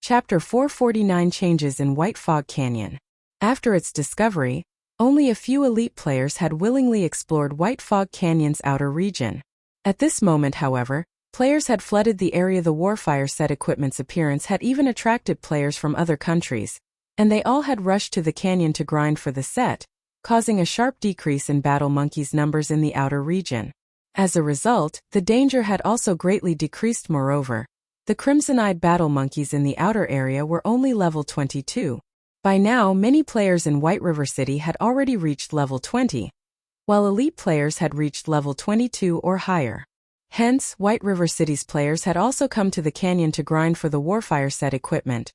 Chapter 449 Changes in White Fog Canyon. After its discovery, only a few elite players had willingly explored White Fog Canyon's outer region. At this moment, however, players had flooded the area. The Warfire set equipment's appearance had even attracted players from other countries, and they all had rushed to the canyon to grind for the set, causing a sharp decrease in battle monkeys' numbers in the outer region. As a result, the danger had also greatly decreased. Moreover, the crimson-eyed battle monkeys in the outer area were only level 22. By now, many players in White River City had already reached level 20, while elite players had reached level 22 or higher. Hence, White River City's players had also come to the canyon to grind for the Warfire set equipment.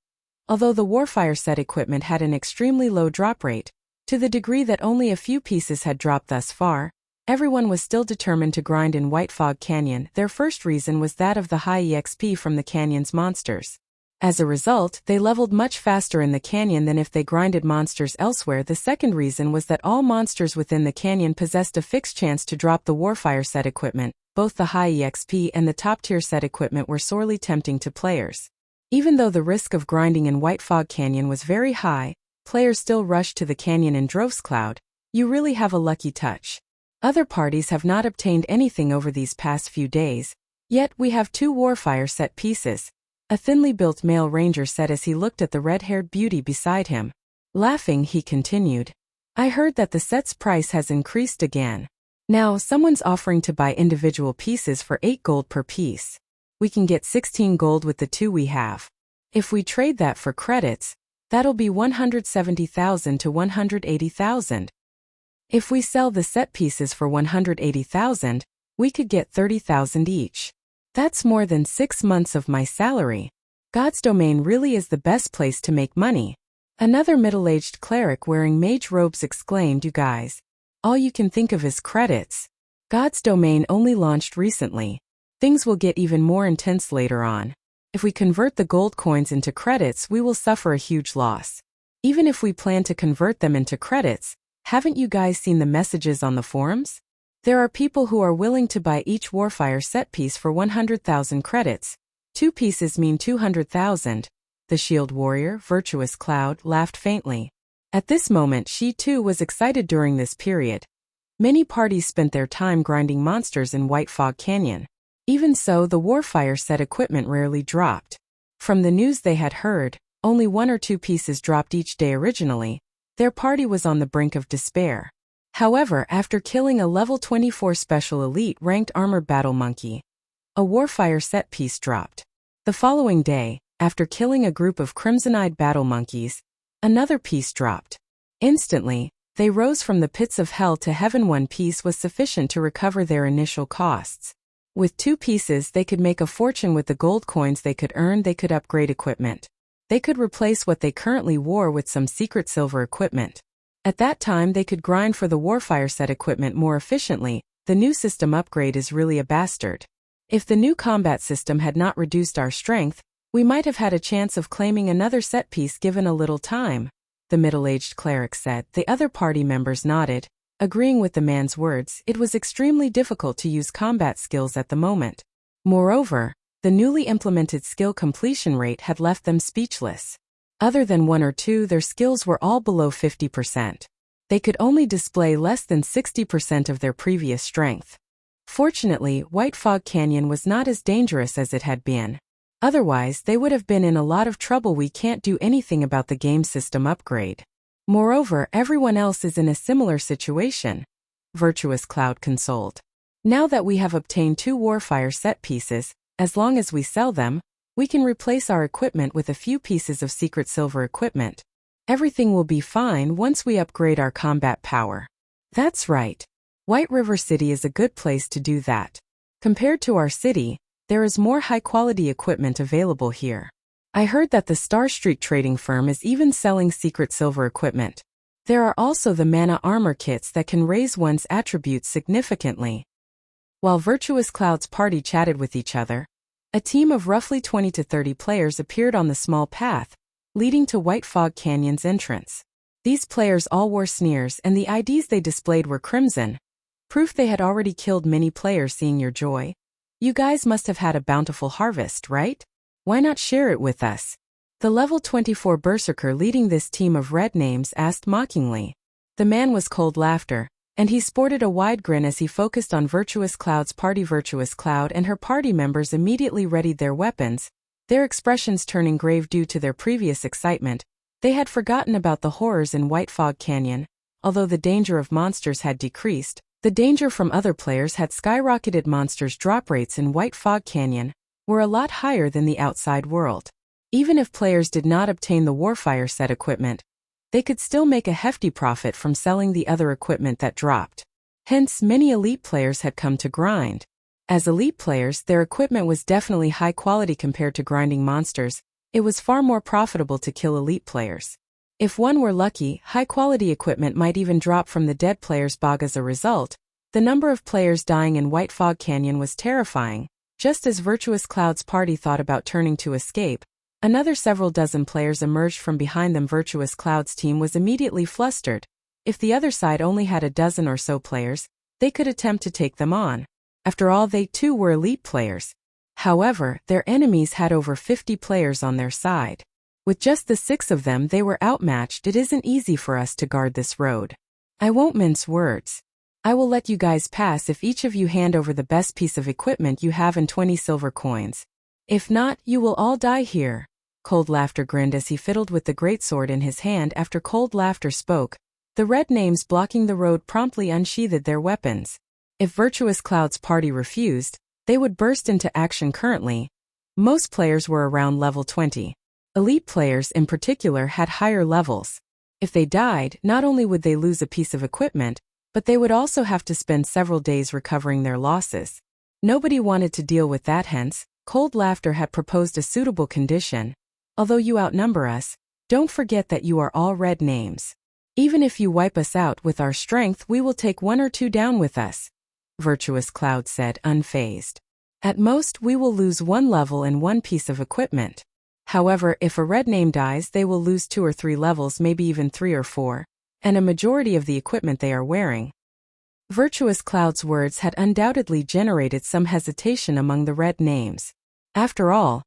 Although the Warfire set equipment had an extremely low drop rate, to the degree that only a few pieces had dropped thus far, everyone was still determined to grind in White Fog Canyon. Their first reason was that of the high EXP from the canyon's monsters. As a result, they leveled much faster in the canyon than if they grinded monsters elsewhere. The second reason was that all monsters within the canyon possessed a fixed chance to drop the Warfire set equipment. Both the high EXP and the top-tier set equipment were sorely tempting to players. Even though the risk of grinding in White Fog Canyon was very high, players still rushed to the canyon in droves. Cloud, you really have a lucky touch. Other parties have not obtained anything over these past few days, yet we have 2 Warfire set pieces, a thinly built male ranger said as he looked at the red-haired beauty beside him. Laughing, he continued, I heard that the set's price has increased again. Now, someone's offering to buy individual pieces for 8 gold per piece. We can get 16 gold with the 2 we have. If we trade that for credits, that'll be 170,000 to 180,000. If we sell the set pieces for 180,000, we could get 30,000 each. That's more than 6 months of my salary. God's Domain really is the best place to make money. Another middle-aged cleric wearing mage robes exclaimed, You guys, all you can think of is credits. God's Domain only launched recently. Things will get even more intense later on. If we convert the gold coins into credits, we will suffer a huge loss. Even if we plan to convert them into credits, haven't you guys seen the messages on the forums? There are people who are willing to buy each Warfire set piece for 100,000 credits. 2 pieces mean 200,000. The shield warrior, Virtuous Cloud, laughed faintly. At this moment, she too was excited. During this period, many parties spent their time grinding monsters in White Fog Canyon. Even so, the Warfire set equipment rarely dropped. From the news they had heard, only 1 or 2 pieces dropped each day originally. Their party was on the brink of despair. However, after killing a level 24 special elite ranked armored battle monkey, a Warfire set piece dropped. The following day, after killing a group of crimson-eyed battle monkeys, another piece dropped. Instantly, they rose from the pits of hell to heaven. 1 piece was sufficient to recover their initial costs. With 2 pieces, they could make a fortune. With the gold coins they could earn, they could upgrade equipment. They could replace what they currently wore with some secret silver equipment. At that time, they could grind for the Warfire set equipment more efficiently. The new system upgrade is really a bastard. If the new combat system had not reduced our strength, we might have had a chance of claiming another set piece given a little time, the middle-aged cleric said. The other party members nodded, agreeing with the man's words. It was extremely difficult to use combat skills at the moment. Moreover, the newly implemented skill completion rate had left them speechless. Other than 1 or 2, their skills were all below 50%. They could only display less than 60% of their previous strength. Fortunately, White Fog Canyon was not as dangerous as it had been. Otherwise, they would have been in a lot of trouble. We can't do anything about the game system upgrade. Moreover, everyone else is in a similar situation, Virtuous Cloud consoled. Now that we have obtained 2 Warfire set pieces, as long as we sell them, we can replace our equipment with a few pieces of secret silver equipment. Everything will be fine once we upgrade our combat power. That's right. White River City is a good place to do that. Compared to our city, there is more high-quality equipment available here. I heard that the Star Street trading firm is even selling secret silver equipment. There are also the mana armor kits that can raise one's attributes significantly. While Virtuous Cloud's party chatted with each other, a team of roughly 20 to 30 players appeared on the small path leading to White Fog Canyon's entrance. These players all wore sneers, and the IDs they displayed were crimson, proof they had already killed many players. Seeing your joy, you guys must have had a bountiful harvest, right? Why not share it with us? The level 24 berserker leading this team of red names asked mockingly. The man was Cold Laughter, and he sported a wide grin as he focused on Virtuous Cloud's party. Virtuous Cloud and her party members immediately readied their weapons, their expressions turning grave due to their previous excitement. They had forgotten about the horrors in White Fog Canyon. Although the danger of monsters had decreased, the danger from other players had skyrocketed. Monsters' drop rates in White Fog Canyon were a lot higher than the outside world. Even if players did not obtain the Warfire set equipment, they could still make a hefty profit from selling the other equipment that dropped. Hence, many elite players had come to grind. As elite players, their equipment was definitely high quality compared to grinding monsters. It was far more profitable to kill elite players. If one were lucky, high-quality equipment might even drop from the dead player's bog. As a result, the number of players dying in White Fog Canyon was terrifying. Just as Virtuous Cloud's party thought about turning to escape, another several dozen players emerged from behind them. Virtuous Cloud's team was immediately flustered. If the other side only had a dozen or so players, they could attempt to take them on. After all, they too were elite players. However, their enemies had over 50 players on their side. With just the 6 of them, they were outmatched. It isn't easy for us to guard this road. I won't mince words. I will let you guys pass if each of you hand over the best piece of equipment you have and 20 silver coins. If not, you will all die here. Cold Laughter grinned as he fiddled with the greatsword in his hand. After Cold Laughter spoke, the red names blocking the road promptly unsheathed their weapons. If Virtuous Cloud's party refused, they would burst into action. Currently, most players were around level 20. Elite players in particular had higher levels. If they died, not only would they lose a piece of equipment, but they would also have to spend several days recovering their losses. Nobody wanted to deal with that. Hence, Cold Laughter had proposed a suitable condition. Although you outnumber us, don't forget that you are all red names. Even if you wipe us out with our strength, we will take 1 or 2 down with us, Virtuous Cloud said, unfazed. At most, we will lose 1 level and 1 piece of equipment. However, if a red name dies, they will lose 2 or 3 levels, maybe even 3 or 4, and a majority of the equipment they are wearing. Virtuous Cloud's words had undoubtedly generated some hesitation among the red names. After all,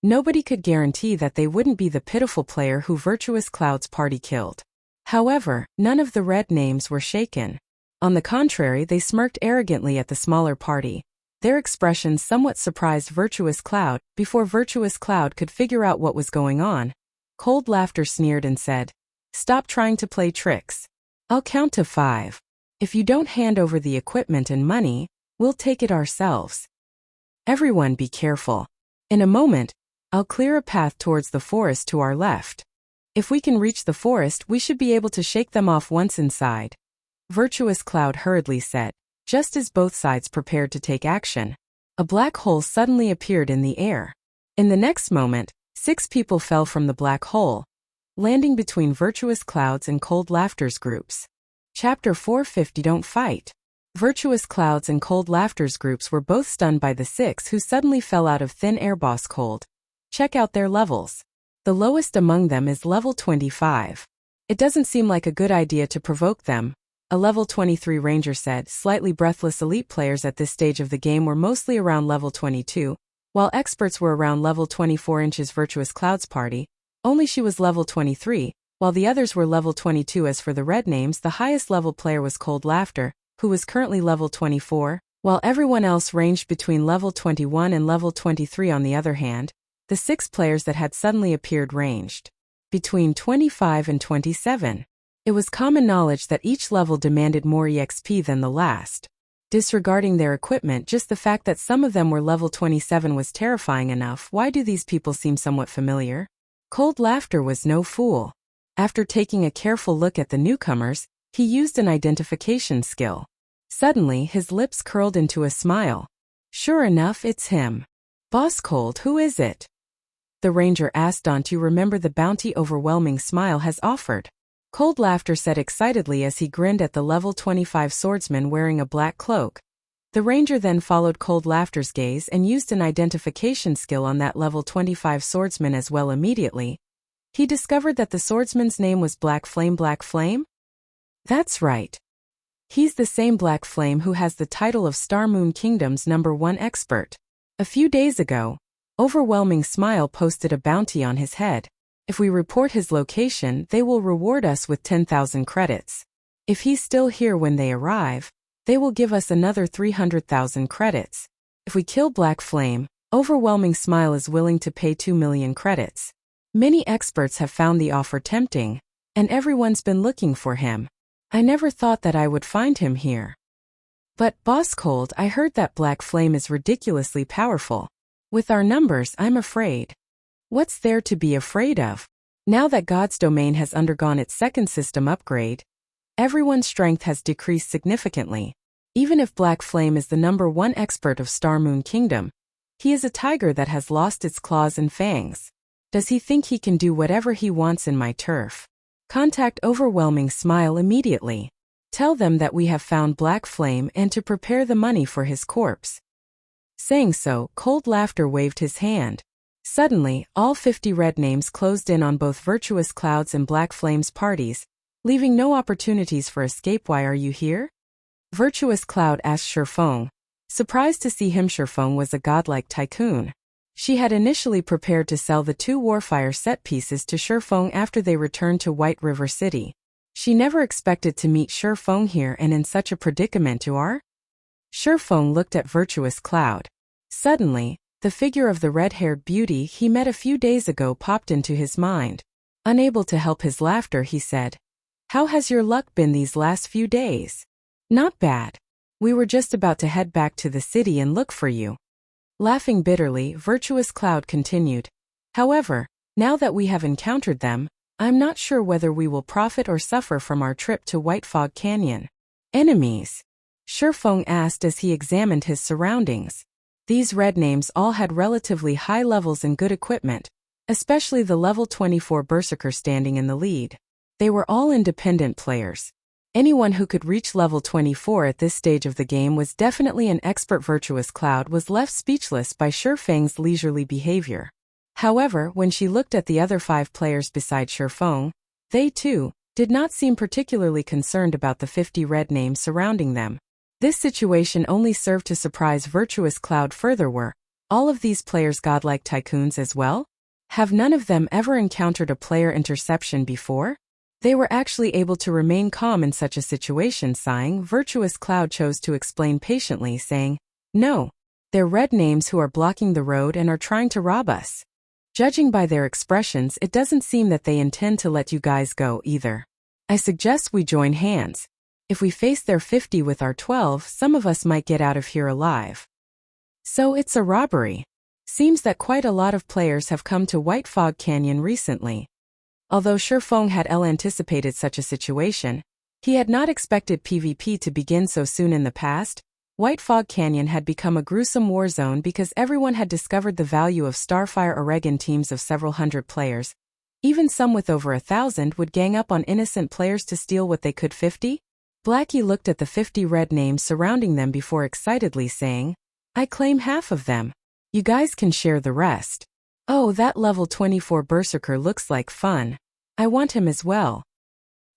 nobody could guarantee that they wouldn't be the pitiful player who Virtuous Cloud's party killed. However, none of the red names were shaken. On the contrary, they smirked arrogantly at the smaller party. Their expressions somewhat surprised Virtuous Cloud. Before Virtuous Cloud could figure out what was going on, Cold Laughter sneered and said, "Stop trying to play tricks. I'll count to 5. If you don't hand over the equipment and money, we'll take it ourselves. Everyone be careful. In a moment, I'll clear a path towards the forest to our left. If we can reach the forest, we should be able to shake them off once inside," Virtuous Cloud hurriedly said. Just as both sides prepared to take action, a black hole suddenly appeared in the air. In the next moment, 6 people fell from the black hole, landing between Virtuous Cloud's and Cold Laughter's groups. Chapter 450 Don't Fight. Virtuous Cloud's and Cold Laughter's groups were both stunned by the 6 who suddenly fell out of thin air. Boss Cold, check out their levels. The lowest among them is level 25. It doesn't seem like a good idea to provoke them, a level 23 ranger said. Slightly breathless elite players at this stage of the game were mostly around level 22, while experts were around level 24. Virtuous Cloud's party, only she was level 23, while the others were level 22. As for the red names, the highest level player was Cold Laughter, who was currently level 24, while everyone else ranged between level 21 and level 23. On the other hand, the 6 players that had suddenly appeared ranged between 25 and 27. It was common knowledge that each level demanded more EXP than the last. Disregarding their equipment, just the fact that some of them were level 27 was terrifying enough. Why do these people seem somewhat familiar? Cold Laughter was no fool. After taking a careful look at the newcomers, he used an identification skill. Suddenly, his lips curled into a smile. Sure enough, it's him. Boss Cold, who is it? The ranger asked. Don't you remember the bounty Overwhelming Smile has offered? Cold Laughter said excitedly as he grinned at the level 25 swordsman wearing a black cloak. The ranger then followed Cold Laughter's gaze and used an identification skill on that level 25 swordsman as well. Immediately, he discovered that the swordsman's name was Black Flame. Black Flame? That's right. He's the same Black Flame who has the title of Star Moon Kingdom's #1 expert. A few days ago, Overwhelming Smile posted a bounty on his head. If we report his location, they will reward us with 10,000 credits. If he's still here when they arrive, they will give us another 300,000 credits. If we kill Black Flame, Overwhelming Smile is willing to pay 2 million credits. Many experts have found the offer tempting, and everyone's been looking for him. I never thought that I would find him here. But, Boss Cold, I heard that Black Flame is ridiculously powerful. With our numbers, I'm afraid. What's there to be afraid of? Now that God's Domain has undergone its second system upgrade, everyone's strength has decreased significantly. Even if Black Flame is the #1 expert of Star Moon Kingdom, he is a tiger that has lost its claws and fangs. Does he think he can do whatever he wants in my turf? Contact Overwhelming Smile immediately. Tell them that we have found Black Flame and to prepare the money for his corpse. Saying so, Cold Laughter waved his hand. Suddenly, all 50 red names closed in on both Virtuous Cloud's and Black Flame's parties, leaving no opportunities for escape. Why are you here? Virtuous Cloud asked Shifeng. Surprised to see him, Shifeng was a godlike tycoon. She had initially prepared to sell the 2 Warfire set pieces to Shifeng after they returned to White River City. She never expected to meet Shifeng here and in such a predicament. You are? Shifeng looked at Virtuous Cloud. Suddenly, the figure of the red-haired beauty he met a few days ago popped into his mind. Unable to help his laughter, he said, "How has your luck been these last few days?" "Not bad. We were just about to head back to the city and look for you." Laughing bitterly, Virtuous Cloud continued, "However, now that we have encountered them, I'm not sure whether we will profit or suffer from our trip to White Fog Canyon." "Enemies?" Shifeng asked as he examined his surroundings. These red names all had relatively high levels and good equipment, especially the level 24 Berserker standing in the lead. They were all independent players. Anyone who could reach level 24 at this stage of the game was definitely an expert. Virtuous Cloud was left speechless by Shifeng's leisurely behavior. However, when she looked at the other 5 players beside Shifeng, they too did not seem particularly concerned about the 50 red names surrounding them. This situation only served to surprise Virtuous Cloud further. Were all of these players godlike tycoons as well? Have none of them ever encountered a player interception before? They were actually able to remain calm in such a situation. Sighing, Virtuous Cloud chose to explain patiently, saying, "No. They're red names who are blocking the road and are trying to rob us. Judging by their expressions, it doesn't seem that they intend to let you guys go either. I suggest we join hands. If we face their 50 with our 12, some of us might get out of here alive." So it's a robbery. Seems that quite a lot of players have come to White Fog Canyon recently. Although Shifeng had anticipated such a situation, he had not expected PvP to begin so soon. In the past, White Fog Canyon had become a gruesome war zone because everyone had discovered the value of Starfire Oregon. Teams of several hundred players, even some with over 1,000, would gang up on innocent players to steal what they could. 50? Blackie looked at the 50 red names surrounding them before excitedly saying, "I claim half of them. You guys can share the rest." "Oh, that level 24 Berserker looks like fun. I want him as well."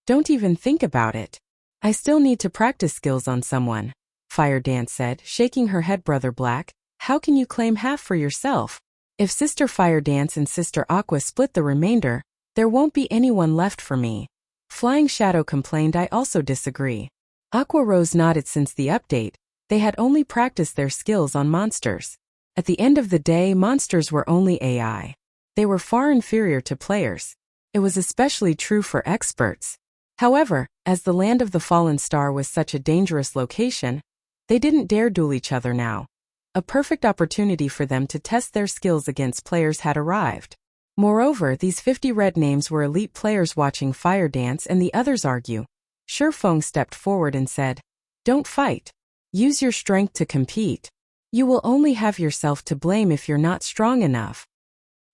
"Don't even think about it. I still need to practice skills on someone," Fire Dance said, shaking her head. "Brother Black, how can you claim half for yourself? If Sister Fire Dance and Sister Aqua split the remainder, there won't be anyone left for me." Flying Shadow complained, "I also disagree." Aqua Rose nodded. Since the update, they had only practiced their skills on monsters. At the end of the day, monsters were only AI. They were far inferior to players. It was especially true for experts. However, as the Land of the Fallen Star was such a dangerous location, they didn't dare duel each other now. A perfect opportunity for them to test their skills against players had arrived. Moreover, these 50 red names were elite players. Watching Fire Dance and the others argue, Shifeng stepped forward and said, "Don't fight. Use your strength to compete. You will only have yourself to blame if you're not strong enough."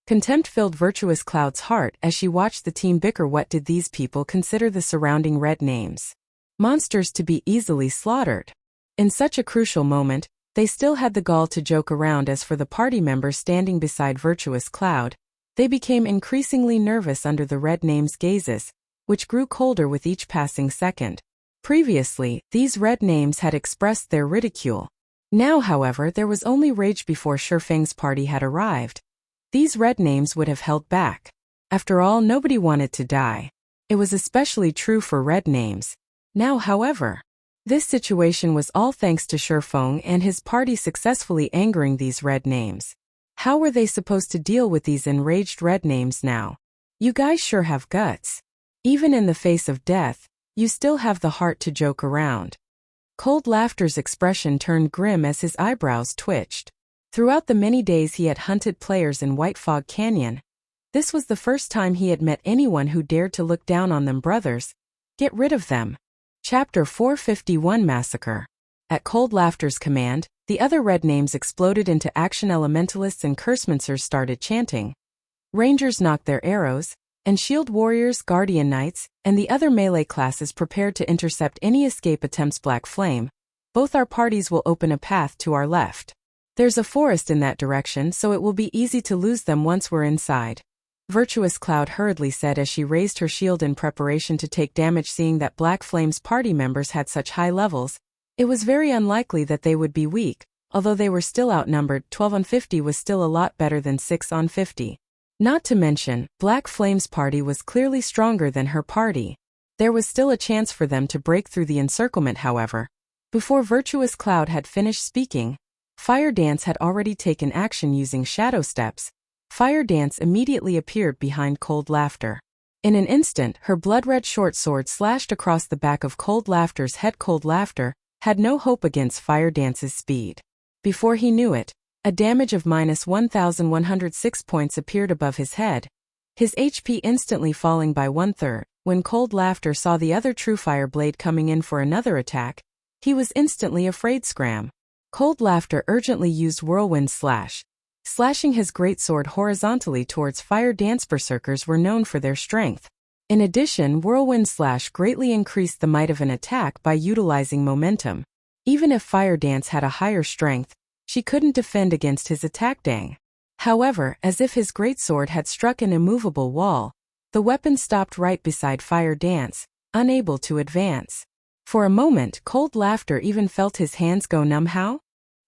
Contempt filled Virtuous Cloud's heart as she watched the team bicker. What did these people consider the surrounding red names? Monsters to be easily slaughtered. In such a crucial moment, they still had the gall to joke around. As for the party members standing beside Virtuous Cloud, they became increasingly nervous under the red names' gazes, which grew colder with each passing second. Previously, these red names had expressed their ridicule. Now, however, there was only rage. Before Shifeng's party had arrived, these red names would have held back. After all, nobody wanted to die. It was especially true for red names. Now, however, this situation was all thanks to Shifeng and his party successfully angering these red names. How were they supposed to deal with these enraged red names now? You guys sure have guts. Even in the face of death, you still have the heart to joke around. Cold Laughter's expression turned grim as his eyebrows twitched. Throughout the many days he had hunted players in White Fog Canyon, this was the first time he had met anyone who dared to look down on them. Brothers, get rid of them. Chapter 451 Massacre. At Cold Laughter's command, the other red names exploded into action. Elementalists and Cursemancers started chanting. Rangers knocked their arrows, and shield warriors, guardian knights, and the other melee classes prepared to intercept any escape attempts. Black Flame, both our parties will open a path to our left. There's a forest in that direction, so it will be easy to lose them once we're inside. Virtuous Cloud hurriedly said as she raised her shield in preparation to take damage. Seeing that Black Flame's party members had such high levels, it was very unlikely that they would be weak. Although they were still outnumbered, 12 on 50 was still a lot better than 6 on 50. Not to mention, Black Flame's party was clearly stronger than her party. There was still a chance for them to break through the encirclement. However, before Virtuous Cloud had finished speaking, Fire Dance had already taken action using shadow steps. Fire Dance immediately appeared behind Cold Laughter. In an instant, her blood-red short sword slashed across the back of Cold Laughter's head. Cold Laughter had no hope against Fire Dance's speed. Before he knew it, a damage of -1,106 points appeared above his head, his HP instantly falling by 1/3. When Cold Laughter saw the other True Fire blade coming in for another attack, he was instantly afraid. Scram. Cold Laughter urgently used Whirlwind Slash, slashing his greatsword horizontally towards Fire Dance. Berserkers were known for their strength. In addition, Whirlwind Slash greatly increased the might of an attack by utilizing momentum. Even if Fire Dance had a higher strength, she couldn't defend against his attack. Dang. However, as if his greatsword had struck an immovable wall, the weapon stopped right beside Fire Dance, unable to advance. For a moment, Cold Laughter even felt his hands go numb. How?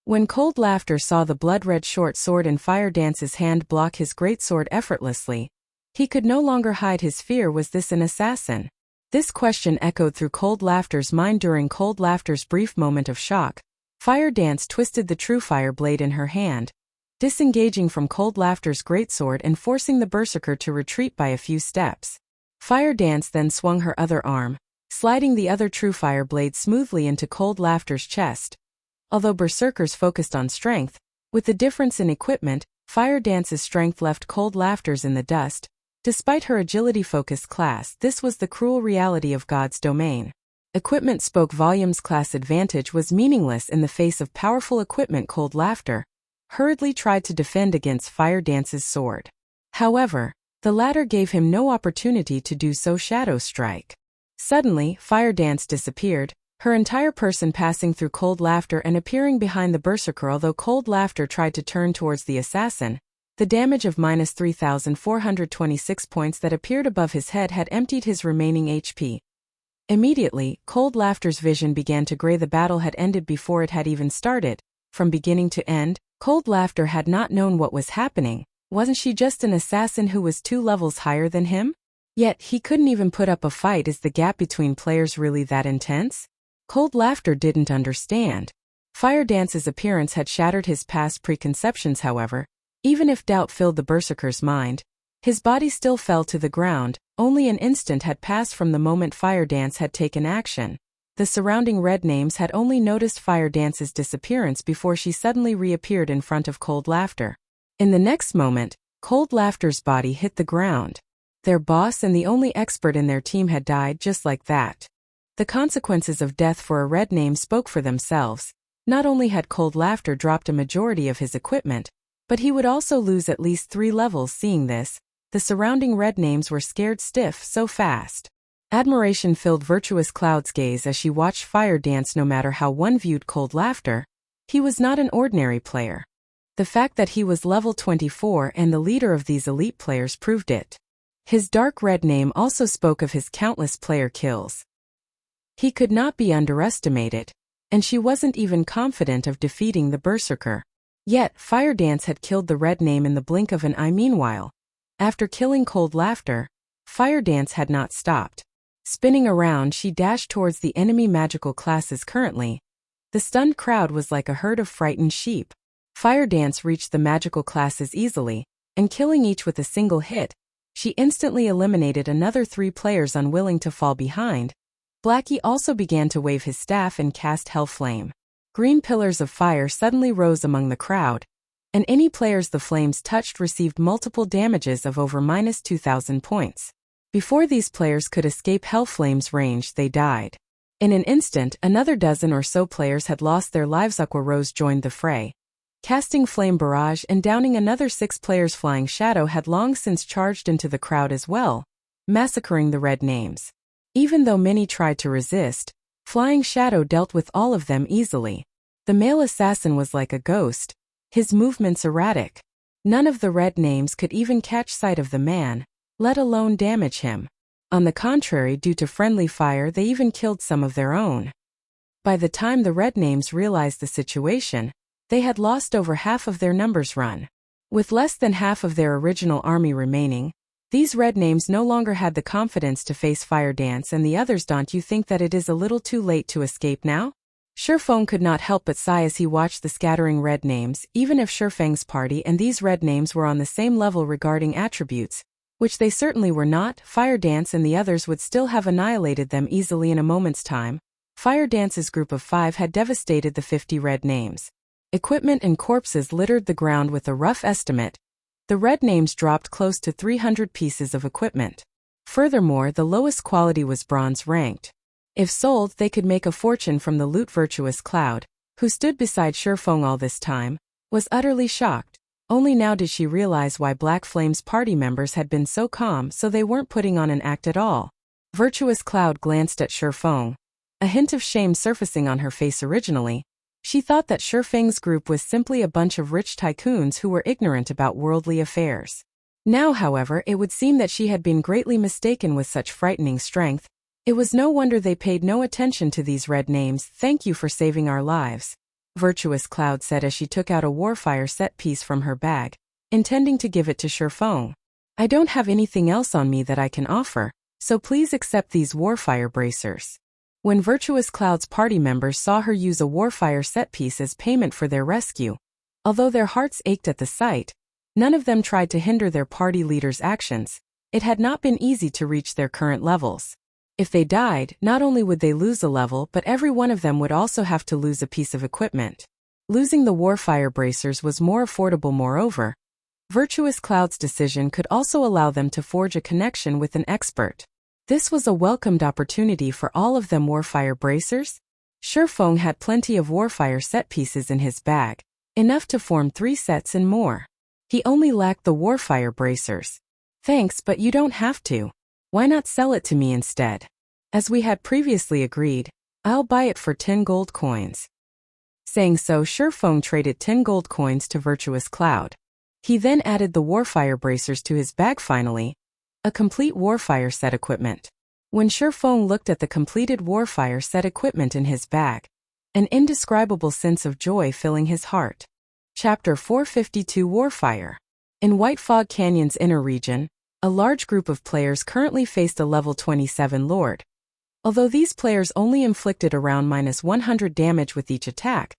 When Cold Laughter saw the blood-red short sword in Fire Dance's hand block his greatsword effortlessly, he could no longer hide his fear. Was this an assassin? This question echoed through Cold Laughter's mind. During Cold Laughter's brief moment of shock, Fire Dance twisted the True Fire blade in her hand, disengaging from Cold Laughter's greatsword and forcing the Berserker to retreat by a few steps. Fire Dance then swung her other arm, sliding the other True Fire blade smoothly into Cold Laughter's chest. Although Berserkers focused on strength, with the difference in equipment, Fire Dance's strength left Cold Laughter's in the dust. Despite her agility-focused class, this was the cruel reality of God's domain. Equipment spoke volumes. Class advantage was meaningless in the face of powerful equipment. Cold Laughter hurriedly tried to defend against Fire Dance's sword. However, the latter gave him no opportunity to do so. Shadow Strike. Suddenly, Fire Dance disappeared, her entire person passing through Cold Laughter and appearing behind the Berserker. Although Cold Laughter tried to turn towards the assassin, the damage of -3,426 points that appeared above his head had emptied his remaining HP. Immediately, Cold Laughter's vision began to gray. The battle had ended before it had even started. From beginning to end, Cold Laughter had not known what was happening. Wasn't she just an assassin who was 2 levels higher than him? Yet, he couldn't even put up a fight. Is the gap between players really that intense? Cold Laughter didn't understand. Fire Dance's appearance had shattered his past preconceptions. However, even if doubt filled the Berserker's mind, his body still fell to the ground. Only an instant had passed from the moment Fire Dance had taken action. The surrounding red names had only noticed Fire Dance's disappearance before she suddenly reappeared in front of Cold Laughter. In the next moment, Cold Laughter's body hit the ground. Their boss and the only expert in their team had died just like that. The consequences of death for a red name spoke for themselves. Not only had Cold Laughter dropped a majority of his equipment, but he would also lose at least 3 levels. Seeing this, the surrounding red names were scared stiff. So fast. Admiration filled Virtuous Cloud's gaze as she watched Fire Dance. No matter how one viewed Cold Laughter, he was not an ordinary player. The fact that he was level 24 and the leader of these elite players proved it. His dark red name also spoke of his countless player kills. He could not be underestimated, and she wasn't even confident of defeating the Berserker. Yet, Fire Dance had killed the red name in the blink of an eye. Meanwhile, After killing Cold Laughter, Fire Dance had not stopped. Spinning around, she dashed towards the enemy magical classes currently. The stunned crowd was like a herd of frightened sheep. Fire Dance reached the magical classes easily, and killing each with a single hit, she instantly eliminated another 3 players unwilling to fall behind. Blackie also began to wave his staff and cast Hell Flame. Green pillars of fire suddenly rose among the crowd, and any players the flames touched received multiple damages of over -2,000 points. Before these players could escape Hell Flame's range, they died. In an instant, another dozen or so players had lost their lives. Aqua Rose joined the fray. Casting Flame Barrage and downing another 6 players. Flying Shadow had long since charged into the crowd as well, massacring the red names. Even though many tried to resist, Flying Shadow dealt with all of them easily. The male assassin was like a ghost, his movements erratic. None of the red names could even catch sight of the man, let alone damage him. On the contrary, due to friendly fire, they even killed some of their own. By the time the red names realized the situation, they had lost over half of their numbers run. With less than half of their original army remaining, these red names no longer had the confidence to face Fire Dance and the others. Don't you think that it is a little too late to escape now? Shurfeng could not help but sigh as he watched the scattering red names. Even if Shurfeng's party and these red names were on the same level regarding attributes, which they certainly were not, Fire Dance and the others would still have annihilated them easily in a moment's time. Fire Dance's group of 5 had devastated the 50 red names. Equipment and corpses littered the ground. With a rough estimate, the red names dropped close to 300 pieces of equipment. Furthermore, the lowest quality was bronze ranked. If sold, they could make a fortune from the loot. Virtuous Cloud, who stood beside Shurfeng all this time, was utterly shocked. Only now did she realize why Black Flame's party members had been so calm, so they weren't putting on an act at all. Virtuous Cloud glanced at Shurfeng, a hint of shame surfacing on her face. Originally, she thought that Shurfeng's group was simply a bunch of rich tycoons who were ignorant about worldly affairs. Now, however, it would seem that she had been greatly mistaken. With such frightening strength, it was no wonder they paid no attention to these red names. Thank you for saving our lives, Virtuous Cloud said as she took out a Warfire set piece from her bag, intending to give it to Shurfeng. I don't have anything else on me that I can offer, so please accept these Warfire bracers. When Virtuous Cloud's party members saw her use a Warfire set piece as payment for their rescue, although their hearts ached at the sight, none of them tried to hinder their party leader's actions. It had not been easy to reach their current levels. If they died, not only would they lose a level, but every one of them would also have to lose a piece of equipment. Losing the Warfire bracers was more affordable. Moreover, Virtuous Cloud's decision could also allow them to forge a connection with an expert. This was a welcomed opportunity for all of them. Warfire bracers? Shurfeng had plenty of Warfire set pieces in his bag, enough to form 3 sets and more. He only lacked the Warfire bracers. Thanks, but you don't have to. Why not sell it to me instead? As we had previously agreed, I'll buy it for 10 gold coins. Saying so, Shurfeng traded 10 gold coins to Virtuous Cloud. He then added the Warfire bracers to his bag. Finally, a complete Warfire set equipment. When Shurfeng looked at the completed Warfire set equipment in his bag, an indescribable sense of joy filling his heart. Chapter 452 Warfire. In White Fog Canyon's inner region, a large group of players currently faced a level 27 Lord. Although these players only inflicted around -100 damage with each attack,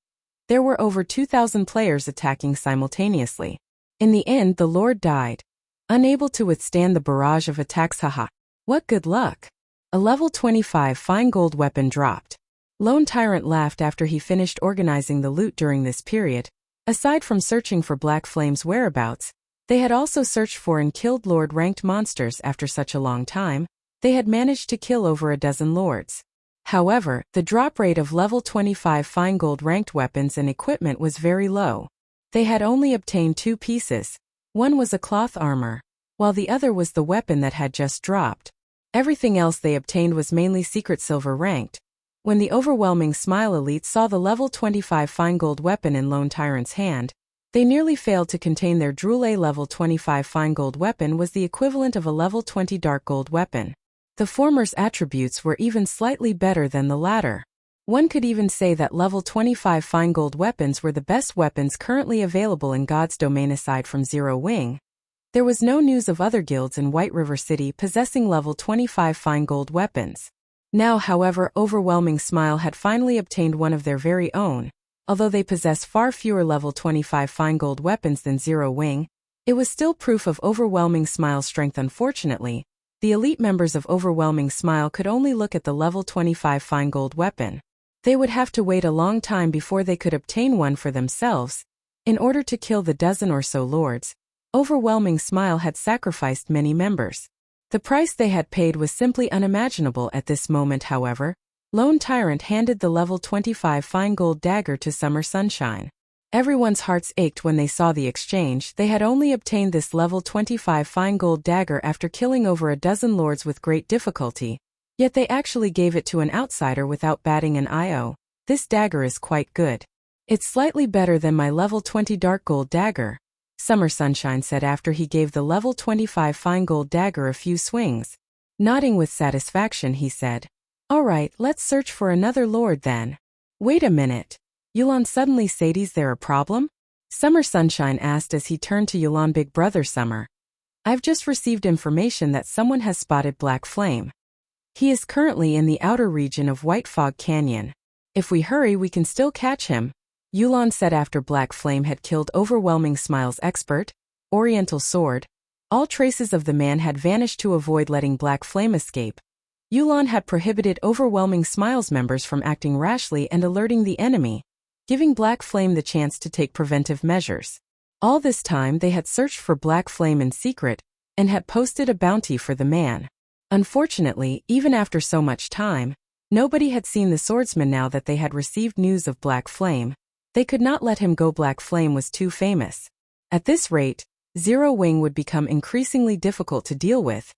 there were over 2,000 players attacking simultaneously. In the end, the Lord died, unable to withstand the barrage of attacks. Haha. What good luck. A level 25 fine gold weapon dropped. Lone Tyrant laughed after he finished organizing the loot. During this period, aside from searching for Black Flame's whereabouts, they had also searched for and killed Lord-ranked monsters. After such a long time, they had managed to kill over a dozen Lords. However, the drop rate of level 25 fine gold ranked weapons and equipment was very low. They had only obtained 2 pieces. One was a cloth armor, while the other was the weapon that had just dropped. Everything else they obtained was mainly secret silver ranked. When the overwhelming Smile Elite saw the level 25 fine gold weapon in Lone Tyrant's hand, they nearly failed to contain their drool. A level 25 fine gold weapon was the equivalent of a level 20 dark gold weapon. The former's attributes were even slightly better than the latter. One could even say that level 25 fine gold weapons were the best weapons currently available in God's domain aside from Zero Wing. There was no news of other guilds in White River City possessing level 25 fine gold weapons. Now, however, Overwhelming Smile had finally obtained one of their very own. Although they possess far fewer level 25 fine gold weapons than Zero Wing, it was still proof of Overwhelming Smile's strength. Unfortunately, the elite members of Overwhelming Smile could only look at the level 25 fine gold weapon. They would have to wait a long time before they could obtain one for themselves. In order to kill the dozen or so lords, Overwhelming Smile had sacrificed many members. The price they had paid was simply unimaginable at this moment. However, Lone Tyrant handed the level 25 fine gold dagger to Summer Sunshine. Everyone's hearts ached when they saw the exchange. They had only obtained this level 25 fine gold dagger after killing over a dozen lords with great difficulty, yet they actually gave it to an outsider without batting an eye. Oh, this dagger is quite good. It's slightly better than my level 20 dark gold dagger, Summer Sunshine said after he gave the level 25 fine gold dagger a few swings. Nodding with satisfaction, he said, "Alright, let's search for another lord then." Wait a minute. Youlan suddenly said, "Is there a problem?" Summer Sunshine asked as he turned to Youlan. "Big brother Summer, I've just received information that someone has spotted Black Flame. He is currently in the outer region of White Fog Canyon. If we hurry, we can still catch him," Youlan said after Black Flame had killed Overwhelming Smile's expert, Oriental Sword. All traces of the man had vanished. To avoid letting Black Flame escape, Youlan had prohibited Overwhelming Smile's members from acting rashly and alerting the enemy, giving Black Flame the chance to take preventive measures. All this time they had searched for Black Flame in secret, and had posted a bounty for the man. Unfortunately, even after so much time, nobody had seen the swordsman. Now that they had received news of Black Flame, they could not let him go. Black Flame was too famous. At this rate, Zero Wing would become increasingly difficult to deal with,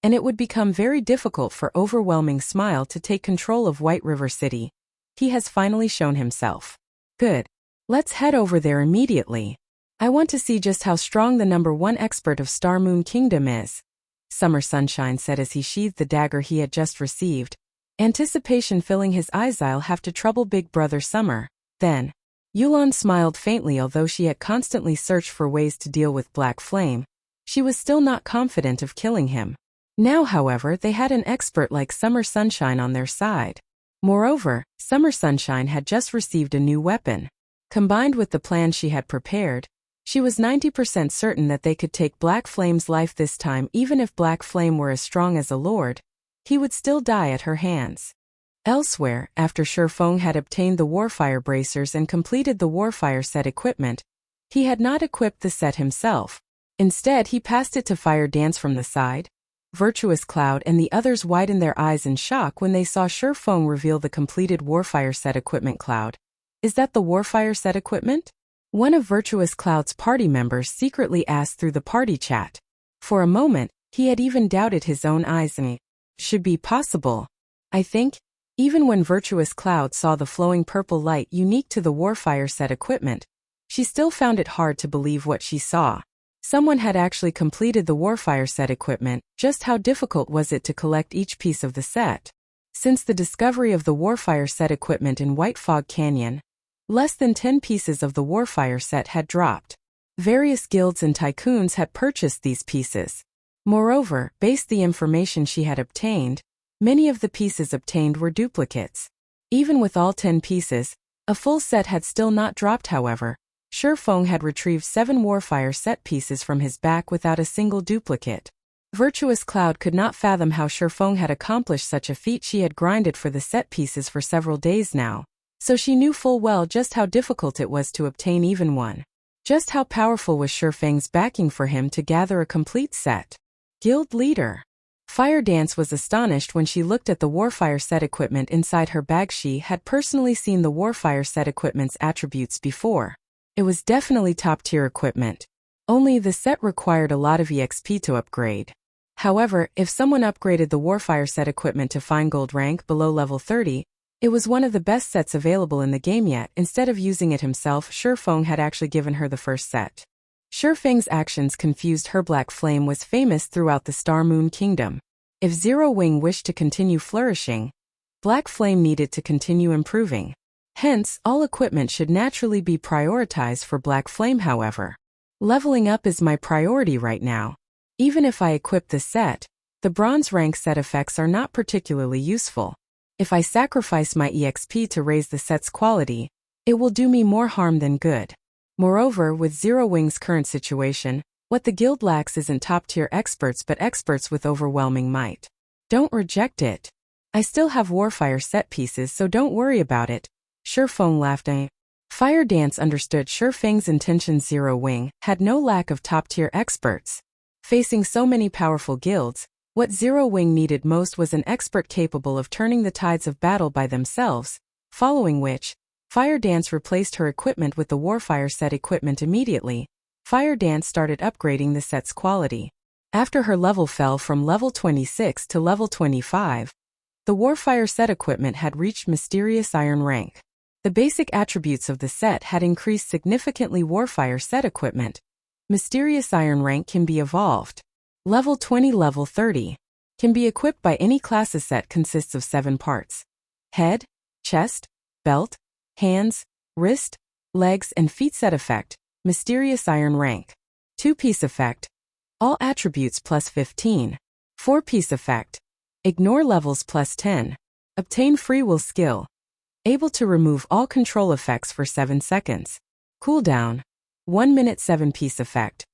and it would become very difficult for Overwhelming Smile to take control of White River City. He has finally shown himself. Good. Let's head over there immediately. I want to see just how strong the #1 expert of Star Moon Kingdom is, Summer Sunshine said as he sheathed the dagger he had just received, anticipation filling his eyes. "I'll have to trouble Big Brother Summer, then." Youlan smiled faintly. Although she had constantly searched for ways to deal with Black Flame, she was still not confident of killing him. Now, however, they had an expert like Summer Sunshine on their side. Moreover, Summer Sunshine had just received a new weapon. Combined with the plan she had prepared, she was 90% certain that they could take Black Flame's life this time. Even if Black Flame were as strong as a lord, he would still die at her hands. Elsewhere, after Shurfeng had obtained the Warfire bracers and completed the Warfire set equipment, he had not equipped the set himself. Instead, he passed it to Fire Dance from the side. Virtuous Cloud and the others widened their eyes in shock when they saw Shurfeng reveal the completed Warfire set equipment. "Cloud, is that the Warfire set equipment?" one of Virtuous Cloud's party members secretly asked through the party chat. For a moment, he had even doubted his own eyes. Should be possible, I think. Even when Virtuous Cloud saw the flowing purple light unique to the Warfire set equipment, she still found it hard to believe what she saw. Someone had actually completed the Warfire set equipment. Just how difficult was it to collect each piece of the set? Since the discovery of the Warfire set equipment in White Fog Canyon, less than 10 pieces of the Warfire set had dropped. Various guilds and tycoons had purchased these pieces. Moreover, based the information she had obtained, many of the pieces obtained were duplicates. Even with all 10 pieces, a full set had still not dropped. However, Shurfeng had retrieved 7 Warfire set pieces from his back without a single duplicate. Virtuous Cloud could not fathom how Shurfeng had accomplished such a feat. She had grinded for the set pieces for several days now, so she knew full well just how difficult it was to obtain even one. Just how powerful was Shurfeng's backing for him to gather a complete set? Guild leader Fire Dance was astonished when she looked at the Warfire set equipment inside her bag. She had personally seen the Warfire set equipment's attributes before. It was definitely top-tier equipment. Only the set required a lot of EXP to upgrade. However, if someone upgraded the Warfire set equipment to fine gold rank below level 30, it was one of the best sets available in the game. Yet, instead of using it himself, Shurfeng had actually given her the first set. Shurfeng's actions confused her. Black Flame was famous throughout the Star Moon Kingdom. If Zero Wing wished to continue flourishing, Black Flame needed to continue improving. Hence, all equipment should naturally be prioritized for Black Flame. However, Leveling up is my priority right now. Even if I equip the set, the bronze rank set effects are not particularly useful. If I sacrifice my EXP to raise the set's quality, it will do me more harm than good. Moreover, with Zero Wing's current situation, what the guild lacks isn't top-tier experts but experts with overwhelming might. Don't reject it. I still have Warfire set pieces, so don't worry about it. Shifeng laughed. Fire Dance understood Shifeng's intentions. Zero Wing had no lack of top-tier experts. Facing so many powerful guilds, what Zero Wing needed most was an expert capable of turning the tides of battle by themselves, following which, Fire Dance replaced her equipment with the Warfire set equipment immediately. Fire Dance started upgrading the set's quality. After her level fell from level 26 to level 25, the Warfire set equipment had reached Mysterious Iron rank. The basic attributes of the set had increased significantly. Warfire set equipment. Mysterious Iron rank can be evolved. Level 20, level 30. Can be equipped by any class. A set consists of 7 parts. Head, chest, belt, hands, wrist, legs and feet. Set effect. Mysterious Iron rank. 2-piece effect. All attributes plus 15. 4-piece effect. Ignore levels plus 10. Obtain free will skill. Able to remove all control effects for 7 seconds. Cooldown. 1 minute. 7-piece effect.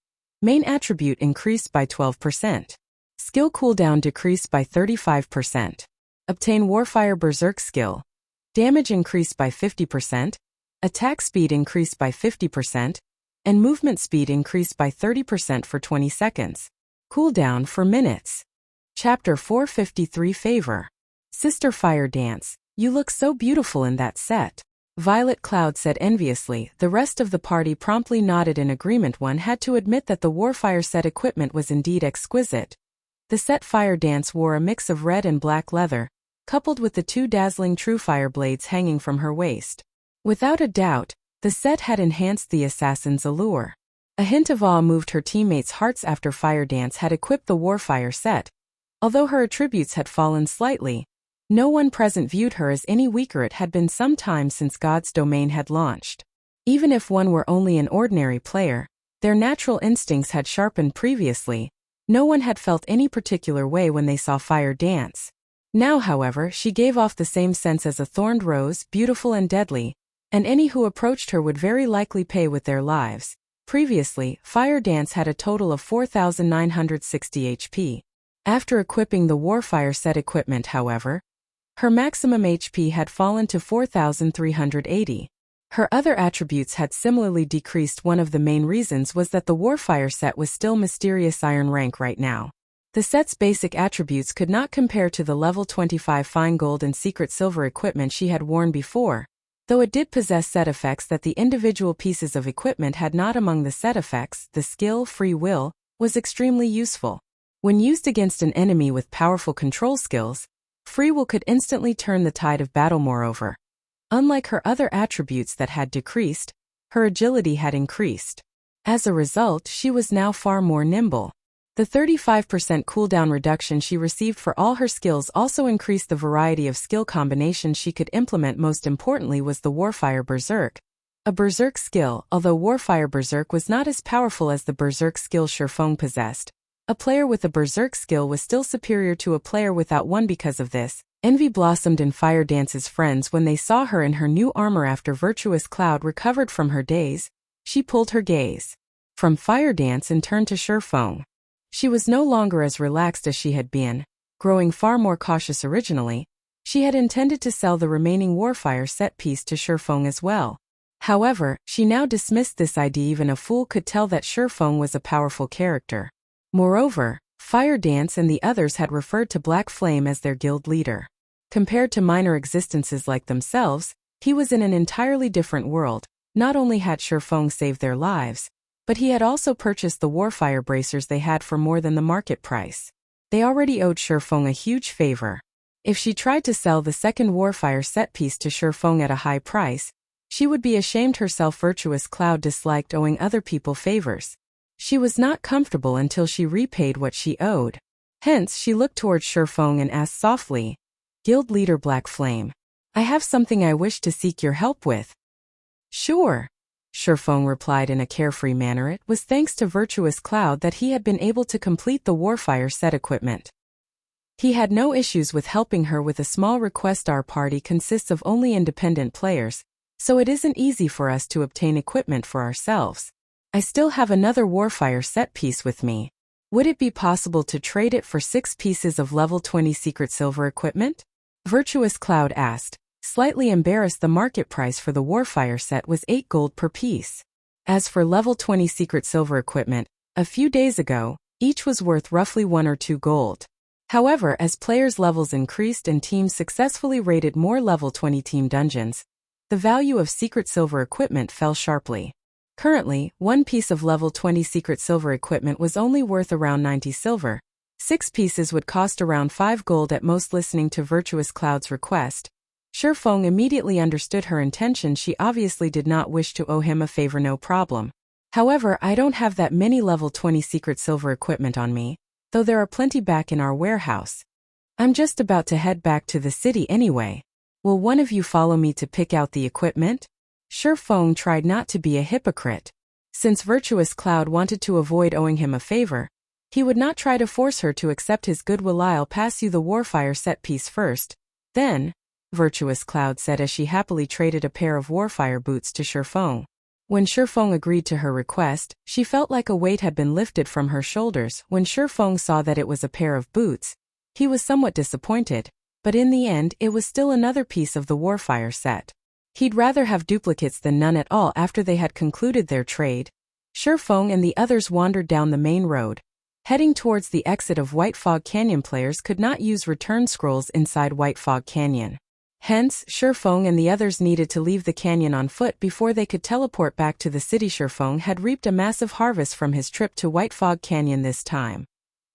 Main attribute increased by 12%. Skill cooldown decreased by 35%. Obtain Warfire Berserk skill. Damage increased by 50%. Attack speed increased by 50%. And movement speed increased by 30% for 20 seconds. Cooldown for minutes. Chapter 453 Favor. Sister Fire Dance, you look so beautiful in that set. Violet Cloud said enviously. The rest of the party promptly nodded in agreement. One had to admit that the Warfire set equipment was indeed exquisite. The set Fire Dance wore a mix of red and black leather, coupled with the 2 dazzling true fire blades hanging from her waist. Without a doubt, the set had enhanced the assassin's allure. A hint of awe moved her teammates' hearts after Fire Dance had equipped the Warfire set. Although her attributes had fallen slightly, no one present viewed her as any weaker. It had been some time since God's Domain had launched. Even if one were only an ordinary player, their natural instincts had sharpened previously. No one had felt any particular way when they saw Fire Dance. Now, however, she gave off the same sense as a thorned rose, beautiful and deadly, and any who approached her would very likely pay with their lives. Previously, Fire Dance had a total of 4,960 HP. After equipping the Warfire set equipment, however, her maximum HP had fallen to 4,380. Her other attributes had similarly decreased. One of the main reasons was that the Warfire set was still Mysterious Iron rank right now. The set's basic attributes could not compare to the level 25 Fine Gold and Secret Silver equipment she had worn before, though it did possess set effects that the individual pieces of equipment had not. Among the set effects, the skill Free Will was extremely useful. When used against an enemy with powerful control skills, Free Will could instantly turn the tide of battle. Moreover, unlike her other attributes that had decreased, her agility had increased. As a result, she was now far more nimble. The 35% cooldown reduction she received for all her skills also increased the variety of skill combinations she could implement. Most importantly was the Warfire Berserk. A Berserk skill. Although Warfire Berserk was not as powerful as the Berserk skill Shifeng possessed, a player with a Berserk skill was still superior to a player without one. Because of this, envy blossomed in Fire Dance's friends when they saw her in her new armor. After Virtuous Cloud recovered from her daze, she pulled her gaze from Fire Dance and turned to Shifeng. She was no longer as relaxed as she had been, growing far more cautious. Originally, she had intended to sell the remaining Warfire set piece to Shifeng as well. However, she now dismissed this idea. Even a fool could tell that Shifeng was a powerful character. Moreover, Fire Dance and the others had referred to Black Flame as their guild leader. Compared to minor existences like themselves, he was in an entirely different world. Not only had Shifeng saved their lives, but he had also purchased the Warfire bracers they had for more than the market price. They already owed Shifeng a huge favor. If she tried to sell the second Warfire set piece to Shifeng at a high price, she would be ashamed herself. Virtuous Cloud disliked owing other people favors. She was not comfortable until she repaid what she owed. Hence, she looked towards Shifeng and asked softly, "Guild leader Black Flame, I have something I wish to seek your help with." "Sure." Shurfeng replied in a carefree manner. It was thanks to Virtuous Cloud that he had been able to complete the Warfire set equipment. He had no issues with helping her with a small request. Our party consists of only independent players, so it isn't easy for us to obtain equipment for ourselves. I still have another Warfire set piece with me. Would it be possible to trade it for 6 pieces of level 20 secret silver equipment? Virtuous Cloud asked. Slightly embarrassed, the market price for the Warfire set was 8 gold per piece. As for level 20 secret silver equipment, a few days ago, each was worth roughly 1 or 2 gold. However, as players' levels increased and teams successfully raided more level 20 team dungeons, the value of secret silver equipment fell sharply. Currently, 1 piece of level 20 secret silver equipment was only worth around 90 silver. 6 pieces would cost around 5 gold at most. Listening to Virtuous Cloud's request, Shurfeng immediately understood her intention. She obviously did not wish to owe him a favor. No problem. However, I don't have that many level 20 secret silver equipment on me, though there are plenty back in our warehouse. I'm just about to head back to the city anyway. Will one of you follow me to pick out the equipment? Shurfeng tried not to be a hypocrite. Since Virtuous Cloud wanted to avoid owing him a favor, he would not try to force her to accept his goodwill. I'll pass you the Warfire set piece first, then, Virtuous Cloud said as she happily traded a pair of Warfire boots to Shurfeng. When Shurfeng agreed to her request, she felt like a weight had been lifted from her shoulders. When Shurfeng saw that it was a pair of boots, he was somewhat disappointed, but in the end it was still another piece of the Warfire set. He'd rather have duplicates than none at all. After they had concluded their trade, Shurfeng and the others wandered down the main road, heading towards the exit of White Fog Canyon. Players could not use return scrolls inside White Fog Canyon. Hence, Shurfeng and the others needed to leave the canyon on foot before they could teleport back to the city. Shurfeng had reaped a massive harvest from his trip to White Fog Canyon this time.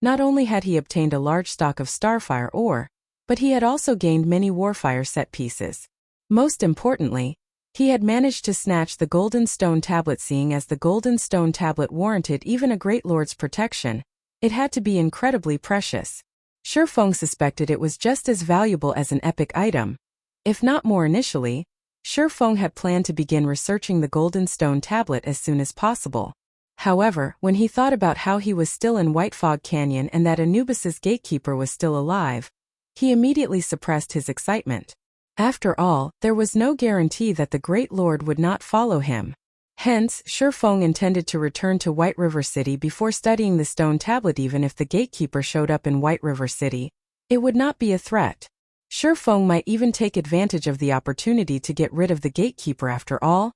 Not only had he obtained a large stock of Starfire ore, but he had also gained many Warfire set pieces. Most importantly, he had managed to snatch the Golden Stone Tablet. Seeing as the Golden Stone Tablet warranted even a Great Lord's protection, it had to be incredibly precious. Shurfeng suspected it was just as valuable as an epic item, if not more. Initially, Shurfeng had planned to begin researching the Golden Stone Tablet as soon as possible. However, when he thought about how he was still in White Fog Canyon and that Anubis's gatekeeper was still alive, he immediately suppressed his excitement. After all, there was no guarantee that the Great Lord would not follow him. Hence, Shurfeng intended to return to White River City before studying the Stone Tablet. Even if the gatekeeper showed up in White River City, it would not be a threat. Shurfeng might even take advantage of the opportunity to get rid of the gatekeeper. After all,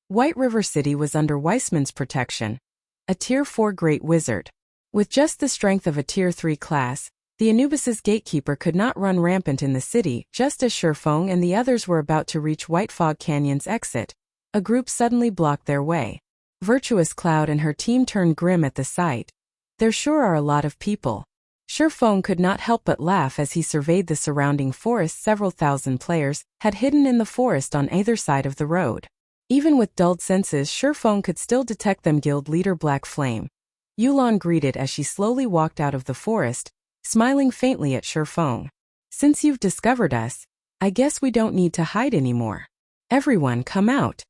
White River City was under Weissman's protection, a Tier 4 Great Wizard. With just the strength of a Tier 3 class, the Anubis's gatekeeper could not run rampant in the city. Just as Shurfeng and the others were about to reach White Fog Canyon's exit, a group suddenly blocked their way. Virtuous Cloud and her team turned grim at the sight. There sure are a lot of people. Shurfeng could not help but laugh as he surveyed the surrounding forest. Several thousand players had hidden in the forest on either side of the road. Even with dulled senses, Shurfeng could still detect them. Guild leader Black Flame, Youlan greeted as she slowly walked out of the forest, smiling faintly at Shurfeng. Since you've discovered us, I guess we don't need to hide anymore. Everyone come out.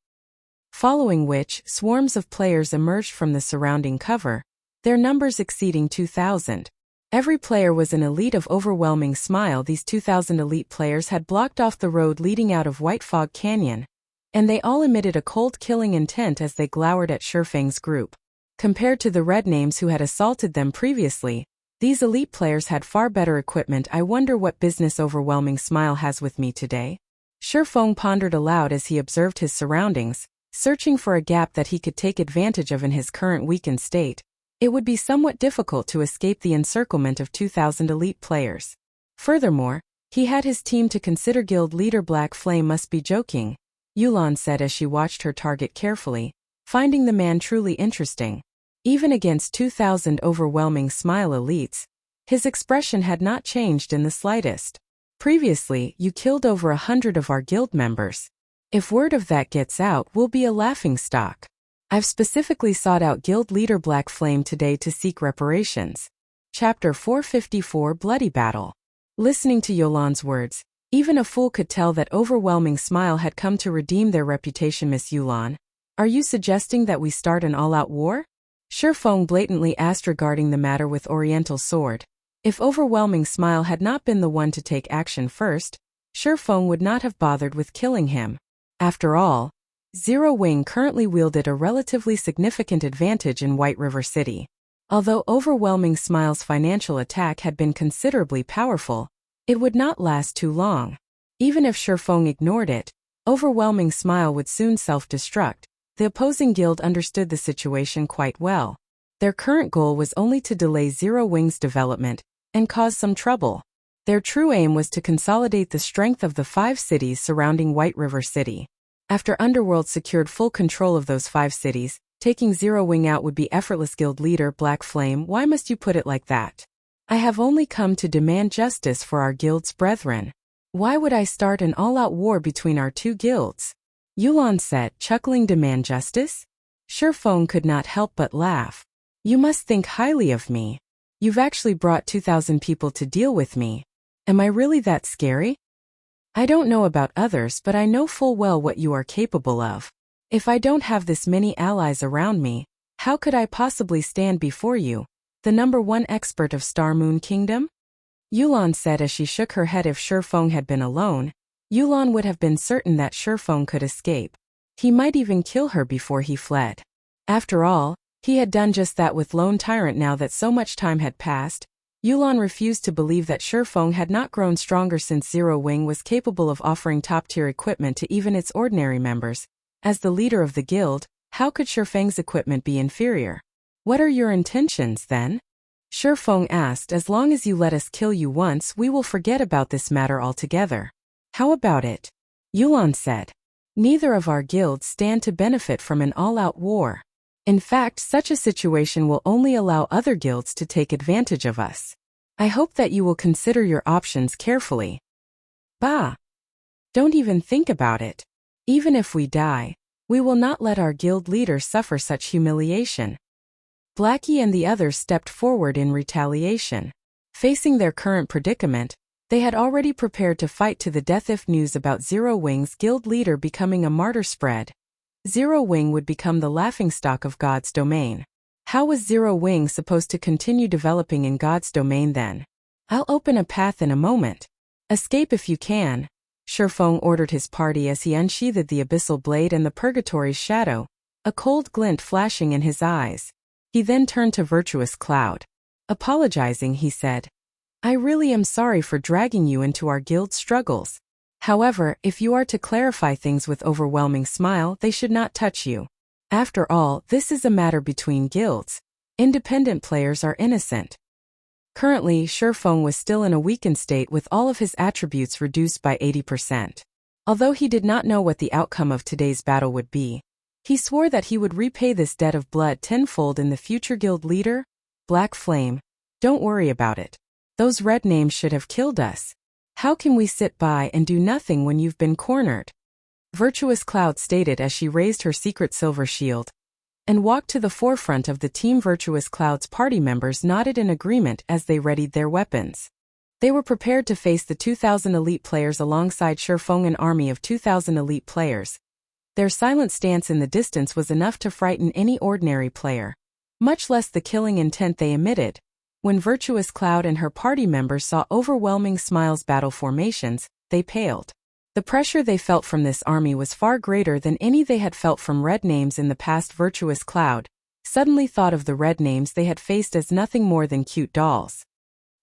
Following which, swarms of players emerged from the surrounding cover, their numbers exceeding 2,000. Every player was an elite of overwhelming smile. These 2,000 elite players had blocked off the road leading out of White Fog Canyon, and they all emitted a cold killing intent as they glowered at Shurfeng's group. Compared to the red names who had assaulted them previously, these elite players had far better equipment. I wonder what business Overwhelming Smile has with me today? Shurfeng pondered aloud as he observed his surroundings, searching for a gap that he could take advantage of. In his current weakened state, it would be somewhat difficult to escape the encirclement of 2,000 elite players. Furthermore, he had his team to consider. Guild leader Black Flame must be joking, Youlan said as she watched her target carefully, finding the man truly interesting. Even against 2,000 Overwhelming Smile elites, his expression had not changed in the slightest. Previously, you killed over 100 of our guild members. If word of that gets out, we'll be a laughingstock. I've specifically sought out Guild leader Black Flame today to seek reparations. Chapter 454 Bloody Battle. Listening to Youlan's words, even a fool could tell that Overwhelming Smile had come to redeem their reputation. Miss Youlan, Are you suggesting that we start an all-out war? Shifeng blatantly asked regarding the matter with Oriental Sword. If Overwhelming Smile had not been the one to take action first, Shifeng would not have bothered with killing him. After all, Zero Wing currently wielded a relatively significant advantage in White River City. Although Overwhelming Smile's financial attack had been considerably powerful, it would not last too long. Even if Shifeng ignored it, Overwhelming Smile would soon self-destruct. The opposing guild understood the situation quite well. Their current goal was only to delay Zero Wing's development and cause some trouble. Their true aim was to consolidate the strength of the 5 cities surrounding White River City. After Underworld secured full control of those 5 cities, taking Zero Wing out would be effortless. Guild leader Black Flame, why must you put it like that? I have only come to demand justice for our guild's brethren. Why would I start an all-out war between our 2 guilds? Youlan said, chuckling. Demand justice? Shifeng could not help but laugh. You must think highly of me. You've actually brought 2,000 people to deal with me. Am I really that scary? I don't know about others, but I know full well what you are capable of. If I don't have this many allies around me, how could I possibly stand before you, the #1 expert of Star Moon Kingdom? Youlan said as she shook her head. If Shifeng had been alone, Youlan would have been certain that Shifeng could escape. He might even kill her before he fled. After all, he had done just that with Lone Tyrant. Now that so much time had passed, Youlan refused to believe that Shifeng had not grown stronger since Zero Wing was capable of offering top-tier equipment to even its ordinary members. As the leader of the guild, how could Shifeng's equipment be inferior? What are your intentions, then? Shifeng asked. As long as you let us kill you once, we will forget about this matter altogether. How about it? Youlan said. Neither of our guilds stand to benefit from an all-out war. In fact, such a situation will only allow other guilds to take advantage of us. I hope that you will consider your options carefully. Bah! Don't even think about it. Even if we die, we will not let our guild leader suffer such humiliation. Blackie and the others stepped forward in retaliation. Facing their current predicament, they had already prepared to fight to the death if news about Zero Wing's guild leader becoming a martyr spread. Zero Wing would become the laughingstock of God's domain. How was Zero Wing supposed to continue developing in God's domain then? I'll open a path in a moment. Escape if you can, Shifeng ordered his party as he unsheathed the Abyssal blade and the Purgatory's shadow, a cold glint flashing in his eyes. He then turned to Virtuous Cloud. Apologizing, he said, I really am sorry for dragging you into our guild struggles. However, if you are to clarify things with Overwhelming Smile, they should not touch you. After all, this is a matter between guilds. Independent players are innocent. Currently, Shifeng was still in a weakened state with all of his attributes reduced by 80%. Although he did not know what the outcome of today's battle would be, he swore that he would repay this debt of blood tenfold in the future. Guild leader, Black Flame, don't worry about it. Those red names should have killed us. How can we sit by and do nothing when you've been cornered? Virtuous Cloud stated as she raised her secret silver shield and walked to the forefront of the team. Virtuous Cloud's party members nodded in agreement as they readied their weapons. They were prepared to face the 2,000 elite players alongside Shifeng, an army of 2,000 elite players. Their silent stance in the distance was enough to frighten any ordinary player, much less the killing intent they emitted. When Virtuous Cloud and her party members saw Overwhelming Smile's battle formations, they paled. The pressure they felt from this army was far greater than any they had felt from red names in the past. Virtuous Cloud suddenly thought of the red names they had faced as nothing more than cute dolls.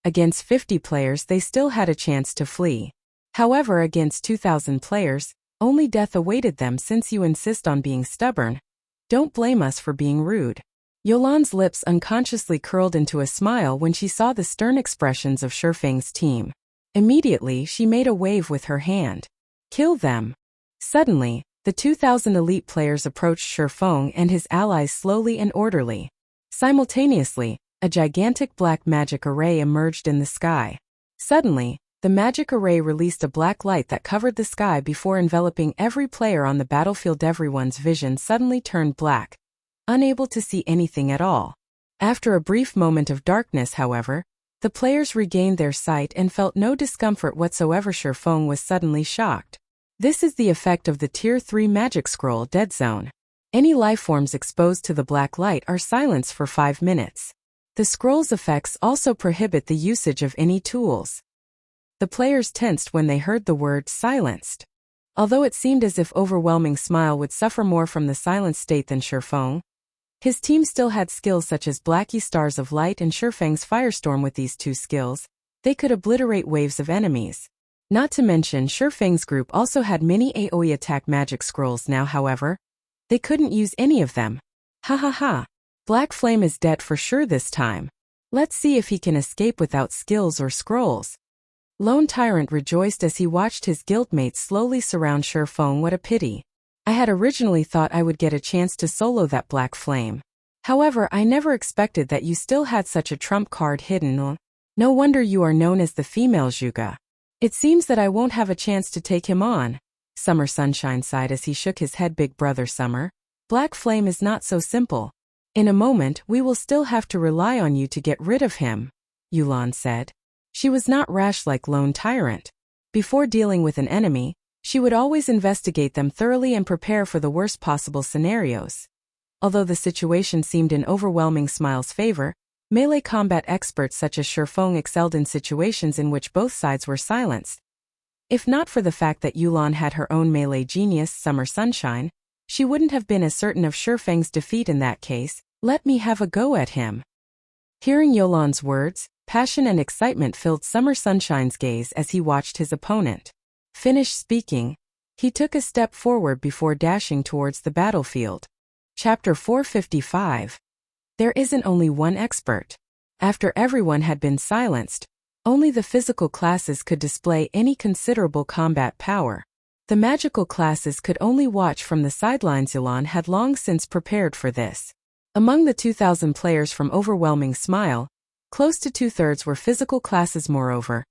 Against 50 players, they still had a chance to flee. However, against 2,000 players, only death awaited them. Since you insist on being stubborn, don't blame us for being rude. Youlan's lips unconsciously curled into a smile when she saw the stern expressions of Shifeng's team. Immediately, she made a wave with her hand. Kill them. Suddenly, the 2,000 elite players approached Shifeng and his allies slowly and orderly. Simultaneously, a gigantic black magic array emerged in the sky. Suddenly, the magic array released a black light that covered the sky before enveloping every player on the battlefield. Everyone's vision suddenly turned black, unable to see anything at all. After a brief moment of darkness, however, the players regained their sight and felt no discomfort whatsoever. Shifeng was suddenly shocked. This is the effect of the Tier 3 magic scroll Dead Zone. Any lifeforms exposed to the black light are silenced for 5 minutes. The scroll's effects also prohibit the usage of any tools. The players tensed when they heard the word silenced. Although it seemed as if Overwhelming Smile would suffer more from the silenced state than Shifeng, his team still had skills such as Blackie Stars of Light and Shifeng's Firestorm. With these two skills, they could obliterate waves of enemies. Not to mention, Shifeng's group also had many AoE attack magic scrolls now. However, they couldn't use any of them. Ha ha ha. Black Flame is dead for sure this time. Let's see if he can escape without skills or scrolls. Lone Tyrant rejoiced as he watched his guildmates slowly surround Shifeng. What a pity. I had originally thought I would get a chance to solo that Black Flame. However, I never expected that you still had such a trump card hidden. No wonder you are known as the female Zhuge. It seems that I won't have a chance to take him on. Summer Sunshine sighed as he shook his head. Big brother Summer, Black Flame is not so simple. In a moment we will still have to rely on you to get rid of him, Youlan said. She was not rash like Lone Tyrant. Before dealing with an enemy, she would always investigate them thoroughly and prepare for the worst possible scenarios. Although the situation seemed in Overwhelming Smile's favor, melee combat experts such as Shifeng excelled in situations in which both sides were silenced. If not for the fact that Youlan had her own melee genius, Summer Sunshine, she wouldn't have been as certain of Shifeng's defeat in that case. Let me have a go at him. Hearing Youlan's words, passion and excitement filled Summer Sunshine's gaze as he watched his opponent. Finished speaking, he took a step forward before dashing towards the battlefield. Chapter 455. There isn't only one expert. After everyone had been silenced, only the physical classes could display any considerable combat power. The magical classes could only watch from the sidelines. Youlan had long since prepared for this. Among the 2,000 players from Overwhelming Smile, close to 2/3 were physical classes. Moreover,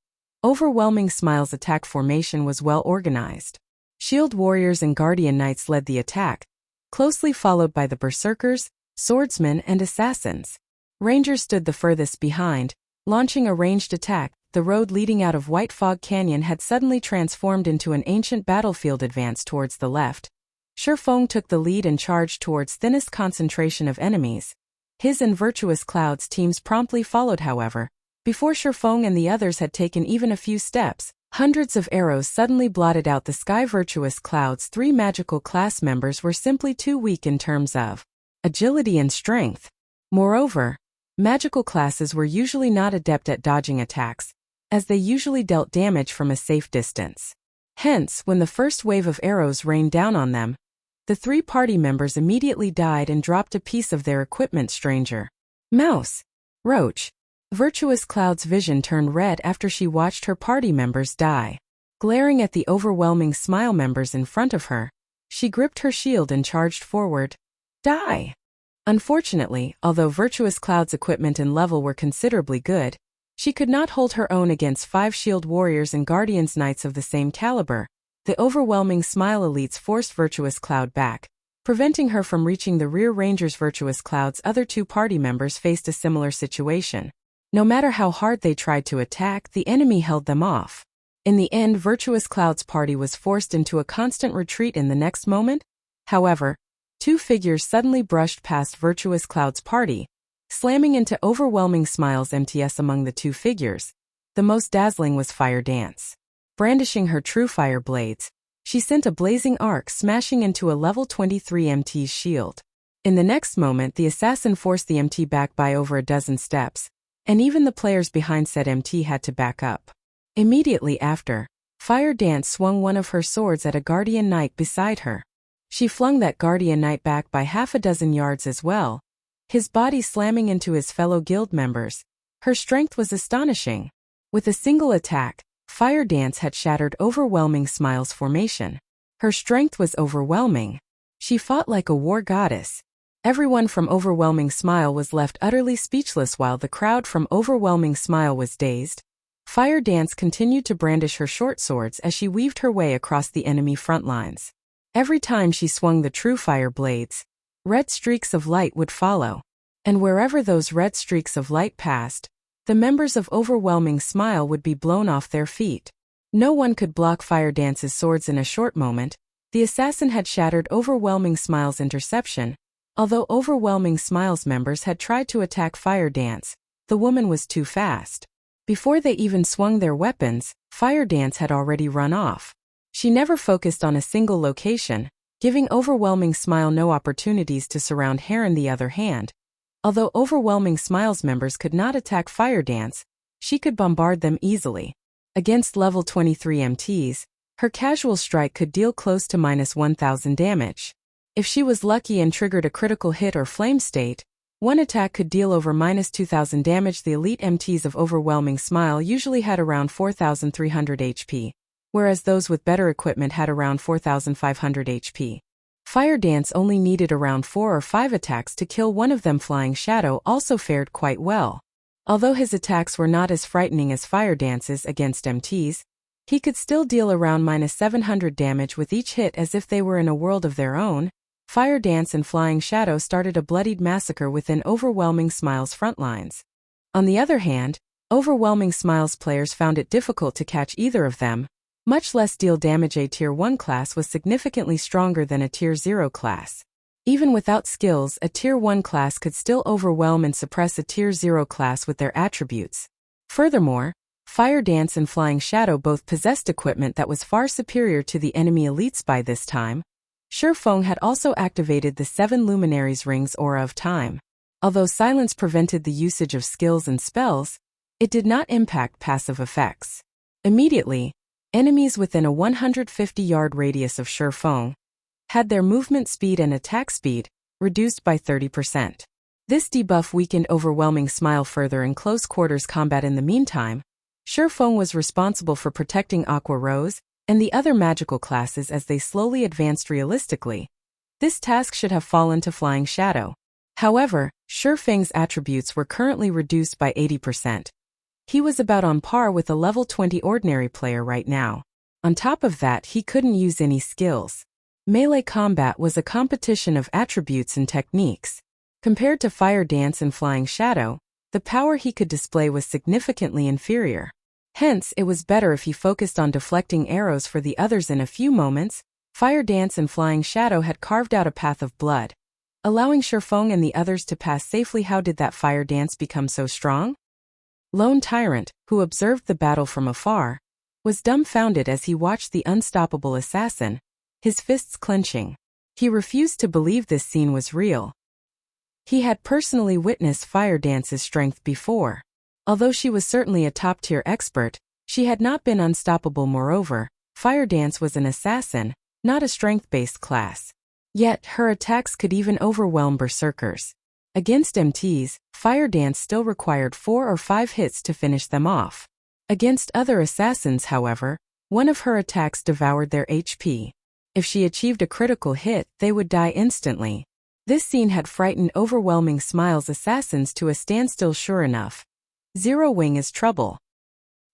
Overwhelming Smile's attack formation was well organized. Shield warriors and guardian knights led the attack, closely followed by the berserkers, swordsmen, and assassins. Rangers stood the furthest behind, launching a ranged attack. The road leading out of White Fog Canyon had suddenly transformed into an ancient battlefield. Advance towards the left. Shifeng took the lead and charged towards thinnest concentration of enemies. His and Virtuous Cloud's teams promptly followed. However, before Shifeng and the others had taken even a few steps, hundreds of arrows suddenly blotted out the sky. Virtuous Cloud's 3 magical class members were simply too weak in terms of agility and strength. Moreover, magical classes were usually not adept at dodging attacks, as they usually dealt damage from a safe distance. Hence, when the first wave of arrows rained down on them, the 3 party members immediately died and dropped a piece of their equipment. Stranger. Mouse. Roach. Virtuous Cloud's vision turned red after she watched her party members die. Glaring at the Overwhelming Smile members in front of her, she gripped her shield and charged forward. Die! Unfortunately, although Virtuous Cloud's equipment and level were considerably good, she could not hold her own against 5 shield warriors and guardians knights of the same caliber. The Overwhelming Smile elites forced Virtuous Cloud back, preventing her from reaching the rear. Rangers. Virtuous Cloud's other 2 party members faced a similar situation. No matter how hard they tried to attack, the enemy held them off. In the end, Virtuous Cloud's party was forced into a constant retreat. In the next moment, however, 2 figures suddenly brushed past Virtuous Cloud's party, slamming into Overwhelming Smile's MTS. Among the 2 figures, the most dazzling was Fire Dance. Brandishing her true fire blades, she sent a blazing arc smashing into a level 23 MT's shield. In the next moment, the assassin forced the MT back by over a dozen steps, and even the players behind said MT had to back up. Immediately after, Fire Dance swung one of her swords at a guardian knight beside her. She flung that guardian knight back by half a dozen yards as well, his body slamming into his fellow guild members. Her strength was astonishing. With a single attack, Fire Dance had shattered Overwhelming Smile's formation. Her strength was overwhelming. She fought like a war goddess. Everyone from Overwhelming Smile was left utterly speechless while the crowd from Overwhelming Smile was dazed. Fire Dance continued to brandish her short swords as she weaved her way across the enemy front lines. Every time she swung the true fire blades, red streaks of light would follow. And wherever those red streaks of light passed, the members of Overwhelming Smile would be blown off their feet. No one could block Fire Dance's swords in a short moment, The assassin had shattered Overwhelming Smile's interception. Although Overwhelming Smile's members had tried to attack Fire Dance, the woman was too fast. Before they even swung their weapons, Fire Dance had already run off. She never focused on a single location, giving Overwhelming Smile no opportunities to surround her. On the other hand, although Overwhelming Smile's members could not attack Fire Dance, she could bombard them easily. Against level 23 MTs, her casual strike could deal close to -1000 damage. If she was lucky and triggered a critical hit or flame state, one attack could deal over -2000 damage. The elite MTs of Overwhelming Smile usually had around 4300 HP, whereas those with better equipment had around 4500 HP. Fire Dance only needed around 4 or 5 attacks to kill one of them. Flying Shadow also fared quite well. Although his attacks were not as frightening as Fire Dance's against MTs, he could still deal around -700 damage with each hit as if they were in a world of their own. Fire Dance and Flying Shadow started a bloodied massacre within Overwhelming Smile's front lines. On the other hand, Overwhelming Smile's players found it difficult to catch either of them, much less deal damage. A Tier 1 class was significantly stronger than a Tier 0 class. Even without skills, a Tier 1 class could still overwhelm and suppress a Tier 0 class with their attributes. Furthermore, Fire Dance and Flying Shadow both possessed equipment that was far superior to the enemy elites by this time. Feng had also activated the 7 Luminaries Rings Aura of Time. Although silence prevented the usage of skills and spells, it did not impact passive effects. Immediately, enemies within a 150-yard radius of Feng had their movement speed and attack speed reduced by 30%. This debuff weakened Overwhelming Smile further in close quarters combat. In the meantime, Feng was responsible for protecting Aqua Rose and the other magical classes as they slowly advanced realistically. This task should have fallen to Flying Shadow. However, Feng's attributes were currently reduced by 80%. He was about on par with a level 20 ordinary player right now. On top of that, he couldn't use any skills. Melee combat was a competition of attributes and techniques. Compared to Fire Dance and Flying Shadow, the power he could display was significantly inferior. Hence, it was better if he focused on deflecting arrows for the others. In a few moments, Fire Dance and Flying Shadow had carved out a path of blood, allowing Feng and the others to pass safely. How did that Fire Dance become so strong? Lone Tyrant, who observed the battle from afar, was dumbfounded as he watched the unstoppable assassin, his fists clenching. He refused to believe this scene was real. He had personally witnessed Fire Dance's strength before. Although she was certainly a top-tier expert, she had not been unstoppable. Moreover, Fire Dance was an assassin, not a strength-based class. Yet, her attacks could even overwhelm berserkers. Against MTs, Fire Dance still required 4 or 5 hits to finish them off. Against other assassins, however, one of her attacks devoured their HP. If she achieved a critical hit, they would die instantly. This scene had frightened Overwhelming Smile's assassins to a standstill. Sure enough, Zero Wing is trouble.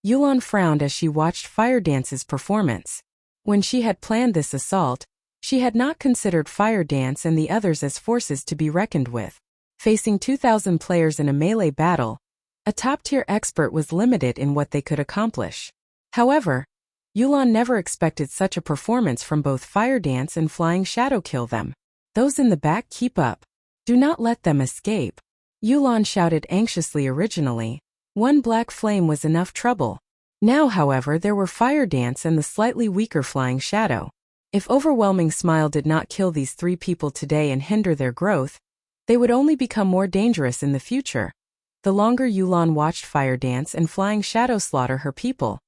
Youlan frowned as she watched Fire Dance's performance. When she had planned this assault, she had not considered Fire Dance and the others as forces to be reckoned with. Facing 2,000 players in a melee battle, a top-tier expert was limited in what they could accomplish. However, Youlan never expected such a performance from both Fire Dance and Flying Shadow. Kill them. Those in the back, keep up. Do not let them escape. Youlan shouted anxiously. Originally, one black flame was enough trouble. Now, however, there were Fire Dance and the slightly weaker Flying Shadow. If Overwhelming Smile did not kill these 3 people today and hinder their growth, they would only become more dangerous in the future. The longer Youlan watched Fire Dance and Flying Shadow slaughter her people,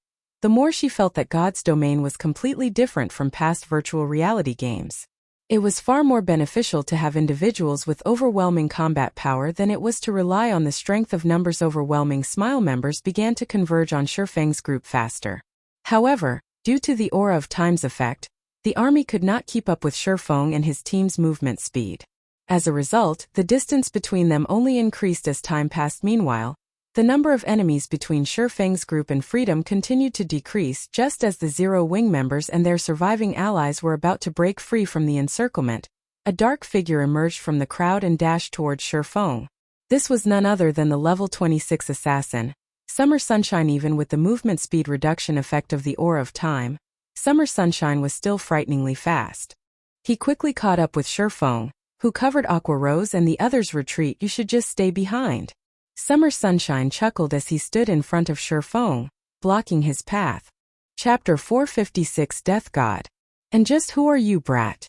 the more she felt that God's domain was completely different from past virtual reality games. It was far more beneficial to have individuals with overwhelming combat power than it was to rely on the strength of numbers. Overwhelming Smile members began to converge on Feng's group faster. However, due to the Aura of Time's effect, the army could not keep up with Feng and his team's movement speed. As a result, the distance between them only increased as time passed. Meanwhile, the number of enemies between Feng's group and Freedom continued to decrease just as the Zero Wing members and their surviving allies were about to break free from the encirclement. A dark figure emerged from the crowd and dashed towards Feng. This was none other than the level 26 assassin, Summer Sunshine. Even with the movement speed reduction effect of the Aura of Time, Summer Sunshine was still frighteningly fast. He quickly caught up with Shifeng, who covered Aqua Rose and the others. Retreat, you should just stay behind. Summer Sunshine chuckled as he stood in front of Shifeng, blocking his path. Chapter 456 Death God. And just who are you, brat?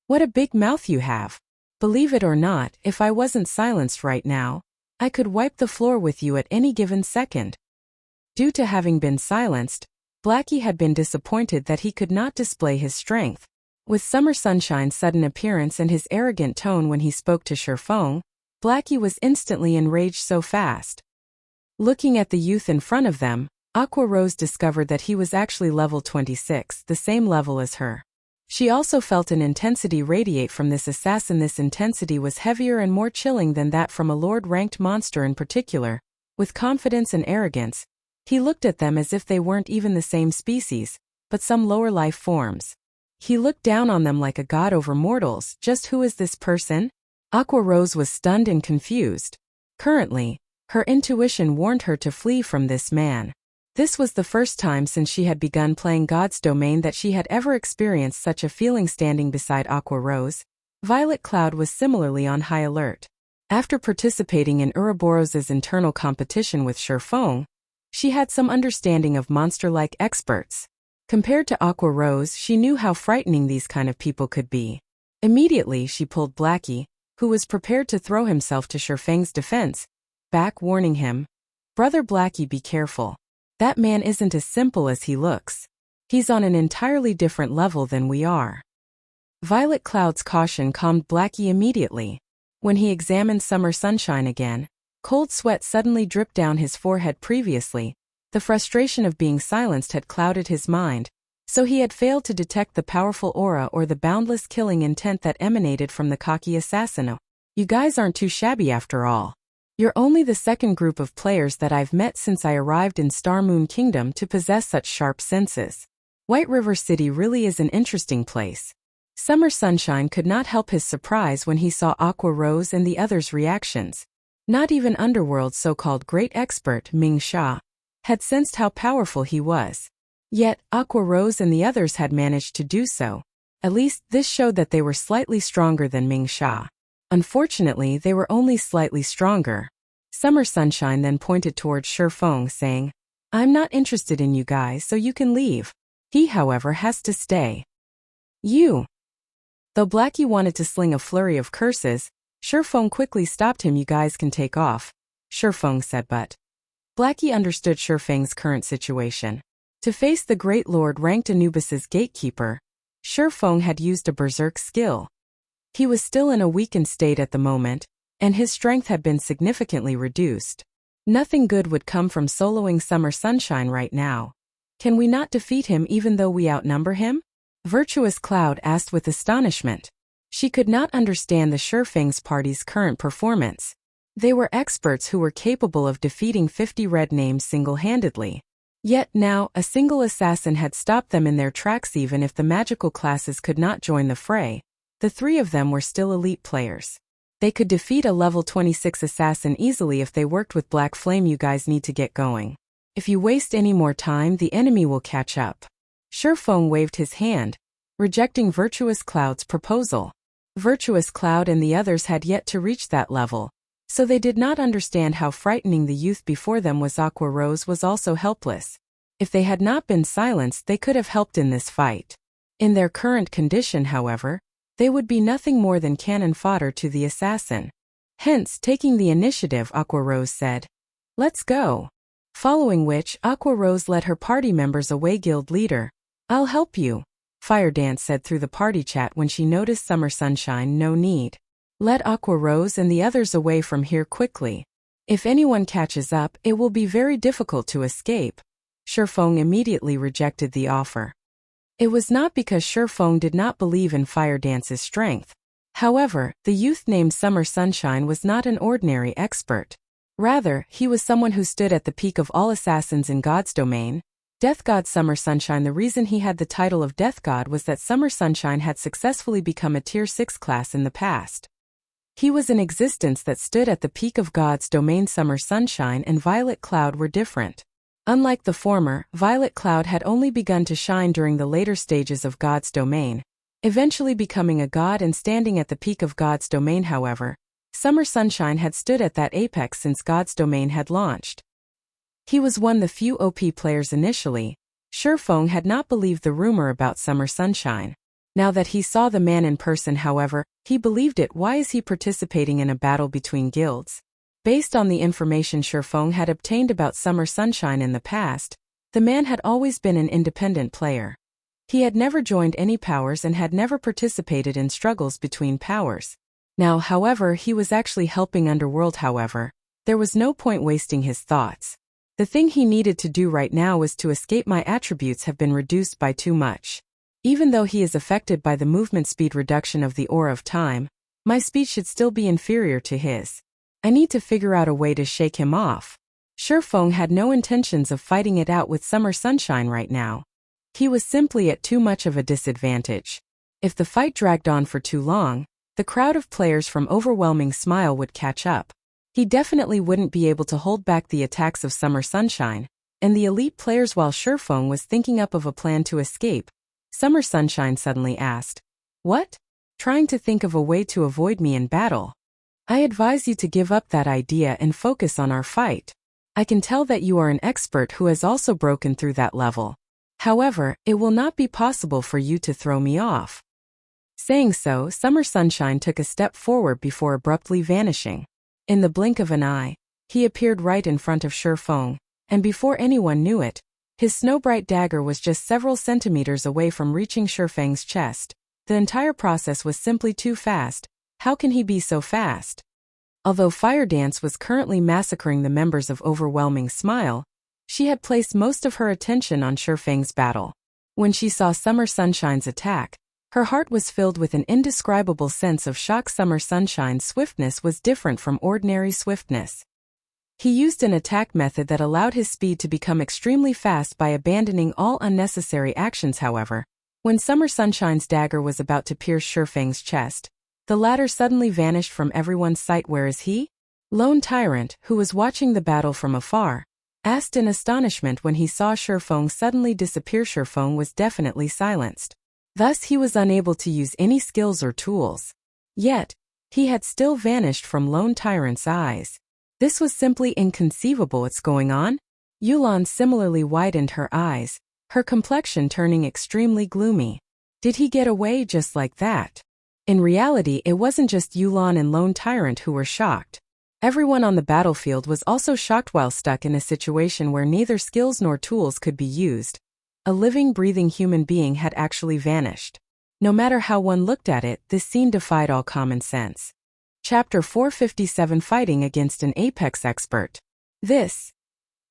What a big mouth you have. Believe it or not, if I wasn't silenced right now, I could wipe the floor with you at any given second. Due to having been silenced, Blackie had been disappointed that he could not display his strength. With Summer Sunshine's sudden appearance and his arrogant tone when he spoke to Shifeng, Blackie was instantly enraged so fast. Looking at the youth in front of them, Aqua Rose discovered that he was actually level 26, the same level as her. She also felt an intensity radiate from this assassin. This intensity was heavier and more chilling than that from a Lord-ranked monster in particular. With confidence and arrogance, he looked at them as if they weren't even the same species, but some lower life forms. He looked down on them like a god over mortals. Just who is this person? Aqua Rose was stunned and confused. Currently, her intuition warned her to flee from this man. This was the first time since she had begun playing God's Domain that she had ever experienced such a feeling. Standing beside Aqua Rose, Violet Cloud was similarly on high alert. After participating in Ouroboros's internal competition with Shifeng, she had some understanding of monster-like experts. Compared to Aqua Rose, she knew how frightening these kind of people could be. Immediately she pulled Blackie, who was prepared to throw himself to Shifeng's defense, back, warning him, "Brother Blackie, be careful. That man isn't as simple as he looks. He's on an entirely different level than we are." Violet Cloud's caution calmed Blackie immediately. When he examined Summer Sunshine again, cold sweat suddenly dripped down his forehead. Previously, the frustration of being silenced had clouded his mind, so he had failed to detect the powerful aura or the boundless killing intent that emanated from the cocky assassin. You guys aren't too shabby after all. You're only the second group of players that I've met since I arrived in Star Moon Kingdom to possess such sharp senses. White River City really is an interesting place. Summer Sunshine could not help his surprise when he saw Aqua Rose and the others' reactions. Not even Underworld's so-called great expert, Ming Sha, had sensed how powerful he was. Yet, Aqua Rose and the others had managed to do so. At least, this showed that they were slightly stronger than Ming Sha. Unfortunately, they were only slightly stronger. Summer Sunshine then pointed towards Shifeng, saying, "I'm not interested in you guys, so you can leave. He, however, has to stay." You. Though Blackie wanted to sling a flurry of curses, Shifeng quickly stopped him. "You guys can take off," Shifeng said, but Blackie understood Shifeng's current situation. To face the Great Lord ranked Anubis's gatekeeper, Shifeng had used a berserk skill. He was still in a weakened state at the moment, and his strength had been significantly reduced. Nothing good would come from soloing Summer Sunshine right now. "Can we not defeat him even though we outnumber him?" Virtuous Cloud asked with astonishment. She could not understand the Shifeng's party's current performance. They were experts who were capable of defeating 50 red names single-handedly. Yet now, a single assassin had stopped them in their tracks. Even if the magical classes could not join the fray, the three of them were still elite players. They could defeat a level 26 assassin easily if they worked with Black Flame. "You guys need to get going. If you waste any more time, the enemy will catch up." Shifeng waved his hand, rejecting Virtuous Cloud's proposal. Virtuous Cloud and the others had yet to reach that level, so they did not understand how frightening the youth before them was. Aqua Rose was also helpless. If they had not been silenced, they could have helped in this fight. In their current condition, however, they would be nothing more than cannon fodder to the assassin. Hence, taking the initiative, Aqua Rose said, "Let's go." Following which, Aqua Rose led her party members away. "Guild leader, I'll help you," Fire Dance said through the party chat when she noticed Summer Sunshine. "No need. Let Aqua Rose and the others away from here quickly. If anyone catches up, it will be very difficult to escape." Shifeng immediately rejected the offer. It was not because Shifeng did not believe in Fire Dance's strength. However, the youth named Summer Sunshine was not an ordinary expert. Rather, he was someone who stood at the peak of all assassins in God's domain. Death God Summer Sunshine. The reason he had the title of Death God was that Summer Sunshine had successfully become a Tier 6 class in the past. He was an existence that stood at the peak of God's domain. Summer Sunshine and Violet Cloud were different. Unlike the former, Violet Cloud had only begun to shine during the later stages of God's domain, eventually becoming a god and standing at the peak of God's domain. However, Summer Sunshine had stood at that apex since God's domain had launched. He was one of the few OP players initially. Shifeng had not believed the rumor about Summer Sunshine. Now that he saw the man in person, however, he believed it. Why is he participating in a battle between guilds? Based on the information Shifeng had obtained about Summer Sunshine in the past, the man had always been an independent player. He had never joined any powers and had never participated in struggles between powers. Now, however, he was actually helping Underworld. However, there was no point wasting his thoughts. The thing he needed to do right now was to escape. My attributes have been reduced by too much. Even though he is affected by the movement speed reduction of the Aura of Time, my speed should still be inferior to his. I need to figure out a way to shake him off. Shifeng had no intentions of fighting it out with Summer Sunshine right now. He was simply at too much of a disadvantage. If the fight dragged on for too long, the crowd of players from Overwhelming Smile would catch up. He definitely wouldn't be able to hold back the attacks of Summer Sunshine, and the elite players. While Shifeng was thinking up of a plan to escape, Summer Sunshine suddenly asked, "What? Trying to think of a way to avoid me in battle? I advise you to give up that idea and focus on our fight. I can tell that you are an expert who has also broken through that level. However, it will not be possible for you to throw me off." Saying so, Summer Sunshine took a step forward before abruptly vanishing. In the blink of an eye, he appeared right in front of Shifeng, and before anyone knew it, his snow-bright dagger was just several centimeters away from reaching Shifeng's chest. The entire process was simply too fast. How can he be so fast? Although Fire Dance was currently massacring the members of Overwhelming Smile, she had placed most of her attention on Shifeng's battle. When she saw Summer Sunshine's attack, her heart was filled with an indescribable sense of shock. Summer Sunshine's swiftness was different from ordinary swiftness. He used an attack method that allowed his speed to become extremely fast by abandoning all unnecessary actions. However, when Summer Sunshine's dagger was about to pierce Shifeng's chest, the latter suddenly vanished from everyone's sight. Where is he? Lone Tyrant, who was watching the battle from afar, asked in astonishment when he saw Shifeng suddenly disappear. Shifeng was definitely silenced. Thus he was unable to use any skills or tools. Yet, he had still vanished from Lone Tyrant's eyes. This was simply inconceivable. What's going on? Youlan similarly widened her eyes, her complexion turning extremely gloomy. Did he get away just like that? In reality, it wasn't just Youlan and Lone Tyrant who were shocked. Everyone on the battlefield was also shocked. While stuck in a situation where neither skills nor tools could be used, a living, breathing human being had actually vanished. No matter how one looked at it, this scene defied all common sense. Chapter 457: Fighting Against an Apex Expert.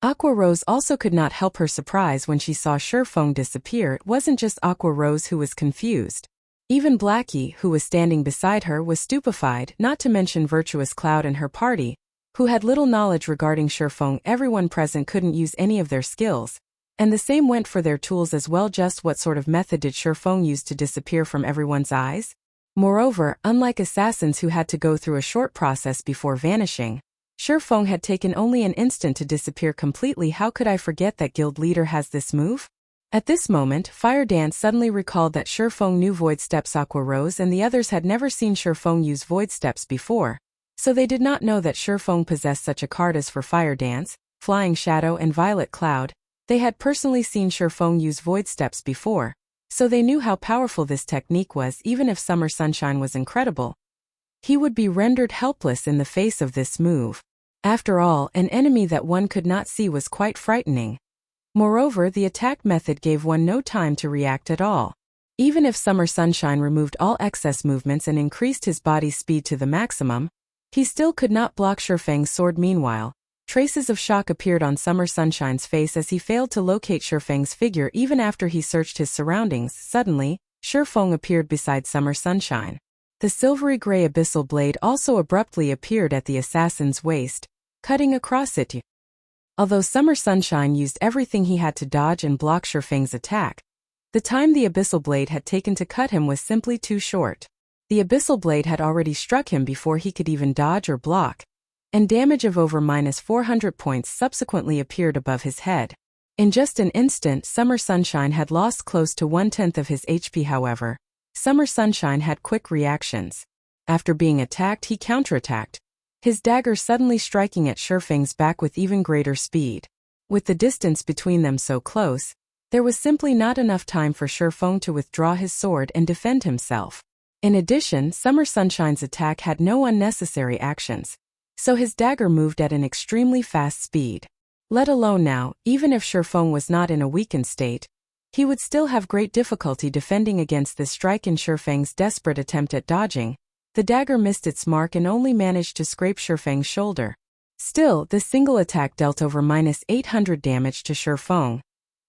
Aqua Rose also could not help her surprise when she saw Shifeng disappear. It wasn't just Aqua Rose who was confused. Even Blackie, who was standing beside her, was stupefied, not to mention Virtuous Cloud and her party, who had little knowledge regarding Shifeng. Everyone present couldn't use any of their skills, and the same went for their tools as well. Just what sort of method did Shifeng use to disappear from everyone's eyes? Moreover, unlike assassins who had to go through a short process before vanishing, Shifeng had taken only an instant to disappear completely. How could I forget that guild leader has this move? At this moment, Fire Dance suddenly recalled that Shifeng knew Void Steps. Aqua Rose and the others had never seen Shifeng use Void Steps before, so they did not know that Shifeng possessed such a card. As for Fire Dance, Flying Shadow and Violet Cloud, they had personally seen Shifeng use Void Steps before, so they knew how powerful this technique was. Even if Summer Sunshine was incredible, he would be rendered helpless in the face of this move. After all, an enemy that one could not see was quite frightening. Moreover, the attack method gave one no time to react at all. Even if Summer Sunshine removed all excess movements and increased his body's speed to the maximum, he still could not block Shifeng's sword. Meanwhile, traces of shock appeared on Summer Sunshine's face as he failed to locate Shifeng's figure even after he searched his surroundings. Suddenly, Shifeng appeared beside Summer Sunshine. The silvery gray abyssal blade also abruptly appeared at the assassin's waist, cutting across it. Although Summer Sunshine used everything he had to dodge and block Shifeng's attack, the time the abyssal blade had taken to cut him was simply too short. The abyssal blade had already struck him before he could even dodge or block, and damage of over -400 points subsequently appeared above his head. In just an instant, Summer Sunshine had lost close to 1/10 of his HP. However, Summer Sunshine had quick reactions. After being attacked, he counterattacked, his dagger suddenly striking at Shifeng's back with even greater speed. With the distance between them so close, there was simply not enough time for Shifeng to withdraw his sword and defend himself. In addition, Summer Sunshine's attack had no unnecessary actions, so his dagger moved at an extremely fast speed. Let alone now, even if Shifeng was not in a weakened state, he would still have great difficulty defending against this strike. In Shifeng's desperate attempt at dodging, the dagger missed its mark and only managed to scrape Shifeng's shoulder. Still, this single attack dealt over -800 damage to Shifeng,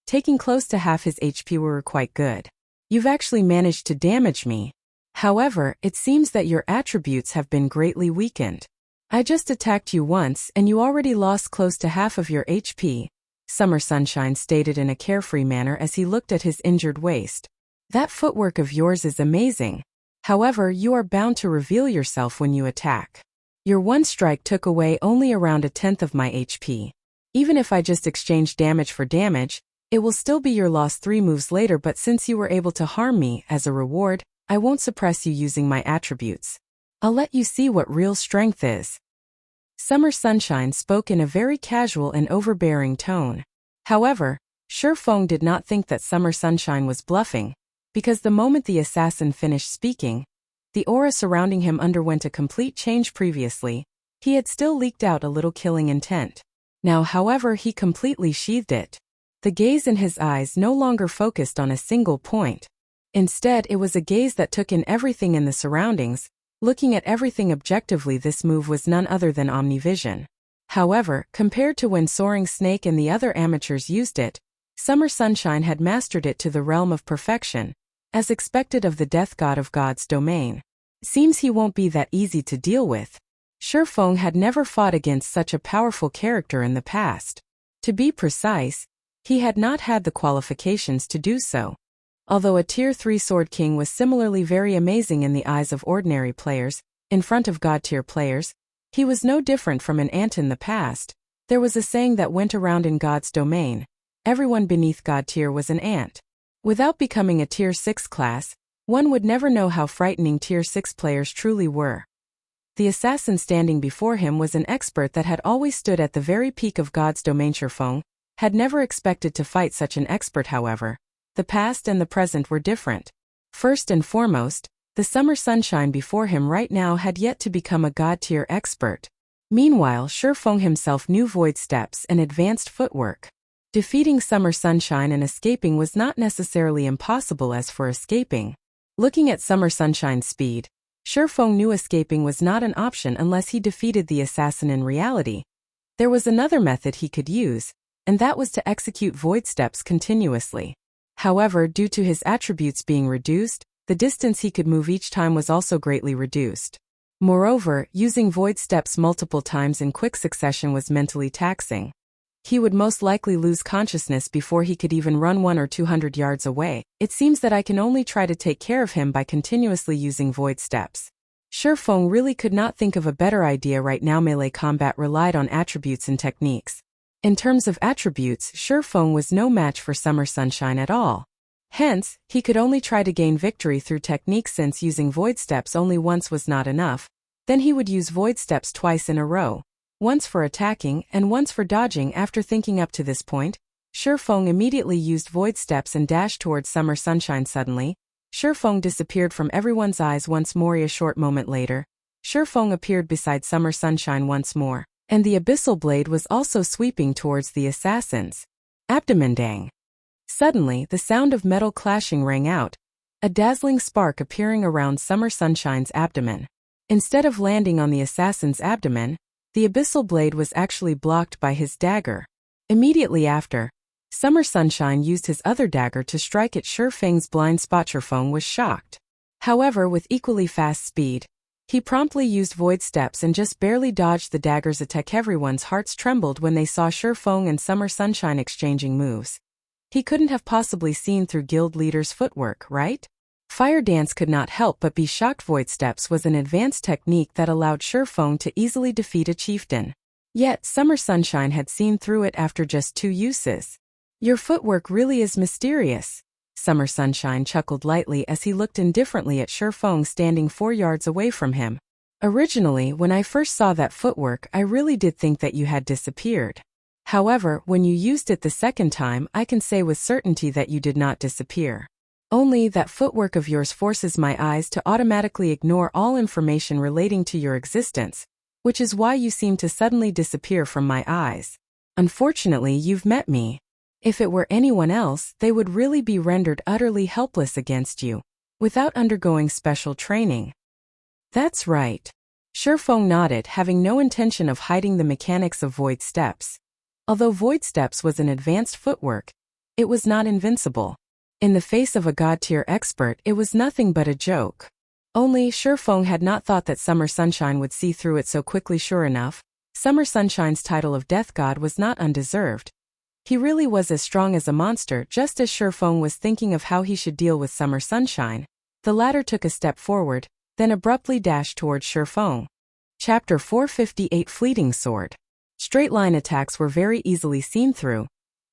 taking close to half his HP. Were quite good. You've actually managed to damage me. However, it seems that your attributes have been greatly weakened. I just attacked you once and you already lost close to half of your HP, Summer Sunshine stated in a carefree manner as he looked at his injured waist. That footwork of yours is amazing. However, you are bound to reveal yourself when you attack. Your one strike took away only around 1/10 of my HP. Even if I just exchange damage for damage, it will still be your loss 3 moves later, but since you were able to harm me, as a reward, I won't suppress you using my attributes. I'll let you see what real strength is. Summer Sunshine spoke in a very casual and overbearing tone. However, Shifeng did not think that Summer Sunshine was bluffing, because the moment the assassin finished speaking, the aura surrounding him underwent a complete change. Previously, he had still leaked out a little killing intent. Now, however, he completely sheathed it. The gaze in his eyes no longer focused on a single point. Instead, it was a gaze that took in everything in the surroundings, looking at everything objectively. This move was none other than Omnivision. However, compared to when Soaring Snake and the other amateurs used it, Summer Sunshine had mastered it to the realm of perfection, as expected of the death god of God's domain. Seems he won't be that easy to deal with. Shifeng had never fought against such a powerful character in the past. To be precise, he had not had the qualifications to do so. Although a Tier 3 Sword King was similarly very amazing in the eyes of ordinary players, in front of God-tier players, he was no different from an ant in the past. There was a saying that went around in God's domain: everyone beneath God tier was an ant. Without becoming a Tier 6 class, one would never know how frightening Tier 6 players truly were. The assassin standing before him was an expert that had always stood at the very peak of God's domain. Shifeng had never expected to fight such an expert. However, the past and the present were different. First and foremost, the Summer Sunshine before him right now had yet to become a God-tier expert. Meanwhile, Shifeng himself knew void steps and advanced footwork. Defeating Summer Sunshine and escaping was not necessarily impossible. As for escaping, looking at Summer Sunshine's speed, Shifeng knew escaping was not an option unless he defeated the assassin. In reality, there was another method he could use, and that was to execute void steps continuously. However, due to his attributes being reduced, the distance he could move each time was also greatly reduced. Moreover, using void steps multiple times in quick succession was mentally taxing. He would most likely lose consciousness before he could even run 100 or 200 yards away. It seems that I can only try to take care of him by continuously using void steps. Shifeng really could not think of a better idea right now. Melee combat relied on attributes and techniques. In terms of attributes, Shifeng was no match for Summer Sunshine at all. Hence, he could only try to gain victory through technique, since using void steps only once was not enough. Then he would use void steps twice in a row, once for attacking and once for dodging. After thinking up to this point, Shifeng immediately used void steps and dashed towards Summer Sunshine. Suddenly, Shifeng disappeared from everyone's eyes once more. A short moment later, Shifeng appeared beside Summer Sunshine once more, and the Abyssal blade was also sweeping towards the assassin's abdomen. Dang! Suddenly, the sound of metal clashing rang out, a dazzling spark appearing around Summer Sunshine's abdomen. Instead of landing on the assassin's abdomen, the Abyssal blade was actually blocked by his dagger. Immediately after, Summer Sunshine used his other dagger to strike at Shifeng's blind spot. Shifeng was shocked. However, with equally fast speed, he promptly used void steps and just barely dodged the dagger's attack. Everyone's hearts trembled when they saw Shifeng and Summer Sunshine exchanging moves. He couldn't have possibly seen through guild leader's footwork, right? Fire Dance could not help but be shocked. Void steps was an advanced technique that allowed Shifeng to easily defeat a chieftain. Yet, Summer Sunshine had seen through it after just 2 uses. Your footwork really is mysterious. Summer Sunshine chuckled lightly as he looked indifferently at Shifeng standing 4 yards away from him. Originally, when I first saw that footwork, I really did think that you had disappeared. However, when you used it the second time, I can say with certainty that you did not disappear. Only that footwork of yours forces my eyes to automatically ignore all information relating to your existence, which is why you seem to suddenly disappear from my eyes. Unfortunately, you've met me. If it were anyone else, they would really be rendered utterly helpless against you, without undergoing special training. That's right. Shifeng nodded, having no intention of hiding the mechanics of Void Steps. Although Void Steps was an advanced footwork, it was not invincible. In the face of a god-tier expert, it was nothing but a joke. Only Shifeng had not thought that Summer Sunshine would see through it so quickly. Sure enough, Summer Sunshine's title of Death God was not undeserved. He really was as strong as a monster. Just as Shifeng was thinking of how he should deal with Summer Sunshine, the latter took a step forward, then abruptly dashed towards Shifeng. Chapter 458 Fleeting Sword. Straight-line attacks were very easily seen through.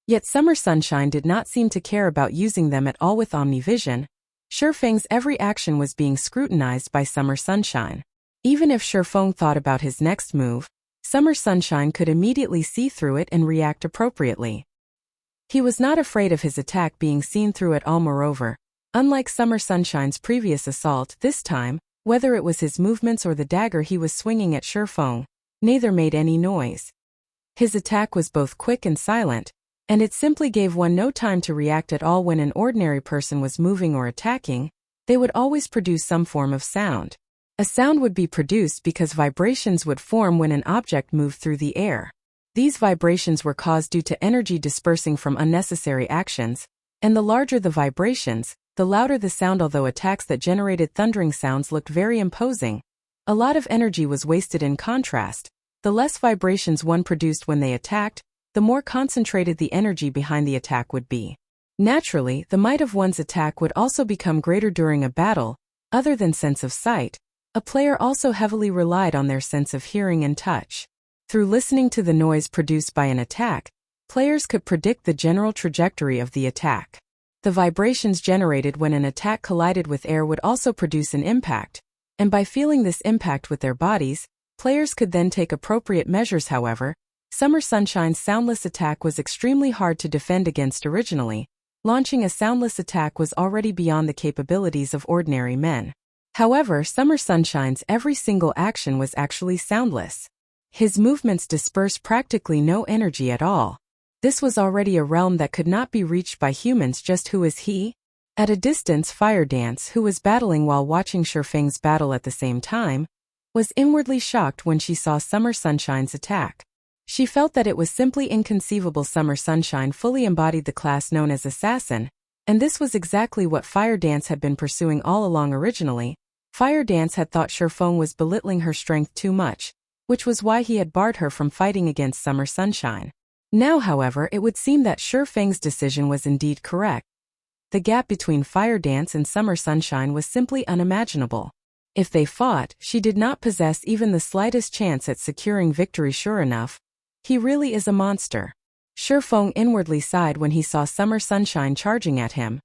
Yet Summer Sunshine did not seem to care about using them at all. With Omnivision, Shifeng's every action was being scrutinized by Summer Sunshine. Even if Shifeng thought about his next move, Summer Sunshine could immediately see through it and react appropriately. He was not afraid of his attack being seen through at all. Moreover, unlike Summer Sunshine's previous assault, this time, whether it was his movements or the dagger he was swinging at Shifeng, neither made any noise. His attack was both quick and silent, and it simply gave one no time to react at all. When an ordinary person was moving or attacking, they would always produce some form of sound. A sound would be produced because vibrations would form when an object moved through the air. These vibrations were caused due to energy dispersing from unnecessary actions, and the larger the vibrations, the louder the sound. Although attacks that generated thundering sounds looked very imposing, a lot of energy was wasted. In contrast, the less vibrations one produced when they attacked, the more concentrated the energy behind the attack would be. Naturally, the might of one's attack would also become greater during a battle. Other than sense of sight, a player also heavily relied on their sense of hearing and touch. Through listening to the noise produced by an attack, players could predict the general trajectory of the attack. The vibrations generated when an attack collided with air would also produce an impact, and by feeling this impact with their bodies, players could then take appropriate measures. However, Summer Sunshine's soundless attack was extremely hard to defend against. Originally, launching a soundless attack was already beyond the capabilities of ordinary men. However, Summer Sunshine's every single action was actually soundless. His movements dispersed practically no energy at all. This was already a realm that could not be reached by humans. Just who is he? At a distance, Fire Dance, who was battling while watching Shifeng's battle at the same time, was inwardly shocked when she saw Summer Sunshine's attack. She felt that it was simply inconceivable. Summer Sunshine fully embodied the class known as Assassin, and this was exactly what Fire Dance had been pursuing all along. Originally, Fire Dance had thought Shifeng was belittling her strength too much, which was why he had barred her from fighting against Summer Sunshine. Now, however, it would seem that Shifeng's decision was indeed correct. The gap between Fire Dance and Summer Sunshine was simply unimaginable. If they fought, she did not possess even the slightest chance at securing victory. Sure enough, he really is a monster. Shifeng inwardly sighed when he saw Summer Sunshine charging at him.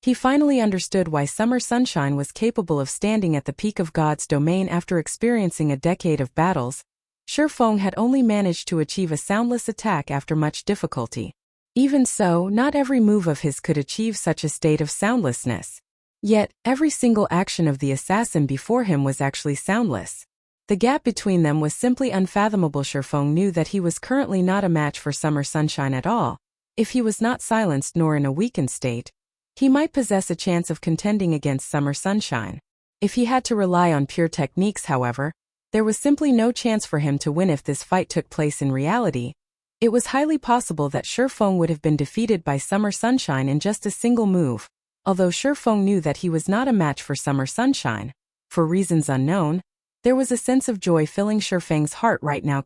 He finally understood why Summer Sunshine was capable of standing at the peak of God's domain. After experiencing a decade of battles, Shifeng had only managed to achieve a soundless attack after much difficulty. Even so, not every move of his could achieve such a state of soundlessness. Yet, every single action of the assassin before him was actually soundless. The gap between them was simply unfathomable. Shifeng knew that he was currently not a match for Summer Sunshine at all. If he was not silenced nor in a weakened state, he might possess a chance of contending against Summer Sunshine. If he had to rely on pure techniques, however, there was simply no chance for him to win. If this fight took place in reality, it was highly possible that Shifeng would have been defeated by Summer Sunshine in just a single move. Although Shifeng knew that he was not a match for Summer Sunshine, for reasons unknown, there was a sense of joy filling Shifeng's heart right now.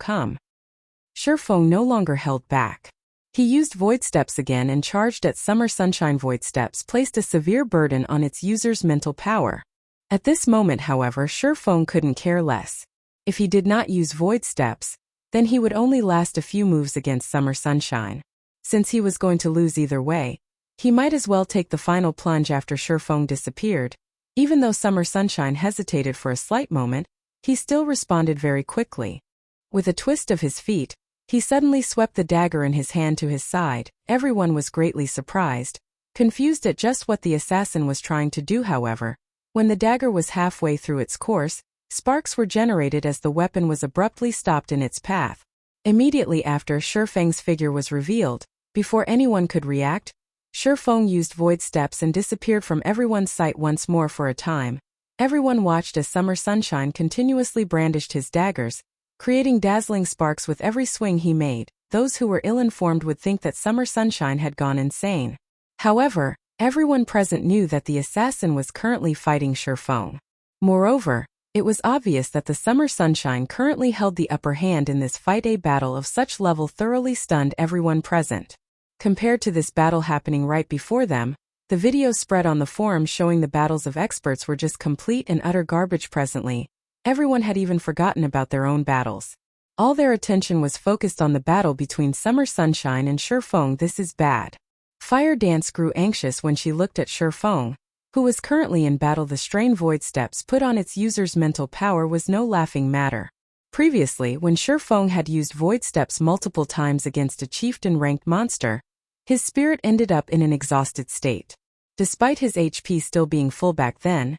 Shifeng no longer held back. He used Void Steps again and charged at Summer Sunshine. Void Steps placed a severe burden on its user's mental power. At this moment, however, Shifeng couldn't care less. If he did not use Void Steps, then he would only last a few moves against Summer Sunshine. Since he was going to lose either way, he might as well take the final plunge after Shifeng disappeared. Even though Summer Sunshine hesitated for a slight moment, he still responded very quickly. With a twist of his feet, he suddenly swept the dagger in his hand to his side. Everyone was greatly surprised, confused at just what the assassin was trying to do. However, when the dagger was halfway through its course, sparks were generated as the weapon was abruptly stopped in its path. Immediately after Shifeng's figure was revealed, before anyone could react, Shifeng used void steps and disappeared from everyone's sight once more for a time. Everyone watched as Summer Sunshine continuously brandished his daggers, creating dazzling sparks with every swing he made. Those who were ill-informed would think that Summer Sunshine had gone insane. However, everyone present knew that the assassin was currently fighting Shifeng. Moreover, it was obvious that the Summer Sunshine currently held the upper hand in this fight. A battle of such level thoroughly stunned everyone present. Compared to this battle happening right before them, the videos spread on the forums showing the battles of experts were just complete and utter garbage presently. Everyone had even forgotten about their own battles. All their attention was focused on the battle between Summer Sunshine and Shifeng. This is bad. Fire Dance grew anxious when she looked at Shifeng, who was currently in battle. The strain void steps put on its user's mental power was no laughing matter. Previously, when Shifeng had used void steps multiple times against a chieftain-ranked monster, his spirit ended up in an exhausted state. Despite his HP still being full back then,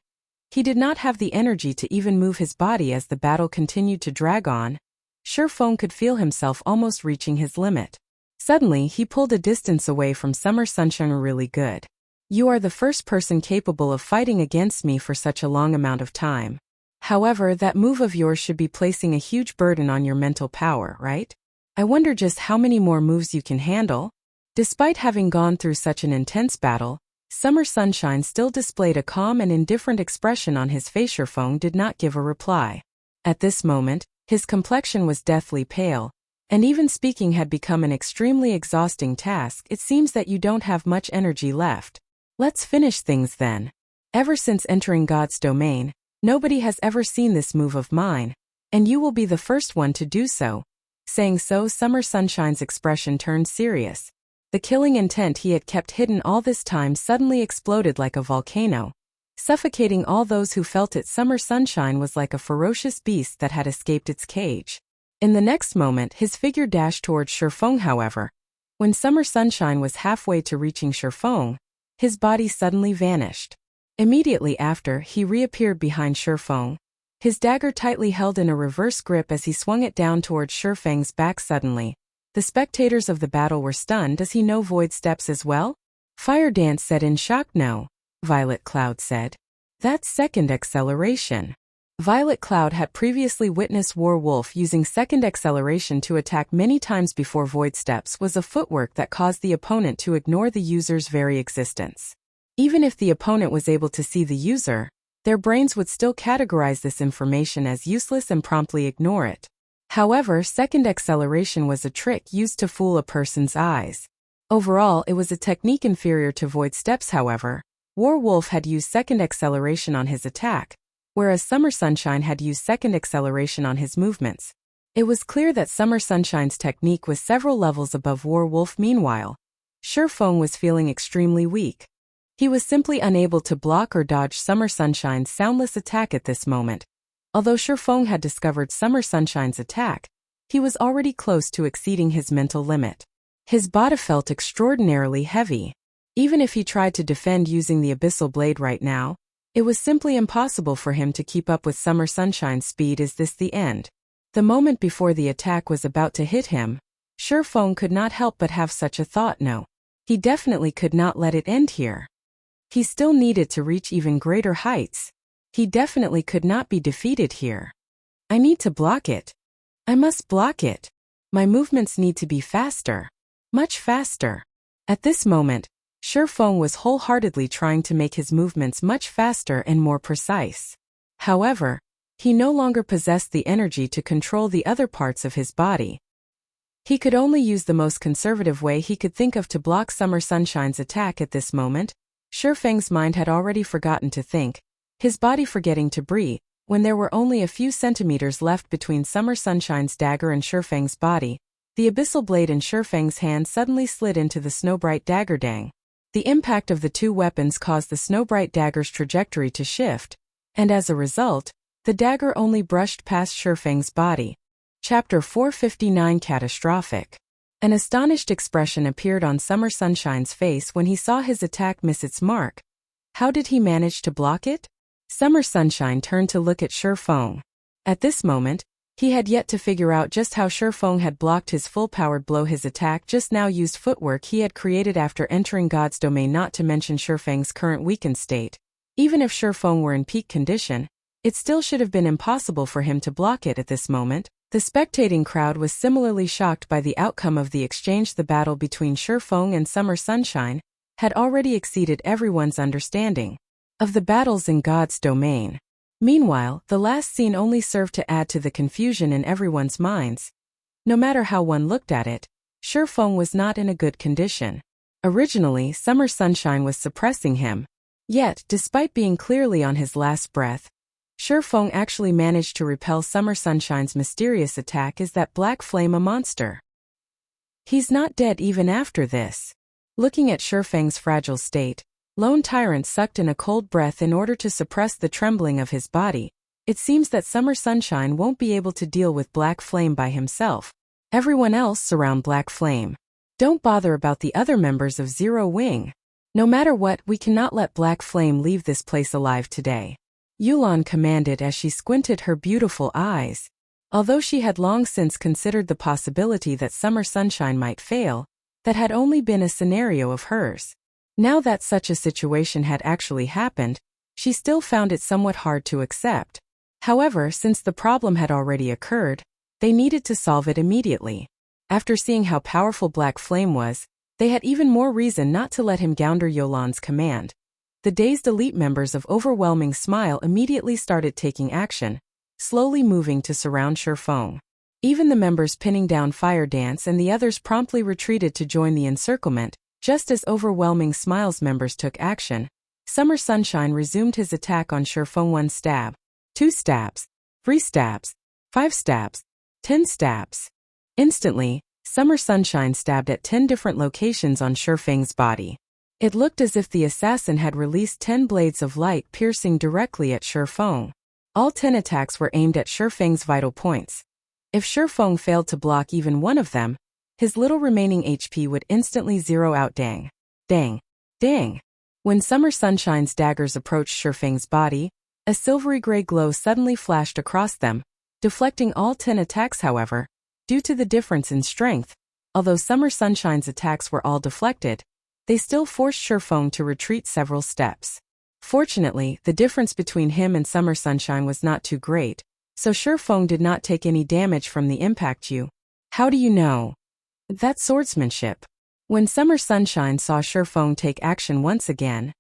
he did not have the energy to even move his body. As the battle continued to drag on, Shifeng could feel himself almost reaching his limit. Suddenly, he pulled a distance away from Summer Sunshine. Really good. You are the first person capable of fighting against me for such a long amount of time. However, that move of yours should be placing a huge burden on your mental power, right? I wonder just how many more moves you can handle? Despite having gone through such an intense battle, Summer Sunshine still displayed a calm and indifferent expression on his face. Shifeng did not give a reply. At this moment, his complexion was deathly pale, and even speaking had become an extremely exhausting task. It seems that you don't have much energy left. Let's finish things then. Ever since entering God's domain, nobody has ever seen this move of mine, and you will be the first one to do so. Saying so, Summer Sunshine's expression turned serious. The killing intent he had kept hidden all this time suddenly exploded like a volcano, suffocating all those who felt it. Summer Sunshine was like a ferocious beast that had escaped its cage. In the next moment, his figure dashed towards Shifeng. However, when Summer Sunshine was halfway to reaching Shifeng, his body suddenly vanished. Immediately after, he reappeared behind Shifeng, his dagger tightly held in a reverse grip as he swung it down towards Shifeng's back. Suddenly, the spectators of the battle were stunned. Does he know void steps as well? Fire Dance said in shock. No, Violet Cloud said. That's second acceleration. Violet Cloud had previously witnessed Werewolf using second acceleration to attack many times before. Void steps was a footwork that caused the opponent to ignore the user's very existence. Even if the opponent was able to see the user, their brains would still categorize this information as useless and promptly ignore it. However, second acceleration was a trick used to fool a person's eyes. Overall, it was a technique inferior to void steps. However, Werewolf had used second acceleration on his attack, whereas Summer Sunshine had used second acceleration on his movements. It was clear that Summer Sunshine's technique was several levels above Werewolf. Meanwhile, Shifeng was feeling extremely weak. He was simply unable to block or dodge Summer Sunshine's soundless attack at this moment. Although Shifeng had discovered Summer Sunshine's attack, he was already close to exceeding his mental limit. His body felt extraordinarily heavy. Even if he tried to defend using the Abyssal Blade right now, it was simply impossible for him to keep up with Summer Sunshine's speed. Is this the end? The moment before the attack was about to hit him, Shifeng could not help but have such a thought. No, he definitely could not let it end here. He still needed to reach even greater heights. He definitely could not be defeated here. I need to block it. I must block it. My movements need to be faster. Much faster. At this moment, Shifeng was wholeheartedly trying to make his movements much faster and more precise. However, he no longer possessed the energy to control the other parts of his body. He could only use the most conservative way he could think of to block Summer Sunshine's attack. At this moment, Shifeng's mind had already forgotten to think, his body forgetting to breathe. When there were only a few centimeters left between Summer Sunshine's dagger and Shifeng's body, The abyssal blade in Shifeng's hand suddenly slid into the Snowbright dagger. Dang. The impact of the two weapons caused the Snowbright dagger's trajectory to shift, and as a result, the dagger only brushed past Shifeng's body. Chapter 459 Catastrophic. An astonished expression appeared on Summer Sunshine's face when he saw his attack miss its mark. How did he manage to block it? Summer Sunshine turned to look at Shifeng. At this moment, he had yet to figure out just how Shifeng had blocked his full-powered blow. His attack just now used footwork he had created after entering God's domain, not to mention Shifeng's current weakened state. Even if Shifeng were in peak condition, it still should have been impossible for him to block it at this moment. The spectating crowd was similarly shocked by the outcome of the exchange. The battle between Shifeng and Summer Sunshine had already exceeded everyone's understanding of the battles in God's domain. Meanwhile, the last scene only served to add to the confusion in everyone's minds. No matter how one looked at it, Shifeng was not in a good condition. Originally, Summer Sunshine was suppressing him. Yet, despite being clearly on his last breath, Shifeng actually managed to repel Summer Sunshine's mysterious attack. Is that black flame a monster? He's not dead even after this. Looking at Shifeng's fragile state, Lone Tyrant sucked in a cold breath in order to suppress the trembling of his body. It seems that Summer Sunshine won't be able to deal with Black Flame by himself. Everyone else surround Black Flame. Don't bother about the other members of Zero Wing. No matter what, we cannot let Black Flame leave this place alive today. Youlan commanded as she squinted her beautiful eyes. Although she had long since considered the possibility that Summer Sunshine might fail, that had only been a scenario of hers. Now that such a situation had actually happened, she still found it somewhat hard to accept. However, since the problem had already occurred, they needed to solve it immediately. After seeing how powerful Black Flame was, they had even more reason not to let him gounder Youlan's command. The dazed elite members of Overwhelming Smile immediately started taking action, slowly moving to surround Shifeng. Even the members pinning down Fire Dance and the others promptly retreated to join the encirclement. Just as Overwhelming Smile's members took action, Summer Sunshine resumed his attack on Shifeng. 1 stab, 2 stabs, 3 stabs, 5 stabs, 10 stabs. Instantly, Summer Sunshine stabbed at 10 different locations on Shifeng's body. It looked as if the assassin had released 10 blades of light piercing directly at Shifeng. All 10 attacks were aimed at Shifeng's vital points. If Shifeng failed to block even one of them, his little remaining HP would instantly zero out. Dang. Dang. Dang. When Summer Sunshine's daggers approached Shifeng's body, a silvery gray glow suddenly flashed across them, deflecting all 10 attacks. However, due to the difference in strength, although Summer Sunshine's attacks were all deflected, they still forced Shifeng to retreat several steps. Fortunately, the difference between him and Summer Sunshine was not too great, so Shifeng did not take any damage from the impact. How do you know? That's swordsmanship. When Summer Sunshine saw Shifeng take action once again,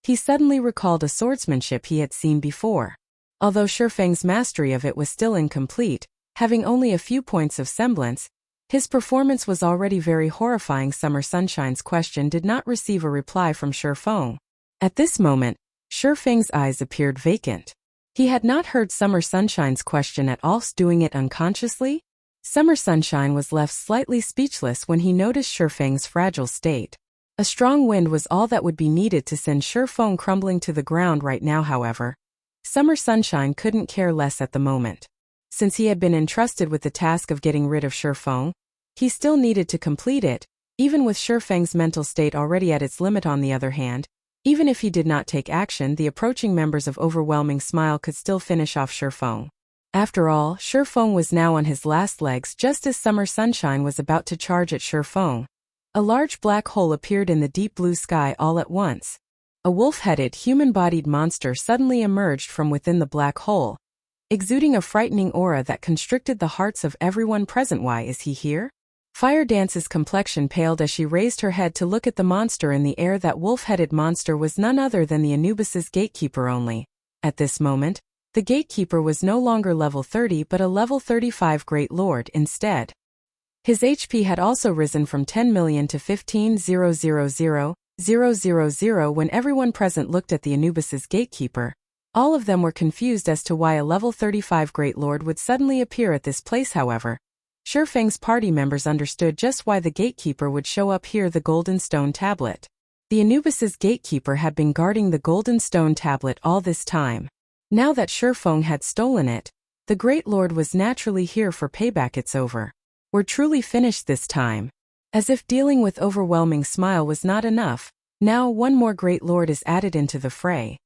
he suddenly recalled a swordsmanship he had seen before. Although Shifeng's mastery of it was still incomplete, having only a few points of semblance, his performance was already very horrifying. Summer Sunshine's question did not receive a reply from Shifeng. At this moment, Shifeng's eyes appeared vacant. He had not heard Summer Sunshine's question at all. Doing it unconsciously? Summer Sunshine was left slightly speechless when he noticed Shifeng's fragile state. A strong wind was all that would be needed to send Shifeng crumbling to the ground right now. However, Summer Sunshine couldn't care less at the moment. Since he had been entrusted with the task of getting rid of Shifeng, he still needed to complete it, even with Shifeng's mental state already at its limit. On the other hand, even if he did not take action, the approaching members of Overwhelming Smile could still finish off Shifeng. After all, Shifeng was now on his last legs just as Summer Sunshine was about to charge at Shifeng. A large black hole appeared in the deep blue sky all at once. A wolf-headed, human-bodied monster suddenly emerged from within the black hole, exuding a frightening aura that constricted the hearts of everyone present. Why is he here? Fire Dance's complexion paled as she raised her head to look at the monster in the air. That wolf-headed monster was none other than the Anubis's gatekeeper. Only, at this moment, the gatekeeper was no longer level 30 but a level 35 Great Lord instead. His HP had also risen from 10 million to 15,000,000. When everyone present looked at the Anubis's gatekeeper, all of them were confused as to why a level 35 Great Lord would suddenly appear at this place. However, Shifeng's party members understood just why the gatekeeper would show up here. The golden stone tablet. The Anubis's gatekeeper had been guarding the golden stone tablet all this time. Now that Shifeng had stolen it, the Great Lord was naturally here for payback. It's over. We're truly finished this time. As if dealing with overwhelming smile was not enough, now one more Great Lord is added into the fray.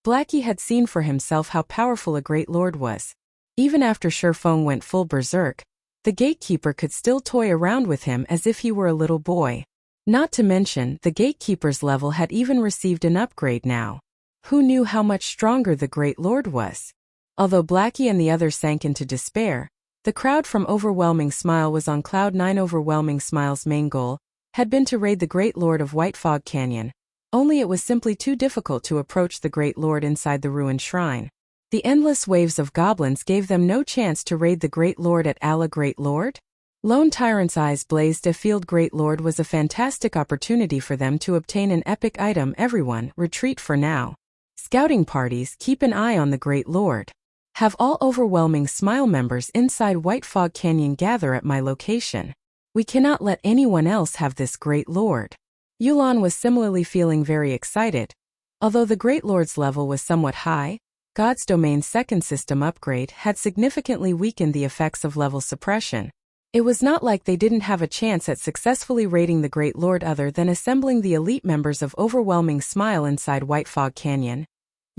Blackie had seen for himself how powerful a Great Lord was. Even after Shifeng went full berserk, the gatekeeper could still toy around with him as if he were a little boy. Not to mention, the gatekeeper's level had even received an upgrade now. Who knew how much stronger the Great Lord was? Although Blackie and the others sank into despair, the crowd from Overwhelming Smile was on cloud nine. Overwhelming Smile's main goal had been to raid the Great Lord of White Fog Canyon, only it was simply too difficult to approach the Great Lord inside the ruined shrine. The endless waves of goblins gave them no chance to raid the Great Lord at Allah. Great Lord? Lone Tyrant's eyes blazed. A field Great Lord was a fantastic opportunity for them to obtain an epic item. Everyone, retreat for now. Scouting parties, keep an eye on the Great Lord. Have all Overwhelming Smile members inside White Fog Canyon gather at my location. We cannot let anyone else have this Great Lord. Youlan was similarly feeling very excited. Although the Great Lord's level was somewhat high, God's Domain's second system upgrade had significantly weakened the effects of level suppression. It was not like they didn't have a chance at successfully raiding the Great Lord other than assembling the elite members of Overwhelming Smile inside White Fog Canyon.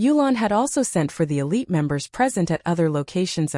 Youlan had also sent for the elite members present at other locations.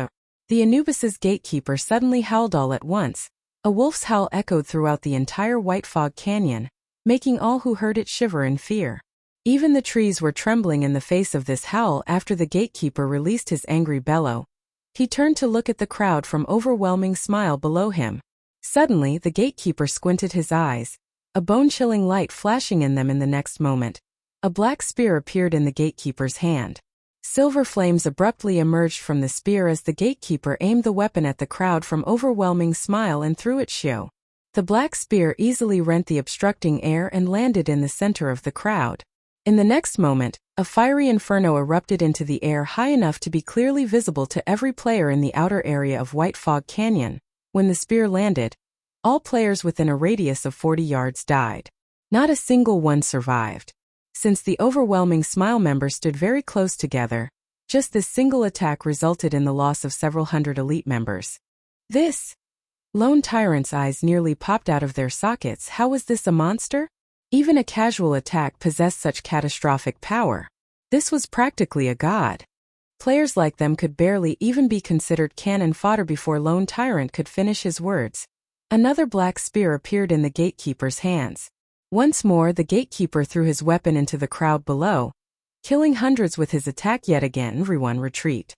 The Anubis's gatekeeper suddenly howled all at once. A wolf's howl echoed throughout the entire White Fog Canyon, making all who heard it shiver in fear. Even the trees were trembling in the face of this howl. After the gatekeeper released his angry bellow, he turned to look at the crowd from Overwhelming Smile below him. Suddenly, the gatekeeper squinted his eyes, a bone-chilling light flashing in them. In the next moment, a black spear appeared in the gatekeeper's hand. Silver flames abruptly emerged from the spear as the gatekeeper aimed the weapon at the crowd from Overwhelming Smile and threw it. Shio. The black spear easily rent the obstructing air and landed in the center of the crowd. In the next moment, a fiery inferno erupted into the air high enough to be clearly visible to every player in the outer area of White Fog Canyon. When the spear landed, all players within a radius of 40 yards died. Not a single one survived. Since the Overwhelming Smile members stood very close together, just this single attack resulted in the loss of several hundred elite members. This? Lone Tyrant's eyes nearly popped out of their sockets. How was this a monster? Even a casual attack possessed such catastrophic power. This was practically a god. Players like them could barely even be considered cannon fodder. Before Lone Tyrant could finish his words, another black spear appeared in the gatekeeper's hands. Once more, the gatekeeper threw his weapon into the crowd below, killing hundreds with his attack. Yet again, everyone retreat.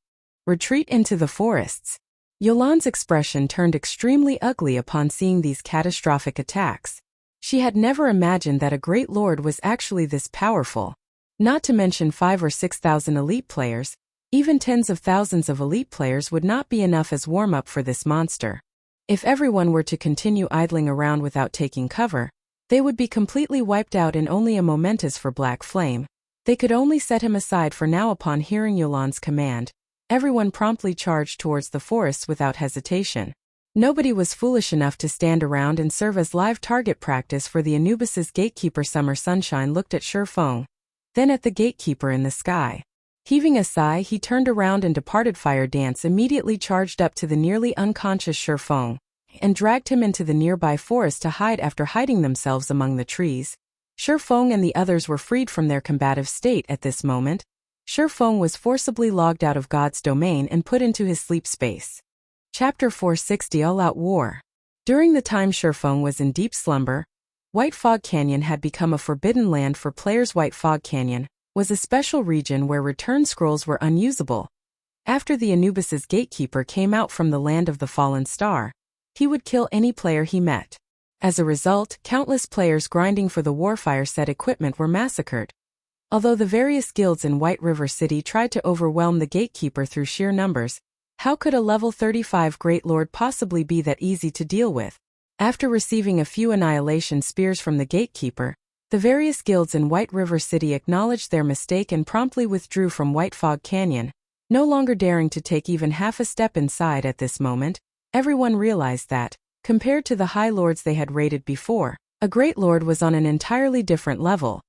Retreat into the forests. Youlan's expression turned extremely ugly upon seeing these catastrophic attacks. She had never imagined that a Great Lord was actually this powerful. Not to mention 5,000 or 6,000 elite players, even tens of thousands of elite players would not be enough as warm-up for this monster. If everyone were to continue idling around without taking cover, they would be completely wiped out in only a moment. As for Black Flame, they could only set him aside for now. Upon hearing Youlan's command, everyone promptly charged towards the forests without hesitation. Nobody was foolish enough to stand around and serve as live target practice for the Anubis's gatekeeper. Summer Sunshine looked at Shifeng, then at the gatekeeper in the sky. Heaving a sigh, he turned around and departed. Fire Dance immediately charged up to the nearly unconscious Shifeng and dragged him into the nearby forest to hide. After hiding themselves among the trees, Shifeng and the others were freed from their combative state. At this moment, Shifeng was forcibly logged out of God's domain and put into his sleep space. Chapter 460 All-Out War. During the time Shifeng was in deep slumber, White Fog Canyon had become a forbidden land for players. White Fog Canyon was a special region where return scrolls were unusable. After the Anubis's gatekeeper came out from the land of the fallen star, he would kill any player he met. As a result, countless players grinding for the Warfire set equipment were massacred. Although the various guilds in White River City tried to overwhelm the gatekeeper through sheer numbers, how could a level 35 Great Lord possibly be that easy to deal with? After receiving a few annihilation spears from the gatekeeper, the various guilds in White River City acknowledged their mistake and promptly withdrew from White Fog Canyon, no longer daring to take even half a step inside. At this moment, Everyone realized that, compared to the High Lords they had raided before, a Great Lord was on an entirely different level.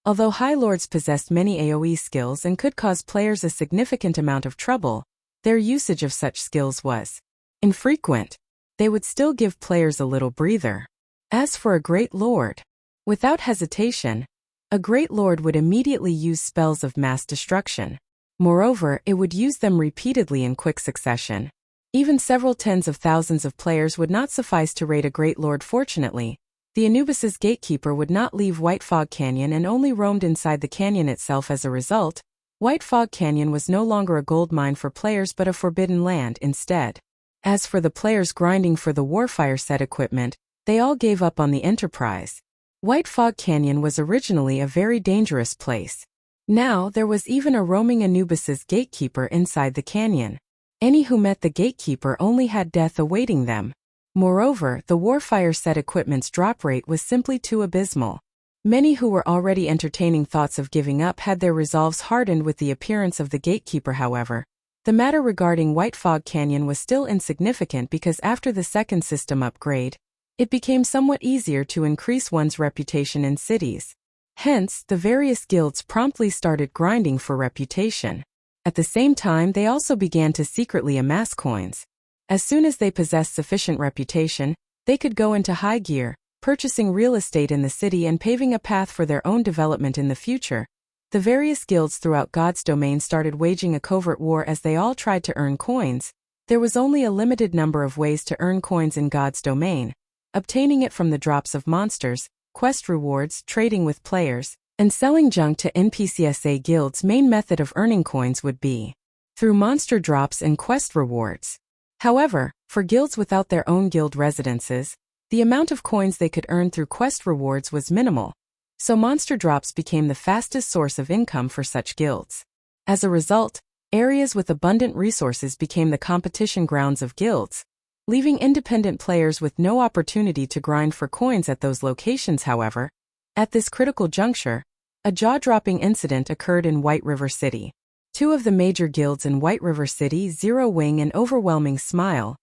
Although High Lords possessed many AoE skills and could cause players a significant amount of trouble, their usage of such skills was infrequent. They would still give players a little breather. As for a Great Lord, without hesitation, a Great Lord would immediately use spells of mass destruction. Moreover, it would use them repeatedly in quick succession. Even several tens of thousands of players would not suffice to raid a Great Lord. Fortunately, the Anubis's gatekeeper would not leave White Fog Canyon and only roamed inside the canyon itself. As a result, White Fog Canyon was no longer a gold mine for players but a forbidden land instead. As for the players grinding for the Warfire set equipment, they all gave up on the enterprise. White Fog Canyon was originally a very dangerous place. Now there was even a roaming Anubis's gatekeeper inside the canyon. Any who met the gatekeeper only had death awaiting them. Moreover, the Warfire set equipment's drop rate was simply too abysmal. Many who were already entertaining thoughts of giving up had their resolves hardened with the appearance of the gatekeeper. However, the matter regarding White Fog Canyon was still insignificant because after the second system upgrade, it became somewhat easier to increase one's reputation in cities. Hence, the various guilds promptly started grinding for reputation. At the same time, they also began to secretly amass coins. As soon as they possessed sufficient reputation, they could go into high gear, purchasing real estate in the city and paving a path for their own development in the future. The various guilds throughout God's domain started waging a covert war as they all tried to earn coins. There was only a limited number of ways to earn coins in God's domain: obtaining it from the drops of monsters, quest rewards, trading with players, and selling junk to NPCs. Guilds' main method of earning coins would be through monster drops and quest rewards. However, for guilds without their own guild residences, the amount of coins they could earn through quest rewards was minimal, so monster drops became the fastest source of income for such guilds. As a result, areas with abundant resources became the competition grounds of guilds, leaving independent players with no opportunity to grind for coins at those locations. However, at this critical juncture, a jaw-dropping incident occurred in White River City. Two of the major guilds in White River City, Zero Wing and Overwhelming Smile,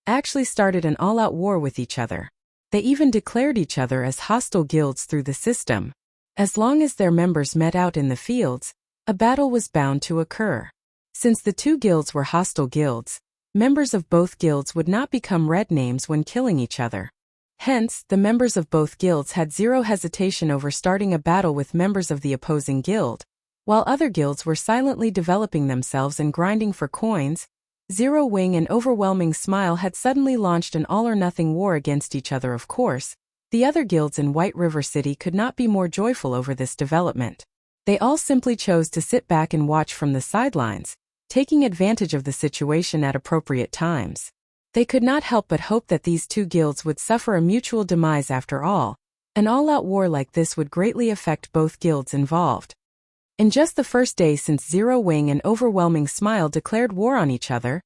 actually started an all-out war with each other. They even declared each other as hostile guilds through the system. As long as their members met out in the fields, a battle was bound to occur. Since the two guilds were hostile guilds, members of both guilds would not become red names when killing each other. Hence, the members of both guilds had zero hesitation over starting a battle with members of the opposing guild. While other guilds were silently developing themselves and grinding for coins, Zero Wing and Overwhelming Smile had suddenly launched an all-or-nothing war against each other. Of course, the other guilds in White River City could not be more joyful over this development. They all simply chose to sit back and watch from the sidelines, taking advantage of the situation at appropriate times. They could not help but hope that these two guilds would suffer a mutual demise after all. An all-out war like this would greatly affect both guilds involved. In just the first day since Zero Wing and Overwhelming Smile declared war on each other,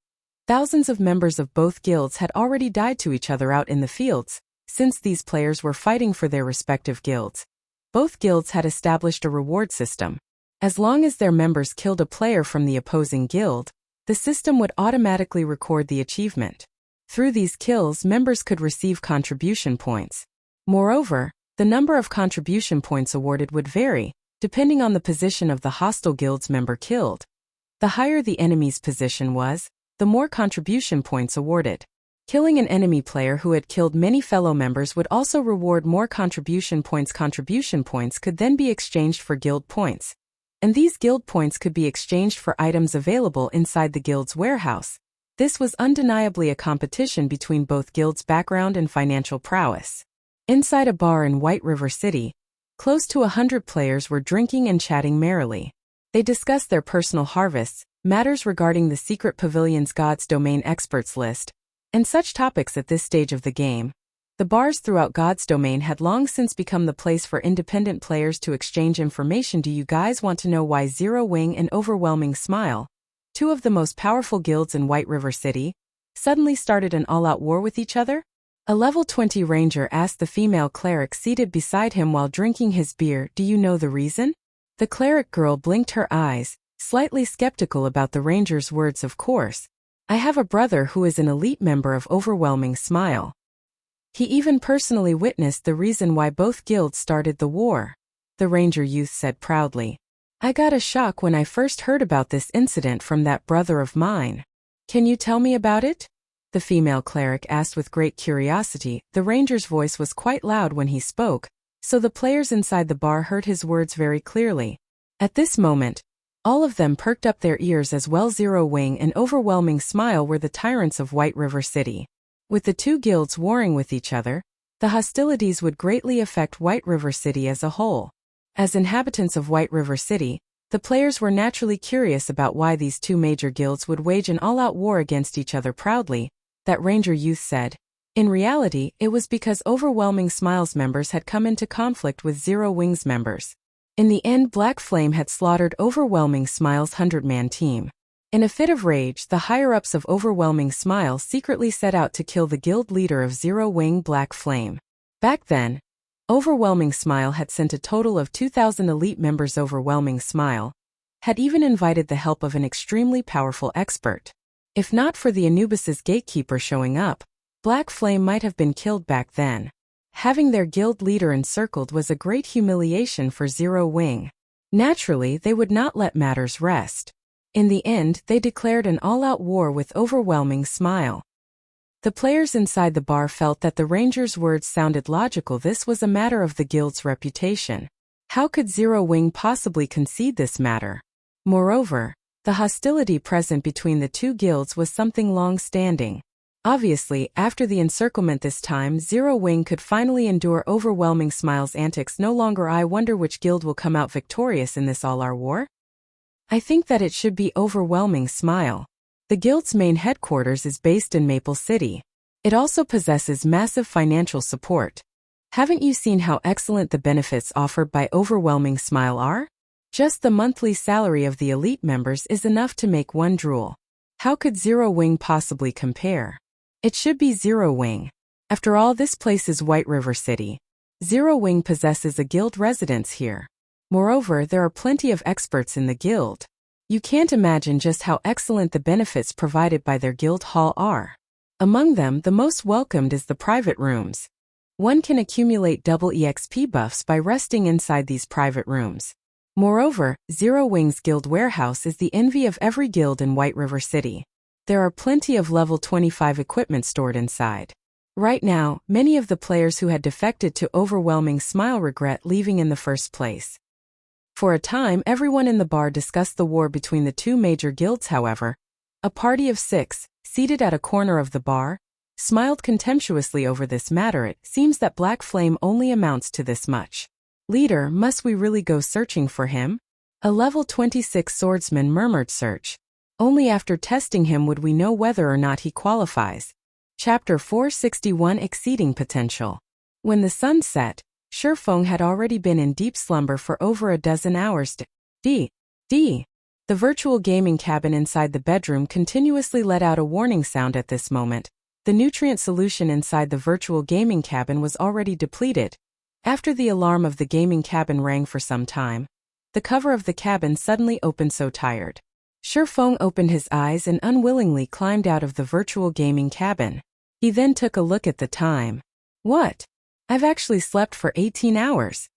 thousands of members of both guilds had already died to each other out in the fields. Since these players were fighting for their respective guilds, both guilds had established a reward system. As long as their members killed a player from the opposing guild, the system would automatically record the achievement. Through these kills, members could receive contribution points. Moreover, the number of contribution points awarded would vary, depending on the position of the hostile guild's member killed. The higher the enemy's position was, the more contribution points awarded. Killing an enemy player who had killed many fellow members would also reward more contribution points. Contribution points could then be exchanged for guild points, and these guild points could be exchanged for items available inside the guild's warehouse. This was undeniably a competition between both guilds' background and financial prowess. Inside a bar in White River City, close to 100 players were drinking and chatting merrily. They discussed their personal harvests, matters regarding the secret pavilion's God's Domain experts list, and such topics. At this stage of the game, the bars throughout God's Domain had long since become the place for independent players to exchange information. Do you guys want to know why Zero Wing and Overwhelming Smile, two of the most powerful guilds in White River City, suddenly started an all-out war with each other? A level 20 ranger asked the female cleric seated beside him while drinking his beer. Do you know the reason? The cleric girl blinked her eyes, slightly skeptical about the ranger's words. Of course, I have a brother who is an elite member of Overwhelming Smile. He even personally witnessed the reason why both guilds started the war," the ranger youth said proudly. "I got a shock when I first heard about this incident from that brother of mine." "Can you tell me about it?" the female cleric asked with great curiosity. The ranger's voice was quite loud when he spoke, so the players inside the bar heard his words very clearly. At this moment, all of them perked up their ears as well. Zero Wing and Overwhelming Smile were the tyrants of White River City. With the two guilds warring with each other, the hostilities would greatly affect White River City as a whole. As inhabitants of White River City, the players were naturally curious about why these two major guilds would wage an all-out war against each other. Proudly, that ranger youth said. In reality, it was because Overwhelming Smile's members had come into conflict with Zero Wing's members. In the end, Black Flame had slaughtered Overwhelming Smile's 100-man team. In a fit of rage, the higher-ups of Overwhelming Smile secretly set out to kill the guild leader of Zero Wing, Black Flame. Back then, Overwhelming Smile had sent a total of 2,000 elite members. Overwhelming Smile had even invited the help of an extremely powerful expert. If not for the Anubis's gatekeeper showing up, Black Flame might have been killed back then. Having their guild leader encircled was a great humiliation for Zero Wing. Naturally, they would not let matters rest. In the end, they declared an all-out war with Overwhelming Smile. The players inside the bar felt that the ranger's words sounded logical. This was a matter of the guild's reputation. How could Zero Wing possibly concede this matter? Moreover, the hostility present between the two guilds was something long-standing. Obviously, after the encirclement this time, Zero Wing could finally endure Overwhelming Smile's antics no longer. I wonder which guild will come out victorious in this all-out war? I think that it should be Overwhelming Smile. The guild's main headquarters is based in Maple City. It also possesses massive financial support. Haven't you seen how excellent the benefits offered by Overwhelming Smile are? Just the monthly salary of the elite members is enough to make one drool. How could Zero Wing possibly compare? It should be Zero Wing. After all, this place is White River City. Zero Wing possesses a guild residence here. Moreover, there are plenty of experts in the guild. You can't imagine just how excellent the benefits provided by their guild hall are. Among them, the most welcomed is the private rooms. One can accumulate double EXP buffs by resting inside these private rooms. Moreover, Zero Wing's guild warehouse is the envy of every guild in White River City. There are plenty of level 25 equipment stored inside. Right now, many of the players who had defected to Overwhelming Smile regret leaving in the first place. For a time, everyone in the bar discussed the war between the two major guilds. However, a party of 6, seated at a corner of the bar, smiled contemptuously over this matter. It seems that Black Flame only amounts to this much. Leader, must we really go searching for him? A level 26 swordsman murmured. Search. Only after testing him would we know whether or not he qualifies. Chapter 461, Exceeding Potential. When the sun set, Shifeng had already been in deep slumber for over a dozen hours. The virtual gaming cabin inside the bedroom continuously let out a warning sound at this moment. The nutrient solution inside the virtual gaming cabin was already depleted. After the alarm of the gaming cabin rang for some time, the cover of the cabin suddenly opened. So tired, Shifeng opened his eyes and unwillingly climbed out of the virtual gaming cabin. He then took a look at the time. What? I've actually slept for 18 hours.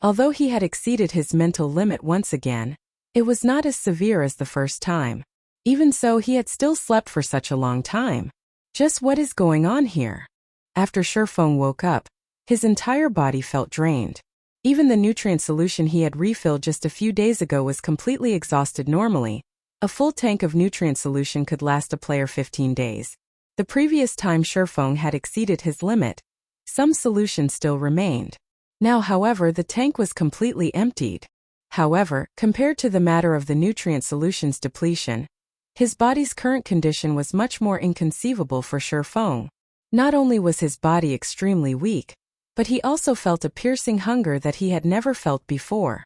Although he had exceeded his mental limit once again, it was not as severe as the first time. Even so, he had still slept for such a long time. Just what is going on here? After Shifeng woke up, his entire body felt drained. Even the nutrient solution he had refilled just a few days ago was completely exhausted. Normally, a full tank of nutrient solution could last a player 15 days. The previous time Shifeng had exceeded his limit, some solution still remained. Now, however, the tank was completely emptied. However, compared to the matter of the nutrient solution's depletion, his body's current condition was much more inconceivable for Shifeng. Not only was his body extremely weak, but he also felt a piercing hunger that he had never felt before.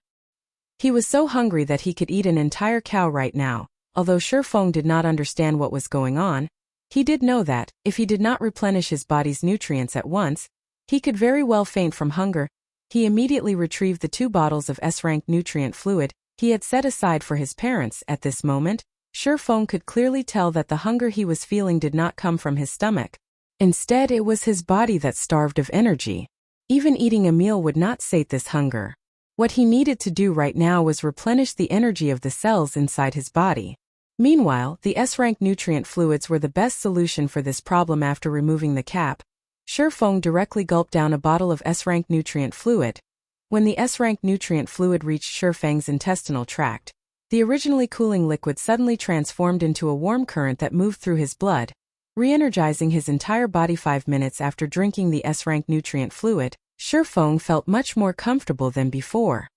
He was so hungry that he could eat an entire cow right now. Although Shifeng did not understand what was going on, he did know that, if he did not replenish his body's nutrients at once, he could very well faint from hunger. He immediately retrieved the 2 bottles of S-rank nutrient fluid he had set aside for his parents. At this moment, Feng could clearly tell that the hunger he was feeling did not come from his stomach. Instead, it was his body that starved of energy. Even eating a meal would not sate this hunger. What he needed to do right now was replenish the energy of the cells inside his body. Meanwhile, the S-rank nutrient fluids were the best solution for this problem. After removing the cap, Feng directly gulped down a bottle of S-rank nutrient fluid. When the S-rank nutrient fluid reached Feng's intestinal tract, the originally cooling liquid suddenly transformed into a warm current that moved through his blood, re-energizing his entire body. 5 minutes after drinking the S-rank nutrient fluid, Feng felt much more comfortable than before.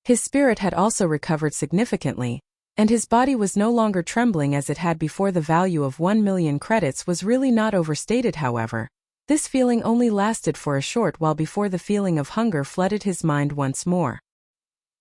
His spirit had also recovered significantly, and his body was no longer trembling as it had before. The value of 1 million credits was really not overstated. However, this feeling only lasted for a short while before the feeling of hunger flooded his mind once more.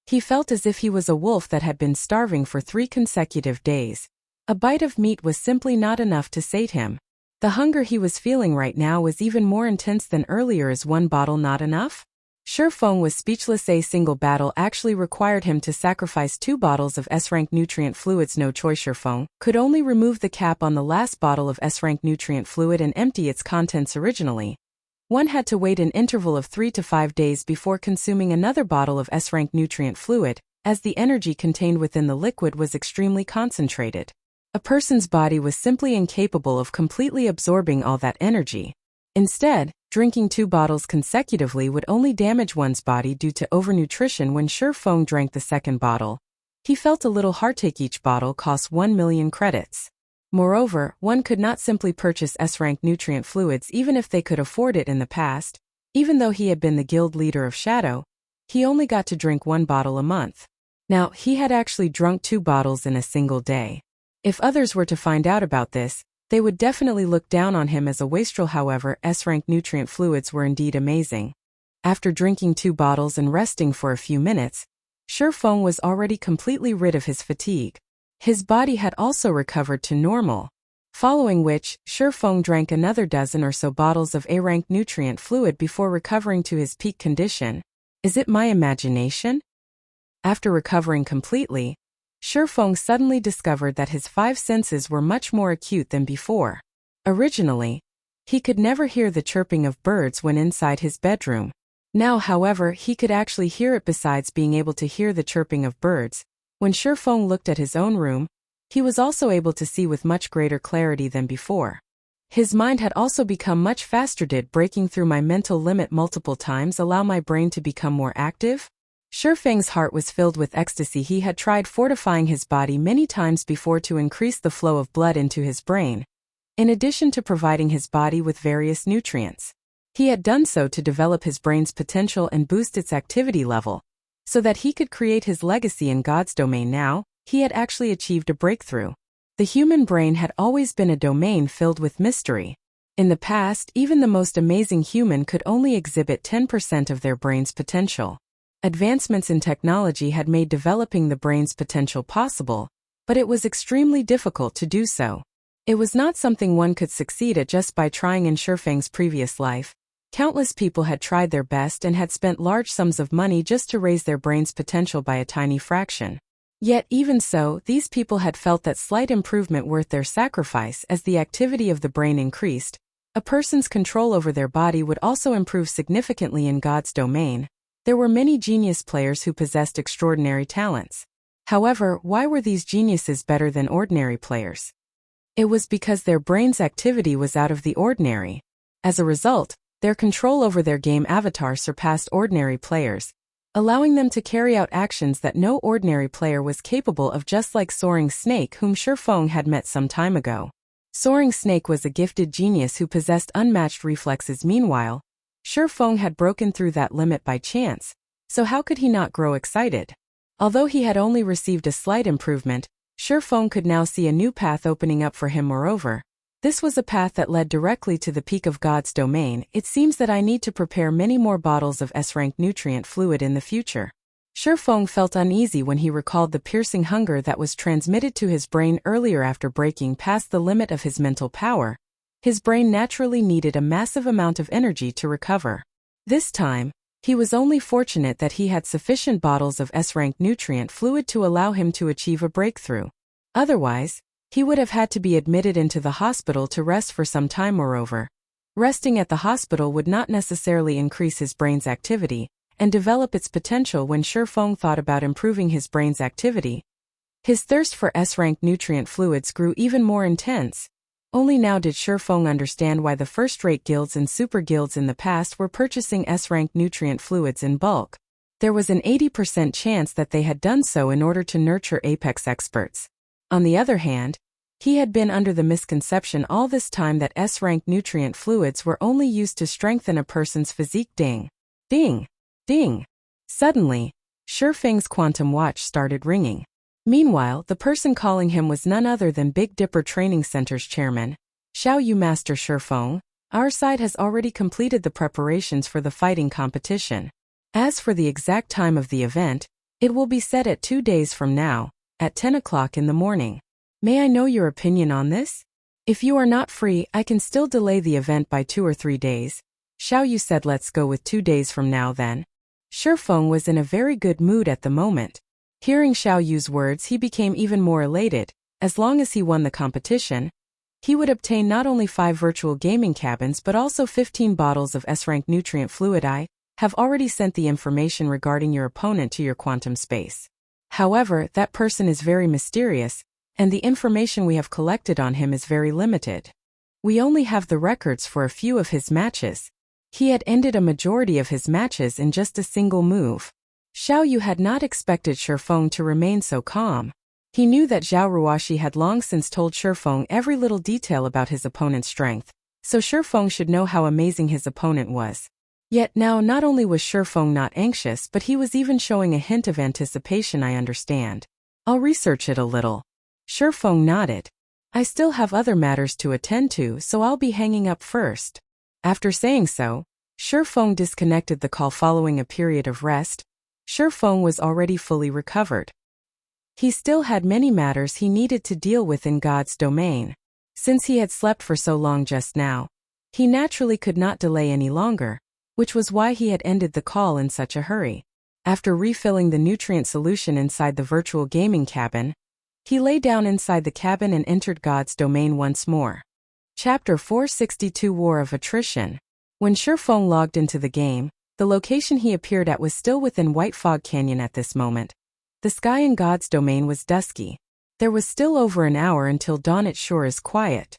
He felt as if he was a wolf that had been starving for 3 consecutive days. A bite of meat was simply not enough to sate him. The hunger he was feeling right now was even more intense than earlier. Is 1 bottle not enough? Feng was speechless. A single battle actually required him to sacrifice 2 bottles of S-rank nutrient fluids. No choice. Feng could only remove the cap on the last bottle of S-rank nutrient fluid and empty its contents. Originally, one had to wait an interval of 3 to 5 days before consuming another bottle of S-rank nutrient fluid, as the energy contained within the liquid was extremely concentrated. A person's body was simply incapable of completely absorbing all that energy. Instead, drinking 2 bottles consecutively would only damage one's body due to overnutrition. When Feng drank the second bottle, he felt a little heartache. Each bottle cost 1 million credits. Moreover, one could not simply purchase S-rank nutrient fluids even if they could afford it. In the past, even though he had been the guild leader of Shadow, he only got to drink 1 bottle a month. Now, he had actually drunk 2 bottles in a single day. If others were to find out about this, they would definitely look down on him as a wastrel. However, S-rank nutrient fluids were indeed amazing. After drinking 2 bottles and resting for a few minutes, Feng was already completely rid of his fatigue. His body had also recovered to normal. Following which, Feng drank another dozen or so bottles of A-rank nutrient fluid before recovering to his peak condition. Is it my imagination? After recovering completely, Feng suddenly discovered that his 5 senses were much more acute than before. Originally, he could never hear the chirping of birds when inside his bedroom. Now, however, he could actually hear it. Besides being able to hear the chirping of birds, when Feng looked at his own room, he was also able to see with much greater clarity than before. His mind had also become much faster. Did breaking through my mental limit multiple times allow my brain to become more active? Feng's heart was filled with ecstasy. He had tried fortifying his body many times before to increase the flow of blood into his brain, in addition to providing his body with various nutrients. He had done so to develop his brain's potential and boost its activity level, so that he could create his legacy in God's domain. Now, he had actually achieved a breakthrough. The human brain had always been a domain filled with mystery. In the past, even the most amazing human could only exhibit 10% of their brain's potential. Advancements in technology had made developing the brain's potential possible, but it was extremely difficult to do so. It was not something one could succeed at just by trying. In Feng's previous life, countless people had tried their best and had spent large sums of money just to raise their brain's potential by a tiny fraction. Yet even so, these people had felt that slight improvement worth their sacrifice. As the activity of the brain increased, a person's control over their body would also improve significantly. In God's domain, there were many genius players who possessed extraordinary talents. However, why were these geniuses better than ordinary players? It was because their brain's activity was out of the ordinary. As a result, their control over their game avatar surpassed ordinary players, allowing them to carry out actions that no ordinary player was capable of. Just like Soaring Snake, whom Feng had met some time ago. Soaring Snake was a gifted genius who possessed unmatched reflexes. Meanwhile, Feng had broken through that limit by chance, so how could he not grow excited? Although he had only received a slight improvement, Feng could now see a new path opening up for him. Moreover, this was a path that led directly to the peak of God's domain. It seems that I need to prepare many more bottles of S-rank nutrient fluid in the future. Feng felt uneasy when he recalled the piercing hunger that was transmitted to his brain earlier. After breaking past the limit of his mental power, his brain naturally needed a massive amount of energy to recover. This time, he was only fortunate that he had sufficient bottles of S-rank nutrient fluid to allow him to achieve a breakthrough. Otherwise, he would have had to be admitted into the hospital to rest for some time. Moreover, resting at the hospital would not necessarily increase his brain's activity and develop its potential. When Shifeng thought about improving his brain's activity, his thirst for S-rank nutrient fluids grew even more intense. Only now did Shifeng understand why the first-rate guilds and super guilds in the past were purchasing S-rank nutrient fluids in bulk. There was an 80% chance that they had done so in order to nurture apex experts. On the other hand, he had been under the misconception all this time that S-rank nutrient fluids were only used to strengthen a person's physique. Ding! Ding! Ding! Suddenly, Shifeng's quantum watch started ringing. Meanwhile, the person calling him was none other than Big Dipper Training Center's chairman. Xiao Yu. Master Shifeng, our side has already completed the preparations for the fighting competition. As for the exact time of the event, it will be set at 2 days from now, at 10 o'clock in the morning. May I know your opinion on this? If you are not free, I can still delay the event by 2 or 3 days. Xiao Yu said. Let's go with 2 days from now then. Shifeng was in a very good mood at the moment. Hearing Xiao Yu's words, he became even more elated. As long as he won the competition, he would obtain not only 5 virtual gaming cabins but also 15 bottles of S-rank nutrient fluid. I have already sent the information regarding your opponent to your quantum space. However, that person is very mysterious, and the information we have collected on him is very limited. We only have the records for a few of his matches. He had ended a majority of his matches in just a single move. Xiao Yu had not expected Shifeng to remain so calm. He knew that Zhao Ruoshi had long since told Shifeng every little detail about his opponent's strength, so Shifeng should know how amazing his opponent was. Yet now not only was Shifeng not anxious, but he was even showing a hint of anticipation. I understand. I'll research it a little. Shifeng nodded. I still have other matters to attend to, so I'll be hanging up first. After saying so, Shifeng disconnected the call. Following a period of rest, Shifeng was already fully recovered. He still had many matters he needed to deal with in God's domain. Since he had slept for so long just now, he naturally could not delay any longer, which was why he had ended the call in such a hurry. After refilling the nutrient solution inside the virtual gaming cabin, he lay down inside the cabin and entered God's domain once more. Chapter 462 War of Attrition. When Shifeng logged into the game, the location he appeared at was still within White Fog Canyon at this moment. The sky in God's domain was dusky. There was still over an hour until dawn. It sure is quiet.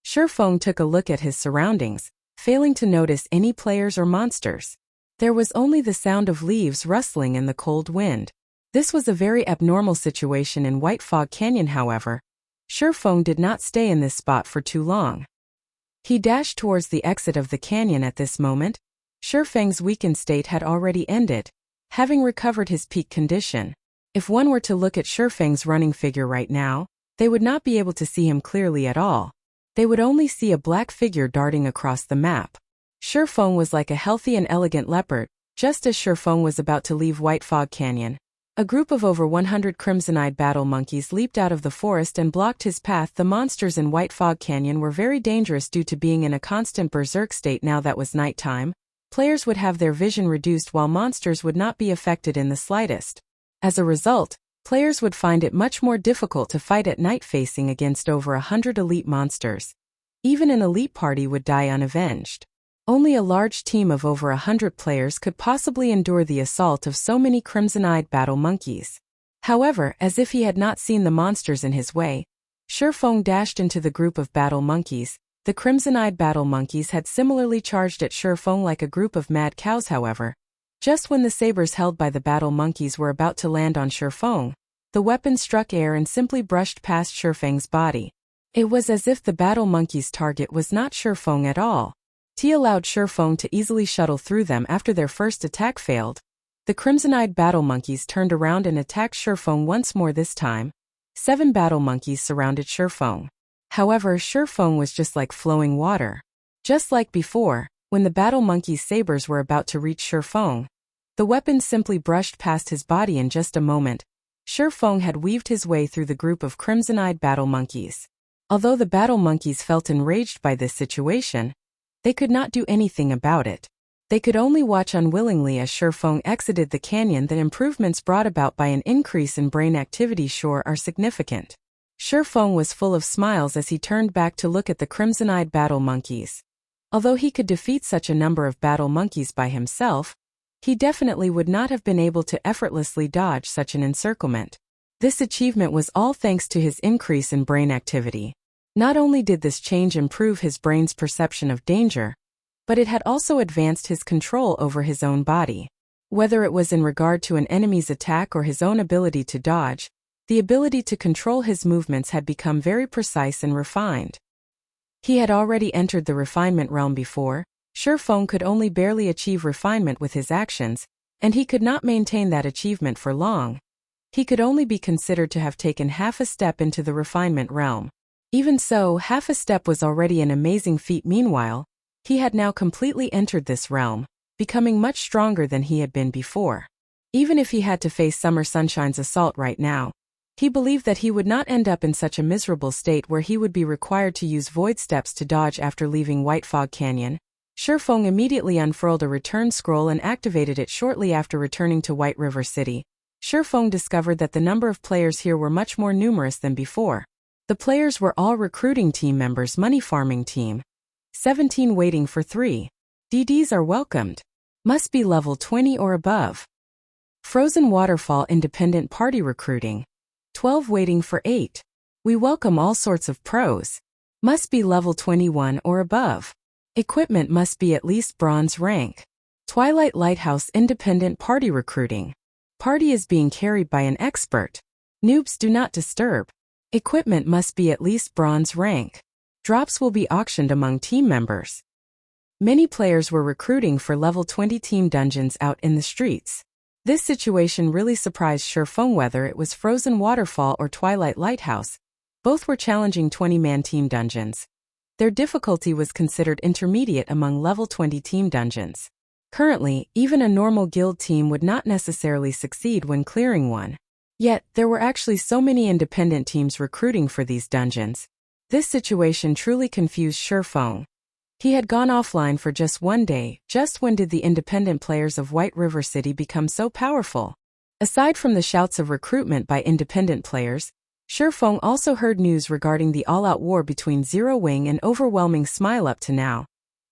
Shifeng took a look at his surroundings, failing to notice any players or monsters. There was only the sound of leaves rustling in the cold wind. This was a very abnormal situation in White Fog Canyon. However, Shifeng did not stay in this spot for too long. He dashed towards the exit of the canyon. At this moment, Shifeng's weakened state had already ended, having recovered his peak condition. If one were to look at Shifeng's running figure right now, they would not be able to see him clearly at all. They would only see a black figure darting across the map. Shifeng was like a healthy and elegant leopard. Just as Shifeng was about to leave White Fog Canyon, a group of over 100 crimson-eyed battle monkeys leaped out of the forest and blocked his path. The monsters in White Fog Canyon were very dangerous due to being in a constant berserk state. Now that was nighttime, players would have their vision reduced while monsters would not be affected in the slightest. As a result, players would find it much more difficult to fight at night facing against over 100 elite monsters. Even an elite party would die unavenged. Only a large team of over 100 players could possibly endure the assault of so many crimson-eyed battle monkeys. However, as if he had not seen the monsters in his way, Shifeng dashed into the group of battle monkeys. The crimson-eyed battle monkeys had similarly charged at Shifeng like a group of mad cows. However, just when the sabers held by the battle monkeys were about to land on Shifeng, the weapon struck air and simply brushed past Shifeng's body. It was as if the battle monkeys' target was not Shifeng at all. He allowed Shifeng to easily shuttle through them. After their first attack failed, the crimson-eyed battle monkeys turned around and attacked Shifeng once more. This time, 7 battle monkeys surrounded Shifeng. However, Shifeng was just like flowing water. Just like before, when the battle monkey's sabers were about to reach Shifeng, the weapon simply brushed past his body. In just a moment, Shifeng had weaved his way through the group of crimson-eyed battle monkeys. Although the battle monkeys felt enraged by this situation, they could not do anything about it. They could only watch unwillingly as Shifeng exited the canyon. The improvements brought about by an increase in brain activity sure are significant. Feng was full of smiles as he turned back to look at the crimson-eyed battle monkeys. Although he could defeat such a number of battle monkeys by himself, he definitely would not have been able to effortlessly dodge such an encirclement. This achievement was all thanks to his increase in brain activity. Not only did this change improve his brain's perception of danger, but it had also advanced his control over his own body. Whether it was in regard to an enemy's attack or his own ability to dodge, the ability to control his movements had become very precise and refined. He had already entered the refinement realm before. Feng could only barely achieve refinement with his actions, and he could not maintain that achievement for long. He could only be considered to have taken half a step into the refinement realm. Even so, half a step was already an amazing feat. Meanwhile, he had now completely entered this realm, becoming much stronger than he had been before. Even if he had to face Summer Sunshine's assault right now, he believed that he would not end up in such a miserable state where he would be required to use void steps to dodge after leaving White Fog Canyon. Feng immediately unfurled a return scroll and activated it shortly after returning to White River City. Feng discovered that the number of players here were much more numerous than before. The players were all recruiting team members, money farming team. 17 waiting for 3. DDs are welcomed. Must be level 20 or above. Frozen Waterfall independent party recruiting. 12 waiting for 8. We welcome all sorts of pros. Must be level 21 or above. Equipment must be at least bronze rank. Twilight Lighthouse independent party recruiting. Party is being carried by an expert. Noobs do not disturb. Equipment must be at least bronze rank. Drops will be auctioned among team members. Many players were recruiting for level 20 team dungeons out in the streets. This situation really surprised Feng whether it was Frozen Waterfall or Twilight Lighthouse. Both were challenging 20-man team dungeons. Their difficulty was considered intermediate among level 20 team dungeons. Currently, even a normal guild team would not necessarily succeed when clearing one. Yet, there were actually so many independent teams recruiting for these dungeons. This situation truly confused Feng. He had gone offline for just one day. Just when did the independent players of White River City become so powerful? Aside from the shouts of recruitment by independent players, Feng also heard news regarding the all-out war between Zero Wing and Overwhelming Smile. Up to now,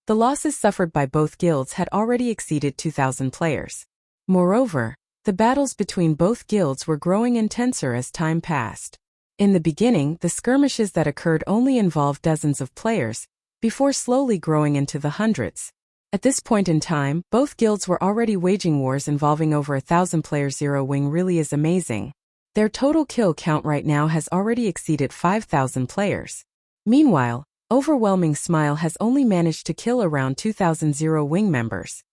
the losses suffered by both guilds had already exceeded 2,000 players. Moreover, the battles between both guilds were growing intenser as time passed. In the beginning, the skirmishes that occurred only involved dozens of players, before slowly growing into the hundreds. At this point in time, both guilds were already waging wars involving over 1,000 players. Zero Wing really is amazing. Their total kill count right now has already exceeded 5,000 players. Meanwhile, Overwhelming Smile has only managed to kill around 2,000 Zero Wing members.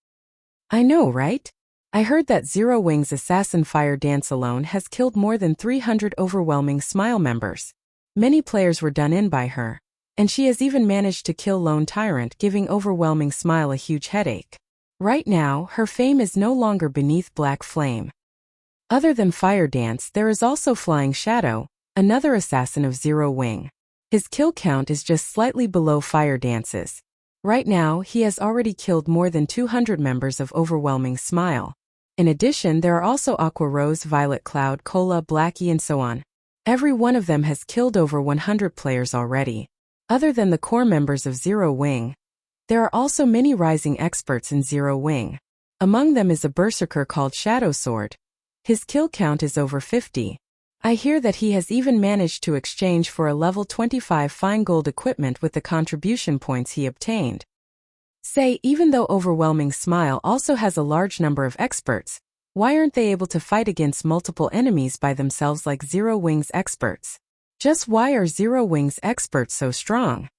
I know, right? I heard that Zero Wing's Assassin Fire Dance alone has killed more than 300 Overwhelming Smile members. Many players were done in by her, and she has even managed to kill Lone Tyrant, giving Overwhelming Smile a huge headache. Right now, her fame is no longer beneath Black Flame. Other than Fire Dance, there is also Flying Shadow, another assassin of Zero Wing. His kill count is just slightly below Fire Dance's. Right now, he has already killed more than 200 members of Overwhelming Smile. In addition, there are also Aqua Rose, Violet Cloud, Cola, Blackie, and so on. Every one of them has killed over 100 players already. Other than the core members of Zero Wing, there are also many rising experts in Zero Wing. Among them is a berserker called Shadow Sword. His kill count is over 50. I hear that he has even managed to exchange for a level 25 fine gold equipment with the contribution points he obtained. Even though Overwhelming Smile also has a large number of experts, why aren't they able to fight against multiple enemies by themselves like Zero Wing's experts? Just why are Zero Wing's experts so strong?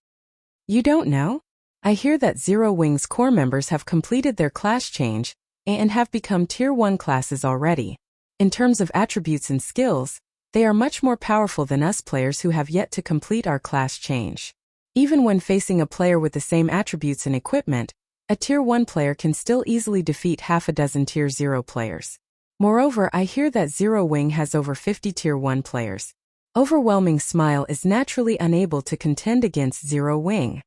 You don't know? I hear that Zero Wing's core members have completed their class change and have become Tier 1 classes already. In terms of attributes and skills, they are much more powerful than us players who have yet to complete our class change. Even when facing a player with the same attributes and equipment, a Tier 1 player can still easily defeat half a dozen Tier 0 players. Moreover, I hear that Zero Wing has over 50 Tier 1 players. Overwhelming Smile is naturally unable to contend against Zero Wing.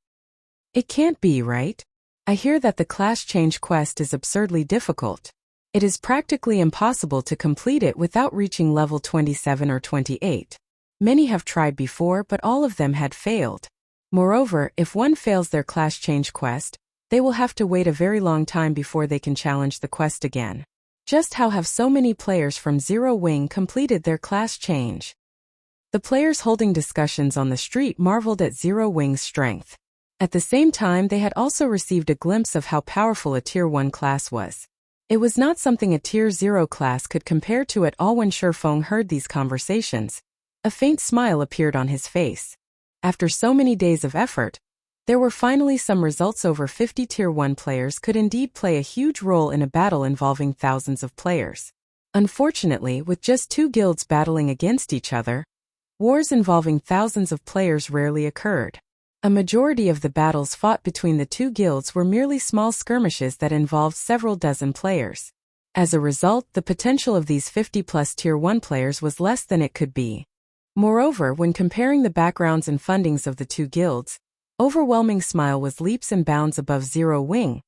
It can't be, right? I hear that the class change quest is absurdly difficult. It is practically impossible to complete it without reaching level 27 or 28. Many have tried before, but all of them had failed. Moreover, if one fails their class change quest, they will have to wait a very long time before they can challenge the quest again. Just how have so many players from Zero Wing completed their class change? The players holding discussions on the street marveled at Zero Wing's strength. At the same time, they had also received a glimpse of how powerful a Tier 1 class was. It was not something a Tier 0 class could compare to at all. When Shifeng heard these conversations, a faint smile appeared on his face. After so many days of effort, there were finally some results. Over 50 Tier 1 players could indeed play a huge role in a battle involving thousands of players. Unfortunately, with just 2 guilds battling against each other, wars involving thousands of players rarely occurred. A majority of the battles fought between the 2 guilds were merely small skirmishes that involved several dozen players. As a result, the potential of these 50-plus Tier 1 players was less than it could be. Moreover, when comparing the backgrounds and fundings of the 2 guilds, Overwhelming Smile was leaps and bounds above Zero Wing.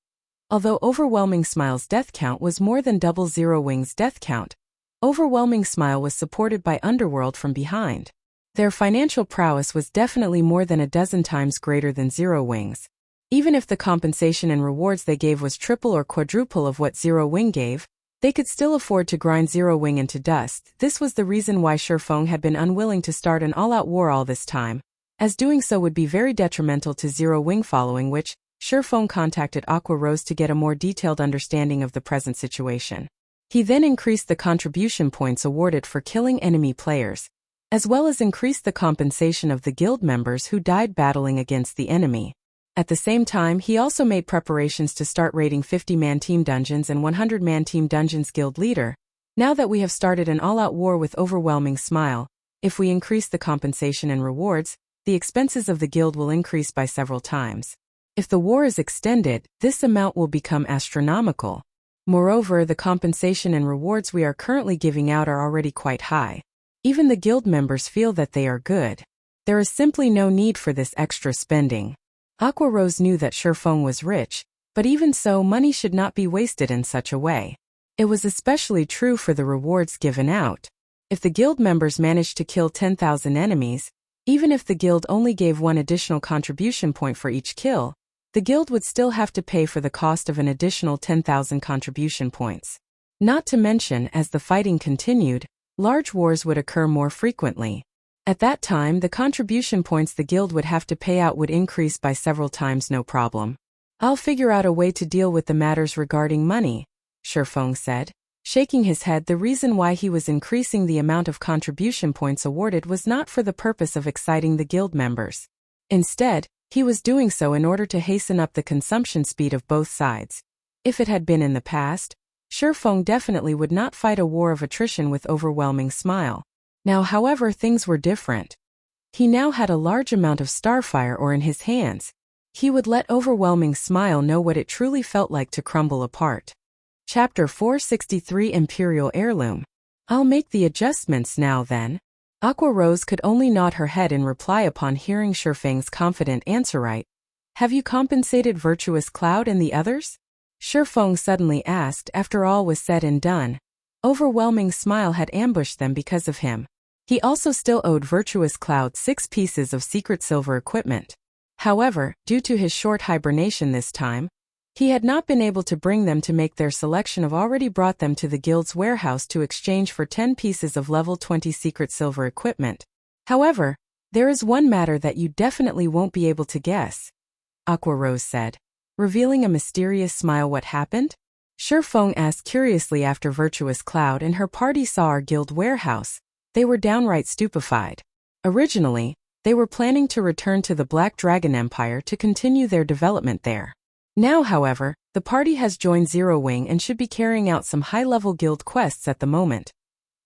Although Overwhelming Smile's death count was more than double Zero Wing's death count, Overwhelming Smile was supported by Underworld from behind. Their financial prowess was definitely more than a dozen times greater than Zero Wing's. Even if the compensation and rewards they gave was triple or quadruple of what Zero Wing gave, they could still afford to grind Zero Wing into dust. This was the reason why Shifeng had been unwilling to start an all-out war all this time, as doing so would be very detrimental to Zero Wing. Following which, Shifeng contacted Aqua Rose to get a more detailed understanding of the present situation. He then increased the contribution points awarded for killing enemy players, as well as increased the compensation of the guild members who died battling against the enemy. At the same time, he also made preparations to start raiding 50-man team dungeons and 100-man team dungeons. Guild leader, now that we have started an all-out war with Overwhelming Smile, if we increase the compensation and rewards, the expenses of the guild will increase by several times. If the war is extended, this amount will become astronomical. Moreover, the compensation and rewards we are currently giving out are already quite high. Even the guild members feel that they are good. There is simply no need for this extra spending. Aqua Rose knew that Shifeng was rich, but even so, money should not be wasted in such a way. It was especially true for the rewards given out. If the guild members managed to kill 10,000 enemies, even if the guild only gave 1 additional contribution point for each kill, the guild would still have to pay for the cost of an additional 10,000 contribution points. Not to mention, as the fighting continued, large wars would occur more frequently. At that time, the contribution points the guild would have to pay out would increase by several times. No problem. I'll figure out a way to deal with the matters regarding money, Shifeng said, shaking his head. The reason why he was increasing the amount of contribution points awarded was not for the purpose of exciting the guild members. Instead, he was doing so in order to hasten up the consumption speed of both sides. If it had been in the past, Shifeng definitely would not fight a war of attrition with Overwhelming Smile. Now, however, things were different. He now had a large amount of Starfire ore in his hands. He would let Overwhelming Smile know what it truly felt like to crumble apart. Chapter 463 Imperial Heirloom. I'll make the adjustments now then. Aqua Rose could only nod her head in reply upon hearing Shifeng's confident answer. Right. Have you compensated Virtuous Cloud and the others? Shifeng suddenly asked. After all was said and done, Overwhelming Smile had ambushed them because of him. He also still owed Virtuous Cloud 6 pieces of secret silver equipment. However, due to his short hibernation this time, he had not been able to bring them to make their selection. Of already brought them to the guild's warehouse to exchange for 10 pieces of level 20 secret silver equipment. However, there is one matter that you definitely won't be able to guess, Aqua Rose said, revealing a mysterious smile. What happened? Shifeng asked curiously. After Virtuous Cloud and her party saw our guild warehouse, they were downright stupefied. Originally, they were planning to return to the Black Dragon Empire to continue their development there. Now, however, the party has joined Zero Wing and should be carrying out some high-level guild quests at the moment.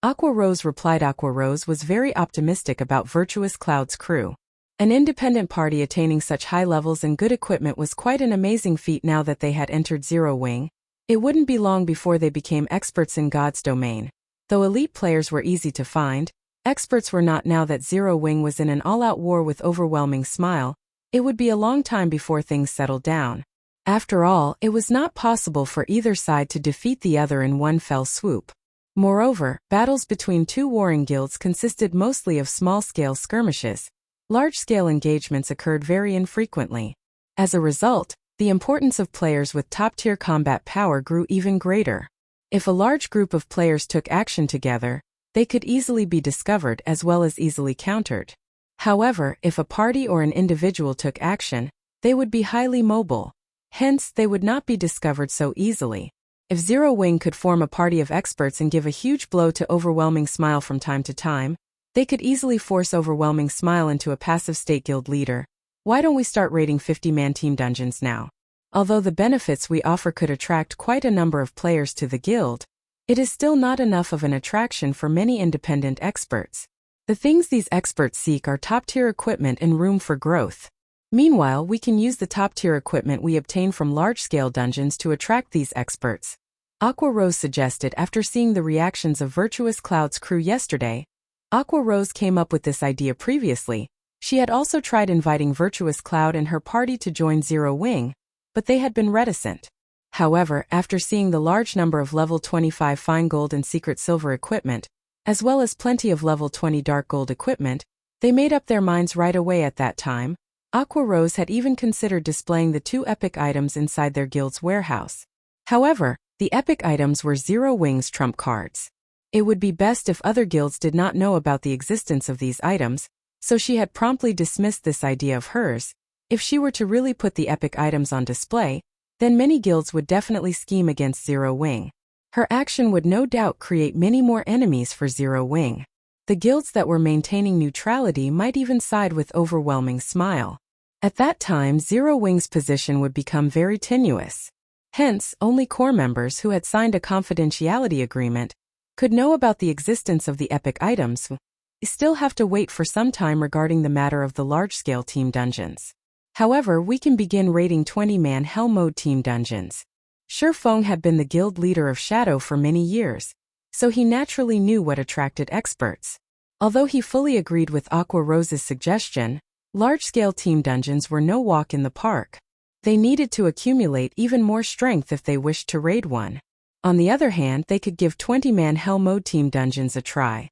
Aqua Rose replied. Aqua Rose was very optimistic about Virtuous Cloud's crew. An independent party attaining such high levels and good equipment was quite an amazing feat. Now that they had entered Zero Wing, it wouldn't be long before they became experts in God's domain. Though elite players were easy to find, experts were not. Now that Zero Wing was in an all-out war with Overwhelming Smile, it would be a long time before things settled down. After all, it was not possible for either side to defeat the other in one fell swoop. Moreover, battles between two warring guilds consisted mostly of small-scale skirmishes. Large-scale engagements occurred very infrequently. As a result, the importance of players with top-tier combat power grew even greater. If a large group of players took action together, they could easily be discovered as well as easily countered. However, if a party or an individual took action, they would be highly mobile. Hence, they would not be discovered so easily. If Zero Wing could form a party of experts and give a huge blow to Overwhelming Smile from time to time, they could easily force Overwhelming Smile into a passive state guild leader. Why don't we start raiding 50-man team dungeons now? Although the benefits we offer could attract quite a number of players to the guild, it is still not enough of an attraction for many independent experts. The things these experts seek are top-tier equipment and room for growth. Meanwhile, we can use the top-tier equipment we obtain from large-scale dungeons to attract these experts. Aqua Rose suggested after seeing the reactions of Virtuous Cloud's crew yesterday. Aqua Rose came up with this idea previously. She had also tried inviting Virtuous Cloud and her party to join Zero Wing, but they had been reticent. However, after seeing the large number of level 25 fine gold and secret silver equipment, as well as plenty of level 20 dark gold equipment, they made up their minds right away at that time. Aqua Rose had even considered displaying the two epic items inside their guild's warehouse. However, the epic items were Zero Wing's trump cards. It would be best if other guilds did not know about the existence of these items, so she had promptly dismissed this idea of hers. If she were to really put the epic items on display, then many guilds would definitely scheme against Zero Wing. Her action would no doubt create many more enemies for Zero Wing. The guilds that were maintaining neutrality might even side with Overwhelming Smile. At that time, Zero Wing's position would become very tenuous. Hence, only core members who had signed a confidentiality agreement could know about the existence of the epic items. We still have to wait for some time regarding the matter of the large-scale team dungeons. However, we can begin raiding 20-man Hell Mode team dungeons. Shi Feng had been the guild leader of Shadow for many years, so he naturally knew what attracted experts. Although he fully agreed with Aqua Rose's suggestion, large-scale team dungeons were no walk in the park. They needed to accumulate even more strength if they wished to raid one. On the other hand, they could give 20-man Hell Mode team dungeons a try.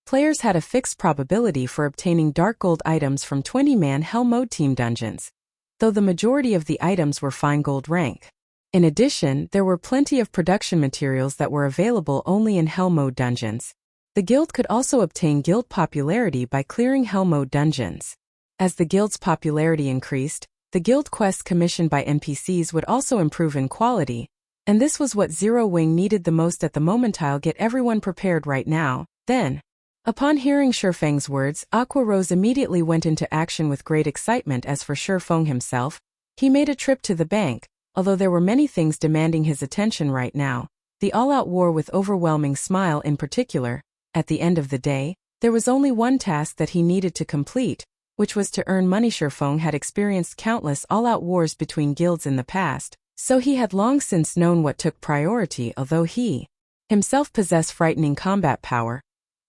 Players had a fixed probability for obtaining dark gold items from 20-man Hell Mode team dungeons, though the majority of the items were fine gold rank. In addition, there were plenty of production materials that were available only in Hell Mode dungeons. The guild could also obtain guild popularity by clearing Hell Mode dungeons. As the guild's popularity increased, the guild quests commissioned by NPCs would also improve in quality, and this was what Zero Wing needed the most at the moment. I'll get everyone prepared right now, then. Upon hearing Shi Feng's words, Aqua Rose immediately went into action with great excitement. As for Shi Feng himself, he made a trip to the bank, although there were many things demanding his attention right now. The all-out war with Overwhelming Smile in particular. At the end of the day, there was only one task that he needed to complete, which was to earn money. Shi Feng had experienced countless all-out wars between guilds in the past, so he had long since known what took priority. Although he himself possessed frightening combat power,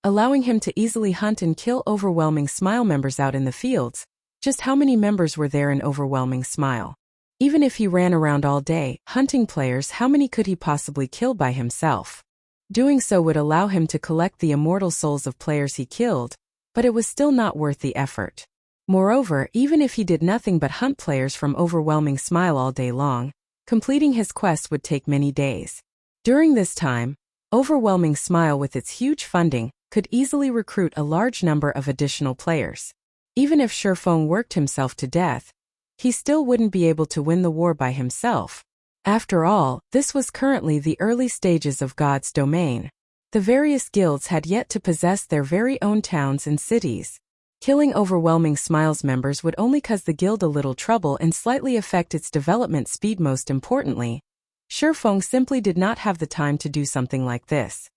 allowing him to easily hunt and kill Overwhelming Smile members out in the fields. Just how many members were there in Overwhelming Smile? Even if he ran around all day, hunting players, how many could he possibly kill by himself? Doing so would allow him to collect the immortal souls of players he killed, but it was still not worth the effort. Moreover, even if he did nothing but hunt players from Overwhelming Smile all day long, completing his quest would take many days. During this time, Overwhelming Smile, with its huge funding, could easily recruit a large number of additional players. Even if Shi Feng worked himself to death, he still wouldn't be able to win the war by himself. After all, this was currently the early stages of God's domain. The various guilds had yet to possess their very own towns and cities. Killing Overwhelming Smile's members would only cause the guild a little trouble and slightly affect its development speed. Most importantly, Shi Feng simply did not have the time to do something like this.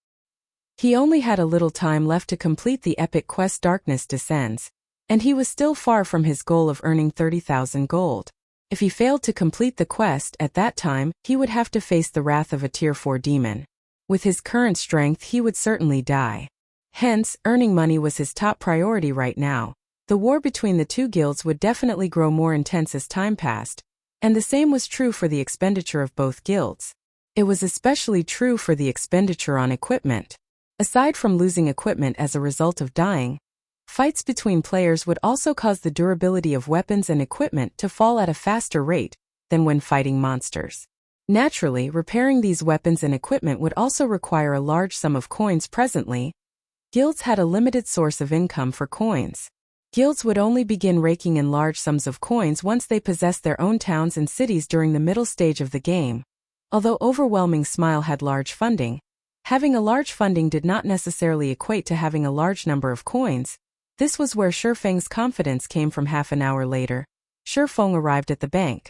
He only had a little time left to complete the epic quest Darkness Descends, and he was still far from his goal of earning 30,000 gold. If he failed to complete the quest at that time, he would have to face the wrath of a Tier 4 demon. With his current strength, he would certainly die. Hence, earning money was his top priority right now. The war between the two guilds would definitely grow more intense as time passed, and the same was true for the expenditure of both guilds. It was especially true for the expenditure on equipment. Aside from losing equipment as a result of dying, fights between players would also cause the durability of weapons and equipment to fall at a faster rate than when fighting monsters. Naturally, repairing these weapons and equipment would also require a large sum of coins. Presently, guilds had a limited source of income for coins. Guilds would only begin raking in large sums of coins once they possessed their own towns and cities during the middle stage of the game. Although Overwhelming Smile had large funding, having a large funding did not necessarily equate to having a large number of coins. This was where Shifeng's confidence came from. Half an hour later, Shifeng arrived at the bank.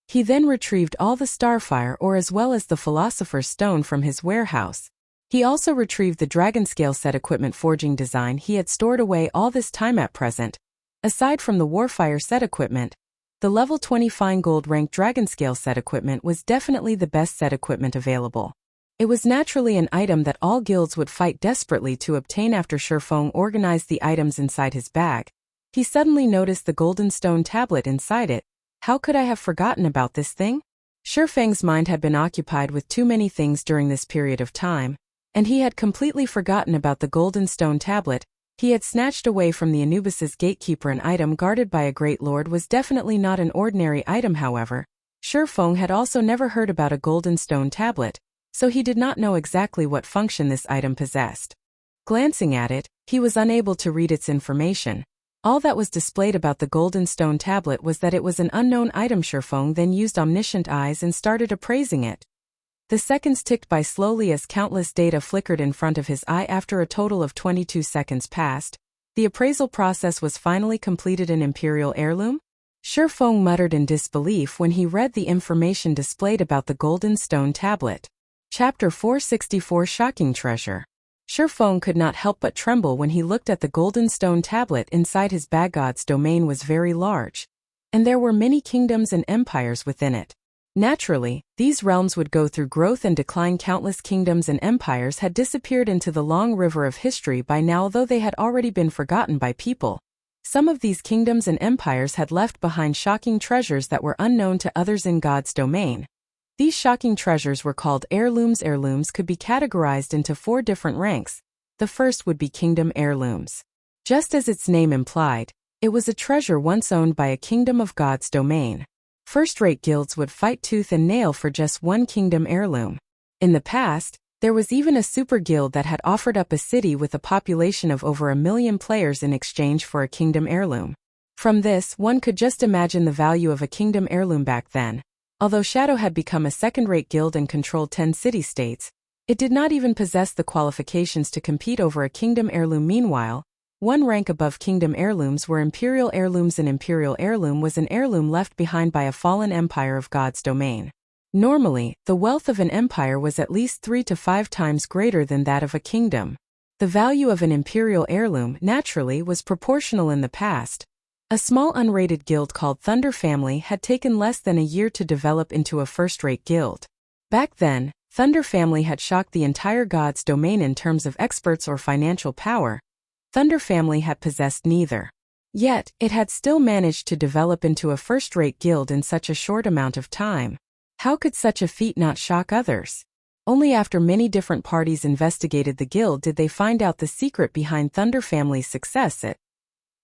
He then retrieved all the Starfire ore as well as the Philosopher's Stone from his warehouse. He also retrieved the Dragonscale set equipment forging design he had stored away all this time. At present, aside from the Warfire set equipment, the level 20 fine gold ranked Dragonscale set equipment was definitely the best set equipment available. It was naturally an item that all guilds would fight desperately to obtain. After Shifeng organized the items inside his bag, he suddenly noticed the golden stone tablet inside it. How could I have forgotten about this thing? Shifeng's mind had been occupied with too many things during this period of time, and he had completely forgotten about the golden stone tablet. He had snatched away from the Anubis's gatekeeper an item guarded by a great lord. Was definitely not an ordinary item. However, Shifeng had also never heard about a golden stone tablet, so he did not know exactly what function this item possessed. Glancing at it, he was unable to read its information. All that was displayed about the golden stone tablet was that it was an unknown item. Shifeng then used omniscient eyes and started appraising it. The seconds ticked by slowly as countless data flickered in front of his eye. After a total of 22 seconds passed, the appraisal process was finally completed. An Imperial Heirloom? Shifeng muttered in disbelief when he read the information displayed about the golden stone tablet. Chapter 464 Shocking Treasure. Shifeng could not help but tremble when he looked at the golden stone tablet inside his bag. God's domain was very large, and there were many kingdoms and empires within it. Naturally, these realms would go through growth and decline. Countless kingdoms and empires had disappeared into the long river of history by now, though they had already been forgotten by people. Some of these kingdoms and empires had left behind shocking treasures that were unknown to others in God's domain. These shocking treasures were called heirlooms. Heirlooms could be categorized into 4 different ranks. The first would be kingdom heirlooms. Just as its name implied, it was a treasure once owned by a kingdom of God's domain. First-rate guilds would fight tooth and nail for just one kingdom heirloom. In the past, there was even a super guild that had offered up a city with a population of over 1 million players in exchange for a kingdom heirloom. From this, one could just imagine the value of a kingdom heirloom back then. Although Shadow had become a second-rate guild and controlled 10 city-states, it did not even possess the qualifications to compete over a kingdom heirloom. Meanwhile, one rank above kingdom heirlooms were imperial heirlooms. An imperial heirloom was an heirloom left behind by a fallen empire of God's domain. Normally, the wealth of an empire was at least 3 to 5 times greater than that of a kingdom. The value of an imperial heirloom, naturally, was proportional in the past. A small unrated guild called Thunder Family had taken less than a year to develop into a first-rate guild. Back then, Thunder Family had shocked the entire God's domain in terms of experts or financial power. Thunder Family had possessed neither. Yet, it had still managed to develop into a first-rate guild in such a short amount of time. How could such a feat not shock others? Only after many different parties investigated the guild did they find out the secret behind Thunder Family's success. It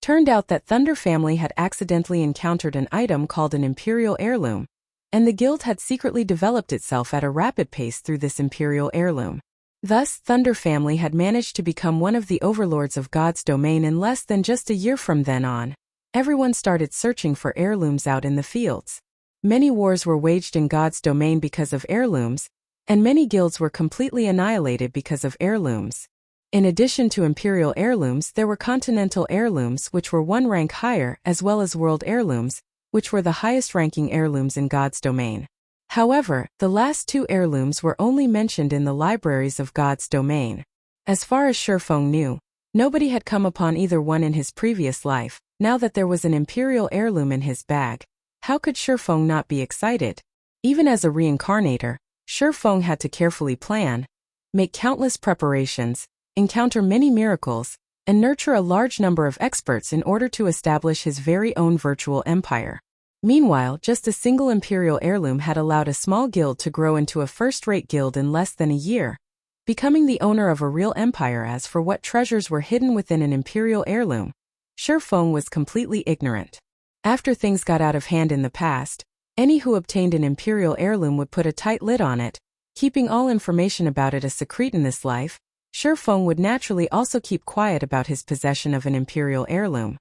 turned out that Thunder Family had accidentally encountered an item called an Imperial Heirloom, and the guild had secretly developed itself at a rapid pace through this Imperial Heirloom. Thus, Thunder Family had managed to become one of the overlords of God's domain in less than just a year. From then on, everyone started searching for heirlooms out in the fields. Many wars were waged in God's domain because of heirlooms, and many guilds were completely annihilated because of heirlooms. In addition to imperial heirlooms, there were continental heirlooms, which were 1 rank higher, as well as world heirlooms, which were the highest-ranking heirlooms in God's domain. However, the last 2 heirlooms were only mentioned in the libraries of God's domain. As far as Shifeng knew, nobody had come upon either one in his previous life. Now that there was an imperial heirloom in his bag, how could Shifeng not be excited? Even as a reincarnator, Shifeng had to carefully plan, make countless preparations, encounter many miracles, and nurture a large number of experts in order to establish his very own virtual empire. Meanwhile, just a single Imperial heirloom had allowed a small guild to grow into a first-rate guild in less than a year, becoming the owner of a real empire. As for what treasures were hidden within an Imperial heirloom, Shi Feng was completely ignorant. After things got out of hand in the past, any who obtained an Imperial heirloom would put a tight lid on it, keeping all information about it a secret. In this life, Shi Feng would naturally also keep quiet about his possession of an Imperial heirloom.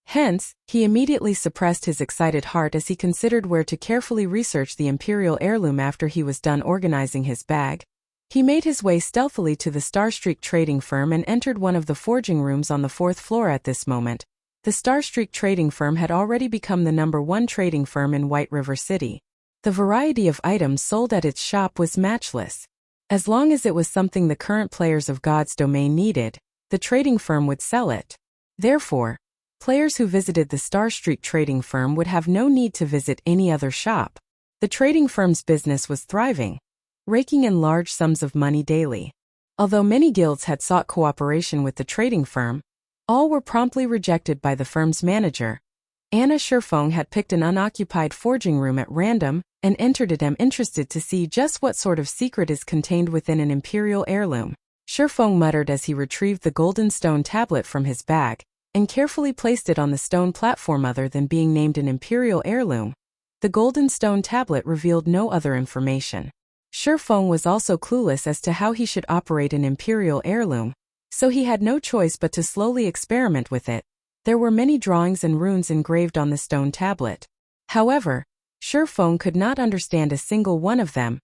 Hence, he immediately suppressed his excited heart as he considered where to carefully research the Imperial heirloom. After he was done organizing his bag, he made his way stealthily to the Starstreak trading firm and entered one of the forging rooms on the 4th floor. At this moment, the Starstreak trading firm had already become the #1 trading firm in White River City. The variety of items sold at its shop was matchless. As long as it was something the current players of God's Domain needed, the trading firm would sell it. Therefore, players who visited the Starstreak trading firm would have no need to visit any other shop. The trading firm's business was thriving, raking in large sums of money daily. Although many guilds had sought cooperation with the trading firm, all were promptly rejected by the firm's manager. Shi Feng had picked an unoccupied forging room at random and entered it. Interested to see just what sort of secret is contained within an Imperial heirloom, Shi Feng muttered as he retrieved the golden stone tablet from his bag and carefully placed it on the stone platform. Other than being named an Imperial heirloom, the golden stone tablet revealed no other information. Shi Feng was also clueless as to how he should operate an Imperial heirloom, so he had no choice but to slowly experiment with it. There were many drawings and runes engraved on the stone tablet. However, Shi Feng could not understand a single one of them.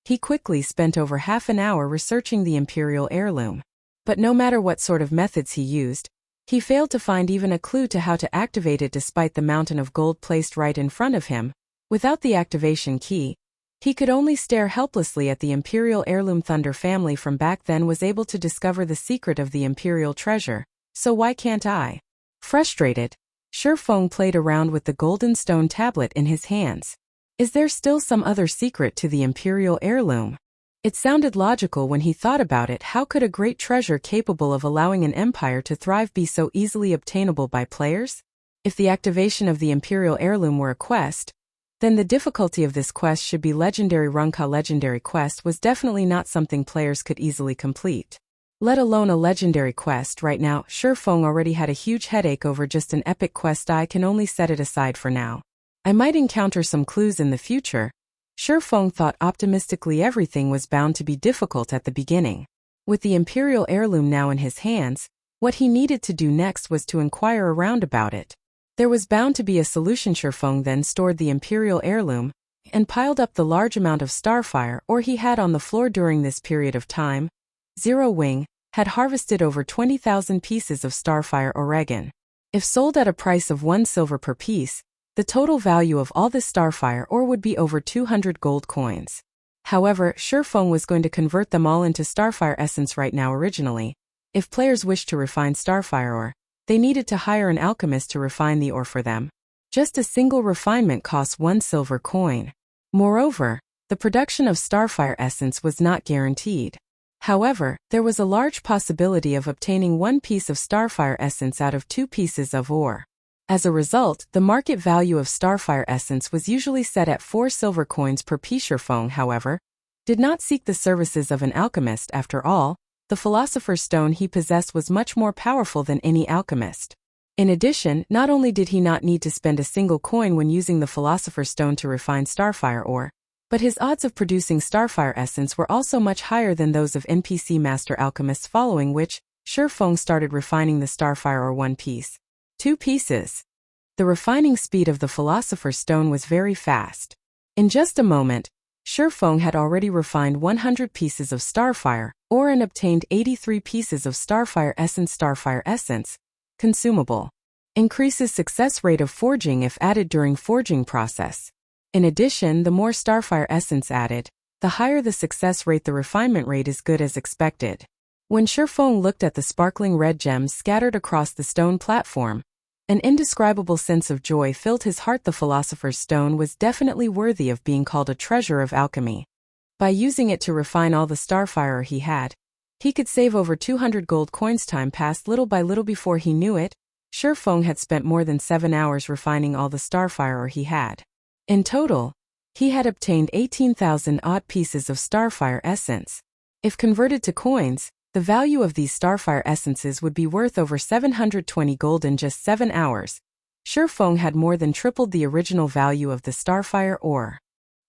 He quickly spent over half an hour researching the Imperial heirloom. But no matter what sort of methods he used, he failed to find even a clue to how to activate it. Despite the mountain of gold placed right in front of him, without the activation key, he could only stare helplessly at the Imperial heirloom. Thunder family from back then was able to discover the secret of the Imperial treasure, so why can't I? Frustrated, Shi Feng played around with the golden stone tablet in his hands. Is there still some other secret to the Imperial heirloom? It sounded logical when he thought about it. How could a great treasure capable of allowing an empire to thrive be so easily obtainable by players? If the activation of the Imperial heirloom were a quest, then the difficulty of this quest should be legendary. Runka legendary quest was definitely not something players could easily complete. Let alone a legendary quest. Right now, Shi Feng already had a huge headache over just an epic quest. I can only set it aside for now. I might encounter some clues in the future. Shi Feng thought optimistically. Everything was bound to be difficult at the beginning. With the Imperial heirloom now in his hands, what he needed to do next was to inquire around about it. There was bound to be a solution. Shi Feng then stored the Imperial heirloom and piled up the large amount of starfire ore he had on the floor. During this period of time, Zero Wing had harvested over 20,000 pieces of starfire ore. If sold at a price of 1 silver per piece, the total value of all this starfire ore would be over 200 gold coins. However, Shi Feng was going to convert them all into starfire essence right now. Originally, if players wished to refine starfire ore, they needed to hire an alchemist to refine the ore for them. Just a single refinement costs 1 silver coin. Moreover, the production of starfire essence was not guaranteed. However, there was a large possibility of obtaining 1 piece of starfire essence out of 2 pieces of ore. As a result, the market value of starfire essence was usually set at 4 silver coins per piece. Shi Feng, however, did not seek the services of an alchemist. After all, the philosopher's stone he possessed was much more powerful than any alchemist. In addition, not only did he not need to spend a single coin when using the philosopher's stone to refine starfire ore, but his odds of producing starfire essence were also much higher than those of NPC master alchemists. Following which, Shi Feng started refining the starfire ore 1 piece. 2 pieces. The refining speed of the philosopher's stone was very fast. In just a moment, Shi Feng had already refined 100 pieces of starfire ore and obtained 83 pieces of starfire essence. Starfire essence, consumable, increases success rate of forging if added during forging process. In addition, the more starfire essence added, the higher the success rate. The refinement rate is good as expected. When Shi Feng looked at the sparkling red gems scattered across the stone platform, an indescribable sense of joy filled his heart. The philosopher's stone was definitely worthy of being called a treasure of alchemy. By using it to refine all the starfire he had, he could save over 200 gold coins. Time passed little by little. Before he knew it, Feng had spent more than 7 hours refining all the starfire ore he had. In total, he had obtained 18,000 odd pieces of starfire essence. If converted to coins, the value of these starfire essences would be worth over 720 gold in just 7 hours. Feng had more than tripled the original value of the starfire ore.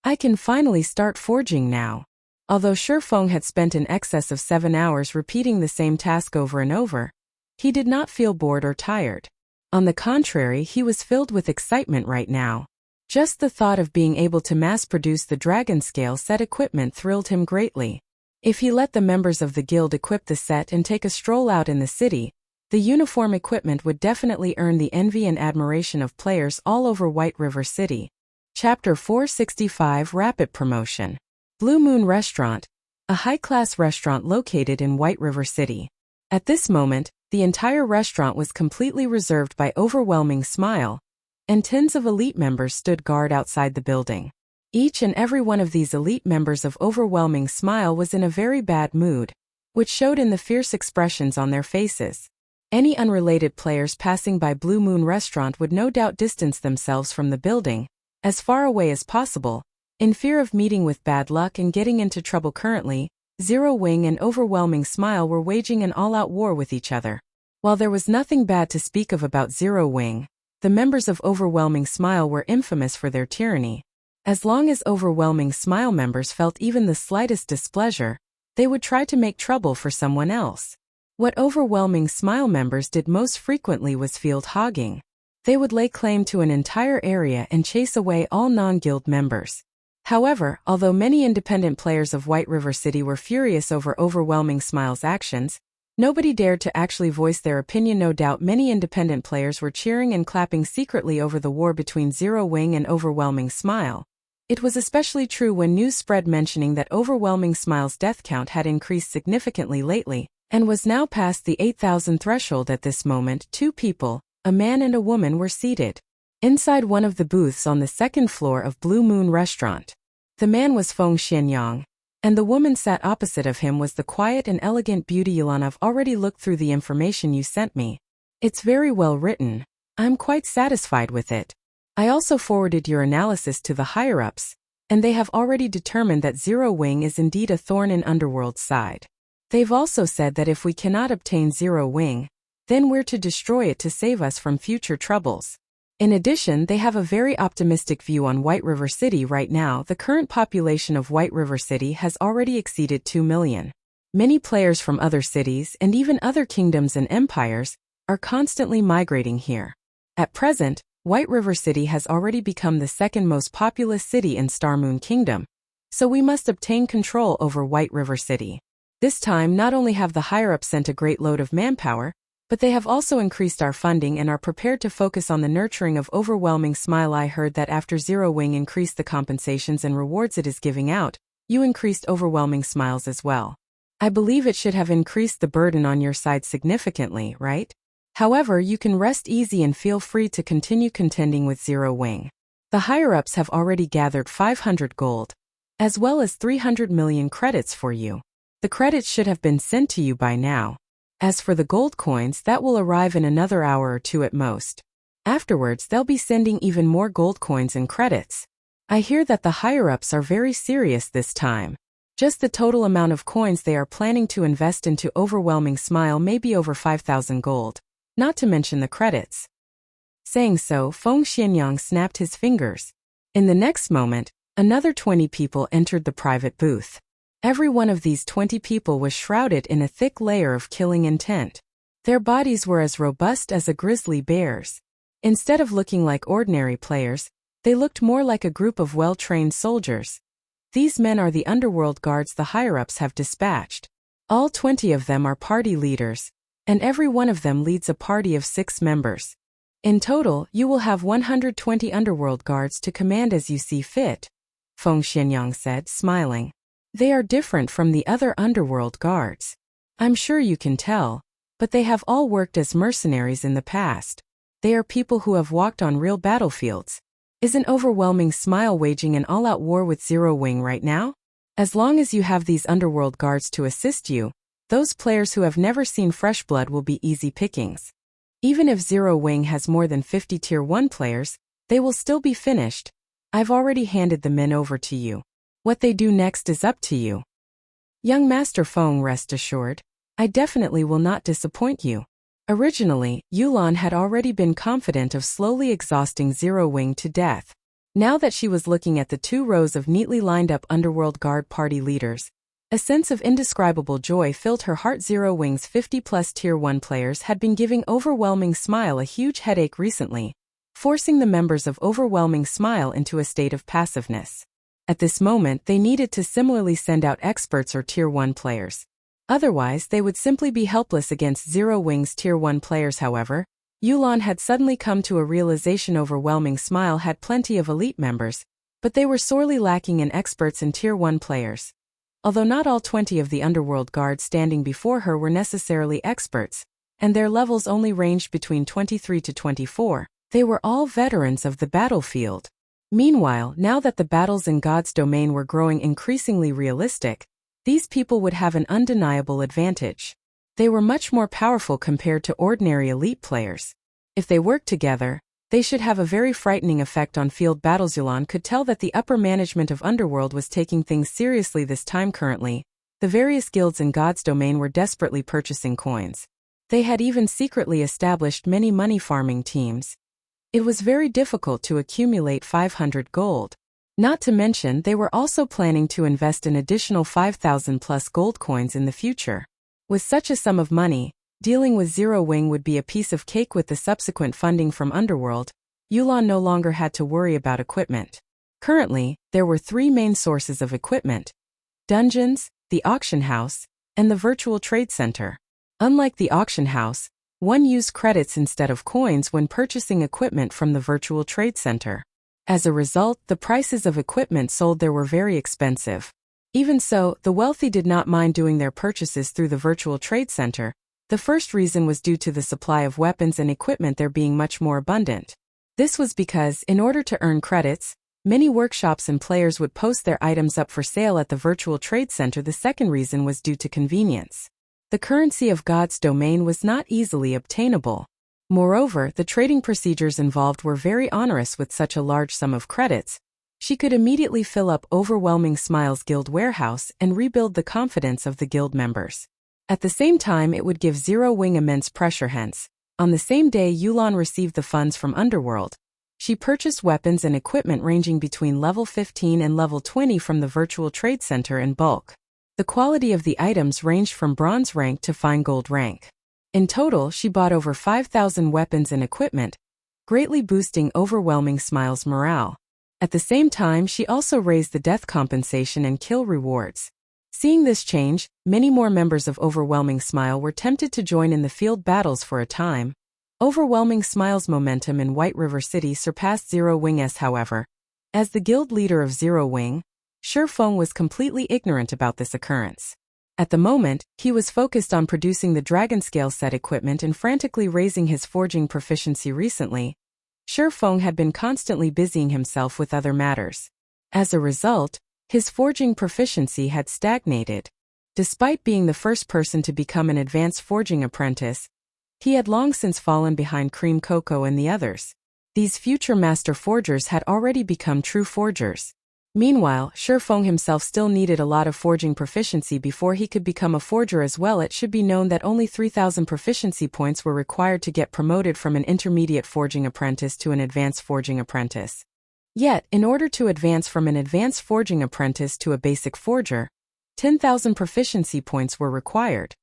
I can finally start forging now. Although Feng had spent in excess of 7 hours repeating the same task over and over, he did not feel bored or tired. On the contrary, he was filled with excitement right now. Just the thought of being able to mass-produce the dragon scale set equipment thrilled him greatly. If he let the members of the guild equip the set and take a stroll out in the city, the uniform equipment would definitely earn the envy and admiration of players all over White River City. Chapter 465 Rapid Promotion. Blue Moon Restaurant, a high-class restaurant located in White River City. At this moment, the entire restaurant was completely reserved by Overwhelming Smile, and tens of elite members stood guard outside the building. Each and every one of these elite members of Overwhelming Smile was in a very bad mood, which showed in the fierce expressions on their faces. Any unrelated players passing by Blue Moon Restaurant would no doubt distance themselves from the building, as far away as possible, in fear of meeting with bad luck and getting into trouble. Currently, Zero Wing and Overwhelming Smile were waging an all-out war with each other. While there was nothing bad to speak of about Zero Wing, the members of Overwhelming Smile were infamous for their tyranny. As long as Overwhelming Smile members felt even the slightest displeasure, they would try to make trouble for someone else. What Overwhelming Smile members did most frequently was field hogging. They would lay claim to an entire area and chase away all non-guild members. However, although many independent players of White River City were furious over Overwhelming Smile's actions, nobody dared to actually voice their opinion. No doubt many independent players were cheering and clapping secretly over the war between Zero Wing and Overwhelming Smile. It was especially true when news spread mentioning that Overwhelming Smile's death count had increased significantly lately, and was now past the 8,000 threshold. At this moment, 2 people, a man and a woman, were seated inside one of the booths on the second floor of Blue Moon Restaurant. The man was Feng Xianyang, and the woman sat opposite of him was the quiet and elegant beauty Youlan. I've already looked through the information you sent me. It's very well written. I'm quite satisfied with it. I also forwarded your analysis to the higher-ups, and they have already determined that Zero Wing is indeed a thorn in Underworld's side. They've also said that if we cannot obtain Zero Wing, then we're to destroy it to save us from future troubles. In addition, they have a very optimistic view on White River City right now. The current population of White River City has already exceeded 2 million. Many players from other cities and even other kingdoms and empires are constantly migrating here. At present, White River City has already become the second most populous city in Star Moon Kingdom, so we must obtain control over White River City. This time, not only have the higher-ups sent a great load of manpower, but they have also increased our funding and are prepared to focus on the nurturing of Overwhelming Smile. I heard that after Zero Wing increased the compensations and rewards it is giving out, you increased Overwhelming Smiles as well. I believe it should have increased the burden on your side significantly, right? However, you can rest easy and feel free to continue contending with Zero Wing. The higher-ups have already gathered 500 gold, as well as 300 million credits for you. The credits should have been sent to you by now. As for the gold coins, that will arrive in another hour or 2 at most. Afterwards, they'll be sending even more gold coins and credits. I hear that the higher-ups are very serious this time. Just the total amount of coins they are planning to invest into Overwhelming Smile may be over 5,000 gold, not to mention the credits. Saying so, Feng Xianyang snapped his fingers. In the next moment, another 20 people entered the private booth. Every one of these 20 people was shrouded in a thick layer of killing intent. Their bodies were as robust as a grizzly bear's. Instead of looking like ordinary players, they looked more like a group of well-trained soldiers. These men are the underworld guards the higher-ups have dispatched. All 20 of them are party leaders, and every one of them leads a party of 6 members. In total, you will have 120 underworld guards to command as you see fit, Feng Xianyang said, smiling. They are different from the other underworld guards. I'm sure you can tell, but they have all worked as mercenaries in the past. They are people who have walked on real battlefields. Is an Overwhelming Smile waging an all-out war with Zero Wing right now? As long as you have these underworld guards to assist you, those players who have never seen fresh blood will be easy pickings. Even if Zero Wing has more than 50 Tier 1 players, they will still be finished. I've already handed the men over to you. What they do next is up to you. Young Master Feng, rest assured, I definitely will not disappoint you. Originally, Youlan had already been confident of slowly exhausting Zero Wing to death. Now that she was looking at the 2 rows of neatly lined up Underworld Guard party leaders, a sense of indescribable joy filled her heart. Zero Wing's 50-plus Tier 1 players had been giving Overwhelming Smile a huge headache recently, forcing the members of Overwhelming Smile into a state of passiveness. At this moment, they needed to similarly send out experts or Tier 1 players. Otherwise, they would simply be helpless against Zero Wing's Tier 1 players. However, Youlan had suddenly come to a realization. Overwhelming Smile had plenty of elite members, but they were sorely lacking in experts and Tier 1 players. Although not all 20 of the Underworld Guard standing before her were necessarily experts, and their levels only ranged between 23 to 24, they were all veterans of the battlefield. Meanwhile, now that the battles in God's domain were growing increasingly realistic, these people would have an undeniable advantage. They were much more powerful compared to ordinary elite players. If they worked together, they should have a very frightening effect on field battles. Youlan could tell that the upper management of Underworld was taking things seriously this time. Currently, the various guilds in God's domain were desperately purchasing coins. They had even secretly established many money farming teams. It was very difficult to accumulate 500 gold. Not to mention, they were also planning to invest an additional 5,000 plus gold coins in the future. With such a sum of money, dealing with Zero Wing would be a piece of cake. With the subsequent funding from Underworld, Youlan no longer had to worry about equipment. Currently, there were 3 main sources of equipment: dungeons, the auction house, and the virtual trade center. Unlike the auction house, one used credits instead of coins when purchasing equipment from the virtual trade center. As a result, the prices of equipment sold there were very expensive. Even so, the wealthy did not mind doing their purchases through the virtual trade center. The first reason was due to the supply of weapons and equipment there being much more abundant. This was because, in order to earn credits, many workshops and players would post their items up for sale at the virtual trade center. The second reason was due to convenience. The currency of God's domain was not easily obtainable. Moreover, the trading procedures involved were very onerous. With such a large sum of credits, she could immediately fill up Overwhelming Smile's guild warehouse and rebuild the confidence of the guild members. At the same time, it would give Zero Wing immense pressure. Hence, on the same day Youlan received the funds from Underworld, she purchased weapons and equipment ranging between level 15 and level 20 from the virtual trade center in bulk. The quality of the items ranged from bronze rank to fine gold rank. In total, she bought over 5,000 weapons and equipment, greatly boosting Overwhelming Smile's morale. At the same time, she also raised the death compensation and kill rewards. Seeing this change, many more members of Overwhelming Smile were tempted to join in the field battles for a time. Overwhelming Smile's momentum in White River City surpassed Zero Wing's. However, as the guild leader of Zero Wing, Feng was completely ignorant about this occurrence. At the moment, he was focused on producing the Dragonscale set equipment and frantically raising his forging proficiency. Recently, Feng had been constantly busying himself with other matters. As a result, his forging proficiency had stagnated. Despite being the first person to become an advanced forging apprentice, he had long since fallen behind Cream Cocoa and the others. These future master forgers had already become true forgers. Meanwhile, Feng himself still needed a lot of forging proficiency before he could become a forger as well. It should be known that only 3,000 proficiency points were required to get promoted from an intermediate forging apprentice to an advanced forging apprentice. Yet, in order to advance from an advanced forging apprentice to a basic forger, 10,000 proficiency points were required.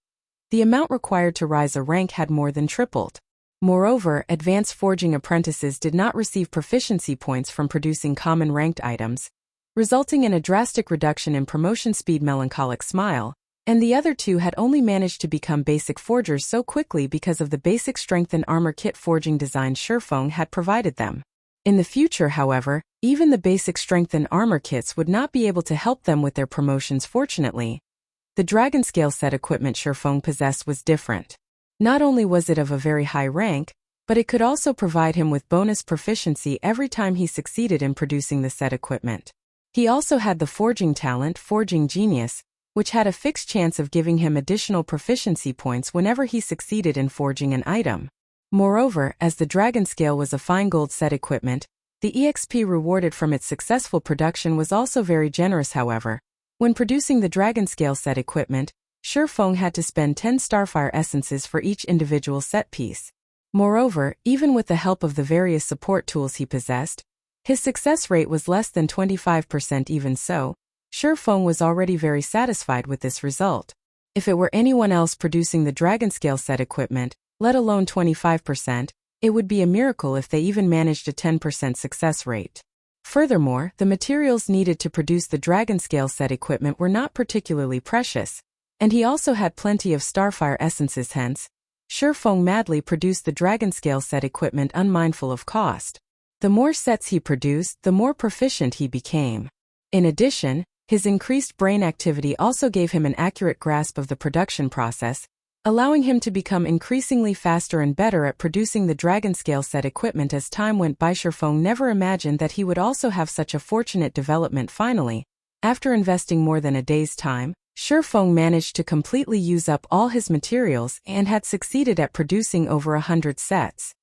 The amount required to rise a rank had more than tripled. Moreover, advanced forging apprentices did not receive proficiency points from producing common ranked items, resulting in a drastic reduction in promotion speed. Melancholic Smile and the other two had only managed to become basic forgers so quickly because of the basic strength and armor kit forging design Feng had provided them. In the future, however, even the basic strength and armor kits would not be able to help them with their promotions. Fortunately, the Dragonscale set equipment Feng possessed was different. Not only was it of a very high rank, but it could also provide him with bonus proficiency every time he succeeded in producing the set equipment. He also had the forging talent, Forging Genius, which had a fixed chance of giving him additional proficiency points whenever he succeeded in forging an item. Moreover, as the Dragonscale was a fine gold set equipment, the EXP rewarded from its successful production was also very generous. However, when producing the Dragonscale set equipment, Shifeng had to spend 10 Starfire essences for each individual set piece. Moreover, even with the help of the various support tools he possessed, his success rate was less than 25%. Even so, Shifeng was already very satisfied with this result. If it were anyone else producing the Dragonscale set equipment, let alone 25%, it would be a miracle if they even managed a 10% success rate. Furthermore, the materials needed to produce the Dragonscale set equipment were not particularly precious, and he also had plenty of Starfire essences. Hence, Shifeng madly produced the Dragonscale set equipment unmindful of cost. The more sets he produced, the more proficient he became. In addition, his increased brain activity also gave him an accurate grasp of the production process, allowing him to become increasingly faster and better at producing the Dragonscale set equipment as time went by. Shifeng never imagined that he would also have such a fortunate development. Finally, after investing more than a day's time, Shifeng managed to completely use up all his materials and had succeeded at producing over 100 sets.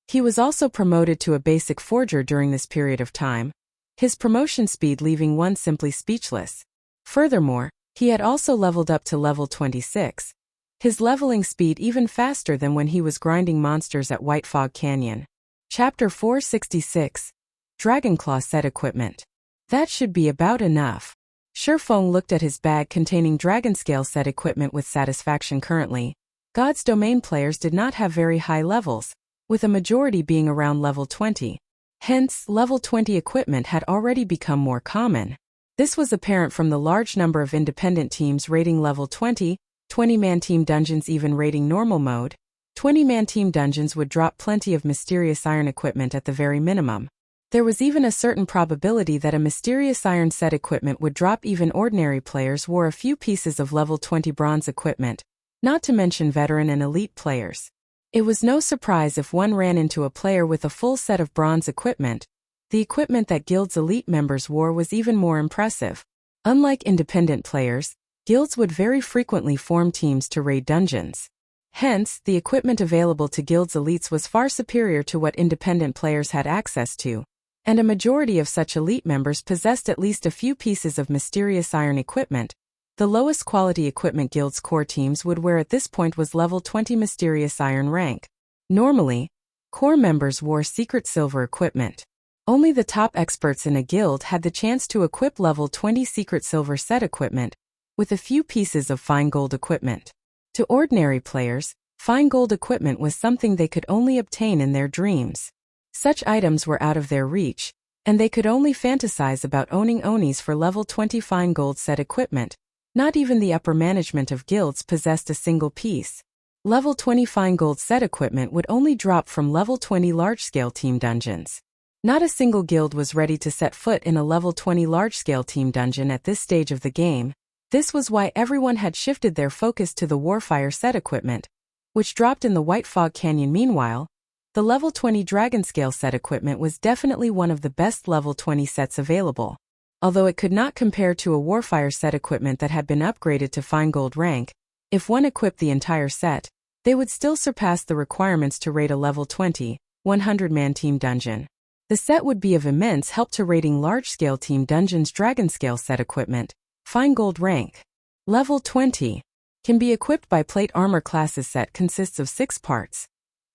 He was also promoted to a basic forger during this period of time, his promotion speed leaving one simply speechless. Furthermore, he had also leveled up to level 26. His leveling speed even faster than when he was grinding monsters at White Fog Canyon. Chapter 466. Dragonclaw set equipment. That should be about enough. Shifeng looked at his bag containing Dragonscale set equipment with satisfaction. Currently, God's Domain players did not have very high levels, with a majority being around level 20. Hence, level 20 equipment had already become more common. This was apparent from the large number of independent teams rating level 20, 20-man team dungeons even rating normal mode. 20-man team dungeons would drop plenty of mysterious iron equipment at the very minimum. There was even a certain probability that a mysterious iron set equipment would drop. Even ordinary players wore a few pieces of level 20 bronze equipment, not to mention veteran and elite players. It was no surprise if one ran into a player with a full set of bronze equipment. The equipment that guild's elite members wore was even more impressive. Unlike independent players, guilds would very frequently form teams to raid dungeons. Hence, the equipment available to guild's elites was far superior to what independent players had access to, and a majority of such elite members possessed at least a few pieces of mysterious iron equipment. The lowest quality equipment guild's core teams would wear at this point was level 20 mysterious iron rank. Normally, core members wore secret silver equipment. Only the top experts in a guild had the chance to equip level 20 secret silver set equipment, with a few pieces of fine gold equipment. To ordinary players, fine gold equipment was something they could only obtain in their dreams. Such items were out of their reach, and they could only fantasize about owning Onis for level 20 fine gold set equipment. Not even the upper management of guilds possessed a single piece. Level 20 fine gold set equipment would only drop from level 20 large-scale team dungeons. Not a single guild was ready to set foot in a level 20 large-scale team dungeon at this stage of the game. This was why everyone had shifted their focus to the Warfire set equipment, which dropped in the White Fog Canyon. Meanwhile, the level 20 Dragonscale set equipment was definitely one of the best level 20 sets available. Although it could not compare to a Warfire set equipment that had been upgraded to fine gold rank, if one equipped the entire set, they would still surpass the requirements to raid a level 20, 100-man team dungeon. The set would be of immense help to raiding large-scale team dungeons. Dragonscale set equipment, fine gold rank, level 20, can be equipped by plate armor. Classes set consists of 6 parts: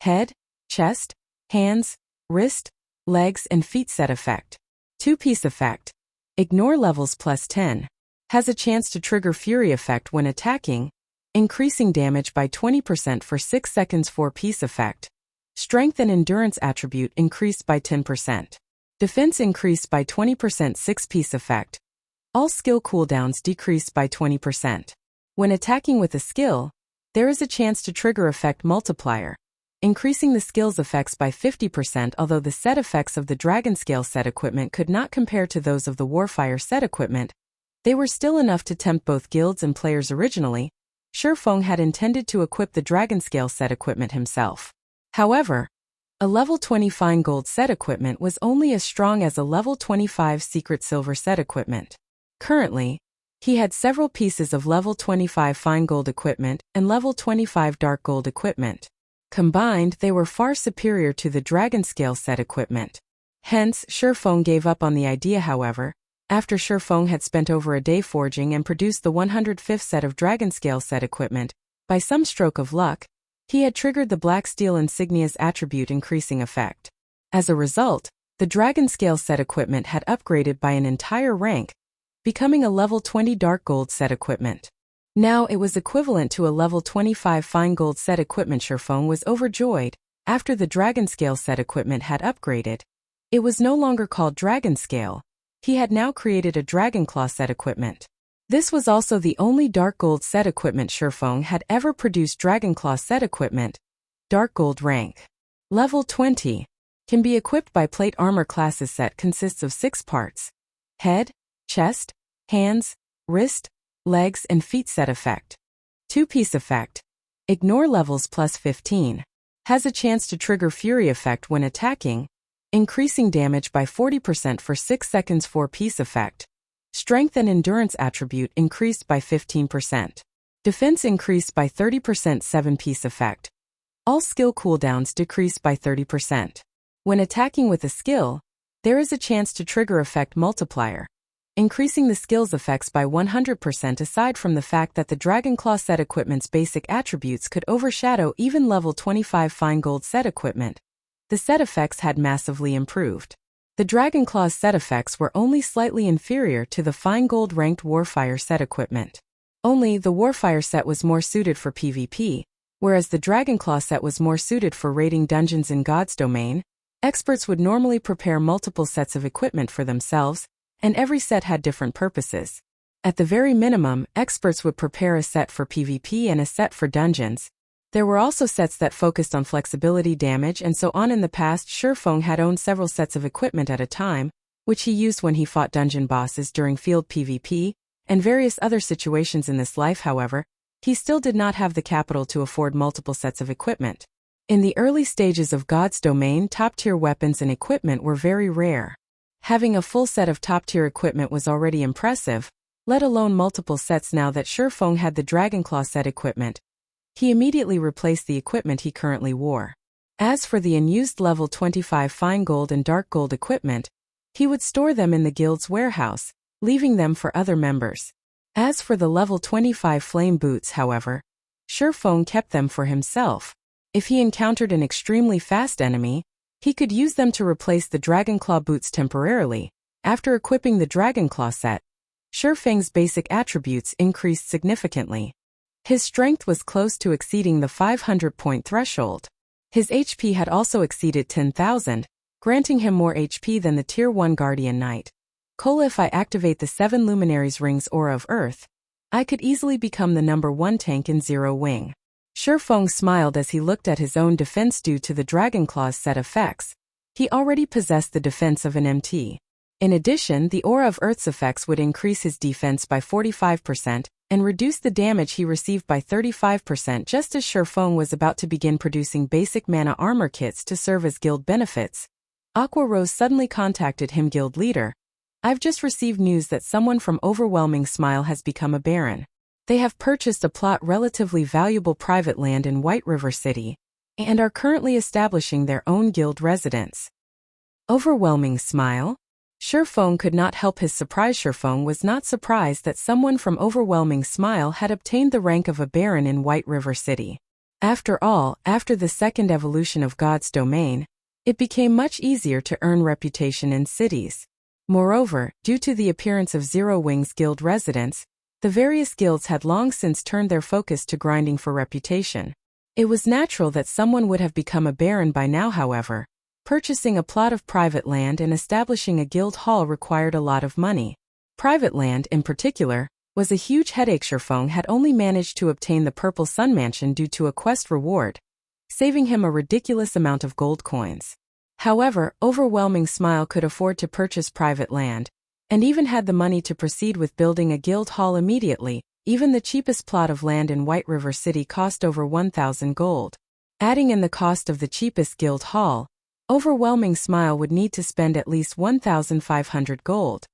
head, chest, hands, wrist, legs and feet. Set effect: 2-piece effect. Ignore levels plus 10. Has a chance to trigger Fury effect when attacking, increasing damage by 20% for 6 seconds. 4-piece effect. Strength and endurance attribute increased by 10%. Defense increased by 20%. 6-piece effect. All skill cooldowns decreased by 20%. When attacking with a skill, there is a chance to trigger effect multiplier, increasing the skill's effects by 50%. Although the set effects of the Dragonscale set equipment could not compare to those of the Warfire set equipment, they were still enough to tempt both guilds and players. Originally, Shifeng had intended to equip the Dragonscale set equipment himself. However, a level 20 fine gold set equipment was only as strong as a level 25 secret silver set equipment. Currently, he had several pieces of level 25 fine gold equipment and level 25 dark gold equipment. Combined, they were far superior to the Dragonscale set equipment. Hence, Shifeng gave up on the idea. However, after Shifeng had spent over a day forging and produced the 105th set of Dragonscale set equipment, by some stroke of luck, he had triggered the Black Steel Insignia's attribute increasing effect. As a result, the Dragonscale set equipment had upgraded by an entire rank, becoming a level 20 Dark Gold set equipment. Now it was equivalent to a level 25 Fine Gold set equipment. Shifeng was overjoyed. After the Dragonscale set equipment had upgraded, it was no longer called Dragonscale. He had now created a Dragonclaw set equipment. This was also the only Dark Gold set equipment Shifeng had ever produced. Dragonclaw set equipment, Dark Gold rank. Level 20. Can be equipped by plate armor. Classes set consists of 6 parts. Head, chest, hands, wrist, legs and feet. Set effect. 2-piece effect. Ignore levels plus 15. Has a chance to trigger Fury effect when attacking, increasing damage by 40% for 6 seconds. 4-piece effect. Strength and endurance attribute increased by 15%. Defense increased by 30%. 7-piece effect. All skill cooldowns decreased by 30%. When attacking with a skill, there is a chance to trigger effect multiplier, increasing the skill's effects by 100%. Aside from the fact that the Dragonclaw set equipment's basic attributes could overshadow even level 25 Fine Gold set equipment, the set effects had massively improved. The Dragonclaw's set effects were only slightly inferior to the Fine Gold ranked Warfire set equipment. Only the Warfire set was more suited for PvP, whereas the Dragonclaw set was more suited for raiding dungeons in God's domain. Experts would normally prepare multiple sets of equipment for themselves, and every set had different purposes. At the very minimum, experts would prepare a set for PvP and a set for dungeons. There were also sets that focused on flexibility, damage, and so on. In the past, Shifeng had owned several sets of equipment at a time, which he used when he fought dungeon bosses during field PvP, and various other situations in this life. However, he still did not have the capital to afford multiple sets of equipment. In the early stages of God's domain, top-tier weapons and equipment were very rare. Having a full set of top-tier equipment was already impressive, let alone multiple sets. Now that Shifeng had the Dragonclaw set equipment, he immediately replaced the equipment he currently wore. As for the unused level 25 Fine Gold and Dark Gold equipment, he would store them in the guild's warehouse, leaving them for other members. As for the level 25 Flame Boots, however, Shifeng kept them for himself. If he encountered an extremely fast enemy, he could use them to replace the Dragonclaw boots temporarily. After equipping the Dragonclaw set, Shifeng's basic attributes increased significantly. His strength was close to exceeding the 500-point threshold. His HP had also exceeded 10,000, granting him more HP than the Tier 1 Guardian Knight. If I activate the 7 Luminaries Rings Aura of Earth, I could easily become the number 1 tank in Zero Wing. Shifeng smiled as he looked at his own defense. Due to the Dragonclaw's set effects, he already possessed the defense of an MT. In addition, the Aura of Earth's effects would increase his defense by 45%, and reduce the damage he received by 35%. Just as Shifeng was about to begin producing basic mana armor kits to serve as guild benefits, Aqua Rose suddenly contacted him. Guild leader, I've just received news that someone from Overwhelming Smile has become a baron. They have purchased a plot relatively valuable private land in White River City, and are currently establishing their own guild residence. Overwhelming Smile? Shifeng could not help his surprise. Shifeng was not surprised that someone from Overwhelming Smile had obtained the rank of a baron in White River City. After all, after the second evolution of God's domain, it became much easier to earn reputation in cities. Moreover, due to the appearance of Zero Wing's guild residence, the various guilds had long since turned their focus to grinding for reputation. It was natural that someone would have become a baron by now. However, purchasing a plot of private land and establishing a guild hall required a lot of money. Private land, in particular, was a huge headache. Shifeng had only managed to obtain the Purple Sun Mansion due to a quest reward, saving him a ridiculous amount of gold coins. However, Overwhelming Smile could afford to purchase private land, and even had the money to proceed with building a guild hall immediately. Even the cheapest plot of land in White River City cost over 1,000 gold. Adding in the cost of the cheapest guild hall, Overwhelming Smile would need to spend at least 1,500 gold.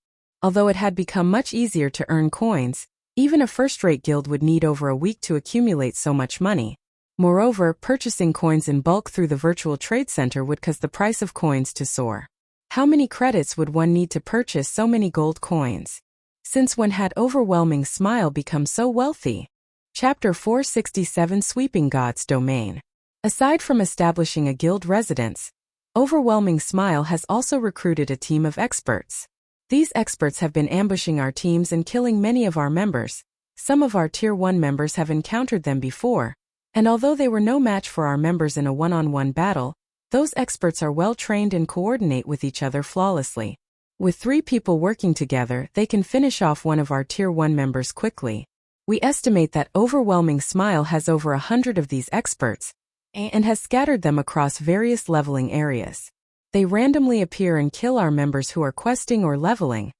Although it had become much easier to earn coins, even a first-rate guild would need over a week to accumulate so much money. Moreover, purchasing coins in bulk through the virtual trade center would cause the price of coins to soar. How many credits would one need to purchase so many gold coins? Since when had Overwhelming Smile become so wealthy? Chapter 467 Sweeping God's Domain. Aside from establishing a guild residence, Overwhelming Smile has also recruited a team of experts. These experts have been ambushing our teams and killing many of our members. Some of our Tier 1 members have encountered them before, and although they were no match for our members in a one-on-one battle, those experts are well trained and coordinate with each other flawlessly. With 3 people working together, they can finish off one of our Tier 1 members quickly. We estimate that Overwhelming Smile has over 100 of these experts, and has scattered them across various leveling areas. They randomly appear and kill our members who are questing or leveling,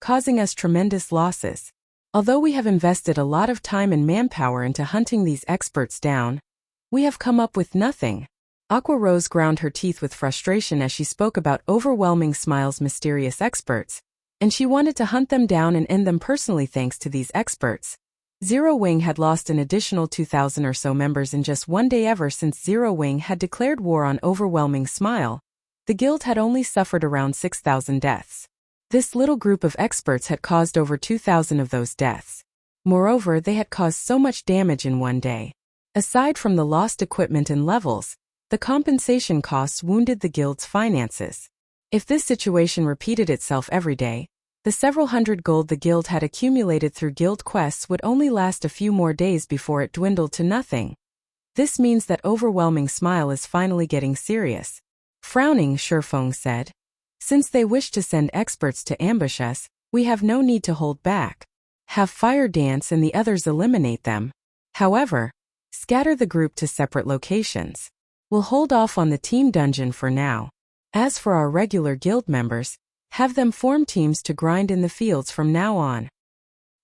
causing us tremendous losses. Although we have invested a lot of time and manpower into hunting these experts down, we have come up with nothing. Aqua Rose ground her teeth with frustration as she spoke about Overwhelming Smile's mysterious experts, and she wanted to hunt them down and end them personally thanks to these experts. Zero Wing had lost an additional 2,000 or so members in just one day ever since Zero Wing had declared war on Overwhelming Smile. The guild had only suffered around 6,000 deaths. This little group of experts had caused over 2,000 of those deaths. Moreover, they had caused so much damage in one day. Aside from the lost equipment and levels, the compensation costs wounded the guild's finances. If this situation repeated itself every day, the several hundred gold the guild had accumulated through guild quests would only last a few more days before it dwindled to nothing. This means that Overwhelming Smile is finally getting serious. Frowning, Shurfeng said, "Since they wish to send experts to ambush us, we have no need to hold back. Have Fire Dance and the others eliminate them. However, scatter the group to separate locations. We'll hold off on the team dungeon for now. As for our regular guild members, have them form teams to grind in the fields from now on."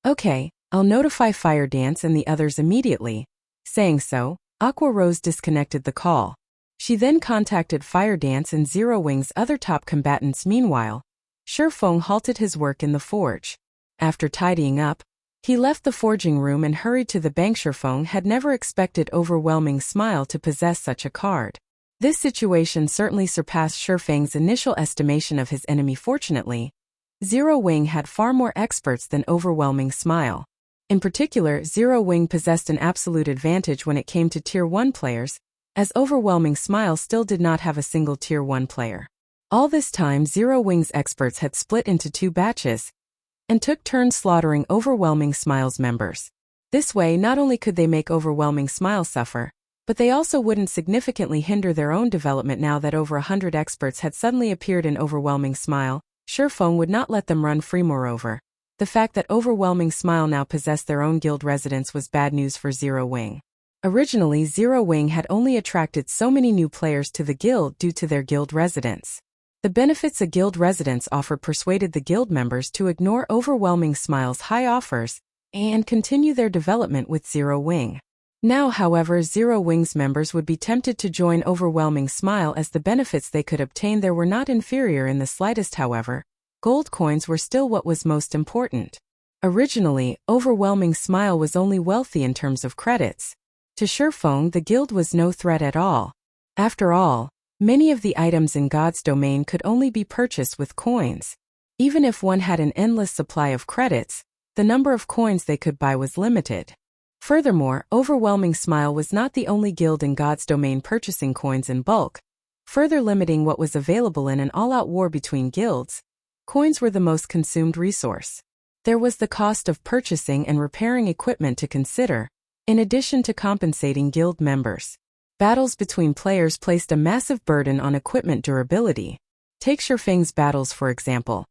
"Okay, I'll notify Fire Dance and the others immediately." Saying so, Aqua Rose disconnected the call. She then contacted Fire Dance and Zero Wing's other top combatants. Meanwhile, Shurfeng halted his work in the forge. After tidying up, he left the forging room and hurried to the bank. Shurfeng had never expected Overwhelming Smile to possess such a card. This situation certainly surpassed Shurfeng's initial estimation of his enemy. Fortunately, Zero Wing had far more experts than Overwhelming Smile. In particular, Zero Wing possessed an absolute advantage when it came to Tier 1 players, as Overwhelming Smile still did not have a single Tier 1 player. All this time, Zero Wing's experts had split into 2 batches, and took turns slaughtering Overwhelming Smile's members. This way, not only could they make Overwhelming Smile suffer, but they also wouldn't significantly hinder their own development. Now that over 100 experts had suddenly appeared in Overwhelming Smile, Shurfeng would not let them run free. Moreover, the fact that Overwhelming Smile now possessed their own guild residence was bad news for Zero Wing. Originally, Zero Wing had only attracted so many new players to the guild due to their guild residence. The benefits a guild residence offered persuaded the guild members to ignore Overwhelming Smile's high offers and continue their development with Zero Wing. Now, however, Zero Wing's members would be tempted to join Overwhelming Smile as the benefits they could obtain there were not inferior in the slightest. However, gold coins were still what was most important. Originally, Overwhelming Smile was only wealthy in terms of credits. To Shurfeng, the guild was no threat at all. After all, many of the items in God's domain could only be purchased with coins. Even if one had an endless supply of credits, the number of coins they could buy was limited. Furthermore, Overwhelming Smile was not the only guild in God's domain purchasing coins in bulk, further limiting what was available in an all-out war between guilds. Coins were the most consumed resource. There was the cost of purchasing and repairing equipment to consider, in addition to compensating guild members. Battles between players placed a massive burden on equipment durability. Take Shurfeng's battles for example.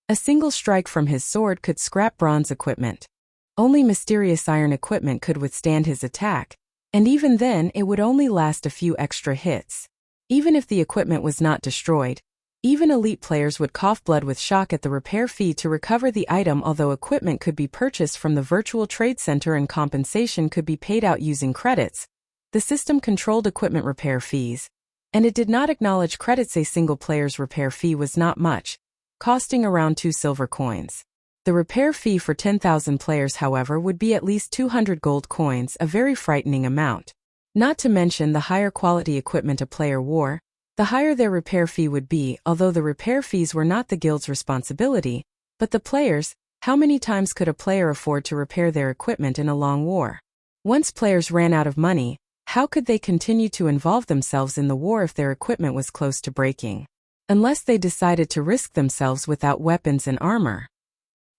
A single strike from his sword could scrap bronze equipment. Only mysterious iron equipment could withstand his attack, and even then it would only last a few extra hits. Even if the equipment was not destroyed, even elite players would cough blood with shock at the repair fee to recover the item. Although equipment could be purchased from the virtual trade center and compensation could be paid out using credits, the system controlled equipment repair fees, and it did not acknowledge credits. A single player's repair fee was not much, costing around 2 silver coins. The repair fee for 10,000 players, however, would be at least 200 gold coins, a very frightening amount. Not to mention the higher quality equipment a player wore, the higher their repair fee would be, although the repair fees were not the guild's responsibility, but the players. How many times could a player afford to repair their equipment in a long war? Once players ran out of money, how could they continue to involve themselves in the war if their equipment was close to breaking? Unless they decided to risk themselves without weapons and armor.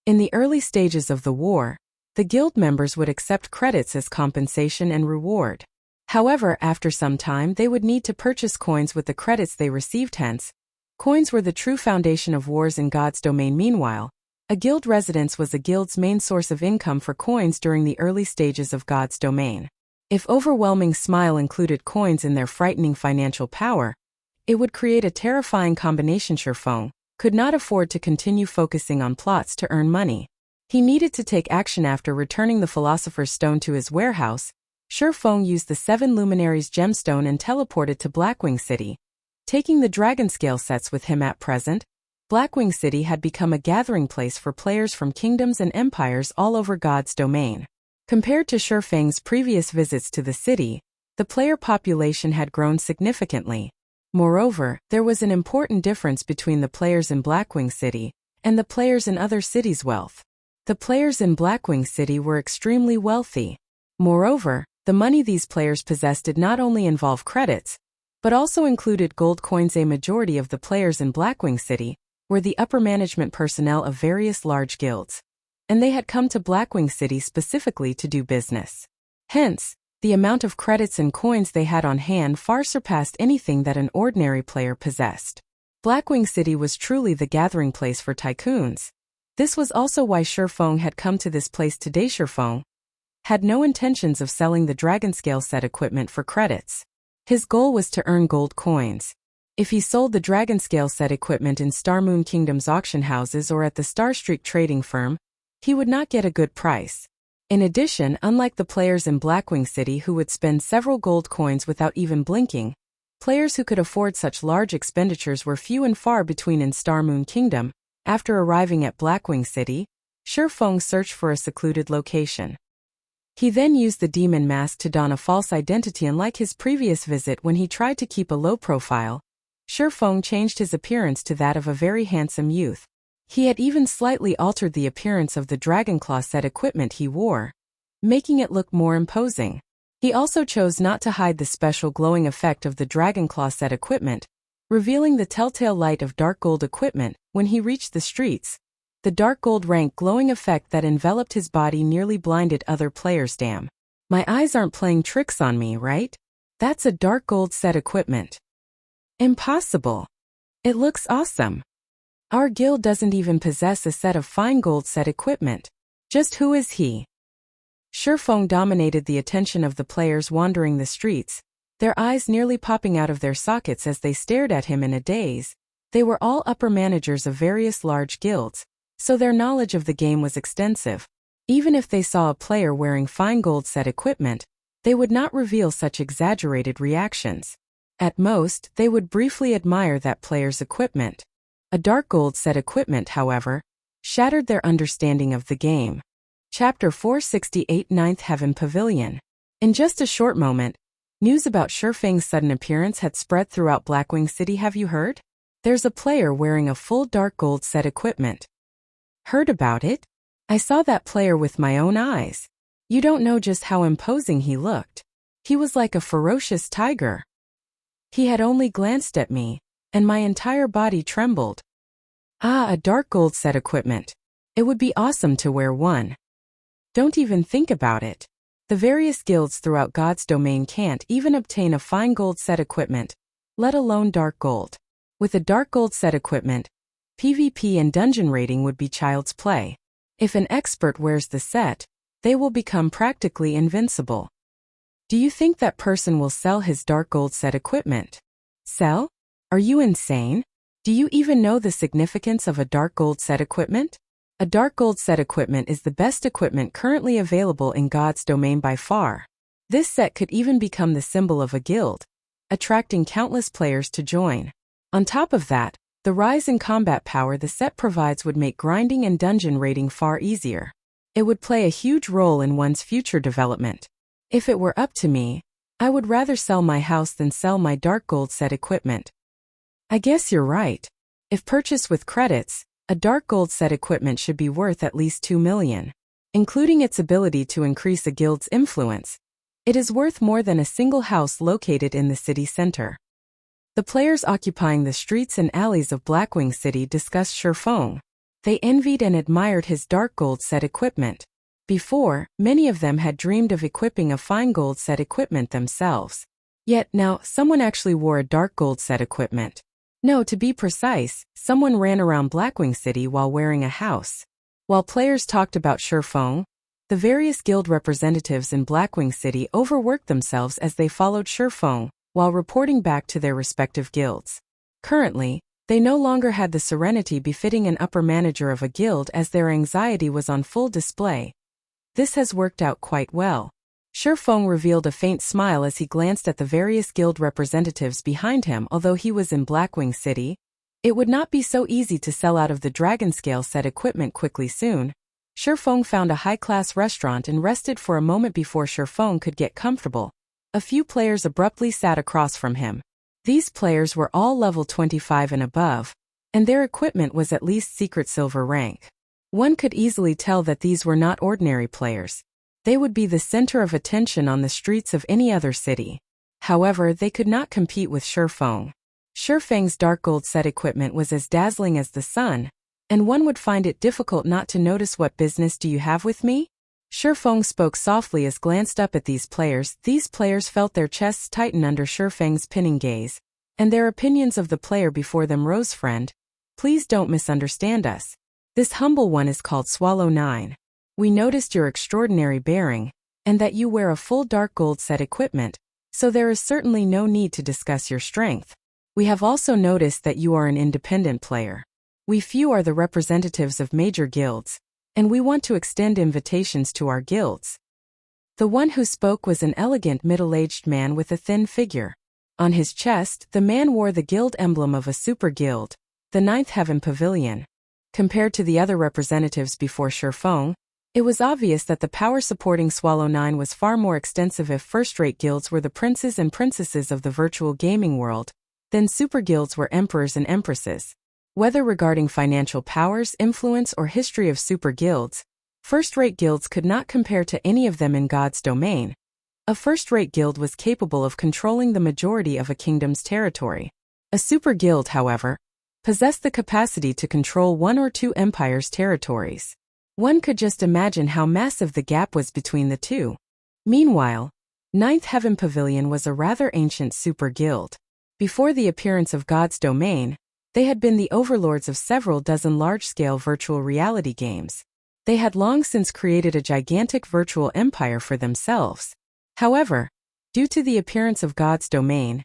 In the early stages of the war, the guild members would accept credits as compensation and reward. However, after some time they would need to purchase coins with the credits they received. Hence, coins were the true foundation of wars in God's domain. Meanwhile, a guild residence was a guild's main source of income for coins during the early stages of God's domain. If overwhelming smile included coins in their frightening financial power, it would create a terrifying combination. Shurfeng could not afford to continue focusing on plots to earn money. He needed to take action. After returning the Philosopher's Stone to his warehouse, Shurfeng used the 7 Luminaries gemstone and teleported to Blackwing City. Taking the Dragonscale sets with him at present, Blackwing City had become a gathering place for players from kingdoms and empires all over God's domain. Compared to Shurfeng's previous visits to the city, the player population had grown significantly. Moreover, there was an important difference between the players in Blackwing City and the players in other cities' wealth. The players in Blackwing City were extremely wealthy. Moreover, the money these players possessed did not only involve credits, but also included gold coins. A majority of the players in Blackwing City were the upper management personnel of various large guilds, and they had come to Blackwing City specifically to do business. Hence, the amount of credits and coins they had on hand far surpassed anything that an ordinary player possessed. Blackwing City was truly the gathering place for tycoons. This was also why Shurfeng had come to this place today. Shurfeng had no intentions of selling the Dragonscale set equipment for credits. His goal was to earn gold coins. If he sold the Dragonscale set equipment in Starmoon Kingdom's auction houses or at the Starstreak trading firm, he would not get a good price. In addition, unlike the players in Blackwing City who would spend several gold coins without even blinking, players who could afford such large expenditures were few and far between in Starmoon Kingdom. After arriving at Blackwing City, Shurfeng searched for a secluded location. He then used the demon mask to don a false identity. Unlike his previous visit when he tried to keep a low profile, Shurfeng changed his appearance to that of a very handsome youth. He had even slightly altered the appearance of the Dragonclaw set equipment he wore, making it look more imposing. He also chose not to hide the special glowing effect of the Dragonclaw set equipment, revealing the telltale light of dark gold equipment. When he reached the streets, the dark gold rank glowing effect that enveloped his body nearly blinded other players. Damn. My eyes aren't playing tricks on me, right? That's a dark gold set equipment. Impossible. It looks awesome. Our guild doesn't even possess a set of fine gold set equipment. Just who is he? Shurfeng dominated the attention of the players wandering the streets, their eyes nearly popping out of their sockets as they stared at him in a daze. They were all upper managers of various large guilds, so their knowledge of the game was extensive. Even if they saw a player wearing fine gold set equipment, they would not reveal such exaggerated reactions. At most, they would briefly admire that player's equipment. A dark gold set equipment, however, shattered their understanding of the game. Chapter 468 Ninth Heaven Pavilion. In just a short moment, news about Shurfeng's sudden appearance had spread throughout Blackwing City. Have you heard? There's a player wearing a full dark gold set equipment. Heard about it? I saw that player with my own eyes. You don't know just how imposing he looked. He was like a ferocious tiger. He had only glanced at me, and my entire body trembled. Ah, a dark gold set equipment. It would be awesome to wear one. Don't even think about it. The various guilds throughout God's domain can't even obtain a fine gold set equipment, let alone dark gold. With a dark gold set equipment, PvP and dungeon raiding would be child's play. If an expert wears the set, they will become practically invincible. Do you think that person will sell his dark gold set equipment? Sell? Are you insane? Do you even know the significance of a dark gold set equipment? A dark gold set equipment is the best equipment currently available in God's domain by far. This set could even become the symbol of a guild, attracting countless players to join. On top of that, the rise in combat power the set provides would make grinding and dungeon raiding far easier. It would play a huge role in one's future development. If it were up to me, I would rather sell my house than sell my dark gold set equipment. I guess you're right. If purchased with credits, a dark gold set equipment should be worth at least 2 million. Including its ability to increase a guild's influence, it is worth more than a single house located in the city center. The players occupying the streets and alleys of Blackwing City discussed Shifeng. They envied and admired his dark gold set equipment. Before, many of them had dreamed of equipping a fine gold set equipment themselves. Yet now, someone actually wore a dark gold set equipment. No, to be precise, someone ran around Blackwing City while wearing a house. While players talked about Shifeng, the various guild representatives in Blackwing City overworked themselves as they followed Shifeng, while reporting back to their respective guilds. Currently, they no longer had the serenity befitting an upper manager of a guild as their anxiety was on full display. This has worked out quite well. Shifeng revealed a faint smile as he glanced at the various guild representatives behind him. Although he was in Blackwing City, it would not be so easy to sell out of the Dragonscale set equipment quickly soon. Shifeng found a high-class restaurant and rested for a moment before Shifeng could get comfortable. A few players abruptly sat across from him. These players were all level 25 and above, and their equipment was at least secret silver rank. One could easily tell that these were not ordinary players. They would be the center of attention on the streets of any other city. However, they could not compete with Shifeng. Shifeng's dark gold set equipment was as dazzling as the sun, and one would find it difficult not to notice. What business do you have with me? Shifeng spoke softly as glanced up at these players. These players felt their chests tighten under Shifeng's pinning gaze, and their opinions of the player before them rose. Friend, please don't misunderstand us. This humble one is called Swallow 9. We noticed your extraordinary bearing, and that you wear a full dark gold set equipment, so there is certainly no need to discuss your strength. We have also noticed that you are an independent player. We few are the representatives of major guilds, and we want to extend invitations to our guilds. The one who spoke was an elegant middle-aged man with a thin figure. On his chest, the man wore the guild emblem of a super guild, the Ninth Heaven Pavilion. Compared to the other representatives before Shifeng, it was obvious that the power supporting Swallow 9 was far more extensive. If first-rate guilds were the princes and princesses of the virtual gaming world, then super guilds were emperors and empresses. Whether regarding financial powers, influence, or history of super guilds, first-rate guilds could not compare to any of them in God's domain. A first-rate guild was capable of controlling the majority of a kingdom's territory. A super guild, however, possessed the capacity to control one or two empires' territories. One could just imagine how massive the gap was between the two. Meanwhile, Ninth Heaven Pavilion was a rather ancient super guild. Before the appearance of God's domain, they had been the overlords of several dozen large-scale virtual reality games. They had long since created a gigantic virtual empire for themselves. However, due to the appearance of God's domain,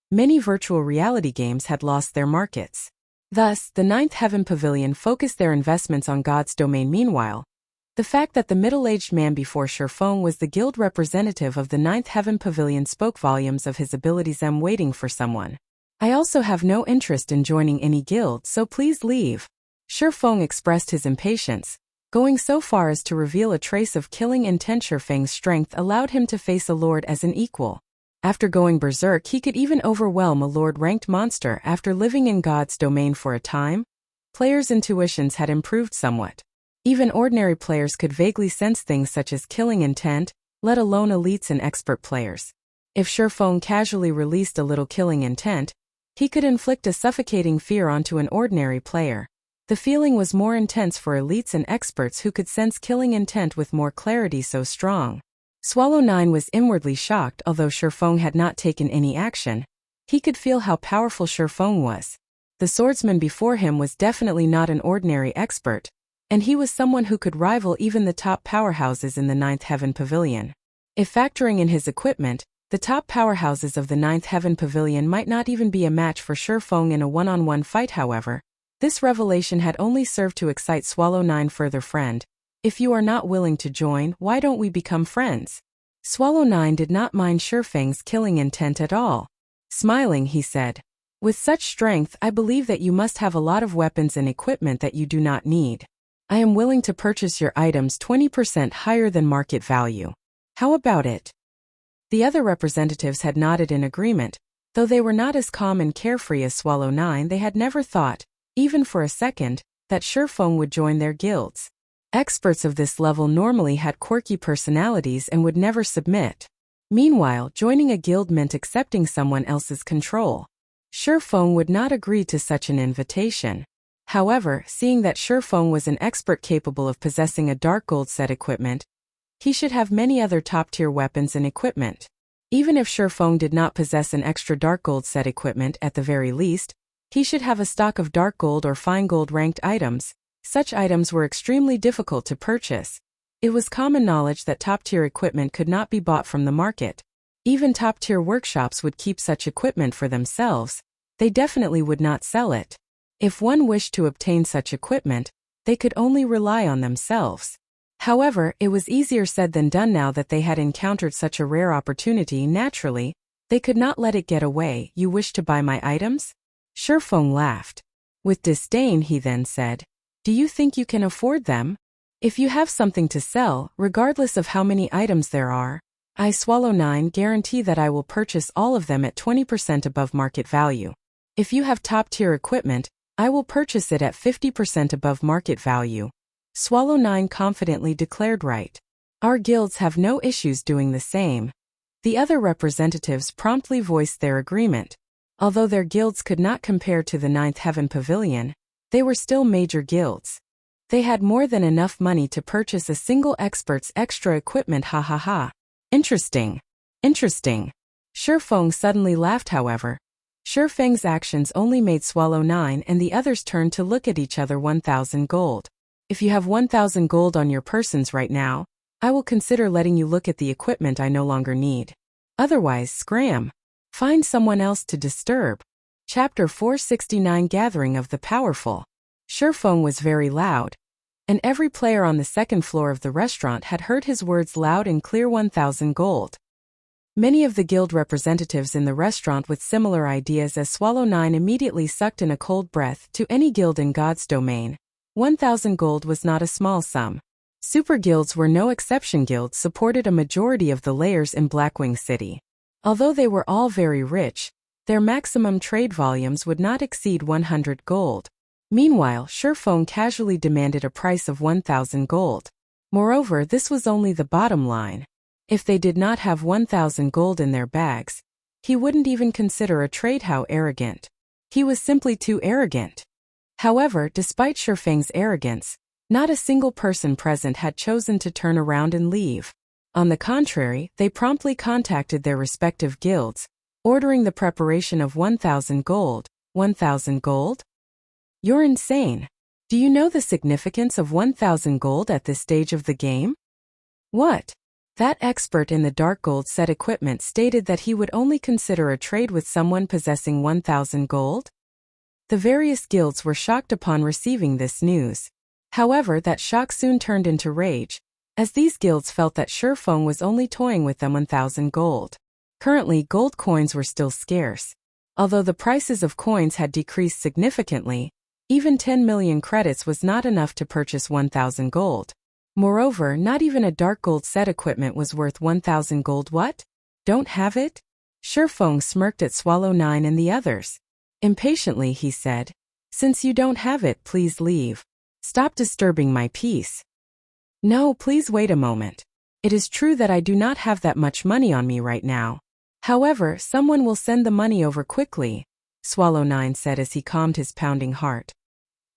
many virtual reality games had lost their markets. Thus, the Ninth Heaven Pavilion focused their investments on God's domain. Meanwhile, the fact that the middle-aged man before Shifeng was the guild representative of the Ninth Heaven Pavilion spoke volumes of his abilities. I'm waiting for someone. I also have no interest in joining any guild, so please leave. Shifeng expressed his impatience, going so far as to reveal a trace of killing intent. Shifeng's strength allowed him to face a lord as an equal. After going berserk, he could even overwhelm a lord-ranked monster. After living in God's domain for a time, players' intuitions had improved somewhat. Even ordinary players could vaguely sense things such as killing intent, let alone elites and expert players. If Shifeng casually released a little killing intent, he could inflict a suffocating fear onto an ordinary player. The feeling was more intense for elites and experts who could sense killing intent with more clarity. So strong. Swallow 9 was inwardly shocked. Although Shifeng had not taken any action, he could feel how powerful Shifeng was. The swordsman before him was definitely not an ordinary expert, and he was someone who could rival even the top powerhouses in the Ninth Heaven Pavilion. If factoring in his equipment, the top powerhouses of the Ninth Heaven Pavilion might not even be a match for Shifeng in a one-on-one fight. However, this revelation had only served to excite Swallow 9 further. Friend, if you are not willing to join, why don't we become friends? Swallow 9 did not mind Shifeng's killing intent at all. Smiling, he said, with such strength, I believe that you must have a lot of weapons and equipment that you do not need. I am willing to purchase your items 20% higher than market value. How about it? The other representatives had nodded in agreement. Though they were not as calm and carefree as Swallow 9, they had never thought, even for a second, that Shurfeng would join their guilds. Experts of this level normally had quirky personalities and would never submit. Meanwhile, joining a guild meant accepting someone else's control. Shurfeng would not agree to such an invitation. However, seeing that Shurfeng was an expert capable of possessing a dark gold set equipment, he should have many other top-tier weapons and equipment. Even if Shurfeng did not possess an extra dark gold set equipment at the very least, he should have a stock of dark gold or fine gold ranked items. Such items were extremely difficult to purchase. It was common knowledge that top-tier equipment could not be bought from the market. Even top-tier workshops would keep such equipment for themselves. They definitely would not sell it. If one wished to obtain such equipment, they could only rely on themselves. However, it was easier said than done now that they had encountered such a rare opportunity. Naturally, they could not let it get away. You wish to buy my items? Shurfeng laughed. With disdain, he then said, do you think you can afford them? If you have something to sell, regardless of how many items there are, I Swallow 9 guarantee that I will purchase all of them at 20% above market value. If you have top-tier equipment, I will purchase it at 50% above market value. Swallow 9 confidently declared. Right. Our guilds have no issues doing the same. The other representatives promptly voiced their agreement. Although their guilds could not compare to the Ninth Heaven Pavilion, they were still major guilds. They had more than enough money to purchase a single expert's extra equipment. Ha ha ha. Interesting. Interesting. Shurfeng suddenly laughed. However, Shurfeng's actions only made Swallow 9 and the others turn to look at each other. 1,000 gold. If you have 1,000 gold on your persons right now, I will consider letting you look at the equipment I no longer need. Otherwise, scram. Find someone else to disturb. Chapter 469 Gathering of the Powerful. Shurfeng was very loud, and every player on the second floor of the restaurant had heard his words loud and clear. 1,000 gold. Many of the guild representatives in the restaurant with similar ideas as Swallow 9 immediately sucked in a cold breath. To any guild in God's domain, 1,000 gold was not a small sum. Super guilds were no exception. Guilds supported a majority of the layers in Blackwing City. Although they were all very rich, their maximum trade volumes would not exceed 100 gold. Meanwhile, Shurfeng casually demanded a price of 1,000 gold. Moreover, this was only the bottom line. If they did not have 1,000 gold in their bags, he wouldn't even consider a trade. How arrogant. He was simply too arrogant. However, despite Shurfeng's arrogance, not a single person present had chosen to turn around and leave. On the contrary, they promptly contacted their respective guilds, ordering the preparation of 1,000 gold. 1,000 gold? You're insane. Do you know the significance of 1,000 gold at this stage of the game? What? That expert in the dark gold set equipment stated that he would only consider a trade with someone possessing 1,000 gold? The various guilds were shocked upon receiving this news. However, that shock soon turned into rage, as these guilds felt that Shurfeng was only toying with them. 1,000 gold. Currently, gold coins were still scarce. Although the prices of coins had decreased significantly, even 10 million credits was not enough to purchase 1,000 gold. Moreover, not even a dark gold set equipment was worth 1,000 gold. What? Don't have it? Shurfeng smirked at Swallow 9 and the others. Impatiently, he said, since you don't have it, please leave. Stop disturbing my peace. No, please wait a moment. It is true that I do not have that much money on me right now. However, someone will send the money over quickly, Swallow 9 said as he calmed his pounding heart.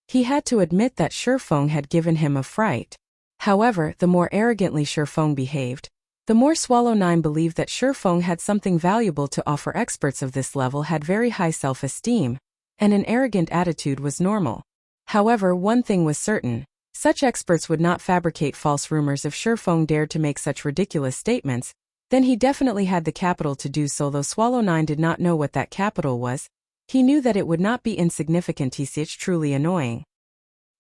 He had to admit that Shurfeng had given him a fright. However, the more arrogantly Shurfeng behaved, the more Swallow 9 believed that Shurfeng had something valuable to offer. Experts of this level had very high self-esteem, and an arrogant attitude was normal. However, one thing was certain. Such experts would not fabricate false rumors. If Shurfeng dared to make such ridiculous statements, then he definitely had the capital to do so. Though Swallow 9 did not know what that capital was, he knew that it would not be insignificant. It's truly annoying.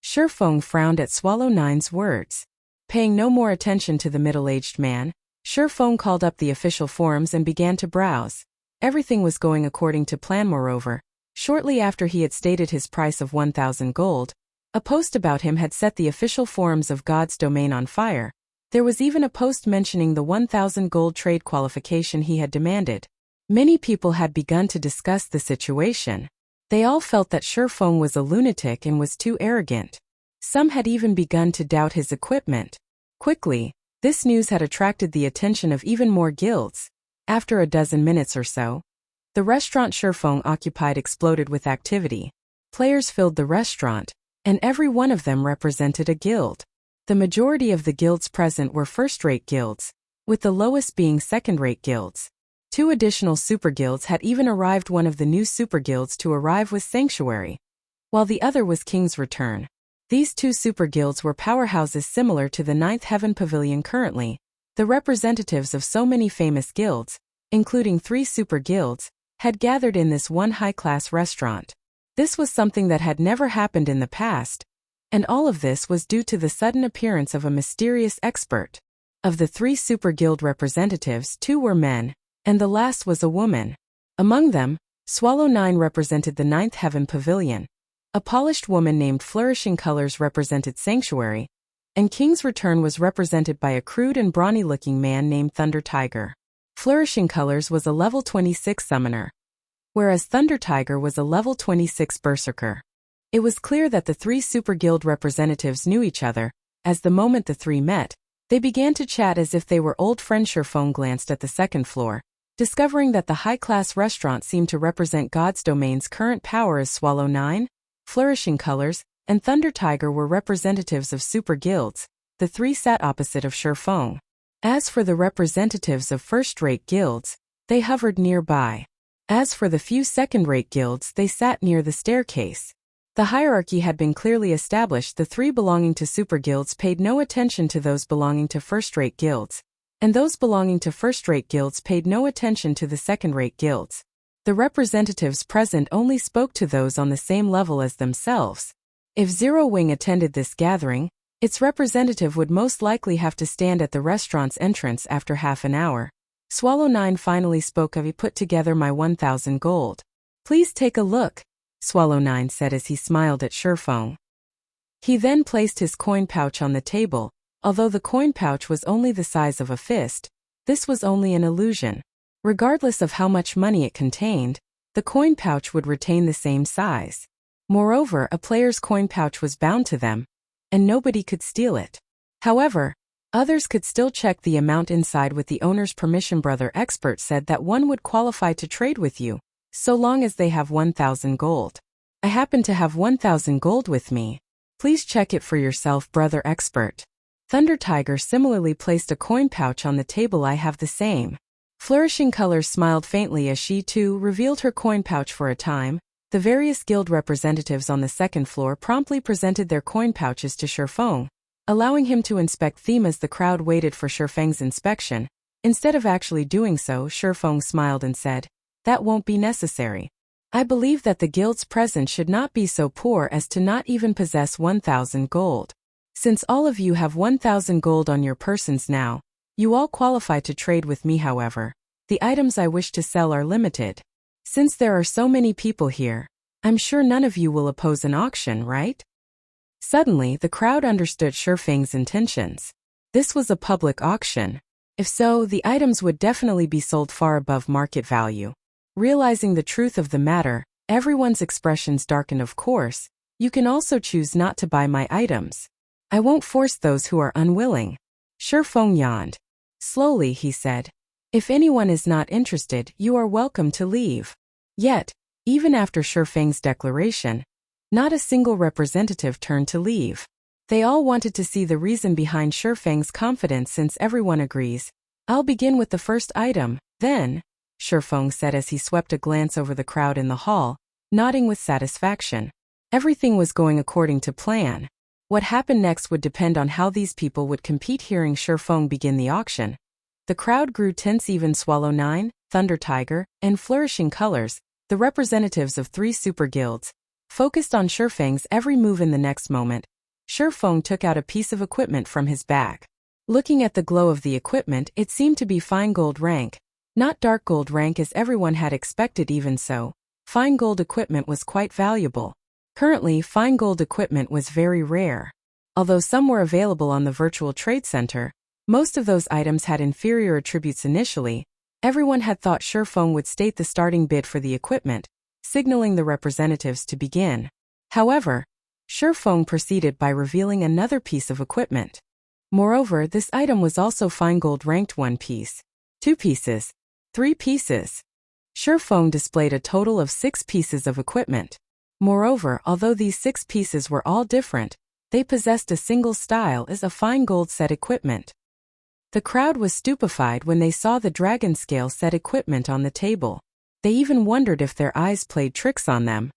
Shurfeng frowned at Swallow 9's words. Paying no more attention to the middle-aged man, Shurfeng called up the official forums and began to browse. Everything was going according to plan. Moreover, shortly after he had stated his price of 1,000 gold, a post about him had set the official forums of God's domain on fire. There was even a post mentioning the 1,000 gold trade qualification he had demanded. Many people had begun to discuss the situation. They all felt that Shifeng was a lunatic and was too arrogant. Some had even begun to doubt his equipment. Quickly, this news had attracted the attention of even more guilds. After a dozen minutes or so, the restaurant Shifeng occupied exploded with activity. Players filled the restaurant, and every one of them represented a guild. The majority of the guilds present were first-rate guilds, with the lowest being second-rate guilds. 2 additional super guilds had even arrived. One of the new super guilds to arrive was Sanctuary, while the other was King's Return. These 2 super guilds were powerhouses similar to the 9th Heaven Pavilion currently. The representatives of so many famous guilds, including 3 super guilds, had gathered in this one high-class restaurant. This was something that had never happened in the past, and all of this was due to the sudden appearance of a mysterious expert. Of the 3 super guild representatives, 2 were men, and the last was a woman. Among them, Swallow 9 represented the 9th Heaven Pavilion. A polished woman named Flourishing Colors represented Sanctuary, and King's Return was represented by a crude and brawny-looking man named Thunder Tiger. Flourishing Colors was a level 26 summoner, whereas Thunder Tiger was a level 26 berserker. It was clear that the 3 super guild representatives knew each other, as the moment the 3 met, they began to chat as if they were old friends. Shifeng glanced at the second floor, discovering that the high-class restaurant seemed to represent God's domain's current power as Swallow 9, Flourishing Colors, and Thunder Tiger were representatives of super guilds. The 3 sat opposite of Shifeng. As for the representatives of first-rate guilds, they hovered nearby. As for the few second-rate guilds, they sat near the staircase. The hierarchy had been clearly established. The 3 belonging to super guilds paid no attention to those belonging to first-rate guilds, and those belonging to first-rate guilds paid no attention to the second-rate guilds. The representatives present only spoke to those on the same level as themselves. If Zero Wing attended this gathering, its representative would most likely have to stand at the restaurant's entrance after half an hour. Swallow 9 finally spoke of, "He put together my 1,000 gold. Please take a look," Swallow 9 said as he smiled at Shifeng. He then placed his coin pouch on the table. Although the coin pouch was only the size of a fist, this was only an illusion. Regardless of how much money it contained, the coin pouch would retain the same size. Moreover, a player's coin pouch was bound to them, and nobody could steal it. However, others could still check the amount inside with the owner's permission. Brother Expert said that one would qualify to trade with you, so long as they have 1,000 gold. I happen to have 1,000 gold with me. Please check it for yourself, Brother Expert. Thunder Tiger similarly placed a coin pouch on the table. I have the same. Flourishing Colors smiled faintly as she too revealed her coin pouch. For a time, the various guild representatives on the second floor promptly presented their coin pouches to Shifeng, allowing him to inspect them as the crowd waited for Shifeng's inspection. Instead of actually doing so, Shifeng smiled and said, "That won't be necessary. I believe that the guilds present should not be so poor as to not even possess 1,000 gold. Since all of you have 1,000 gold on your persons now, you all qualify to trade with me. However, the items I wish to sell are limited. Since there are so many people here, I'm sure none of you will oppose an auction, right?" Suddenly, the crowd understood Shifeng's intentions. This was a public auction. If so, the items would definitely be sold far above market value. Realizing the truth of the matter, everyone's expressions darkened. "Of course, you can also choose not to buy my items. I won't force those who are unwilling." Shifeng yawned. Slowly, he said, "If anyone is not interested, you are welcome to leave." Yet, even after Shifeng's declaration, not a single representative turned to leave. They all wanted to see the reason behind Shifeng's confidence. "Since everyone agrees, I'll begin with the first item, then," Shifeng said as he swept a glance over the crowd in the hall, nodding with satisfaction. Everything was going according to plan. What happened next would depend on how these people would compete. Hearing Shifeng begin the auction, the crowd grew tense. Even Swallow 9, Thunder Tiger, and Flourishing Colors, the representatives of 3 super guilds, focused on Shifeng's every move. In the next moment, Shifeng took out a piece of equipment from his bag. Looking at the glow of the equipment, it seemed to be fine gold rank, not dark gold rank as everyone had expected. Even so, fine gold equipment was quite valuable. Currently, fine gold equipment was very rare. Although some were available on the virtual trade center, Most of those items had inferior attributes initially. Everyone had thought Shifeng would state the starting bid for the equipment, signaling the representatives to begin. However, Shifeng proceeded by revealing another piece of equipment. Moreover, this item was also fine gold ranked 1 piece, 2 pieces, 3 pieces. Shifeng displayed a total of 6 pieces of equipment. Moreover, although these 6 pieces were all different, they possessed a single style as a fine gold set equipment. The crowd was stupefied when they saw the dragon scale set equipment on the table. They even wondered if their eyes played tricks on them.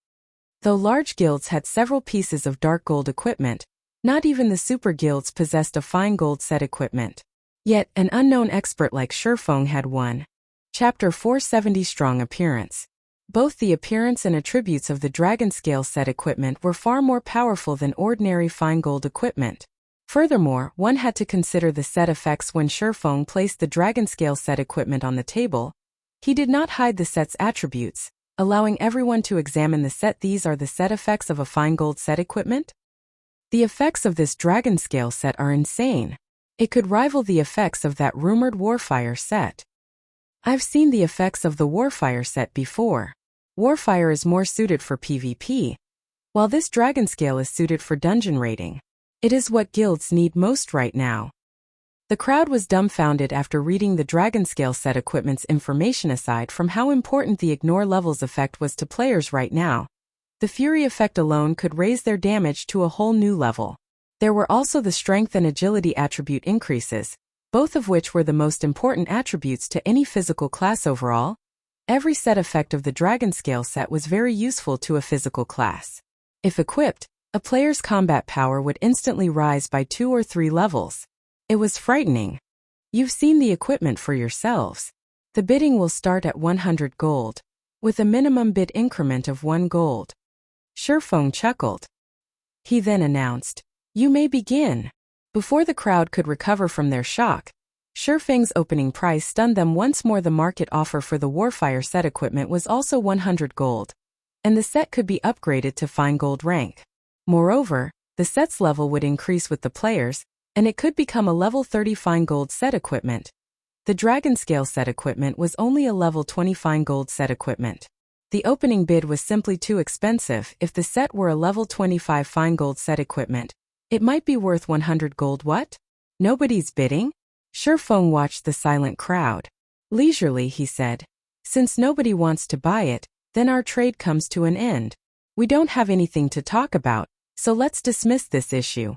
Though large guilds had several pieces of dark gold equipment, not even the super guilds possessed a fine gold set equipment. Yet, an unknown expert like Shifeng had one. Chapter 470 Strong Appearance. Both the appearance and attributes of the dragon scale set equipment were far more powerful than ordinary fine gold equipment. Furthermore, one had to consider the set effects when Shifeng placed the dragon scale set equipment on the table. He did not hide the set's attributes, allowing everyone to examine the set. These are the set effects of a fine gold set equipment? The effects of this dragon scale set are insane. It could rival the effects of that rumored Warfire set. I've seen the effects of the Warfire set before. Warfire is more suited for PvP, while this dragon scale is suited for dungeon raiding. It is what guilds need most right now. The crowd was dumbfounded after reading the dragon scale set equipment's information. Aside from how important the ignore levels effect was to players right now, the fury effect alone could raise their damage to a whole new level. There were also the strength and agility attribute increases, both of which were the most important attributes to any physical class overall. Every set effect of the dragon scale set was very useful to a physical class. If equipped, a player's combat power would instantly rise by 2 or 3 levels. It was frightening. You've seen the equipment for yourselves. The bidding will start at 100 gold, with a minimum bid increment of 1 gold. Shifeng chuckled. He then announced, "You may begin." Before the crowd could recover from their shock, Shifeng's opening price stunned them once more. The market offer for the Warfire set equipment was also 100 gold, and the set could be upgraded to fine gold rank. Moreover, the set's level would increase with the players, and it could become a level 30 fine gold set equipment. The dragon scale set equipment was only a level 20 fine gold set equipment. The opening bid was simply too expensive. If the set were a level 25 fine gold set equipment, it might be worth 100 gold. What? Nobody's bidding? Shifeng watched the silent crowd. Leisurely, he said, "Since nobody wants to buy it, then our trade comes to an end. We don't have anything to talk about, so let's dismiss this issue."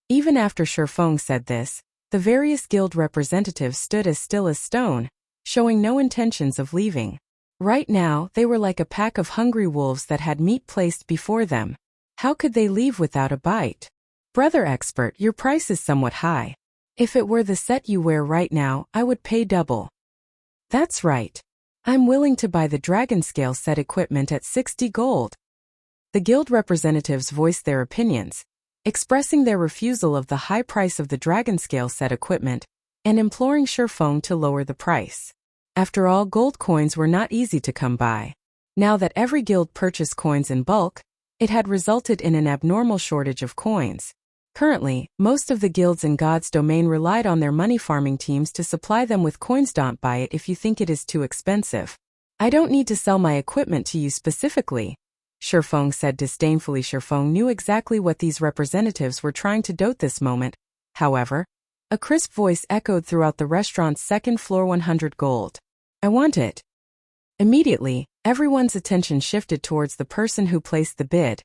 Even after Shifeng said this, the various guild representatives stood as still as stone, showing no intentions of leaving. Right now, they were like a pack of hungry wolves that had meat placed before them. How could they leave without a bite? "Brother expert, your price is somewhat high. If it were the set you wear right now, I would pay double." "That's right. I'm willing to buy the dragon scale set equipment at 60 gold. The guild representatives voiced their opinions, expressing their refusal of the high price of the dragon scale set equipment, and imploring Shifeng to lower the price. After all, gold coins were not easy to come by. Now that every guild purchased coins in bulk, it had resulted in an abnormal shortage of coins. Currently, most of the guilds in God's domain relied on their money farming teams to supply them with coins. Don't buy it if you think it is too expensive. I don't need to sell my equipment to you specifically," Shifeng said disdainfully. Shifeng knew exactly what these representatives were trying to do at this moment. However, a crisp voice echoed throughout the restaurant's second floor. 100 gold. I want it. Immediately, everyone's attention shifted towards the person who placed the bid,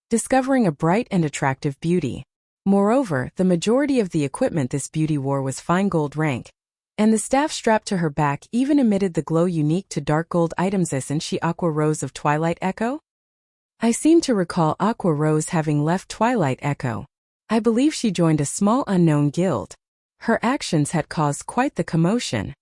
discovering a bright and attractive beauty. Moreover, the majority of the equipment this beauty wore was fine gold rank, and the staff strapped to her back even emitted the glow unique to dark gold items. Isn't she Aqua Rose of Twilight Echo? I seem to recall Aqua Rose having left Twilight Echo. I believe she joined a small unknown guild. Her actions had caused quite the commotion.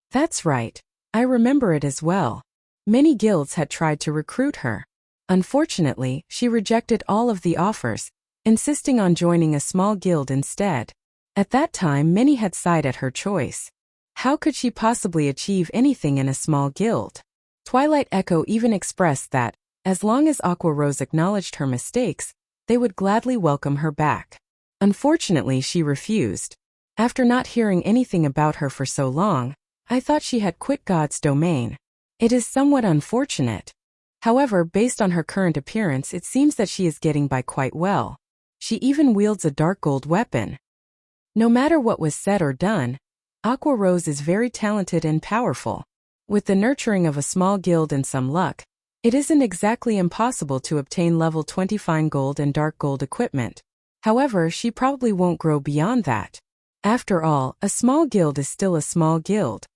That's right. I remember it as well. Many guilds had tried to recruit her. Unfortunately, she rejected all of the offers, insisting on joining a small guild instead. At that time, many had sighed at her choice. How could she possibly achieve anything in a small guild? Twilight Echo even expressed that, as long as Aqua Rose acknowledged her mistakes, they would gladly welcome her back. Unfortunately, she refused. After not hearing anything about her for so long, I thought she had quit God's domain. It is somewhat unfortunate. However, based on her current appearance, it seems that she is getting by quite well. She even wields a dark gold weapon. No matter what was said or done, Aqua Rose is very talented and powerful. With the nurturing of a small guild and some luck, it isn't exactly impossible to obtain level 20 fine gold and dark gold equipment. However, she probably won't grow beyond that. After all, a small guild is still a small guild.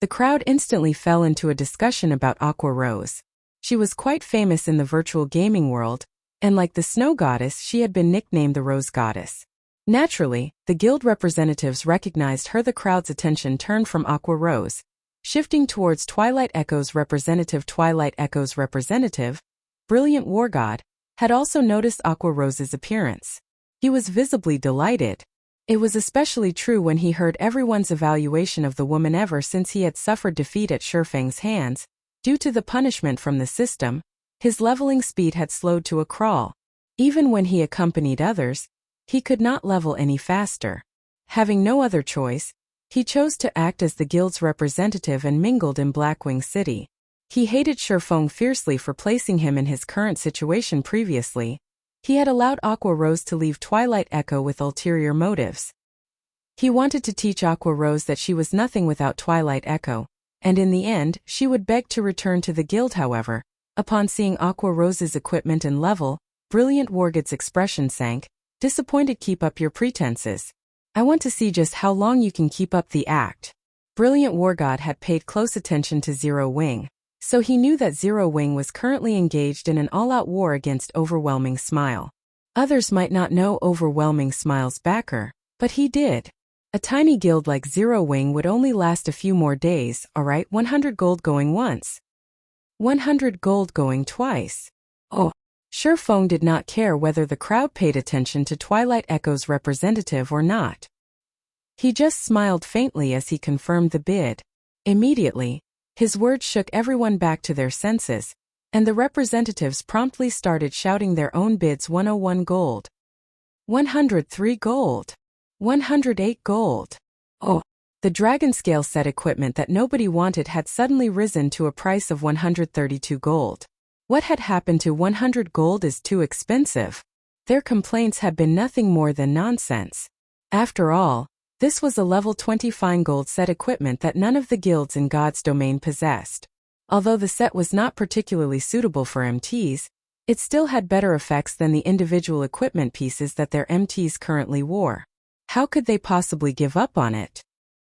The crowd instantly fell into a discussion about Aqua Rose. She was quite famous in the virtual gaming world, and like the snow goddess, she had been nicknamed the Rose Goddess. Naturally, the guild representatives recognized her. The crowd's attention turned from Aqua Rose, shifting towards Twilight Echo's representative. Twilight Echo's representative, Brilliant War God, had also noticed Aqua Rose's appearance. He was visibly delighted. It was especially true when he heard everyone's evaluation of the woman. Ever since he had suffered defeat at Shifeng's hands, due to the punishment from the system, his leveling speed had slowed to a crawl. Even when he accompanied others, he could not level any faster. Having no other choice, he chose to act as the guild's representative and mingled in Blackwing City. He hated Shifeng fiercely for placing him in his current situation. Previously, he had allowed Aqua Rose to leave Twilight Echo with ulterior motives. He wanted to teach Aqua Rose that she was nothing without Twilight Echo, and in the end, she would beg to return to the guild. However, upon seeing Aqua Rose's equipment and level, Brilliant Wargod's expression sank. Disappointed. Keep up your pretenses. I want to see just how long you can keep up the act. Brilliant Wargod had paid close attention to Zero Wing, so he knew that Zero Wing was currently engaged in an all-out war against Overwhelming Smile. Others might not know Overwhelming Smile's backer, but he did. A tiny guild like Zero Wing would only last a few more days. Alright, 100 gold going once. 100 gold going twice. Oh. Shifeng did not care whether the crowd paid attention to Twilight Echo's representative or not. He just smiled faintly as he confirmed the bid. Immediately, his words shook everyone back to their senses, and the representatives promptly started shouting their own bids. 101 gold. 103 gold. 108 gold. Oh! The dragon scale set equipment that nobody wanted had suddenly risen to a price of 132 gold. What had happened to 100 gold is too expensive. Their complaints had been nothing more than nonsense. After all, this was a level 20 fine gold set equipment that none of the guilds in God's domain possessed. Although the set was not particularly suitable for MTs, it still had better effects than the individual equipment pieces that their MTs currently wore. How could they possibly give up on it?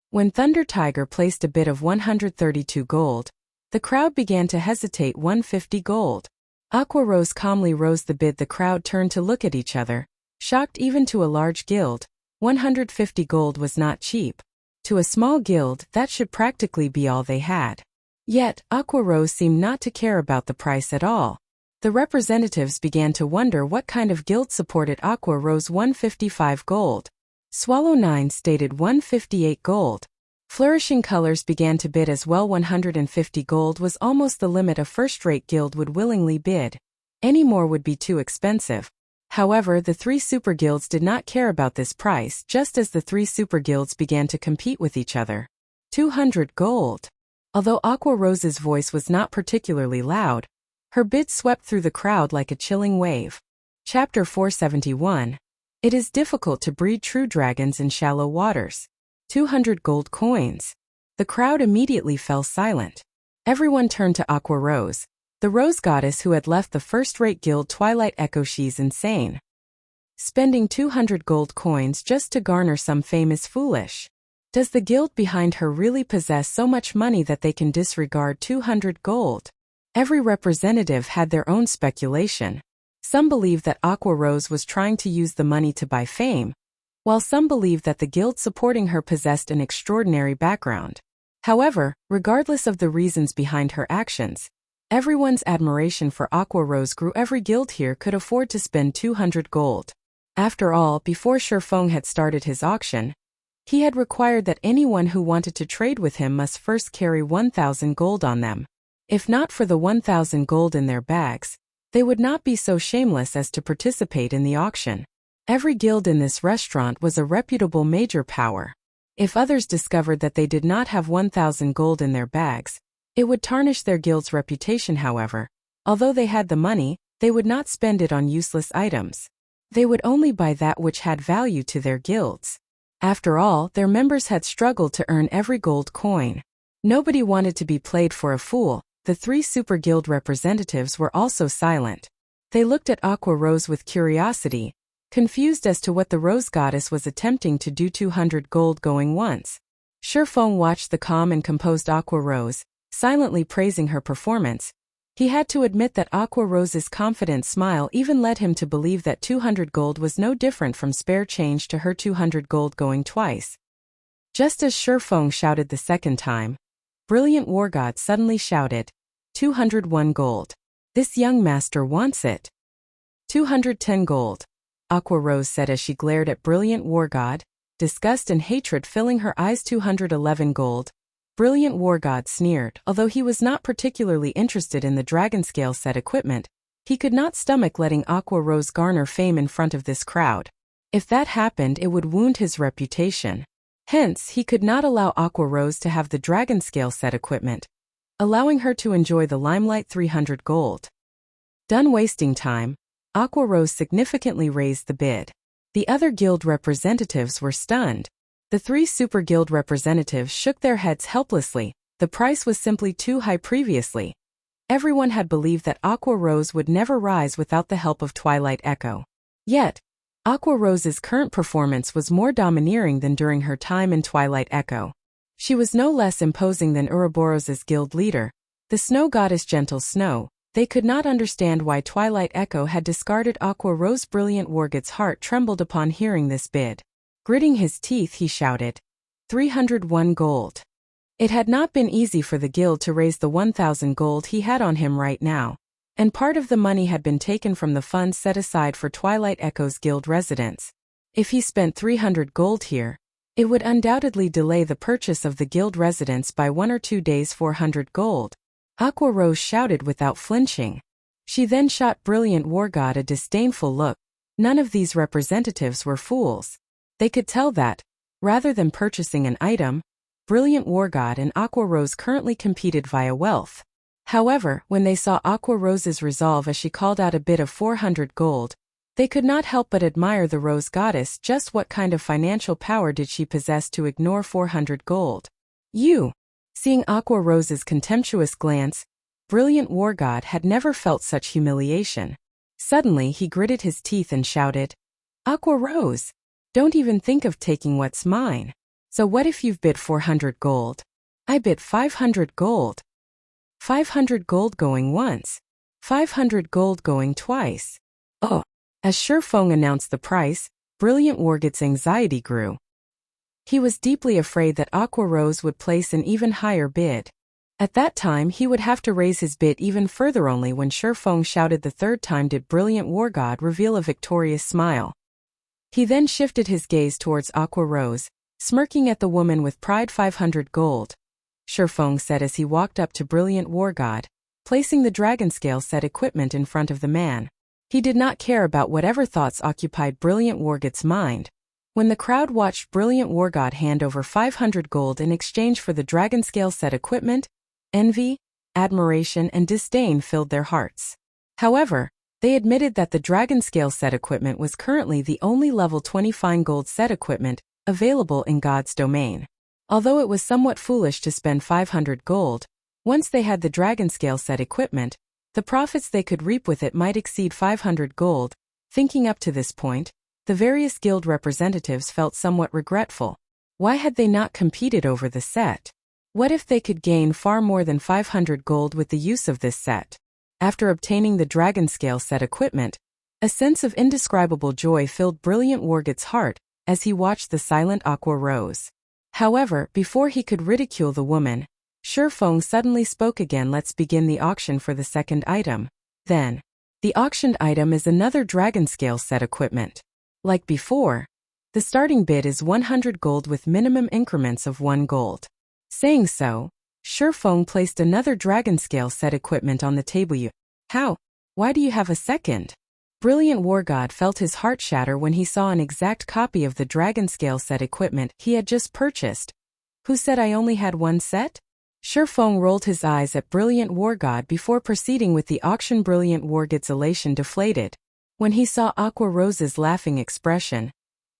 When Thunder Tiger placed a bid of 132 gold, the crowd began to hesitate. 150 gold. Aqua Rose calmly rose the bid. The crowd turned to look at each other, shocked. Even to a large guild, 150 gold was not cheap. To a small guild, that should practically be all they had. Yet, Aqua Rose seemed not to care about the price at all. The representatives began to wonder what kind of guild supported Aqua Rose. 155 gold. Swallow 9 stated 158 gold. Flourishing Colors began to bid as well. 150 gold was almost the limit a first-rate guild would willingly bid. Any more would be too expensive. However, the three super guilds did not care about this price, just as the three super guilds began to compete with each other. 200 gold. Although Aqua Rose's voice was not particularly loud, her bid swept through the crowd like a chilling wave. Chapter 471. It is difficult to breed true dragons in shallow waters. 200 gold coins. The crowd immediately fell silent. Everyone turned to Aqua Rose, the Rose Goddess who had left the first-rate guild Twilight Echo. She's insane. Spending 200 gold coins just to garner some fame is foolish. Does the guild behind her really possess so much money that they can disregard 200 gold? Every representative had their own speculation. Some believed that Aqua Rose was trying to use the money to buy fame, while some believed that the guild supporting her possessed an extraordinary background. However, regardless of the reasons behind her actions, everyone's admiration for Aqua Rose grew. Every guild here could afford to spend 200 gold. After all, before Shifeng had started his auction, he had required that anyone who wanted to trade with him must first carry 1,000 gold on them. If not for the 1,000 gold in their bags, they would not be so shameless as to participate in the auction. Every guild in this restaurant was a reputable major power. If others discovered that they did not have 1,000 gold in their bags, it would tarnish their guild's reputation. However, although they had the money, they would not spend it on useless items. They would only buy that which had value to their guilds. After all, their members had struggled to earn every gold coin. Nobody wanted to be played for a fool. The 3 super guild representatives were also silent. They looked at Aqua Rose with curiosity, confused as to what the Rose Goddess was attempting to do. 200 gold going once. Shurfeng watched the calm and composed Aqua Rose, silently praising her performance. He had to admit that Aqua Rose's confident smile even led him to believe that 200 gold was no different from spare change to her. 200 gold going twice. Just as Shurfeng shouted the second time, Brilliant War God suddenly shouted, 201 gold. This young master wants it. 210 gold. Aqua Rose said as she glared at Brilliant War God, disgust and hatred filling her eyes. 211 gold. Brilliant War God sneered. Although he was not particularly interested in the Dragonscale set equipment, he could not stomach letting Aqua Rose garner fame in front of this crowd. If that happened, it would wound his reputation. Hence, he could not allow Aqua Rose to have the Dragonscale set equipment, allowing her to enjoy the limelight. 300 gold. Done wasting time, Aqua Rose significantly raised the bid. The other guild representatives were stunned. The 3 super guild representatives shook their heads helplessly. The price was simply too high. Previously, everyone had believed that Aqua Rose would never rise without the help of Twilight Echo. Yet, Aqua Rose's current performance was more domineering than during her time in Twilight Echo. She was no less imposing than Ouroboros's guild leader, the snow goddess Gentle Snow. They could not understand why Twilight Echo had discarded Aqua Rose. Brilliant Wargod's heart trembled upon hearing this bid. Gritting his teeth, he shouted, 301 gold. It had not been easy for the guild to raise the 1,000 gold he had on him right now, and part of the money had been taken from the funds set aside for Twilight Echo's guild residents. If he spent 300 gold here, it would undoubtedly delay the purchase of the guild residence by 1 or 2 days. 400 gold. Aqua Rose shouted without flinching. She then shot Brilliant War God a disdainful look. None of these representatives were fools. They could tell that, rather than purchasing an item, Brilliant War God and Aqua Rose currently competed via wealth. However, when they saw Aqua Rose's resolve as she called out a bid of 400 gold, they could not help but admire the Rose Goddess. Just what kind of financial power did she possess to ignore 400 gold? You! Seeing Aqua Rose's contemptuous glance, Brilliant War God had never felt such humiliation. Suddenly he gritted his teeth and shouted, Aqua Rose! Don't even think of taking what's mine. So what if you've bid 400 gold? I bid 500 gold. 500 gold going once. 500 gold going twice. Oh! As Shurfeng announced the price, Brilliant Wargod's anxiety grew. He was deeply afraid that Aqua Rose would place an even higher bid. At that time he would have to raise his bid even further. Only when Shurfeng shouted the third time did Brilliant War God reveal a victorious smile. He then shifted his gaze towards Aqua Rose, smirking at the woman with pride. 500 gold. Shurfeng said as he walked up to Brilliant War God, placing the Dragonscale set equipment in front of the man. He did not care about whatever thoughts occupied Brilliant Wargod's mind. When the crowd watched Brilliant War God hand over 500 gold in exchange for the Dragonscale set equipment, envy, admiration and disdain filled their hearts. However, they admitted that the Dragonscale set equipment was currently the only level 20 fine gold set equipment available in God's domain. Although it was somewhat foolish to spend 500 gold, once they had the Dragonscale set equipment, the profits they could reap with it might exceed 500 gold. Thinking up to this point, the various guild representatives felt somewhat regretful. Why had they not competed over the set? What if they could gain far more than 500 gold with the use of this set? After obtaining the Dragonscale set equipment, a sense of indescribable joy filled Brilliant Wargod's heart as he watched the silent Aqua Rose. However, before he could ridicule the woman, Shurfeng suddenly spoke again. Let's begin the auction for the second item. Then, the auctioned item is another Dragonscale set equipment. Like before, the starting bid is 100 gold with minimum increments of 1 gold. Saying so, Shurfeng placed another Dragonscale set equipment on the table. How? Why do you have a second? Brilliant War God felt his heart shatter when he saw an exact copy of the dragon scale set equipment he had just purchased. Who said I only had one set? Shifeng rolled his eyes at Brilliant War God before proceeding with the auction. Brilliant War God's elation deflated when he saw Aqua Rose's laughing expression.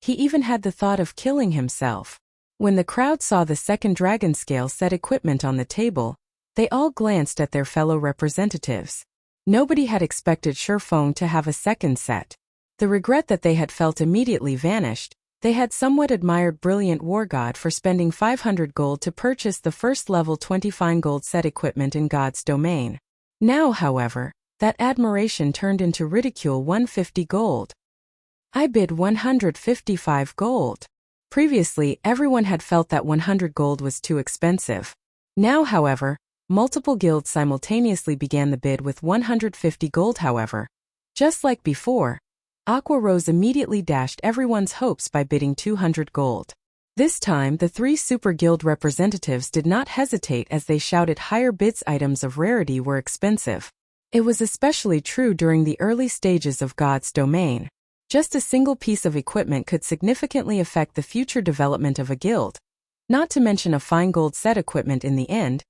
He even had the thought of killing himself. When the crowd saw the second dragon scale set equipment on the table, they all glanced at their fellow representatives. Nobody had expected Shifeng to have a second set. The regret that they had felt immediately vanished. They had somewhat admired Brilliant War God for spending 500 gold to purchase the first level 20 fine gold set equipment in God's domain. Now, however, that admiration turned into ridicule. 150 gold. I bid 155 gold. Previously, everyone had felt that 100 gold was too expensive. Now, however, multiple guilds simultaneously began the bid with 150 gold. However, just like before, Aqua Rose immediately dashed everyone's hopes by bidding 200 gold. This time, the three super guild representatives did not hesitate as they shouted higher bids. Items of rarity were expensive. It was especially true during the early stages of God's domain. Just a single piece of equipment could significantly affect the future development of a guild. Not to mention a fine gold set equipment. In the end,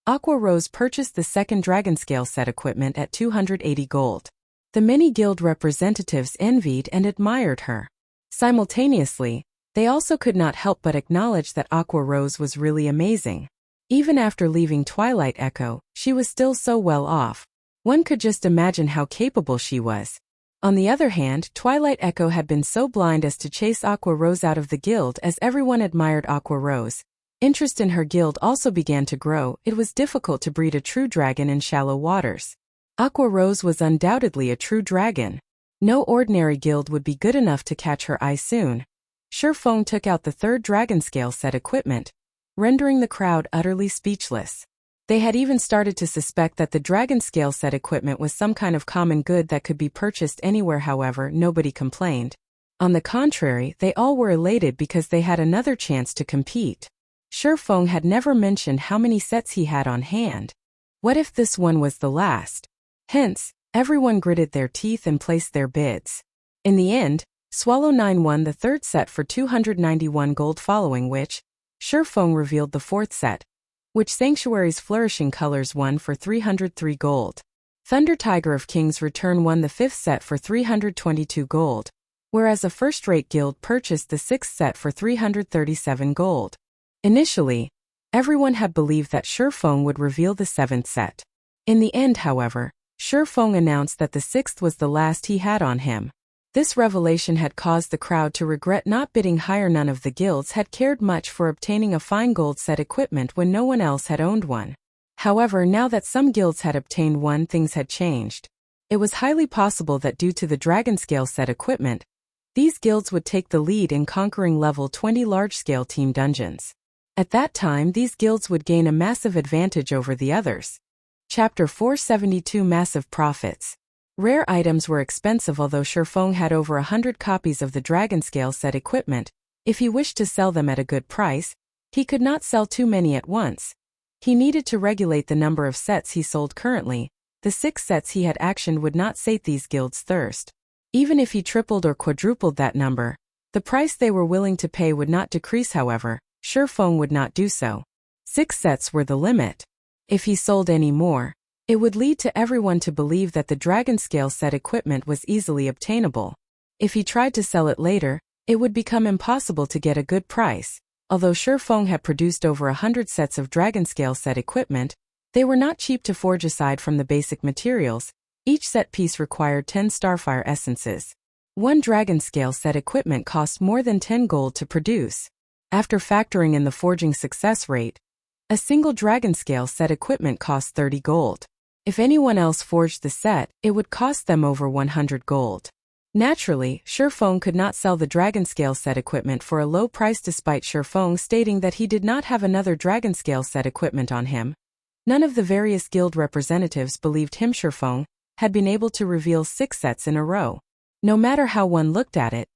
Aqua Rose purchased the second dragon scale set equipment at 280 gold. The many guild representatives envied and admired her. Simultaneously, they also could not help but acknowledge that Aqua Rose was really amazing. Even after leaving Twilight Echo, she was still so well off. One could just imagine how capable she was. On the other hand, Twilight Echo had been so blind as to chase Aqua Rose out of the guild. As everyone admired Aqua Rose, interest in her guild also began to grow. It was difficult to breed a true dragon in shallow waters. Aqua Rose was undoubtedly a true dragon. No ordinary guild would be good enough to catch her eye soon. Shifeng took out the third dragon scale set equipment, rendering the crowd utterly speechless. They had even started to suspect that the dragon scale set equipment was some kind of common good that could be purchased anywhere. However, nobody complained. On the contrary, they all were elated because they had another chance to compete. Shifeng had never mentioned how many sets he had on hand. What if this one was the last? Hence, everyone gritted their teeth and placed their bids. In the end, Swallow 9 won the third set for 291 gold, following which, Shifeng revealed the fourth set, which Sanctuary's Flourishing Colors won for 303 gold. Thunder Tiger of King's Return won the fifth set for 322 gold, whereas a first-rate guild purchased the sixth set for 337 gold. Initially, everyone had believed that Shifeng would reveal the seventh set. In the end, however, Shifeng announced that the sixth was the last he had on him. This revelation had caused the crowd to regret not bidding higher. None of the guilds had cared much for obtaining a fine gold set equipment when no one else had owned one. However, now that some guilds had obtained one, things had changed. It was highly possible that due to the dragon scale set equipment, these guilds would take the lead in conquering level 20 large-scale team dungeons. At that time, these guilds would gain a massive advantage over the others. Chapter 472 Massive Profits. Rare items were expensive. Although Shifeng had over 100 copies of the dragon scale set equipment, if he wished to sell them at a good price, he could not sell too many at once. He needed to regulate the number of sets he sold. Currently, the 6 sets he had actioned would not sate these guilds' thirst. Even if he tripled or quadrupled that number, the price they were willing to pay would not decrease. However, Shifeng would not do so. 6 sets were the limit. If he sold any more, it would lead to everyone to believe that the dragon scale set equipment was easily obtainable. If he tried to sell it later, it would become impossible to get a good price. Although Shifeng had produced over 100 sets of dragon scale set equipment, they were not cheap to forge. Aside from the basic materials, each set piece required 10 starfire essences. One dragon scale set equipment cost more than 10 gold to produce. After factoring in the forging success rate, a single dragon scale set equipment cost 30 gold. If anyone else forged the set, it would cost them over 100 gold. Naturally, Shifeng could not sell the dragon scale set equipment for a low price, despite Shifeng stating that he did not have another dragon scale set equipment on him. None of the various guild representatives believed him. Shifeng had been able to reveal 6 sets in a row. No matter how one looked at it,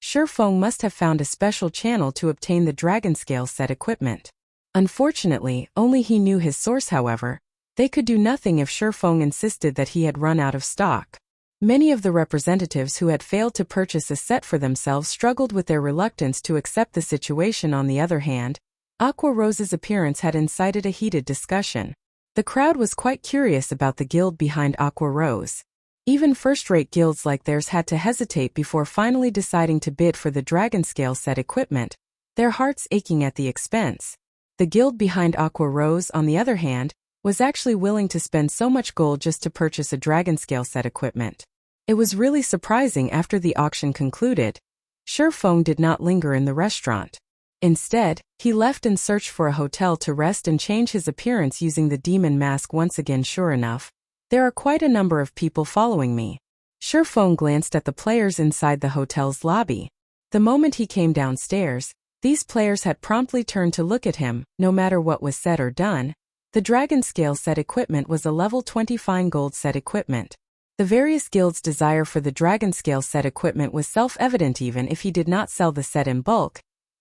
Shifeng must have found a special channel to obtain the dragon scale set equipment. Unfortunately, only he knew his source. However, they could do nothing if Shifeng insisted that he had run out of stock. Many of the representatives who had failed to purchase a set for themselves struggled with their reluctance to accept the situation. On the other hand, Aqua Rose's appearance had incited a heated discussion. The crowd was quite curious about the guild behind Aqua Rose. Even first-rate guilds like theirs had to hesitate before finally deciding to bid for the Dragonscale set equipment, their hearts aching at the expense. The guild behind Aqua Rose, on the other hand, was actually willing to spend so much gold just to purchase a Dragonscale set equipment. It was really surprising. After the auction concluded, Shifeng did not linger in the restaurant. Instead, he left and searched for a hotel to rest and change his appearance using the demon mask once again. Sure enough, there are quite a number of people following me. Shifeng glanced at the players inside the hotel's lobby. The moment he came downstairs, these players had promptly turned to look at him. No matter what was said or done, the Dragonscale set equipment was a level 20 fine gold set equipment. The various guilds' desire for the Dragonscale set equipment was self-evident. Even if he did not sell the set in bulk,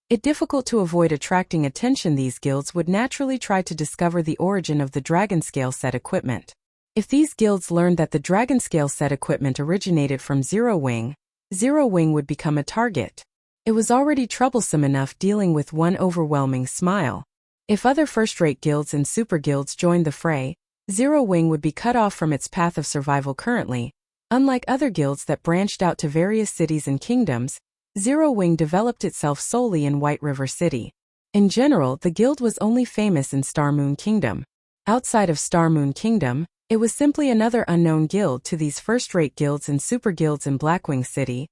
it's difficult to avoid attracting attention. These guilds would naturally try to discover the origin of the Dragonscale set equipment. If these guilds learned that the Dragonscale set equipment originated from Zero Wing would become a target. It was already troublesome enough dealing with one overwhelming smile. If other first-rate guilds and super guilds joined the fray, Zero Wing would be cut off from its path of survival. Currently, unlike other guilds that branched out to various cities and kingdoms, Zero Wing developed itself solely in White River City. In general, the guild was only famous in Star Moon Kingdom. Outside of Star Moon Kingdom, it was simply another unknown guild to these first-rate guilds and super guilds in Blackwing City.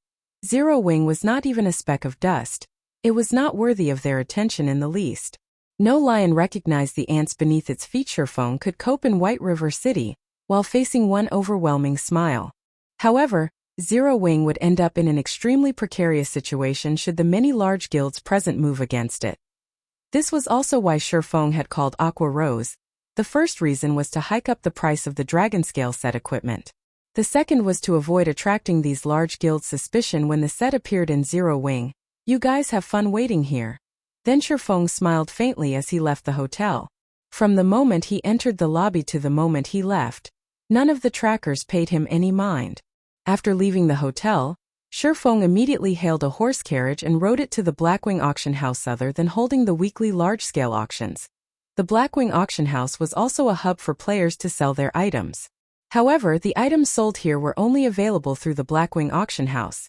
Zero Wing was not even a speck of dust. It was not worthy of their attention in the least. No lion recognized the ants beneath its feet. Shifeng could cope in White River City, while facing one overwhelming smile. However, Zero Wing would end up in an extremely precarious situation should the many large guilds present move against it. This was also why Shifeng had called Aqua Rose. The first reason was to hike up the price of the Dragonscale set equipment. The second was to avoid attracting these large guilds' suspicion when the set appeared in Zero Wing. You guys have fun waiting here. Then Shifeng smiled faintly as he left the hotel. From the moment he entered the lobby to the moment he left, none of the trackers paid him any mind. After leaving the hotel, Shifeng immediately hailed a horse carriage and rode it to the Blackwing auction house. Other than holding the weekly large-scale auctions, the Blackwing auction house was also a hub for players to sell their items. However, the items sold here were only available through the Blackwing auction house.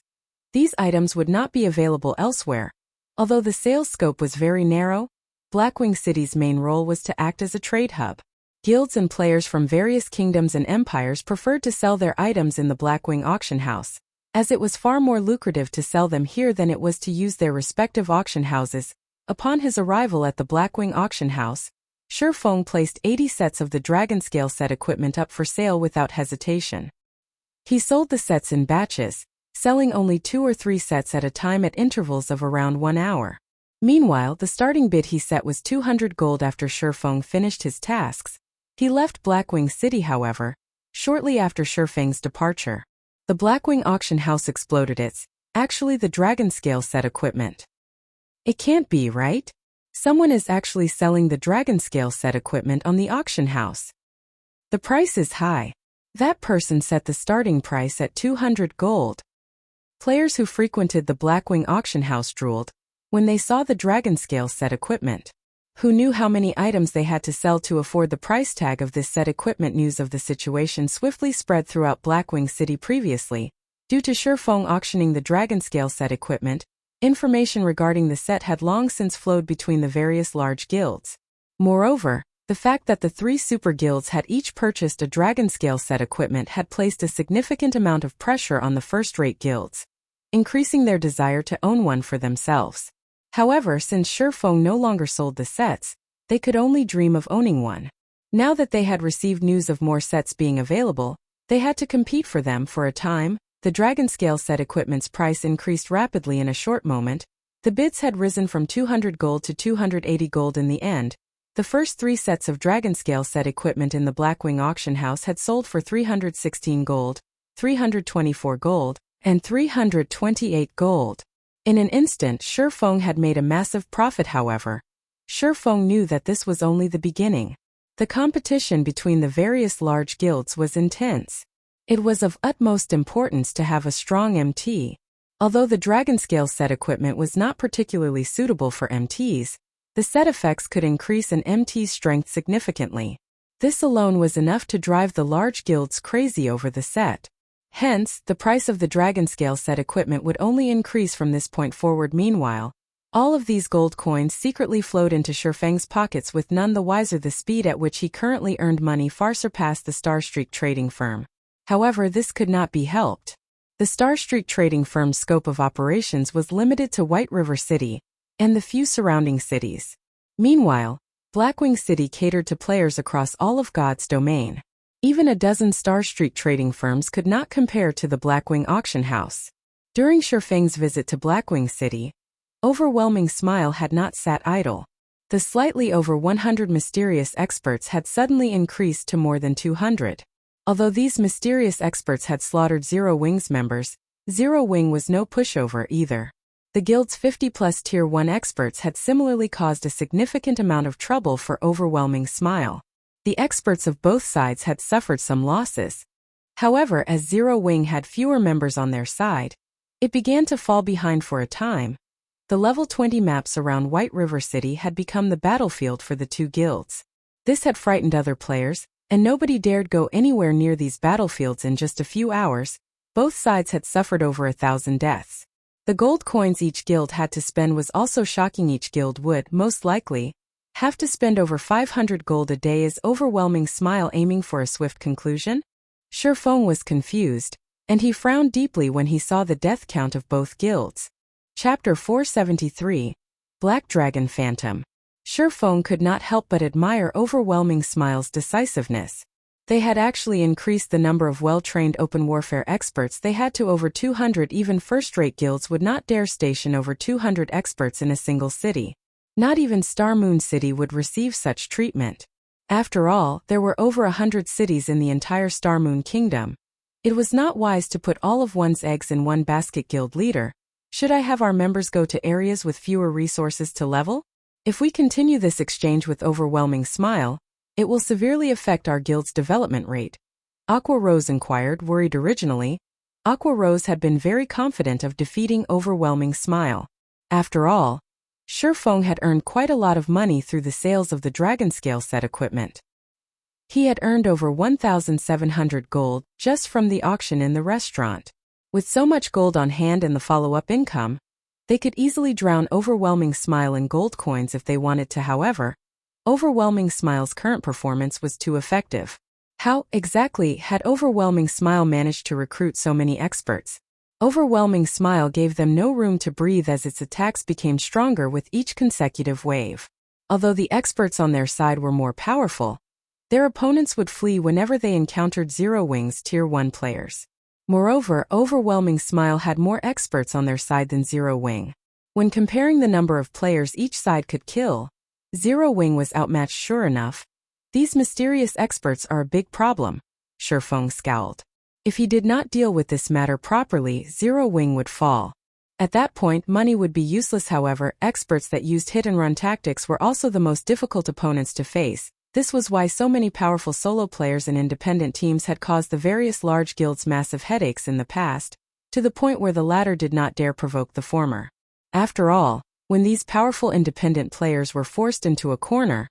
These items would not be available elsewhere. Although the sales scope was very narrow, Blackwing City's main role was to act as a trade hub. Guilds and players from various kingdoms and empires preferred to sell their items in the Blackwing auction house, as it was far more lucrative to sell them here than it was to use their respective auction houses. Upon his arrival at the Blackwing auction house, Shifeng placed 80 sets of the Dragonscale set equipment up for sale without hesitation. He sold the sets in batches, selling only 2 or 3 sets at a time at intervals of around 1 hour. Meanwhile, the starting bid he set was 200 gold. After Shifeng finished his tasks, he left Blackwing City. However, shortly after Shifeng's departure, the Blackwing auction house exploded. It's actually the Dragonscale set equipment. It can't be, right? Someone is actually selling the Dragonscale set equipment on the auction house. The price is high. That person set the starting price at 200 gold. Players who frequented the Blackwing auction house drooled when they saw the Dragonscale set equipment. Who knew how many items they had to sell to afford the price tag of this set equipment? News of the situation swiftly spread throughout Blackwing City. Previously, due to Shifeng auctioning the Dragonscale set equipment, information regarding the set had long since flowed between the various large guilds. Moreover, the fact that the 3 super guilds had each purchased a Dragonscale set equipment had placed a significant amount of pressure on the first-rate guilds, increasing their desire to own one for themselves. However, since Shifeng no longer sold the sets, they could only dream of owning one. Now that they had received news of more sets being available, they had to compete for them. For a time, the Dragonscale set equipment's price increased rapidly. In a short moment, the bids had risen from 200 gold to 280 gold. In the end, the first 3 sets of Dragonscale set equipment in the Blackwing auction house had sold for 316 gold, 324 gold, and 328 gold. In an instant, Shifeng had made a massive profit. However, Shifeng knew that this was only the beginning. The competition between the various large guilds was intense. It was of utmost importance to have a strong MT. Although the Dragonscale set equipment was not particularly suitable for MTs, the set effects could increase an MT's strength significantly. This alone was enough to drive the large guilds crazy over the set. Hence, the price of the Dragonscale set equipment would only increase from this point forward. Meanwhile, all of these gold coins secretly flowed into Shifeng's pockets, with none the wiser. The speed at which he currently earned money far surpassed the Starstreak trading firm. However, this could not be helped. The Starstreak trading firm's scope of operations was limited to White River City and the few surrounding cities. Meanwhile, Blackwing City catered to players across all of God's domain. Even a dozen Starstreak trading firms could not compare to the Blackwing auction house. During Shifeng's visit to Blackwing City, Overwhelming Smile had not sat idle. The slightly over 100 mysterious experts had suddenly increased to more than 200. Although these mysterious experts had slaughtered Zero Wing's members, Zero Wing was no pushover either. The guild's 50-plus Tier 1 experts had similarly caused a significant amount of trouble for Overwhelming Smile. The experts of both sides had suffered some losses. However, as Zero Wing had fewer members on their side, it began to fall behind for a time. The level 20 maps around White River City had become the battlefield for the two guilds. This had frightened other players, and nobody dared go anywhere near these battlefields. In just a few hours, both sides had suffered over 1,000 deaths. The gold coins each guild had to spend was also shocking. Each guild would, most likely, have to spend over 500 gold a day. Is Overwhelming Smile aiming for a swift conclusion? Shifeng was confused, and he frowned deeply when he saw the death count of both guilds. Chapter 473, Black Dragon Phantom. Shifeng could not help but admire Overwhelming Smile's decisiveness. They had actually increased the number of well-trained open warfare experts they had to over 200. Even first-rate guilds would not dare station over 200 experts in a single city. Not even Star Moon City would receive such treatment. After all, there were over 100 cities in the entire Star Moon Kingdom. It was not wise to put all of one's eggs in one basket. Guild leader, should I have our members go to areas with fewer resources to level? If we continue this exchange with Overwhelming Smile, it will severely affect our guild's development rate. Aqua Rose inquired, worried. Originally, Aqua Rose had been very confident of defeating Overwhelming Smile. After all, Shifeng had earned quite a lot of money through the sales of the Dragonscale set equipment. He had earned over 1,700 gold just from the auction in the restaurant. With so much gold on hand and the follow-up income, they could easily drown Overwhelming Smile in gold coins if they wanted to. However, Overwhelming Smile's current performance was too effective. How, exactly, had Overwhelming Smile managed to recruit so many experts? Overwhelming Smile gave them no room to breathe as its attacks became stronger with each consecutive wave. Although the experts on their side were more powerful, their opponents would flee whenever they encountered Zero Wing's Tier 1 players. Moreover, Overwhelming Smile had more experts on their side than Zero Wing. When comparing the number of players each side could kill, Zero Wing was outmatched. Sure enough, these mysterious experts are a big problem. Shifeng scowled. If he did not deal with this matter properly, Zero Wing would fall. At that point, money would be useless. However, experts that used hit-and-run tactics were also the most difficult opponents to face. This was why so many powerful solo players and independent teams had caused the various large guilds massive headaches in the past, to the point where the latter did not dare provoke the former. After all, when these powerful independent players were forced into a corner,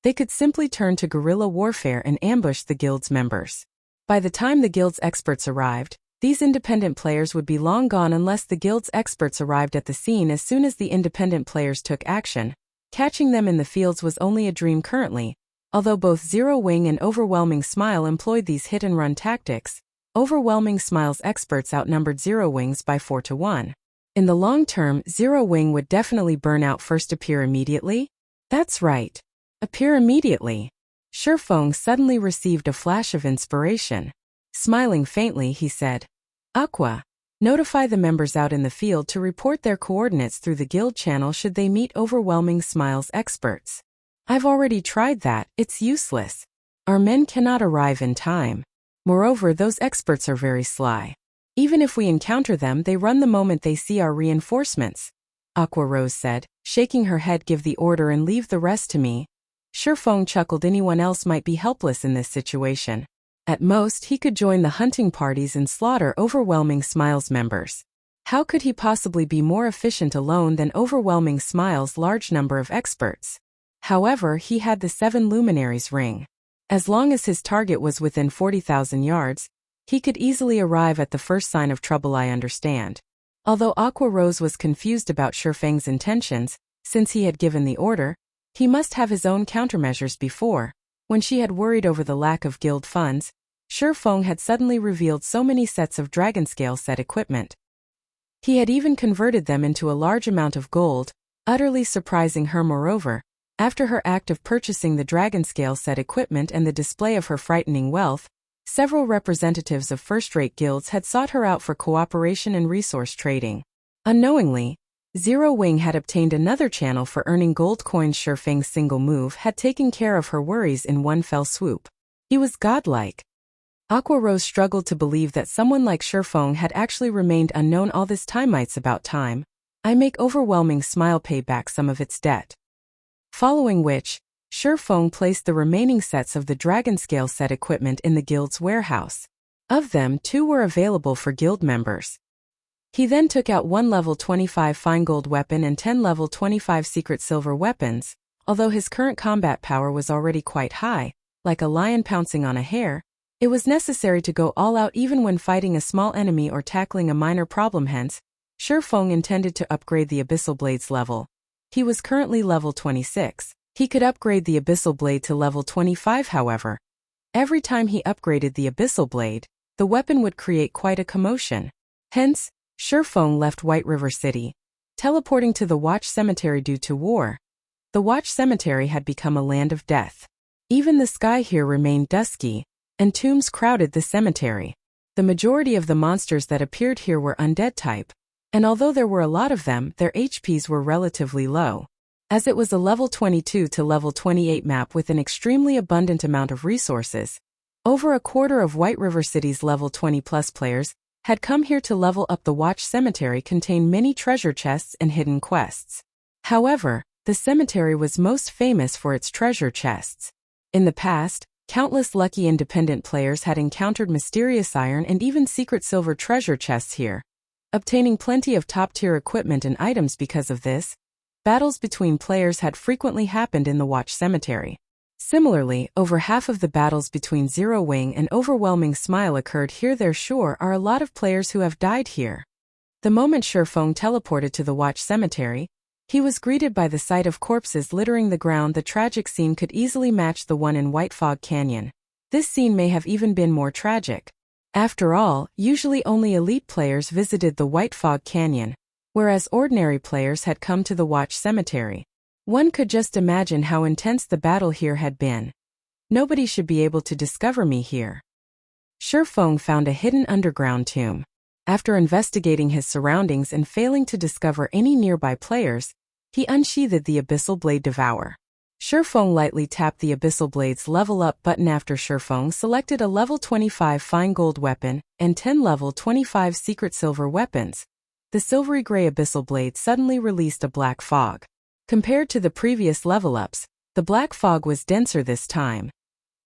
they could simply turn to guerrilla warfare and ambush the guild's members. By the time the guild's experts arrived, these independent players would be long gone unless the guild's experts arrived at the scene as soon as the independent players took action. Catching them in the fields was only a dream currently. Although both Zero Wing and Overwhelming Smile employed these hit-and-run tactics, Overwhelming Smile's experts outnumbered Zero Wing's by 4 to 1. In the long term, Zero Wing would definitely burn out. First, appear immediately? That's right. Appear immediately. Shifeng suddenly received a flash of inspiration. Smiling faintly, he said, Aqua, notify the members out in the field to report their coordinates through the guild channel should they meet Overwhelming Smile's experts. I've already tried that, it's useless. Our men cannot arrive in time. Moreover, those experts are very sly. Even if we encounter them, they run the moment they see our reinforcements. Aqua Rose said, shaking her head. Give the order and leave the rest to me. Shifeng chuckled. Anyone else might be helpless in this situation. At most, he could join the hunting parties and slaughter Overwhelming Smile's members. How could he possibly be more efficient alone than Overwhelming Smile's large number of experts? However, he had the 7 Luminaries ring. As long as his target was within 40,000 yards, he could easily arrive at the first sign of trouble. I understand. Although Aqua Rose was confused about Shifeng's intentions, since he had given the order, he must have his own countermeasures before. When she had worried over the lack of guild funds, Shifeng had suddenly revealed so many sets of Dragonscale set equipment. He had even converted them into a large amount of gold, utterly surprising her. Moreover, after her act of purchasing the Dragonscale set equipment and the display of her frightening wealth, several representatives of first-rate guilds had sought her out for cooperation and resource trading. Unknowingly, Zero Wing had obtained another channel for earning gold coins. Shifeng's single move had taken care of her worries in one fell swoop. He was godlike. Aqua Rose struggled to believe that someone like Shifeng had actually remained unknown all this time. It's about time I make Overwhelming Smile pay back some of its debt. Following which, Shifeng placed the remaining sets of the Dragonscale set equipment in the guild's warehouse. Of them, 2 were available for guild members. He then took out 1 level 25 fine gold weapon and 10 level 25 secret silver weapons. Although his current combat power was already quite high, like a lion pouncing on a hare, it was necessary to go all out even when fighting a small enemy or tackling a minor problem. Hence, Shifeng intended to upgrade the Abyssal Blade's level. He was currently level 26. He could upgrade the Abyssal Blade to level 25. However, every time he upgraded the Abyssal Blade, the weapon would create quite a commotion. Hence, Shifeng left White River City, teleporting to the Watch Cemetery. Due to war, the Watch Cemetery had become a land of death. Even the sky here remained dusky, and tombs crowded the cemetery. The majority of the monsters that appeared here were undead type, and although there were a lot of them, their HPs were relatively low. As it was a level 22 to level 28 map with an extremely abundant amount of resources, over a quarter of White River City's level 20 plus players had come here to level up. The Watch Cemetery contained many treasure chests and hidden quests. However, the cemetery was most famous for its treasure chests. In the past, countless lucky independent players had encountered mysterious iron and even secret silver treasure chests here, obtaining plenty of top-tier equipment and items. Because of this, battles between players had frequently happened in the Watch Cemetery. Similarly, over half of the battles between Zero Wing and Overwhelming Smile occurred here. There sure are a lot of players who have died here. The moment Shifeng teleported to the Watch Cemetery, he was greeted by the sight of corpses littering the ground. The tragic scene could easily match the one in White Fog Canyon. This scene may have even been more tragic. After all, usually only elite players visited the White Fog Canyon, whereas ordinary players had come to the Watch Cemetery. One could just imagine how intense the battle here had been. Nobody should be able to discover me here. Shifeng found a hidden underground tomb. After investigating his surroundings and failing to discover any nearby players, he unsheathed the Abyssal Blade Devour. Shifeng lightly tapped the Abyssal Blade's Level Up button. After Shifeng selected a level 25 fine gold weapon and 10 level 25 secret silver weapons, the silvery gray Abyssal Blade suddenly released a black fog. Compared to the previous level-ups, the black fog was denser this time.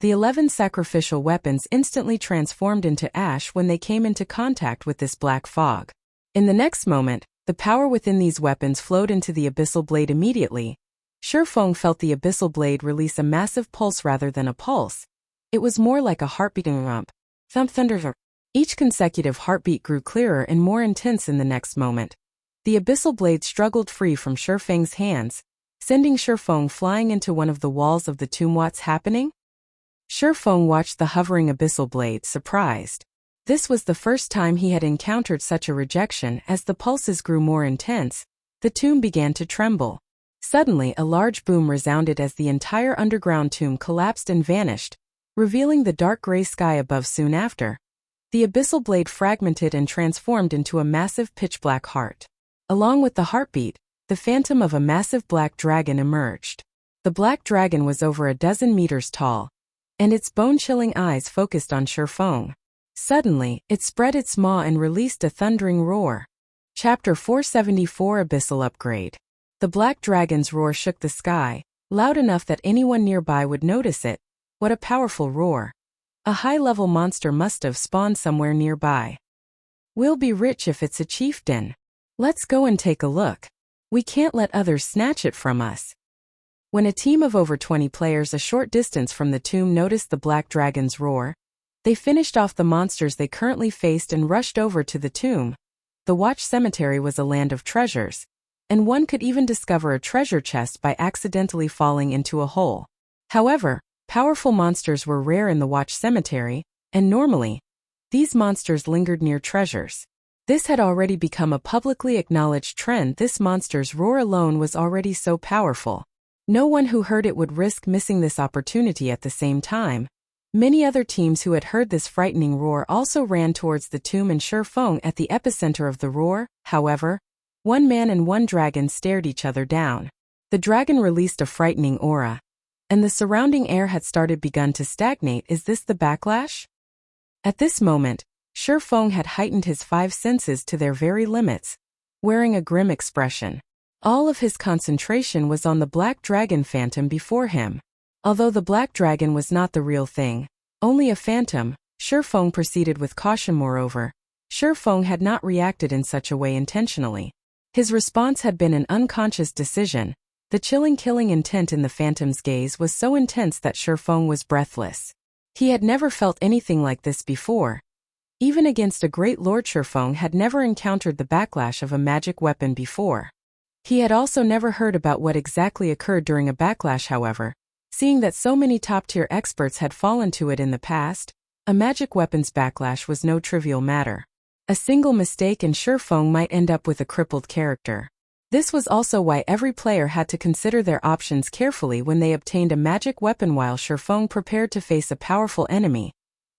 The 11 sacrificial weapons instantly transformed into ash when they came into contact with this black fog. In the next moment, the power within these weapons flowed into the Abyssal Blade immediately. Shifeng felt the Abyssal Blade release a massive pulse rather than a pulse. It was more like a heartbeating rump. Thump thunder. Each consecutive heartbeat grew clearer and more intense. In the next moment, the Abyssal Blade struggled free from Shifeng's hands, sending Shifeng flying into one of the walls of the tomb. What's happening? Shifeng watched the hovering Abyssal Blade, surprised. This was the first time he had encountered such a rejection. As the pulses grew more intense, the tomb began to tremble. Suddenly, a large boom resounded as the entire underground tomb collapsed and vanished, revealing the dark gray sky above. Soon after, the Abyssal Blade fragmented and transformed into a massive pitch-black heart. Along with the heartbeat, the phantom of a massive black dragon emerged. The black dragon was over a dozen meters tall, and its bone-chilling eyes focused on Shifeng. Suddenly, it spread its maw and released a thundering roar. Chapter 474 Abyssal Upgrade. The black dragon's roar shook the sky, loud enough that anyone nearby would notice it. What a powerful roar. A high-level monster must have spawned somewhere nearby. We'll be rich if it's a chieftain. Let's go and take a look. We can't let others snatch it from us. When a team of over 20 players a short distance from the tomb noticed the black dragon's roar, they finished off the monsters they currently faced and rushed over to the tomb. The Watch Cemetery was a land of treasures, and one could even discover a treasure chest by accidentally falling into a hole. However, powerful monsters were rare in the Watch Cemetery, and normally, these monsters lingered near treasures. This had already become a publicly acknowledged trend. This monster's roar alone was already so powerful. No one who heard it would risk missing this opportunity. At the same time, many other teams who had heard this frightening roar also ran towards the tomb and Shifeng at the epicenter of the roar. However, one man and one dragon stared each other down. The dragon released a frightening aura, and the surrounding air had begun to stagnate. Is this the backlash? At this moment, Shifeng had heightened his 5 senses to their very limits, wearing a grim expression. All of his concentration was on the black dragon phantom before him. Although the black dragon was not the real thing, only a phantom, Shifeng proceeded with caution. Moreover, Shifeng had not reacted in such a way intentionally. His response had been an unconscious decision. The chilling killing intent in the phantom's gaze was so intense that Shifeng was breathless. He had never felt anything like this before. Even against a great lord, Shifeng had never encountered the backlash of a magic weapon before. He had also never heard about what exactly occurred during a backlash. However, seeing that so many top-tier experts had fallen to it in the past, a magic weapon's backlash was no trivial matter. A single mistake and Shifeng might end up with a crippled character. This was also why every player had to consider their options carefully when they obtained a magic weapon. While Shifeng prepared to face a powerful enemy,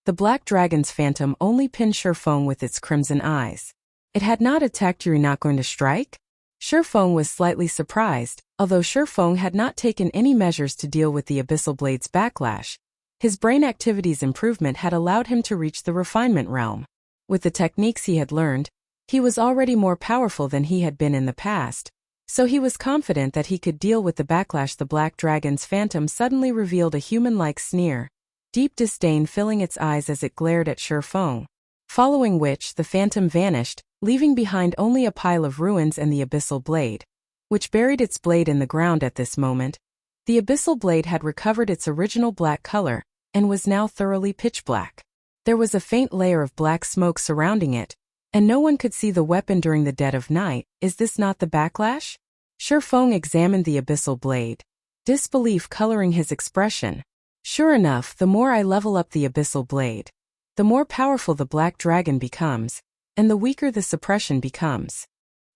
the black dragon's phantom only pinned Shifeng with its crimson eyes. It had not attacked. "You're not going to strike?" Shifeng was slightly surprised. Although Shifeng had not taken any measures to deal with the Abyssal Blade's backlash, his brain activity's improvement had allowed him to reach the refinement realm. With the techniques he had learned, he was already more powerful than he had been in the past, so he was confident that he could deal with the backlash. The black dragon's phantom suddenly revealed a human-like sneer, deep disdain filling its eyes as it glared at Shifeng, following which the phantom vanished, leaving behind only a pile of ruins and the Abyssal Blade, which buried its blade in the ground. At this moment, the Abyssal Blade had recovered its original black color, and was now thoroughly pitch black. There was a faint layer of black smoke surrounding it, and no one could see the weapon during the dead of night. Is this not the backlash? Shifeng examined the Abyssal Blade, disbelief coloring his expression. Sure enough, the more I level up the Abyssal Blade, the more powerful the black dragon becomes, and the weaker the suppression becomes.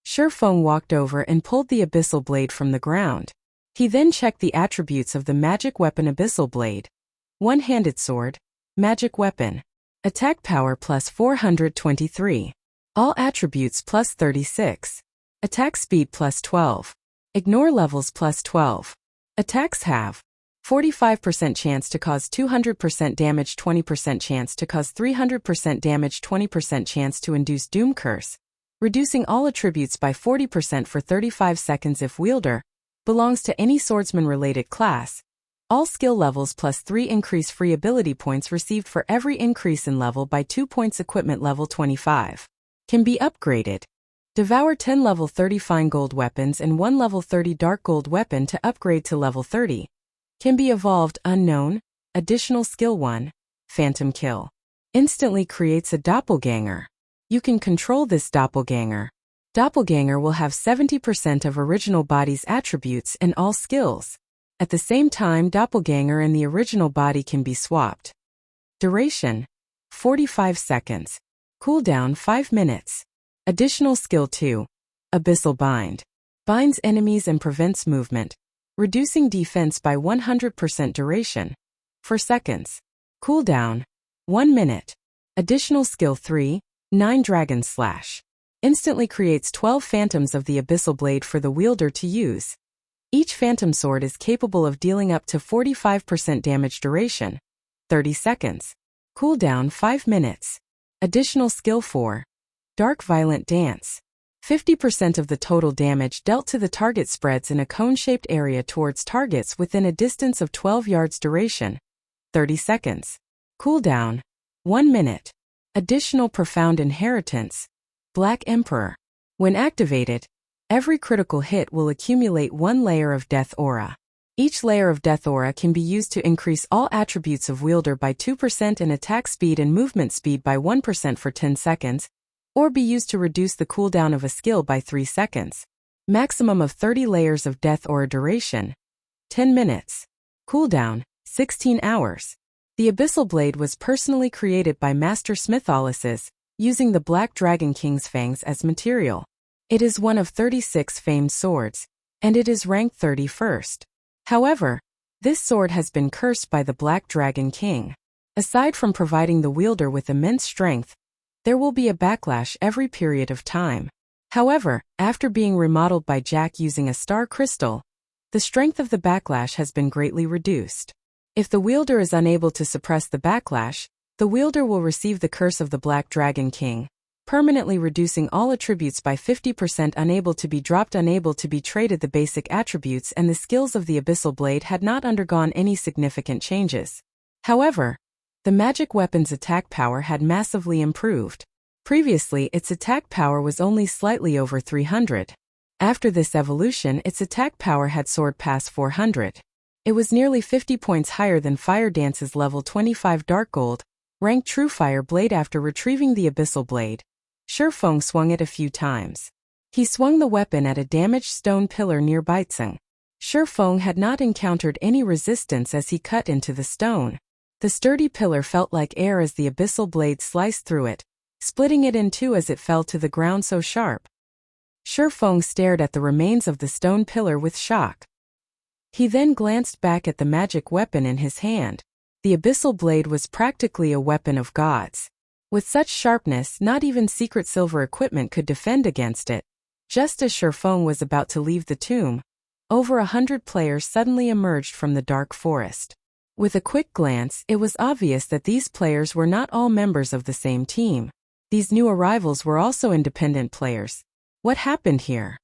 Shifeng walked over and pulled the Abyssal Blade from the ground. He then checked the attributes of the magic weapon. Abyssal Blade. One-handed sword. Magic weapon. Attack power plus 423. All attributes plus 36. Attack speed plus 12. Ignore levels plus 12. Attacks have 45% chance to cause 200% damage, 20% chance to cause 300% damage, 20% chance to induce Doom Curse, reducing all attributes by 40% for 35 seconds. If Wielder belongs to any swordsman-related class, all skill levels plus 3 increase free ability points received for every increase in level by 2 points. Equipment level 25 can be upgraded. Devour 10 level 30 fine gold weapons and 1 level 30 dark gold weapon to upgrade to level 30. Can be evolved. Unknown. Additional skill 1. Phantom Kill. Instantly creates a doppelganger. You can control this doppelganger. Doppelganger will have 70% of original body's attributes and all skills. At the same time, doppelganger and the original body can be swapped. Duration: 45 seconds. Cooldown: 5 minutes. Additional skill 2. Abyssal Bind. Binds enemies and prevents movement, reducing defense by 100%. Duration: 4 seconds. Cooldown: 1 minute. Additional skill 3. 9 Dragon Slash. Instantly creates 12 phantoms of the Abyssal Blade for the wielder to use. Each phantom sword is capable of dealing up to 45% damage. Duration: 30 seconds. Cooldown: 5 minutes. Additional skill 4. Dark Violent Dance. 50% of the total damage dealt to the target spreads in a cone-shaped area towards targets within a distance of 12 yards. Duration: 30 seconds. Cooldown. 1 minute. Additional Profound Inheritance. Black Emperor. When activated, every critical hit will accumulate 1 layer of Death Aura. Each layer of Death Aura can be used to increase all attributes of Wielder by 2% and attack speed and movement speed by 1% for 10 seconds, or be used to reduce the cooldown of a skill by 3 seconds. Maximum of 30 layers of Death Aura duration. 10 minutes. Cooldown. 16 hours. The Abyssal Blade was personally created by Master Smitholises, using the Black Dragon King's fangs as material. It is one of 36 famed swords, and it is ranked 31st. However, this sword has been cursed by the Black Dragon King. Aside from providing the wielder with immense strength, there will be a backlash every period of time. However, after being remodeled by Jack using a star crystal, the strength of the backlash has been greatly reduced. If the wielder is unable to suppress the backlash, the wielder will receive the curse of the Black Dragon King, permanently reducing all attributes by 50%, unable to be dropped, unable to be traded. The basic attributes and the skills of the Abyssal Blade had not undergone any significant changes. However, the magic weapon's attack power had massively improved. Previously, its attack power was only slightly over 300. After this evolution, its attack power had soared past 400. It was nearly 50 points higher than Fire Dance's level 25 Dark Gold, ranked True Fire Blade. After retrieving the Abyssal Blade, Shifeng swung it a few times. He swung the weapon at a damaged stone pillar near Baitzeng. Shifeng had not encountered any resistance as he cut into the stone. The sturdy pillar felt like air as the Abyssal Blade sliced through it, splitting it in two as it fell to the ground so sharp. Shifeng stared at the remains of the stone pillar with shock. He then glanced back at the magic weapon in his hand. The Abyssal Blade was practically a weapon of gods. With such sharpness, not even secret silver equipment could defend against it. Just as Shifeng was about to leave the tomb, over 100 players suddenly emerged from the dark forest. With a quick glance, it was obvious that these players were not all members of the same team. These new arrivals were also independent players. What happened here?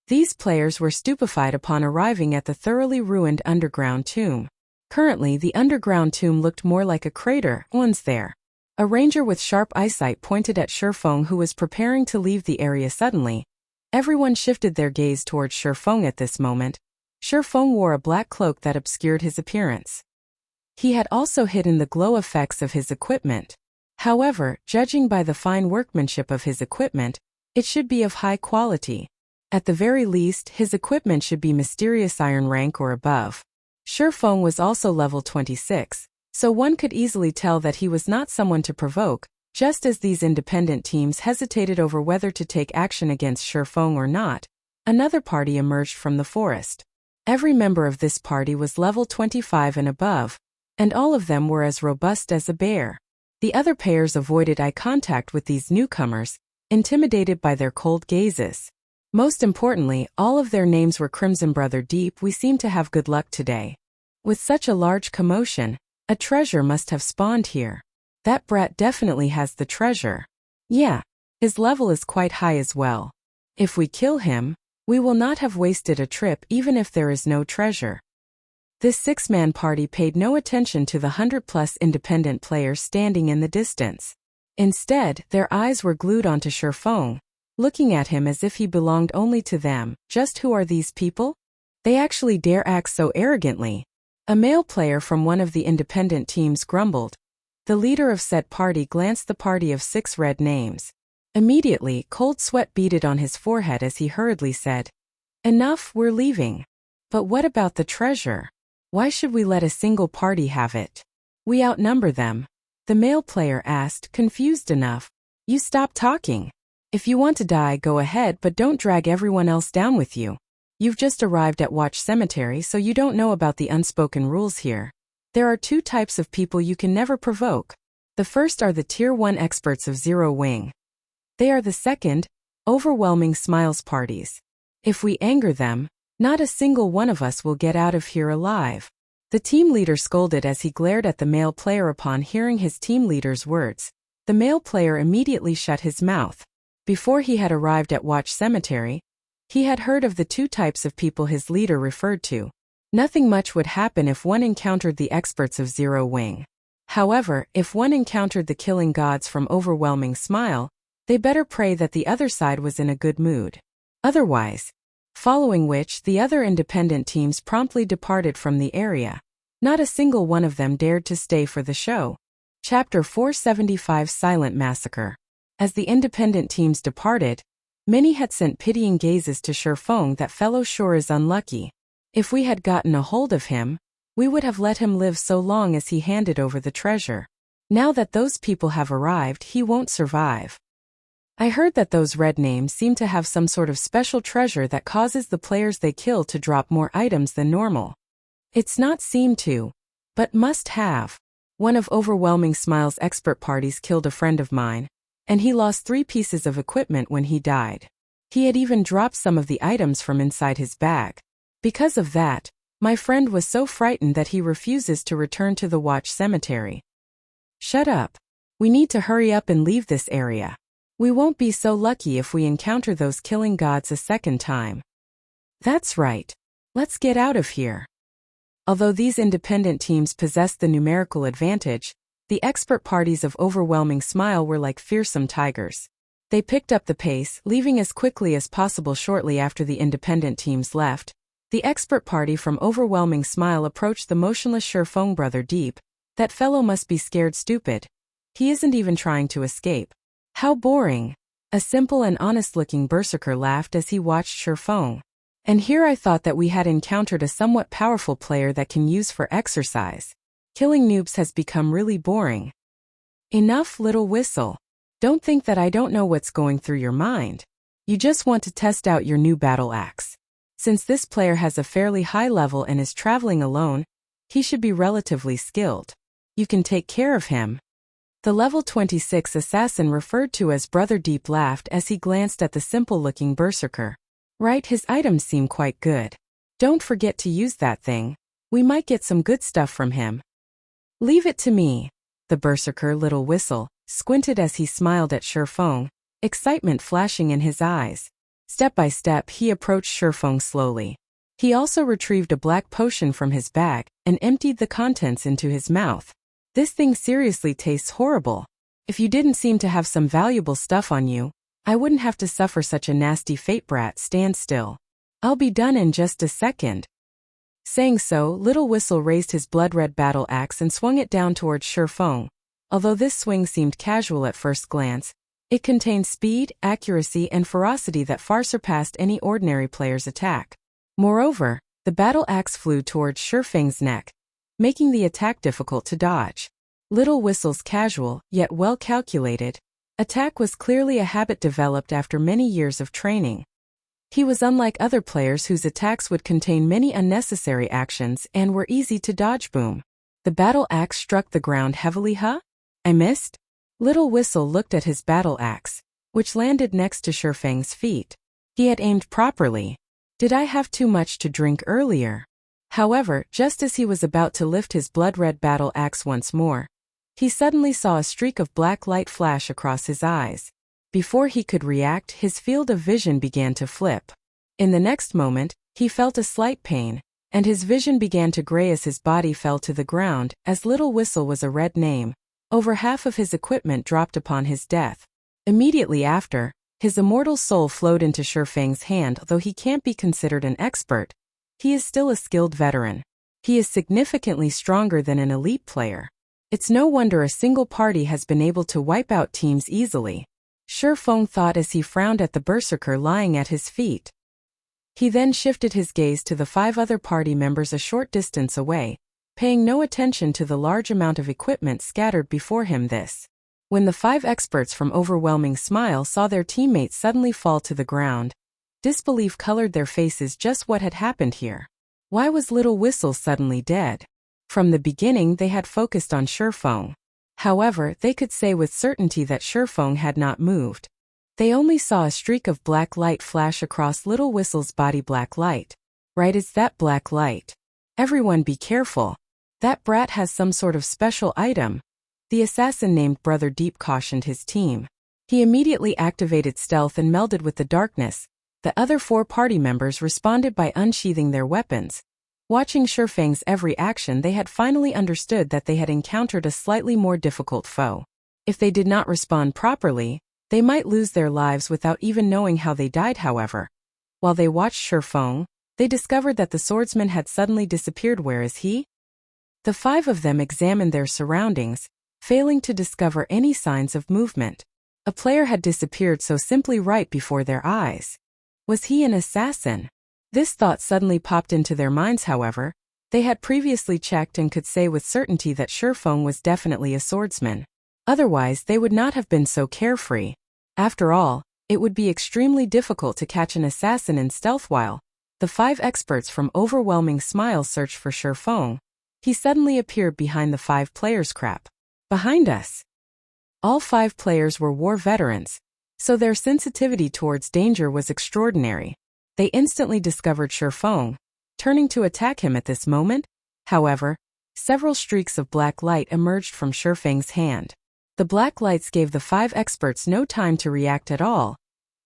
These players were stupefied upon arriving at the thoroughly ruined underground tomb. Currently, the underground tomb looked more like a crater. Once there, a ranger with sharp eyesight pointed at Shifeng, who was preparing to leave the area suddenly. Everyone shifted their gaze towards Shifeng at this moment. Shifeng wore a black cloak that obscured his appearance. He had also hidden the glow effects of his equipment. However, judging by the fine workmanship of his equipment, it should be of high quality. At the very least, his equipment should be mysterious iron rank or above. Shifeng was also level 26, so one could easily tell that he was not someone to provoke. Just as these independent teams hesitated over whether to take action against Shifeng or not, another party emerged from the forest. Every member of this party was level 25 and above, and all of them were as robust as a bear. The other players avoided eye contact with these newcomers, intimidated by their cold gazes. Most importantly, all of their names were Crimson Brother Deep. We seem to have good luck today. With such a large commotion, a treasure must have spawned here. That brat definitely has the treasure. Yeah, his level is quite high as well. If we kill him, we will not have wasted a trip even if there is no treasure. This 6-man party paid no attention to the 100+ independent players standing in the distance. Instead, their eyes were glued onto Shifeng, looking at him as if he belonged only to them. Just who are these people? They actually dare act so arrogantly. A male player from one of the independent teams grumbled. The leader of said party glanced the party of 6 red names. Immediately, cold sweat beaded on his forehead as he hurriedly said, "Enough, we're leaving." But what about the treasure? Why should we let a single party have it? We outnumber them. The male player asked, confused enough. You stop talking. If you want to die, go ahead, but don't drag everyone else down with you. You've just arrived at Watch Cemetery, so you don't know about the unspoken rules here. There are 2 types of people you can never provoke. The first are the Tier 1 experts of Zero Wing. They are the second, overwhelming smiles parties. If we anger them, not a single one of us will get out of here alive. The team leader scolded as he glared at the male player. Upon hearing his team leader's words, the male player immediately shut his mouth. Before he had arrived at Watch Cemetery, he had heard of the 2 types of people his leader referred to. Nothing much would happen if one encountered the experts of Zero Wing. However, if one encountered the killing gods from Overwhelming Smile, they better pray that the other side was in a good mood. Otherwise, following which the other independent teams promptly departed from the area. Not a single one of them dared to stay for the show. Chapter 475 Silent Massacre. As the independent teams departed, many had sent pitying gazes to Shifeng that fellow sure is unlucky. If we had gotten a hold of him, we would have let him live so long as he handed over the treasure. Now that those people have arrived, he won't survive. I heard that those red names seem to have some sort of special treasure that causes the players they kill to drop more items than normal. It's not seem to, but must have. One of Overwhelming Smile's expert parties killed a friend of mine, and he lost 3 pieces of equipment when he died. He had even dropped some of the items from inside his bag. Because of that, my friend was so frightened that he refuses to return to the Watch Cemetery. Shut up. We need to hurry up and leave this area. We won't be so lucky if we encounter those killing gods a second time. That's right. Let's get out of here. Although these independent teams possessed the numerical advantage, the expert parties of Overwhelming Smile were like fearsome tigers. They picked up the pace, leaving as quickly as possible. Shortly after the independent teams left, the expert party from Overwhelming Smile approached the motionless Shifeng brother deep. That fellow must be scared stupid. He isn't even trying to escape. How boring. A simple and honest-looking berserker laughed as he watched Shifeng. And here I thought that we had encountered a somewhat powerful player that can use for exercise. Killing noobs has become really boring. Enough, little whistle. Don't think that I don't know what's going through your mind. You just want to test out your new battle axe. Since this player has a fairly high level and is traveling alone, he should be relatively skilled. You can take care of him. The level 26 assassin referred to as Brother Deep laughed as he glanced at the simple-looking berserker. Right, his items seem quite good. Don't forget to use that thing. We might get some good stuff from him. Leave it to me. The berserker little whistle squinted as he smiled at Shifeng, excitement flashing in his eyes. Step by step he approached Shifeng slowly. He also retrieved a black potion from his bag and emptied the contents into his mouth. This thing seriously tastes horrible. If you didn't seem to have some valuable stuff on you, I wouldn't have to suffer such a nasty fate. Brat, stand still. I'll be done in just a second. Saying so, Little Whistle raised his blood-red battle axe and swung it down towards Shifeng. Although this swing seemed casual at first glance, it contained speed, accuracy, and ferocity that far surpassed any ordinary player's attack. Moreover, the battle axe flew towards Shifeng's neck, making the attack difficult to dodge. Little Whistle's casual, yet well-calculated, attack was clearly a habit developed after many years of training. He was unlike other players whose attacks would contain many unnecessary actions and were easy to dodge. Boom. The battle axe struck the ground heavily. Huh? I missed? Little Whistle looked at his battle axe, which landed next to Shifeng's feet. He had aimed properly. Did I have too much to drink earlier? However, just as he was about to lift his blood-red battle axe once more, he suddenly saw a streak of black light flash across his eyes. Before he could react, his field of vision began to flip. In the next moment, he felt a slight pain, and his vision began to gray as his body fell to the ground. As Little Whistle was a red name, over half of his equipment dropped upon his death. Immediately after, his immortal soul flowed into Shifeng's hand. Though he can't be considered an expert, he is still a skilled veteran. He is significantly stronger than an elite player. It's no wonder a single party has been able to wipe out teams easily. Shifeng thought as he frowned at the berserker lying at his feet. He then shifted his gaze to the 5 other party members a short distance away, paying no attention to the large amount of equipment scattered before him. When the 5 experts from Overwhelming Smile saw their teammates suddenly fall to the ground, disbelief colored their faces. Just what had happened here? Why was Little Whistle suddenly dead? From the beginning they had focused on Shifeng. However, they could say with certainty that Shifeng had not moved. They only saw a streak of black light flash across Little Whistle's body. Black light. Right, it's that black light. Everyone be careful. That brat has some sort of special item. The assassin named Brother Deep cautioned his team. He immediately activated stealth and melded with the darkness. The other 4 party members responded by unsheathing their weapons. Watching Shifeng's every action, they had finally understood that they had encountered a slightly more difficult foe. If they did not respond properly, they might lose their lives without even knowing how they died. However, while they watched Shifeng, they discovered that the swordsman had suddenly disappeared. Where is he? The five of them examined their surroundings, failing to discover any signs of movement. A player had disappeared so simply right before their eyes. Was he an assassin? This thought suddenly popped into their minds. However, they had previously checked and could say with certainty that Shifeng was definitely a swordsman. Otherwise, they would not have been so carefree. After all, it would be extremely difficult to catch an assassin in stealth. While the five experts from Overwhelming Smile searched for Shifeng, he suddenly appeared behind the five players. Crap. Behind us. All five players were war veterans, so their sensitivity towards danger was extraordinary. They instantly discovered Shifeng, turning to attack him at this moment. However, several streaks of black light emerged from Shifeng's hand. The black lights gave the five experts no time to react at all,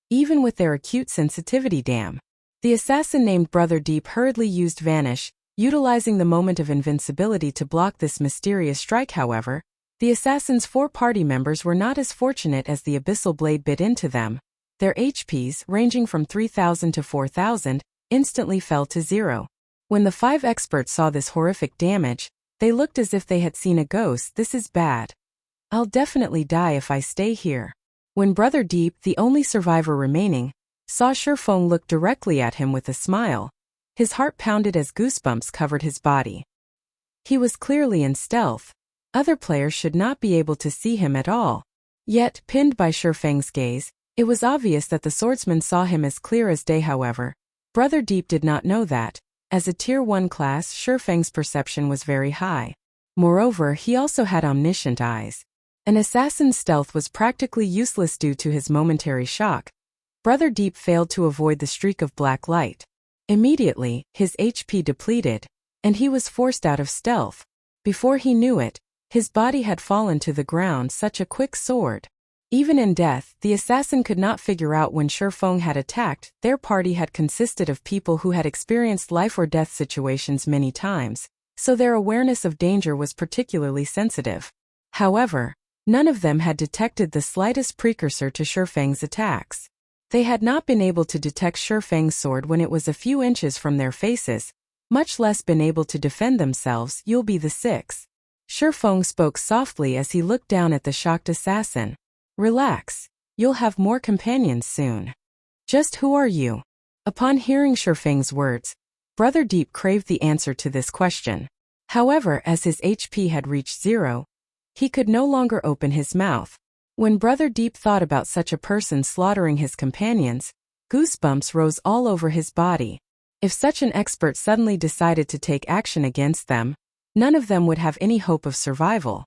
even with their acute sensitivity. Damn. The assassin named Brother Deep hurriedly used Vanish, utilizing the moment of invincibility to block this mysterious strike. However, the assassin's four party members were not as fortunate as the Abyssal blade bit into them. Their HPs, ranging from 3,000 to 4,000, instantly fell to 0. When the five experts saw this horrific damage, they looked as if they had seen a ghost. This is bad. I'll definitely die if I stay here. When Brother Deep, the only survivor remaining, saw Shifeng look directly at him with a smile, his heart pounded as goosebumps covered his body. He was clearly in stealth. Other players should not be able to see him at all. Yet, pinned by Shifeng's gaze, it was obvious that the swordsman saw him as clear as day. However, Brother Deep did not know that. As a Tier 1 class, Shifeng's perception was very high. Moreover, he also had omniscient eyes. An assassin's stealth was practically useless due to his momentary shock. Brother Deep failed to avoid the streak of black light. Immediately, his HP depleted, and he was forced out of stealth. Before he knew it, his body had fallen to the ground. Such a quick sword. Even in death, the assassin could not figure out when Shifeng had attacked. Their party had consisted of people who had experienced life or death situations many times, so their awareness of danger was particularly sensitive. However, none of them had detected the slightest precursor to Shifeng's attacks. They had not been able to detect Shifeng's sword when it was a few inches from their faces, much less been able to defend themselves. You'll be the sixth. Shifeng spoke softly as he looked down at the shocked assassin. Relax. You'll have more companions soon. Just who are you? Upon hearing Shifeng's words, Brother Deep craved the answer to this question. However, as his HP had reached 0, he could no longer open his mouth. When Brother Deep thought about such a person slaughtering his companions, goosebumps rose all over his body. If such an expert suddenly decided to take action against them, none of them would have any hope of survival.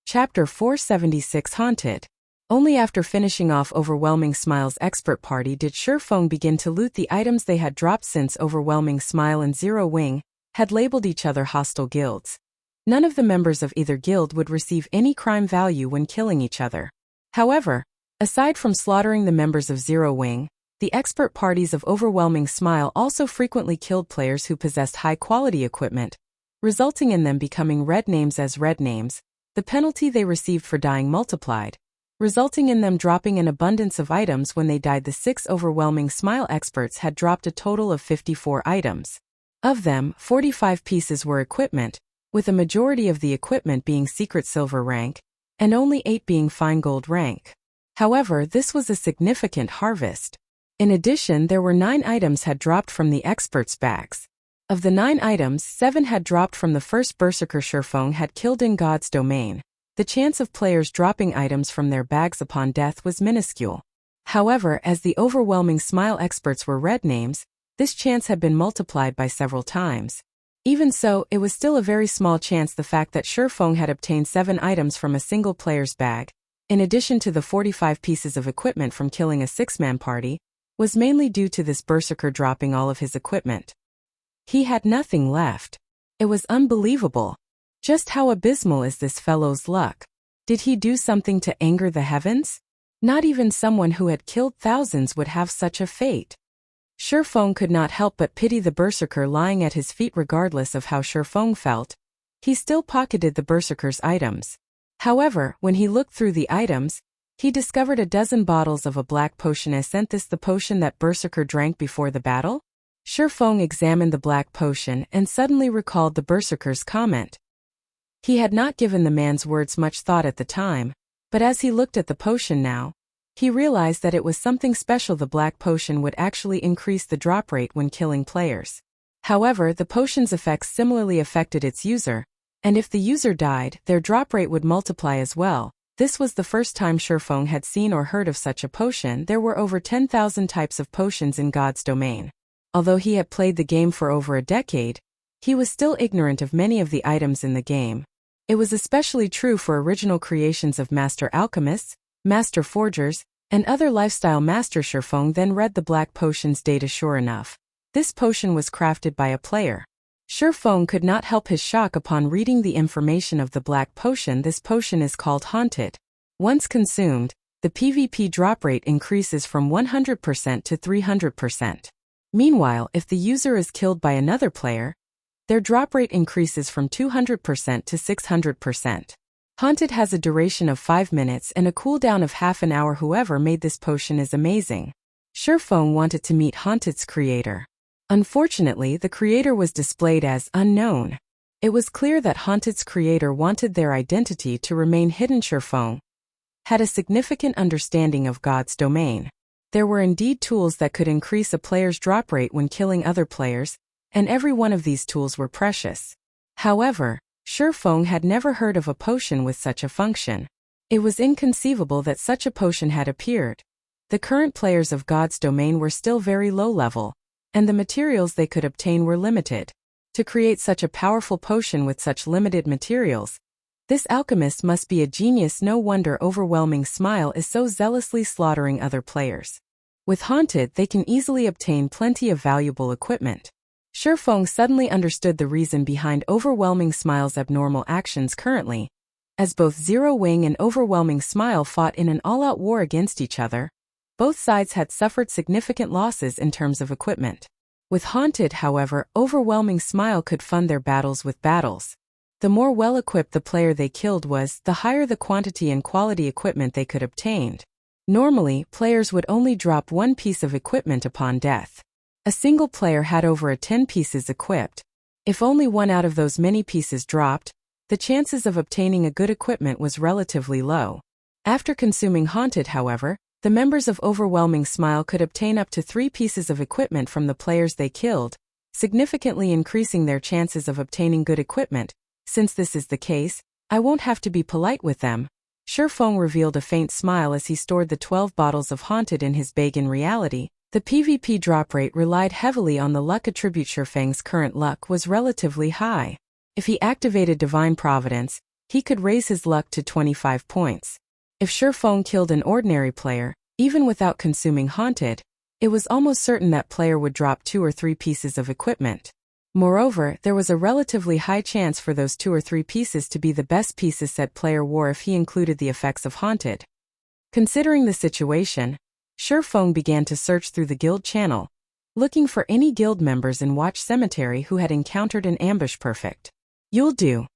Chapter 476 Haunted. Only after finishing off Overwhelming Smile's expert party did Shifeng begin to loot the items they had dropped, since Overwhelming Smile and Zero Wing had labeled each other hostile guilds. None of the members of either guild would receive any crime value when killing each other. However, aside from slaughtering the members of Zero Wing, the expert parties of Overwhelming Smile also frequently killed players who possessed high-quality equipment, resulting in them becoming red names. As red names, the penalty they received for dying multiplied, resulting in them dropping an abundance of items. When they died, the 6 Overwhelming Smile experts had dropped a total of 54 items. Of them, 45 pieces were equipment, with a majority of the equipment being secret silver rank, and only 8 being fine gold rank. However, this was a significant harvest. In addition, there were 9 items had dropped from the experts' bags. Of the 9 items, 7 had dropped from the first berserker Shifeng had killed in God's domain. The chance of players dropping items from their bags upon death was minuscule. However, as the Overwhelming Smile experts were red names, this chance had been multiplied by several times. Even so, it was still a very small chance. The fact that Shifeng had obtained 7 items from a single player's bag, in addition to the 45 pieces of equipment from killing a 6-man party, was mainly due to this berserker dropping all of his equipment. He had nothing left. It was unbelievable. Just how abysmal is this fellow's luck? Did he do something to anger the heavens? Not even someone who had killed thousands would have such a fate. Shifeng could not help but pity the berserker lying at his feet regardless of how Shifeng felt. He still pocketed the berserker's items. However, when he looked through the items, he discovered a dozen bottles of a black potion. Isn't this the potion that berserker drank before the battle? Shifeng examined the black potion and suddenly recalled the berserker's comment. He had not given the man's words much thought at the time, but as he looked at the potion now, he realized that it was something special. The black potion would actually increase the drop rate when killing players. However, the potion's effects similarly affected its user, and if the user died, their drop rate would multiply as well. This was the first time Shifeng had seen or heard of such a potion. There were over 10,000 types of potions in God's domain. Although he had played the game for over a decade, he was still ignorant of many of the items in the game. It was especially true for original creations of master alchemists, master forgers, and other lifestyle master. Shifeng then read the black potion's data. Sure enough, this potion was crafted by a player. Shifeng could not help his shock upon reading the information of the black potion. This potion is called Haunted. Once consumed, the PvP drop rate increases from 100% to 300%. Meanwhile, if the user is killed by another player, their drop rate increases from 200% to 600%. Haunted has a duration of 5 minutes and a cooldown of half an hour. Whoever made this potion is amazing. Shifeng wanted to meet Haunted's creator. Unfortunately, the creator was displayed as unknown. It was clear that Haunted's creator wanted their identity to remain hidden. Shifeng had a significant understanding of God's domain. There were indeed tools that could increase a player's drop rate when killing other players, and every one of these tools were precious. However, Shifeng had never heard of a potion with such a function. It was inconceivable that such a potion had appeared. The current players of God's domain were still very low level, and the materials they could obtain were limited. To create such a powerful potion with such limited materials, this alchemist must be a genius. No wonder Overwhelming Smile is so zealously slaughtering other players. With Haunted, they can easily obtain plenty of valuable equipment. Shifeng suddenly understood the reason behind Overwhelming Smile's abnormal actions currently. As both Zero Wing and Overwhelming Smile fought in an all-out war against each other, both sides had suffered significant losses in terms of equipment. With Haunted, however, Overwhelming Smile could fund their battles with battles. The more well-equipped the player they killed was, the higher the quantity and quality equipment they could obtain. Normally, players would only drop one piece of equipment upon death. A single player had over 10 pieces equipped. If only one out of those many pieces dropped, the chances of obtaining a good equipment was relatively low. After consuming Haunted, however, the members of Overwhelming Smile could obtain up to 3 pieces of equipment from the players they killed, significantly increasing their chances of obtaining good equipment. Since this is the case, I won't have to be polite with them. Shifeng revealed a faint smile as he stored the 12 bottles of Haunted in his bag. In reality, the PvP drop rate relied heavily on the luck attribute. Shifeng's current luck was relatively high. If he activated Divine Providence, he could raise his luck to 25 points. If Shifeng killed an ordinary player, even without consuming Haunted, it was almost certain that player would drop 2 or 3 pieces of equipment. Moreover, there was a relatively high chance for those 2 or 3 pieces to be the best pieces said player wore if he included the effects of Haunted. Considering the situation, Shifeng began to search through the guild channel, looking for any guild members in Watch Cemetery who had encountered an ambush. Perfect. You'll do.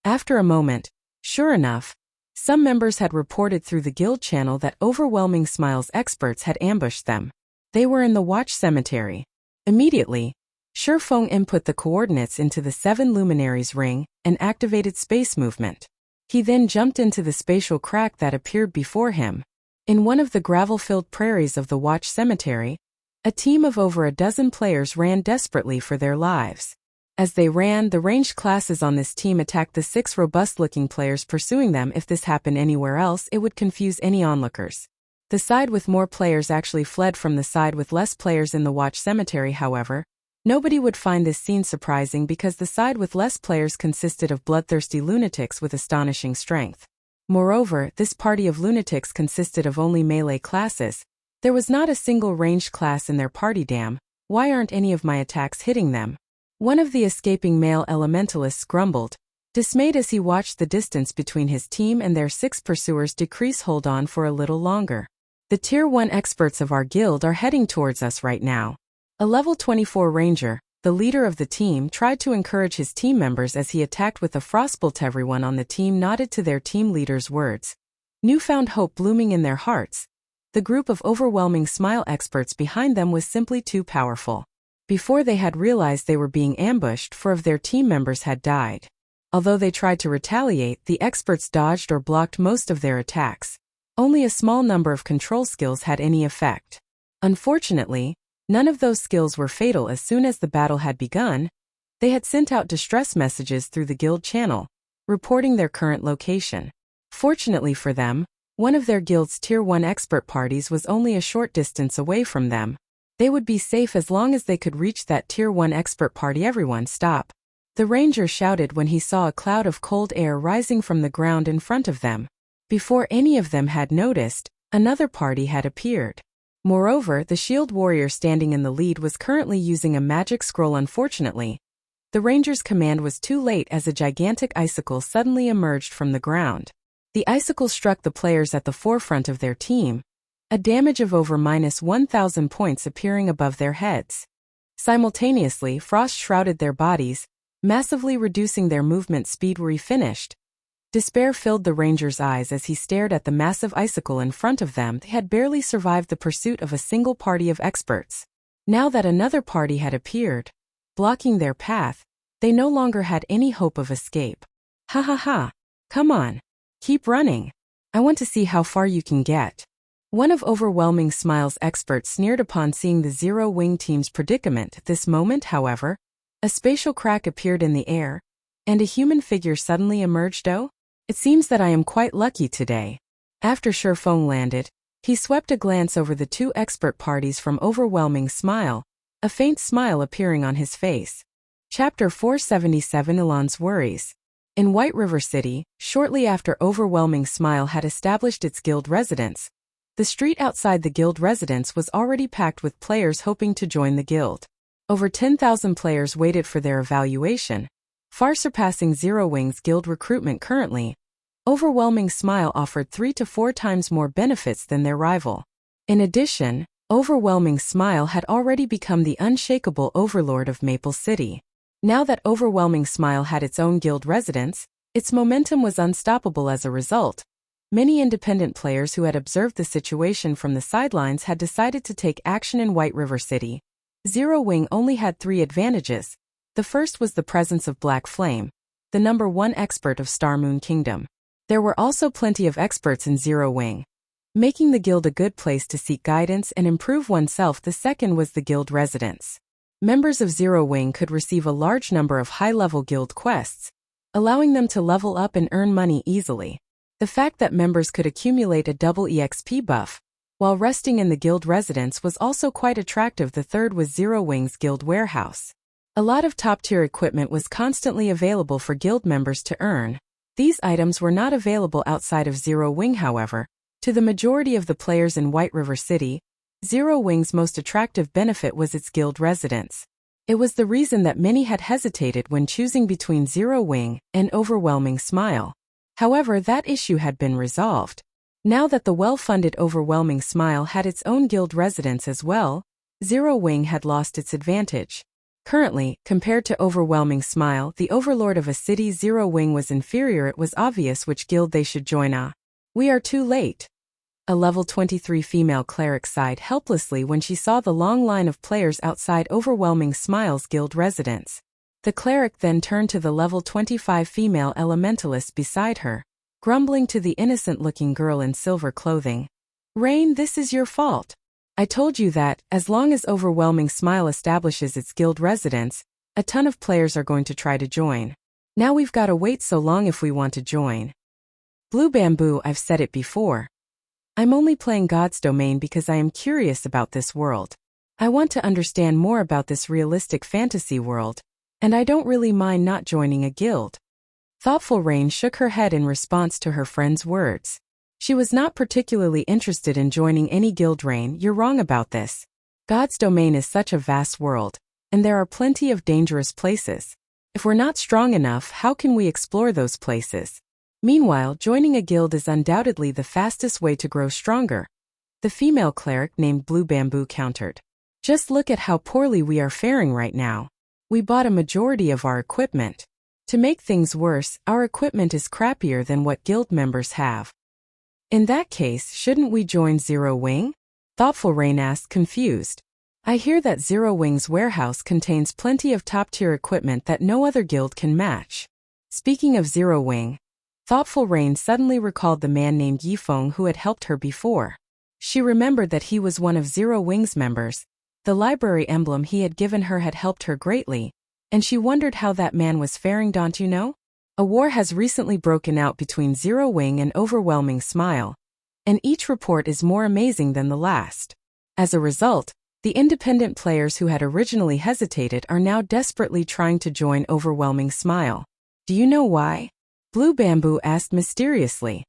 After a moment, sure enough, some members had reported through the guild channel that Overwhelming Smile's experts had ambushed them. They were in the Watch Cemetery. Immediately, Shifeng input the coordinates into the 7 Luminaries ring and activated space movement. He then jumped into the spatial crack that appeared before him. In one of the gravel-filled prairies of the Watch Cemetery, a team of over a dozen players ran desperately for their lives. As they ran, the ranged classes on this team attacked the 6 robust-looking players pursuing them. If this happened anywhere else, it would confuse any onlookers. The side with more players actually fled from the side with less players in the Watch Cemetery. However, nobody would find this scene surprising because the side with less players consisted of bloodthirsty lunatics with astonishing strength. Moreover, this party of lunatics consisted of only melee classes. There was not a single ranged class in their party. Damn, why aren't any of my attacks hitting them? One of the escaping male elementalists grumbled, dismayed as he watched the distance between his team and their 6 pursuers decrease. Hold on for a little longer. The Tier 1 experts of our guild are heading towards us right now. A level 24 ranger, the leader of the team, tried to encourage his team members as he attacked with a frostbolt. Everyone on the team nodded to their team leader's words. Newfound hope blooming in their hearts. The group of overwhelming smile experts behind them was simply too powerful. Before they had realized they were being ambushed, 4 of their team members had died. Although they tried to retaliate, the experts dodged or blocked most of their attacks. Only a small number of control skills had any effect. Unfortunately, none of those skills were fatal. As soon as the battle had begun, they had sent out distress messages through the guild channel, reporting their current location. Fortunately for them, one of their guild's Tier 1 expert parties was only a short distance away from them. They would be safe as long as they could reach that Tier 1 expert party. Everyone stop! The ranger shouted when he saw a cloud of cold air rising from the ground in front of them. Before any of them had noticed, another party had appeared. Moreover, the shield warrior standing in the lead was currently using a magic scroll. Unfortunately, the ranger's command was too late as a gigantic icicle suddenly emerged from the ground. The icicle struck the players at the forefront of their team, a damage of over -1,000 points appearing above their heads. Simultaneously, frost shrouded their bodies, massively reducing their movement speed. Were he finished? Despair filled the ranger's eyes as he stared at the massive icicle in front of them. They had barely survived the pursuit of a single party of experts. Now that another party had appeared, blocking their path, they no longer had any hope of escape. Ha ha ha! Come on! Keep running! I want to see how far you can get. One of Overwhelming Smile's experts sneered upon seeing the Zero Wing team's predicament. At this moment, however, a spatial crack appeared in the air, and a human figure suddenly emerged. Oh, it seems that I am quite lucky today. After Sherfong landed, he swept a glance over the 2 expert parties from Overwhelming Smile, a faint smile appearing on his face. Chapter 477 Youlan's Worries. In White River City, shortly after Overwhelming Smile had established its guild residence, the street outside the guild residence was already packed with players hoping to join the guild. Over 10,000 players waited for their evaluation, far surpassing Zero Wing's guild recruitment currently. Overwhelming Smile offered 3 to 4 times more benefits than their rival. In addition, Overwhelming Smile had already become the unshakable overlord of Maple City. Now that Overwhelming Smile had its own guild residence, its momentum was unstoppable. As a result, many independent players who had observed the situation from the sidelines had decided to take action in White River City. Zero Wing only had 3 advantages. The first was the presence of Black Flame, the #1 expert of Star Moon Kingdom. There were also plenty of experts in Zero Wing, making the guild a good place to seek guidance and improve oneself. The second was the guild residence. Members of Zero Wing could receive a large number of high-level guild quests, allowing them to level up and earn money easily. The fact that members could accumulate a double EXP buff while resting in the guild residence was also quite attractive. The third was Zero Wing's guild warehouse. A lot of top-tier equipment was constantly available for guild members to earn. These items were not available outside of Zero Wing, however. To the majority of the players in White River City, Zero Wing's most attractive benefit was its guild residence. It was the reason that many had hesitated when choosing between Zero Wing and Overwhelming Smile. However, that issue had been resolved. Now that the well-funded Overwhelming Smile had its own guild residence as well, Zero Wing had lost its advantage. Currently, compared to Overwhelming Smile, the overlord of a city, Zero Wing was inferior. It was obvious which guild they should join. We are too late. A level 23 female cleric sighed helplessly when she saw the long line of players outside Overwhelming Smile's guild residence. The cleric then turned to the level 25 female elementalist beside her, grumbling to the innocent-looking girl in silver clothing. "Rain, this is your fault. I told you that, as long as Overwhelming Smile establishes its guild residence, a ton of players are going to try to join. Now we've got to wait so long if we want to join." Blue Bamboo, I've said it before. I'm only playing God's Domain because I am curious about this world. I want to understand more about this realistic fantasy world, and I don't really mind not joining a guild. Thoughtful Rain shook her head in response to her friend's words. She was not particularly interested in joining any guild. Rain, you're wrong about this. God's Domain is such a vast world, and there are plenty of dangerous places. If we're not strong enough, how can we explore those places? Meanwhile, joining a guild is undoubtedly the fastest way to grow stronger. The female cleric named Blue Bamboo countered. Just look at how poorly we are faring right now. We bought a majority of our equipment. To make things worse, our equipment is crappier than what guild members have. In that case, shouldn't we join Zero Wing? Thoughtful Rain asked, confused. I hear that Zero Wing's warehouse contains plenty of top-tier equipment that no other guild can match. Speaking of Zero Wing, Thoughtful Rain suddenly recalled the man named Yifeng who had helped her before. She remembered that he was one of Zero Wing's members. The library emblem he had given her had helped her greatly, and she wondered how that man was faring. Don't you know? A war has recently broken out between Zero Wing and Overwhelming Smile, and each report is more amazing than the last. As a result, the independent players who had originally hesitated are now desperately trying to join Overwhelming Smile. Do you know why? Blue Bamboo asked mysteriously.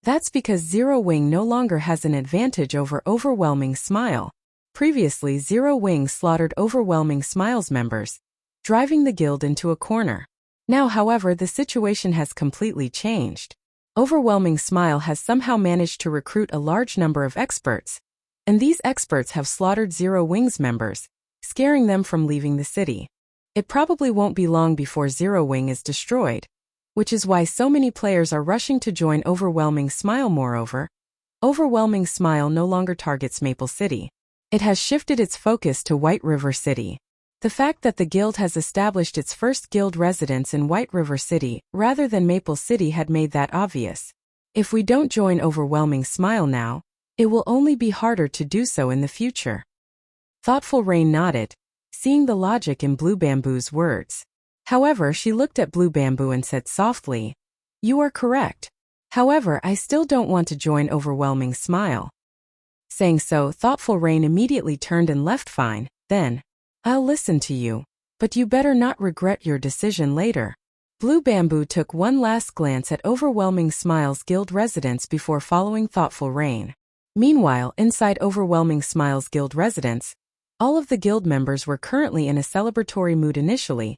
That's because Zero Wing no longer has an advantage over Overwhelming Smile. Previously, Zero Wing slaughtered Overwhelming Smile's members, driving the guild into a corner. Now, however, the situation has completely changed. Overwhelming Smile has somehow managed to recruit a large number of experts, and these experts have slaughtered Zero Wing's members, scaring them from leaving the city. It probably won't be long before Zero Wing is destroyed, which is why so many players are rushing to join Overwhelming Smile. Moreover, Overwhelming Smile no longer targets Maple City. It has shifted its focus to White River City. The fact that the guild has established its first guild residence in White River City rather than Maple City had made that obvious. If we don't join Overwhelming Smile now, it will only be harder to do so in the future. Thoughtful Rain nodded, seeing the logic in Blue Bamboo's words. However, she looked at Blue Bamboo and said softly, "You are correct. However, I still don't want to join Overwhelming Smile." Saying so, Thoughtful Rain immediately turned and left. Fine, then. I'll listen to you, but you better not regret your decision later. Blue Bamboo took one last glance at Overwhelming Smile's guild residence before following Thoughtful Rain. Meanwhile, inside Overwhelming Smile's guild residence, all of the guild members were currently in a celebratory mood. Initially,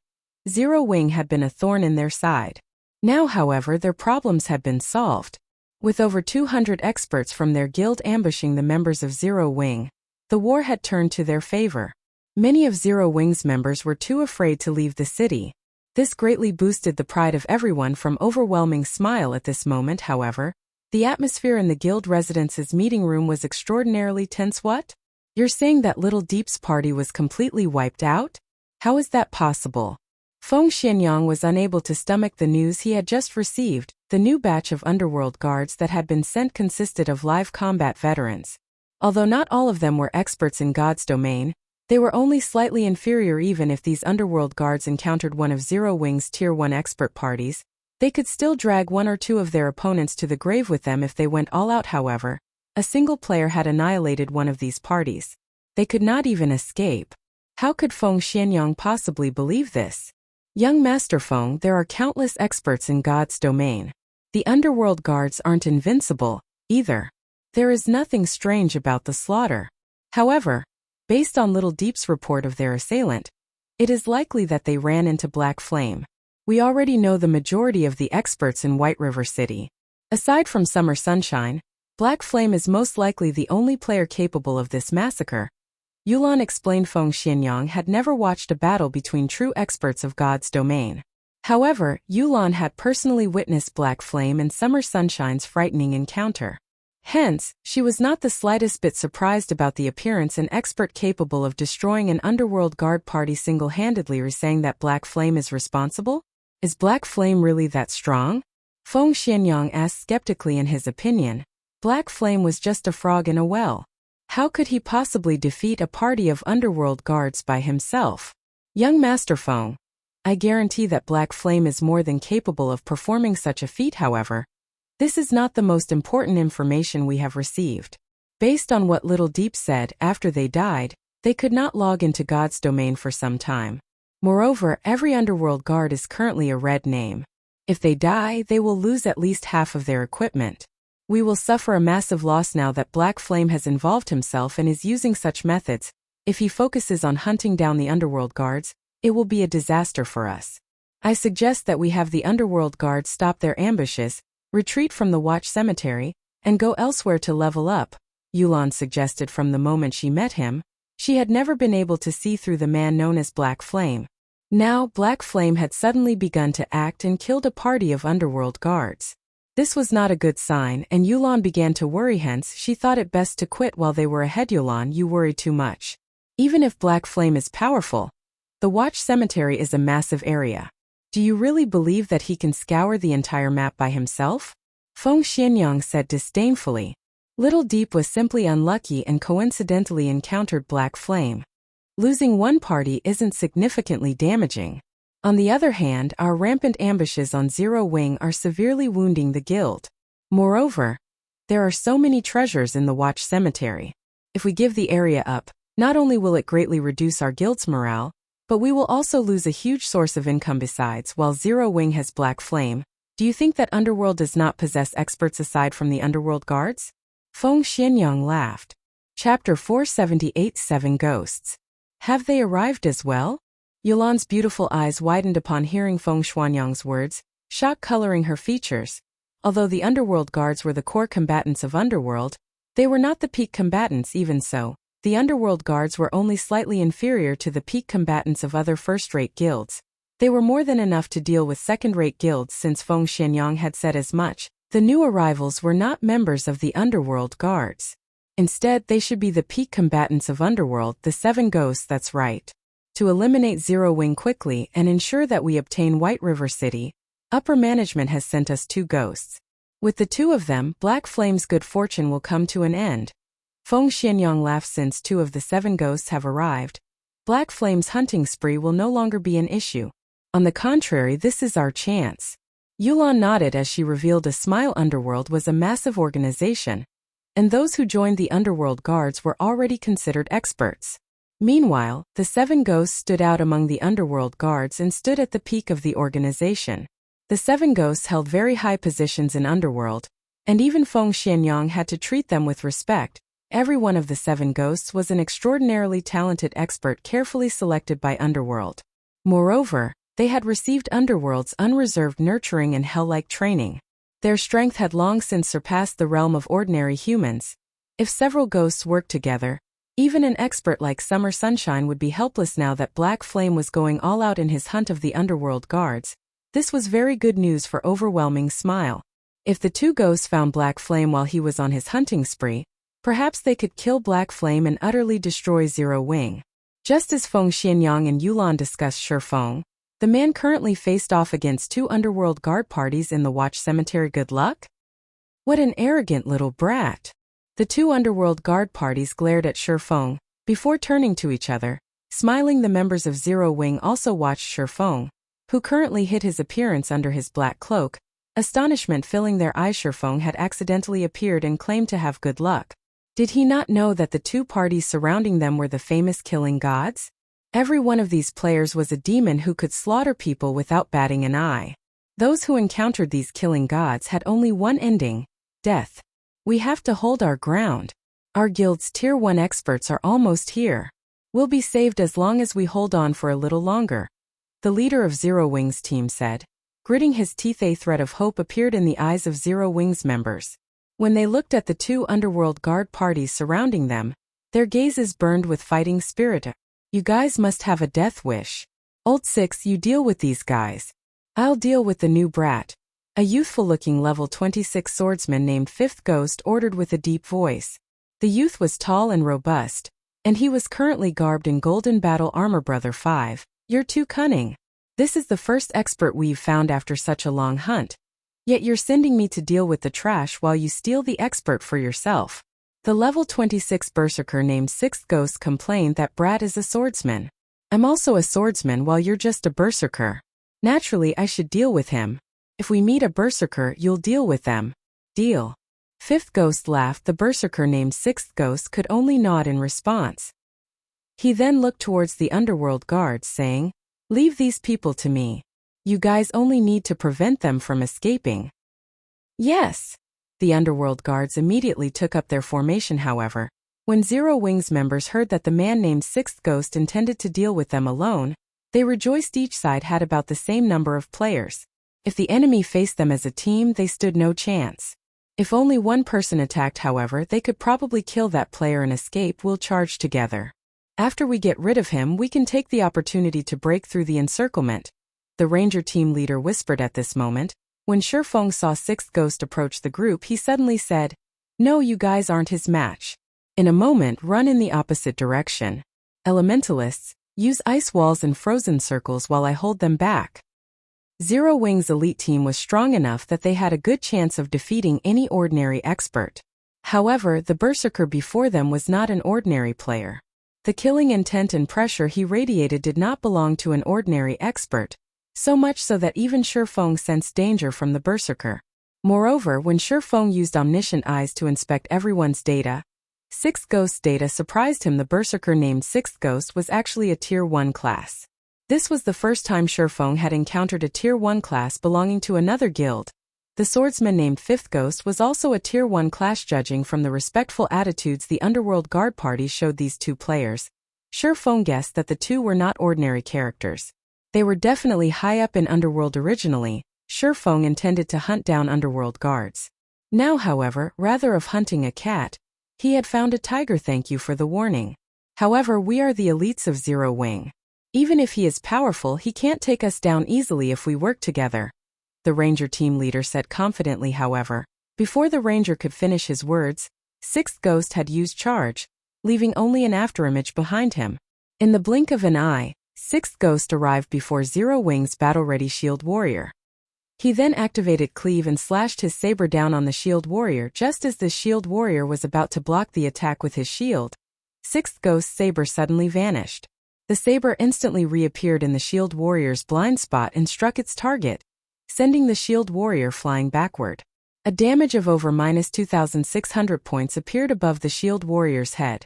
Zero Wing had been a thorn in their side. Now, however, their problems had been solved. With over 200 experts from their guild ambushing the members of Zero Wing, the war had turned to their favor. Many of Zero Wing's members were too afraid to leave the city. This greatly boosted the pride of everyone from Overwhelming Smile. At this moment, however, the atmosphere in the guild residence's meeting room was extraordinarily tense. What? You're saying that Little Deep's party was completely wiped out? How is that possible? Feng Xianyang was unable to stomach the news he had just received. The new batch of underworld guards that had been sent consisted of live combat veterans. Although not all of them were experts in God's domain, they were only slightly inferior. Even if these underworld guards encountered one of Zero Wing's Tier 1 expert parties, they could still drag one or two of their opponents to the grave with them if they went all out. However, a single player had annihilated one of these parties. They could not even escape. How could Feng Xianyang possibly believe this? Young Master Feng, there are countless experts in God's domain. The underworld guards aren't invincible, either. There is nothing strange about the slaughter. However, based on Little Deep's report of their assailant, it is likely that they ran into Black Flame. We already know the majority of the experts in White River City. Aside from Summer Sunshine, Black Flame is most likely the only player capable of this massacre. Youlan explained. Feng Xianyang had never watched a battle between true experts of God's domain. However, Youlan had personally witnessed Black Flame and Summer Sunshine's frightening encounter. Hence, she was not the slightest bit surprised about the appearance an expert capable of destroying an underworld guard party single-handedly. Saying that Black Flame is responsible? Is Black Flame really that strong? Feng Xianyang asked skeptically. In his opinion, Black Flame was just a frog in a well. How could he possibly defeat a party of underworld guards by himself? Young Master Feng, I guarantee that Black Flame is more than capable of performing such a feat. However, this is not the most important information we have received. Based on what Little Deep said, after they died, they could not log into God's domain for some time. Moreover, every underworld guard is currently a red name. If they die, they will lose at least half of their equipment. We will suffer a massive loss now that Black Flame has involved himself and is using such methods. If he focuses on hunting down the underworld guards, it will be a disaster for us. I suggest that we have the underworld guards stop their ambushes, retreat from the Watch Cemetery, and go elsewhere to level up, Youlan suggested. From the moment she met him, She had never been able to see through the man known as Black Flame. Now, Black Flame had suddenly begun to act and killed a party of underworld guards. This was not a good sign, and Youlan began to worry, hence she thought it best to quit while they were ahead. Youlan, you worry too much. Even if Black Flame is powerful, the Watch Cemetery is a massive area. Do you really believe that he can scour the entire map by himself? Feng Xianyang said disdainfully. Little Deep was simply unlucky and coincidentally encountered Black Flame. Losing one party isn't significantly damaging. On the other hand, our rampant ambushes on Zero Wing are severely wounding the guild. Moreover, there are so many treasures in the Watch Cemetery. If we give the area up, not only will it greatly reduce our guild's morale, but we will also lose a huge source of income. Besides, while Zero Wing has Black Flame, do you think that Underworld does not possess experts aside from the Underworld guards? Feng Xianyang laughed. Chapter 478 7 Ghosts. Have they arrived as well? Yulan's beautiful eyes widened upon hearing Feng Xianyang's words, shock coloring her features. Although the Underworld guards were the core combatants of Underworld, they were not the peak combatants. Even so, the Underworld guards were only slightly inferior to the peak combatants of other first-rate guilds. They were more than enough to deal with second-rate guilds. Since Feng Xianyang had said as much, the new arrivals were not members of the Underworld guards. Instead, they should be the peak combatants of Underworld, the 7 Ghosts. That's right. To eliminate Zero Wing quickly and ensure that we obtain White River City, upper management has sent us 2 ghosts. With the 2 of them, Black Flame's good fortune will come to an end. Feng Xianyang laughed. Since 2 of the 7 ghosts have arrived, Black Flame's hunting spree will no longer be an issue. On the contrary, this is our chance. Youlan nodded as she revealed a smile. Underworld was a massive organization, and those who joined the Underworld guards were already considered experts. Meanwhile, the 7 ghosts stood out among the Underworld guards and stood at the peak of the organization. The 7 ghosts held very high positions in Underworld, and even Feng Xianyang had to treat them with respect. Every one of the 7 ghosts was an extraordinarily talented expert carefully selected by Underworld. Moreover, they had received Underworld's unreserved nurturing and hell-like training. Their strength had long since surpassed the realm of ordinary humans. If several ghosts worked together, even an expert like Summer Sunshine would be helpless. Now that Black Flame was going all out in his hunt of the Underworld guards, this was very good news for Overwhelming Smile. If the 2 ghosts found Black Flame while he was on his hunting spree, perhaps they could kill Black Flame and utterly destroy Zero Wing. Just as Feng Xianyang and Youlan discussed, Feng, the man currently faced off against 2 Underworld guard parties in the Watch Cemetery. Good luck? What an arrogant little brat. The 2 Underworld guard parties glared at Feng before turning to each other. Smiling, the members of Zero Wing also watched Feng, who currently hid his appearance under his black cloak, astonishment filling their eyes. Feng had accidentally appeared and claimed to have good luck. Did he not know that the 2 parties surrounding them were the famous killing gods? Every one of these players was a demon who could slaughter people without batting an eye. Those who encountered these killing gods had only one ending: death. We have to hold our ground. Our guild's Tier 1 experts are almost here. We'll be saved as long as we hold on for a little longer, the leader of Zero Wing's team said. Gritting his teeth, a thread of hope appeared in the eyes of Zero Wing's members. When they looked at the 2 Underworld guard parties surrounding them, their gazes burned with fighting spirit. You guys must have a death wish. Old 6, you deal with these guys. I'll deal with the new brat. A youthful-looking level 26 swordsman named 5th Ghost ordered with a deep voice. The youth was tall and robust, and he was currently garbed in golden battle armor. Brother 5, you're too cunning. This is the first expert we've found after such a long hunt. Yet you're sending me to deal with the trash while you steal the expert for yourself. The level 26 berserker named 6th Ghost complained that Brat is a swordsman. I'm also a swordsman while you're just a berserker. Naturally, I should deal with him. If we meet a berserker, you'll deal with them. Deal. 5th Ghost laughed. The berserker named 6th Ghost could only nod in response. He then looked towards the Underworld guards, saying, Leave these people to me. You guys only need to prevent them from escaping. Yes. The Underworld guards immediately took up their formation. However, when Zero Wing's members heard that the man named 6th Ghost intended to deal with them alone, they rejoiced. Each side had about the same number of players. If the enemy faced them as a team, they stood no chance. If only one person attacked, however, they could probably kill that player and escape. We'll charge together. After we get rid of him, we can take the opportunity to break through the encirclement, the Ranger team leader whispered at this moment. When Shifeng saw Sixth Ghost approach the group, he suddenly said, "No, you guys aren't his match. In a moment, run in the opposite direction. Elementalists, use ice walls and frozen circles while I hold them back." Zero Wing's elite team was strong enough that they had a good chance of defeating any ordinary expert. However, the berserker before them was not an ordinary player. The killing intent and pressure he radiated did not belong to an ordinary expert, so much so that even Shifeng sensed danger from the berserker. Moreover, when Shifeng used omniscient eyes to inspect everyone's data, Sixth Ghost's data surprised him. The berserker named Sixth Ghost was actually a Tier 1 class. This was the first time Shifeng had encountered a Tier 1 class belonging to another guild. The swordsman named Fifth Ghost was also a Tier 1 class. Judging from the respectful attitudes the Underworld Guard party showed these two players, Shifeng guessed that the two were not ordinary characters. They were definitely high up in Underworld. Originally, Shifeng intended to hunt down Underworld guards. Now, however, rather of hunting a cat, he had found a tiger. Thank you for the warning. However, we are the elites of Zero Wing. Even if he is powerful, he can't take us down easily if we work together, the Ranger team leader said confidently. However, before the Ranger could finish his words, Sixth Ghost had used charge, leaving only an afterimage behind him. In the blink of an eye, Sixth Ghost arrived before Zero Wing's battle-ready shield warrior. He then activated Cleave and slashed his saber down on the shield warrior. Just as the shield warrior was about to block the attack with his shield, Sixth Ghost's saber suddenly vanished. The saber instantly reappeared in the shield warrior's blind spot and struck its target, sending the shield warrior flying backward. A damage of over -2,600 points appeared above the shield warrior's head.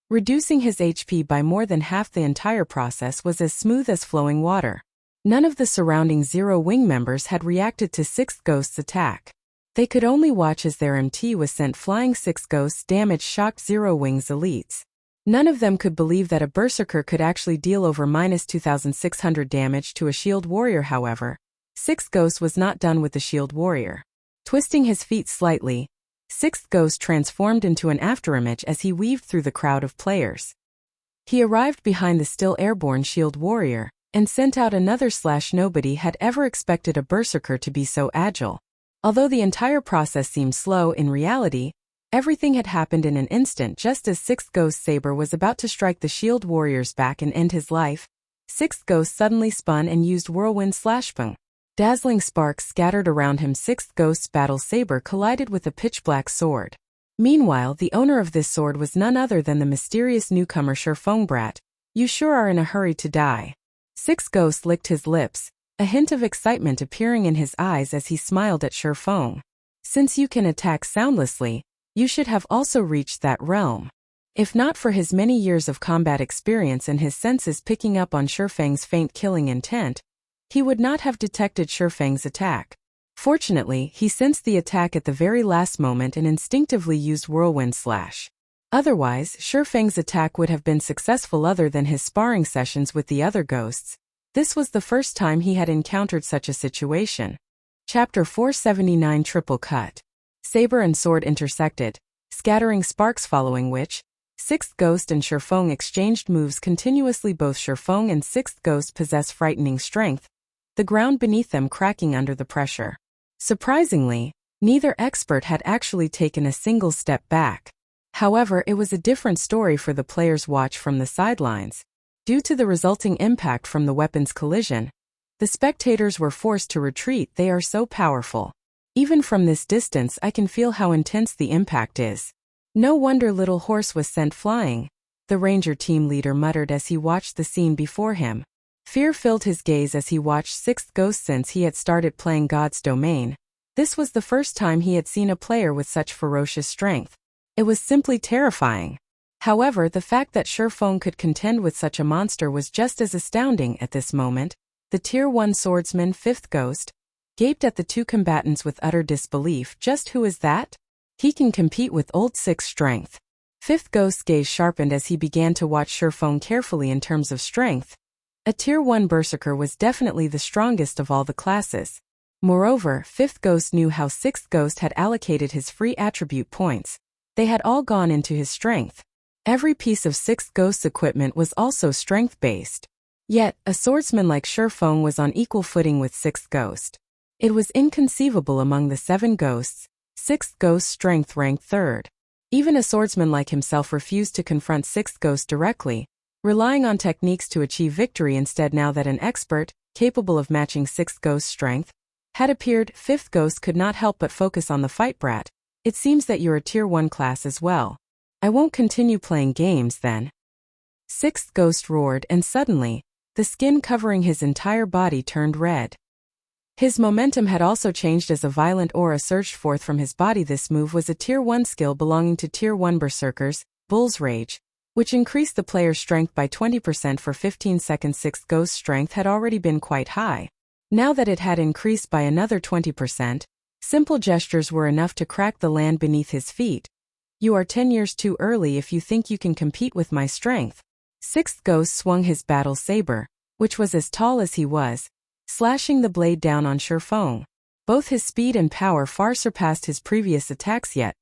Reducing his HP by more than half. The entire process was as smooth as flowing water. None of the surrounding Zero Wing members had reacted to Sixth Ghost's attack. They could only watch as their MT was sent flying. Sixth Ghost's damage shocked Zero Wing's elites. None of them could believe that a berserker could actually deal over -2,600 damage to a shield warrior. However, Sixth Ghost was not done with the shield warrior. Twisting his feet slightly, Sixth Ghost transformed into an afterimage as he weaved through the crowd of players. He arrived behind the still airborne shield warrior and sent out another slash. Nobody had ever expected a berserker to be so agile. Although the entire process seemed slow, in reality, everything had happened in an instant. Just as Sixth Ghost's saber was about to strike the shield warrior's back and end his life, Sixth Ghost suddenly spun and used whirlwind slash. Bang! Dazzling sparks scattered around him. Sixth Ghost's battle saber collided with a pitch-black sword. Meanwhile, the owner of this sword was none other than the mysterious newcomer Shifeng. Brat, you sure are in a hurry to die. Sixth Ghost licked his lips, a hint of excitement appearing in his eyes as he smiled at Shifeng. Since you can attack soundlessly, you should have also reached that realm. If not for his many years of combat experience and his senses picking up on Shifeng's faint killing intent, he would not have detected Shifeng's attack. Fortunately, he sensed the attack at the very last moment and instinctively used whirlwind slash. Otherwise, Shifeng's attack would have been successful. Other than his sparring sessions with the other ghosts, this was the first time he had encountered such a situation. Chapter 479 Triple Cut. Saber and sword intersected, scattering sparks, following which, Sixth Ghost and Shifeng exchanged moves continuously. Both Shifeng and Sixth Ghost possess frightening strength, the ground beneath them cracking under the pressure. Surprisingly, neither expert had actually taken a single step back. However, it was a different story for the players watched from the sidelines. Due to the resulting impact from the weapon's collision, the spectators were forced to retreat. They are so powerful. Even from this distance, I can feel how intense the impact is. No wonder Little Horse was sent flying, the Ranger team leader muttered as he watched the scene before him. Fear filled his gaze as he watched Sixth Ghost. Since he had started playing God's Domain, this was the first time he had seen a player with such ferocious strength. It was simply terrifying. However, the fact that Shifeng could contend with such a monster was just as astounding. At this moment, the Tier 1 swordsman Fifth Ghost gaped at the two combatants with utter disbelief. Just who is that? He can compete with old Six's strength. Fifth Ghost's gaze sharpened as he began to watch Shifeng carefully. In terms of strength, a Tier 1 berserker was definitely the strongest of all the classes. Moreover, Fifth Ghost knew how Sixth Ghost had allocated his free attribute points. They had all gone into his strength. Every piece of Sixth Ghost's equipment was also strength-based. Yet, a swordsman like Shifeng was on equal footing with Sixth Ghost. It was inconceivable among the 7 ghosts. Sixth Ghost's strength ranked 3rd. Even a swordsman like himself refused to confront Sixth Ghost directly, relying on techniques to achieve victory instead. Now that an expert, capable of matching Sixth Ghost's strength, had appeared, Fifth Ghost could not help but focus on the fight. Brat, it seems that you're a Tier 1 class as well. I won't continue playing games then. Sixth Ghost roared, and suddenly, the skin covering his entire body turned red. His momentum had also changed as a violent aura surged forth from his body. This move was a Tier 1 skill belonging to Tier 1 Berserkers, Bull's Rage, which increased the player's strength by 20% for 15 seconds. Sixth Ghost's strength had already been quite high. Now that it had increased by another 20%, simple gestures were enough to crack the land beneath his feet. You are 10 years too early if you think you can compete with my strength. Sixth Ghost swung his battle saber, which was as tall as he was, slashing the blade down on Shifeng. Both his speed and power far surpassed his previous attacks, yet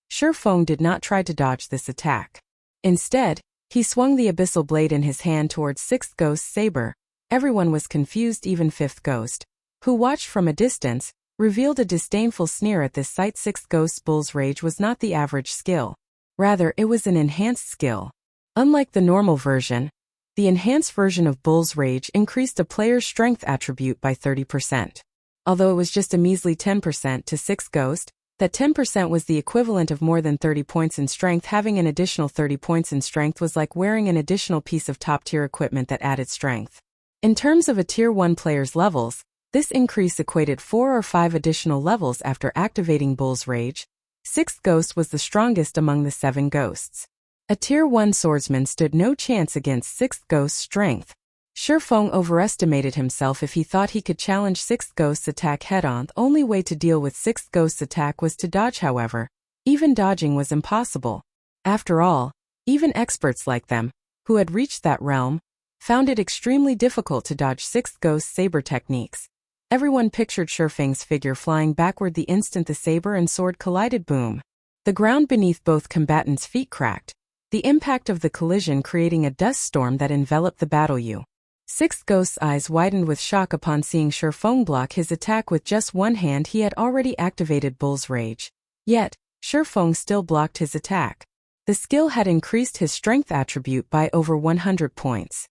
Shifeng did not try to dodge this attack. Instead, he swung the abyssal blade in his hand towards Sixth Ghost's saber. Everyone was confused. Even Fifth Ghost, who watched from a distance, revealed a disdainful sneer at this sight. Sixth Ghost's Bull's Rage was not the average skill. Rather, it was an enhanced skill. Unlike the normal version, the enhanced version of Bull's Rage increased a player's strength attribute by 30%. Although it was just a measly 10% to Sixth Ghost, that 10% was the equivalent of more than 30 points in strength. Having an additional 30 points in strength was like wearing an additional piece of top-tier equipment that added strength. In terms of a Tier 1 player's levels, this increase equated 4 or 5 additional levels after activating Bull's Rage. Sixth Ghost was the strongest among the 7 ghosts. A Tier 1 swordsman stood no chance against Sixth Ghost's strength. Shifeng overestimated himself if he thought he could challenge Sixth Ghost's attack head-on. The only way to deal with Sixth Ghost's attack was to dodge. However, even dodging was impossible. After all, even experts like them, who had reached that realm, found it extremely difficult to dodge Sixth Ghost's saber techniques. Everyone pictured Shifeng's figure flying backward the instant the saber and sword collided. Boom! The ground beneath both combatants' feet cracked, the impact of the collision creating a dust storm that enveloped the battle. Sixth Ghost's eyes widened with shock upon seeing Shifeng block his attack with just one hand. He had already activated Bull's Rage. Yet, Shifeng still blocked his attack. The skill had increased his strength attribute by over 100 points.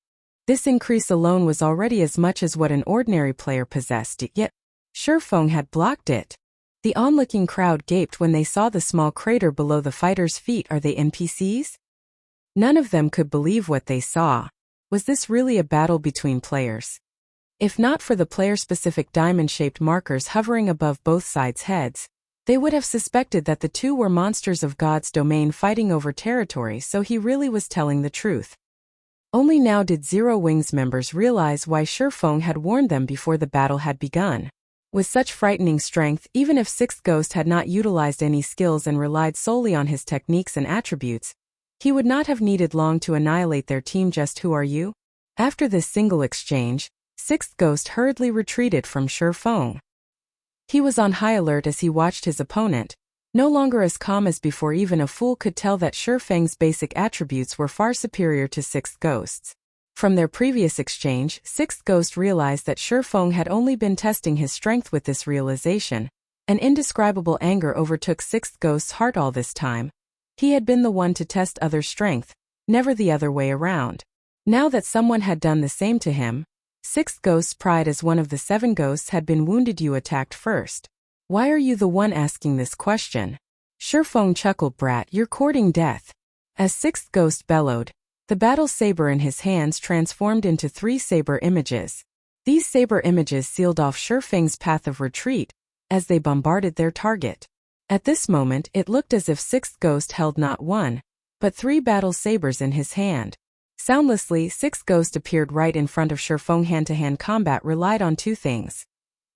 This increase alone was already as much as what an ordinary player possessed, yet Shifeng had blocked it. The onlooking crowd gaped when they saw the small crater below the fighter's feet. Are they NPCs? None of them could believe what they saw. Was this really a battle between players? If not for the player-specific diamond-shaped markers hovering above both sides' heads, they would have suspected that the two were monsters of God's domain fighting over territory. So he really was telling the truth. Only now did Zero Wings members realize why Shifeng had warned them before the battle had begun. With such frightening strength, even if Sixth Ghost had not utilized any skills and relied solely on his techniques and attributes, he would not have needed long to annihilate their team. Just who are you? After this single exchange, Sixth Ghost hurriedly retreated from Shifeng. He was on high alert as he watched his opponent, no longer as calm as before. Even a fool could tell that Shifeng's basic attributes were far superior to Sixth Ghost's. From their previous exchange, Sixth Ghost realized that Shifeng had only been testing his strength. With this realization, an indescribable anger overtook Sixth Ghost's heart. All this time, he had been the one to test others' strength, never the other way around. Now that someone had done the same to him, Sixth Ghost's pride as one of the 7 ghosts had been wounded. You attacked first. Why are you the one asking this question? Shifeng chuckled. Brat, you're courting death. As Sixth Ghost bellowed, the battle saber in his hands transformed into 3 saber images. These saber images sealed off Shifeng's path of retreat as they bombarded their target. At this moment, it looked as if Sixth Ghost held not 1, but 3 battle sabers in his hand. Soundlessly, Sixth Ghost appeared right in front of Shifeng. Hand-to-hand combat relied on 2 things: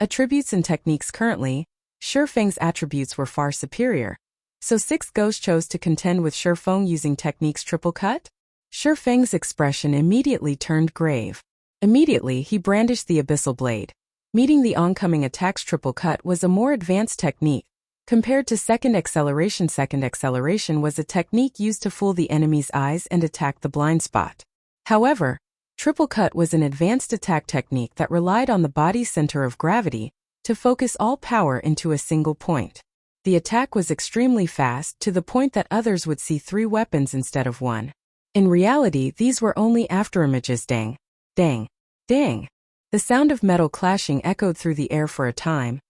attributes and techniques. Currently, Shifeng's attributes were far superior, so Sixth Ghost chose to contend with Shifeng using techniques. Triple cut? Shifeng's expression immediately turned grave. Immediately, he brandished the abyssal blade. Meeting the oncoming attacks. Triple cut was a more advanced technique, Compared to second acceleration was a technique used to fool the enemy's eyes and attack the blind spot. However, triple cut was an advanced attack technique that relied on the body's center of gravity to focus all power into a single point. The attack was extremely fast, to the point that others would see 3 weapons instead of 1. In reality, these were only afterimages. Dang, dang, dang. The sound of metal clashing echoed through the air for a time.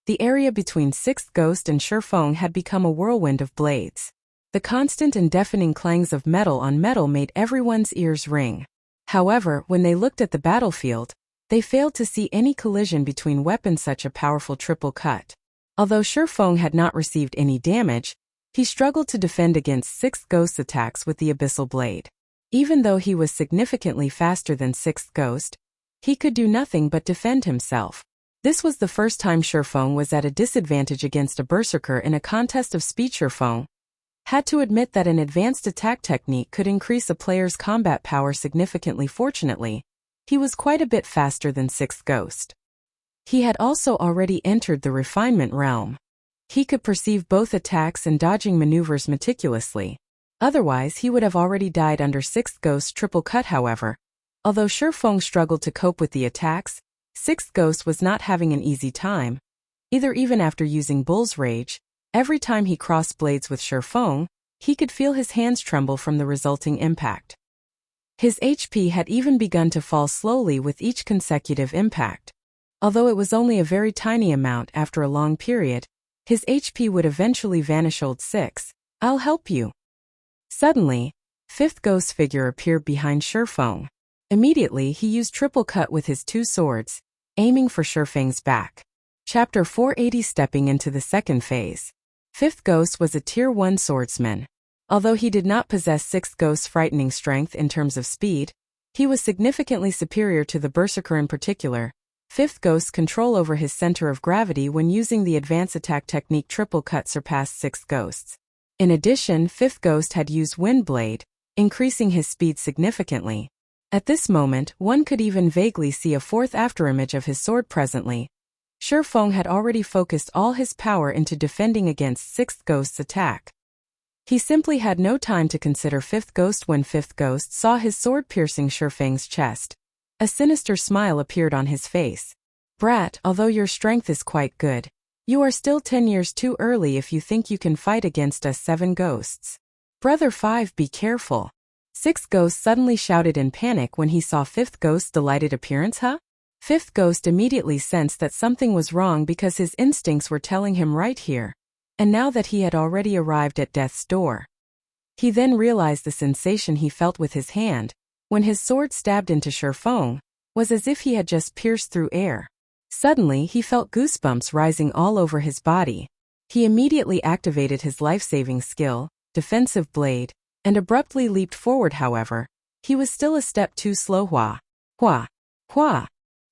The area between Sixth Ghost and Shifeng had become a whirlwind of blades. The constant and deafening clangs of metal on metal made everyone's ears ring. However, when they looked at the battlefield, they failed to see any collision between weapons such a powerful triple cut. Although Shifeng had not received any damage, he struggled to defend against Sixth Ghost's attacks with the Abyssal Blade. Even though he was significantly faster than Sixth Ghost, he could do nothing but defend himself. This was the first time Shifeng was at a disadvantage against a berserker in a contest of speed. Shifeng had to admit that an advanced attack technique could increase a player's combat power significantly. Fortunately, he was quite a bit faster than Sixth Ghost. He had also already entered the refinement realm. He could perceive both attacks and dodging maneuvers meticulously. Otherwise, he would have already died under Sixth Ghost's triple cut. However, although Shifeng struggled to cope with the attacks, Sixth Ghost was not having an easy time. Even after using Bull's Rage, every time he crossed blades with Shifeng, he could feel his hands tremble from the resulting impact. His HP had even begun to fall slowly with each consecutive impact. Although it was only a very tiny amount after a long period, his HP would eventually vanish. Old Six, I'll help you. Suddenly, Fifth Ghost's figure appeared behind Shifeng. Immediately, he used triple cut with his 2 swords, aiming for Shifeng's back. Chapter 480. Stepping into the second phase. Fifth Ghost was a Tier 1 swordsman. Although he did not possess Sixth Ghost's frightening strength in terms of speed, he was significantly superior to the berserker. In particular, Fifth Ghost's control over his center of gravity when using the advanced attack technique triple cut surpassed Sixth Ghost's. In addition, Fifth Ghost had used Wind Blade, increasing his speed significantly. At this moment, one could even vaguely see a 4th afterimage of his sword. Presently, Shifeng had already focused all his power into defending against Sixth Ghost's attack. He simply had no time to consider Fifth Ghost. When Fifth Ghost saw his sword piercing Shifeng's chest, a sinister smile appeared on his face. Brat, although your strength is quite good, you are still 10 years too early if you think you can fight against us 7 ghosts. Brother 5, be careful. Sixth Ghost suddenly shouted in panic when he saw Fifth Ghost's delighted appearance. Fifth Ghost immediately sensed that something was wrong because his instincts were telling him right here and now that he had already arrived at death's door. He then realized the sensation he felt with his hand when his sword stabbed into Shifeng was as if he had just pierced through air. Suddenly, he felt goosebumps rising all over his body. He immediately activated his life-saving skill, Defensive Blade, and abruptly leaped forward. However, he was still a step too slow. Hua.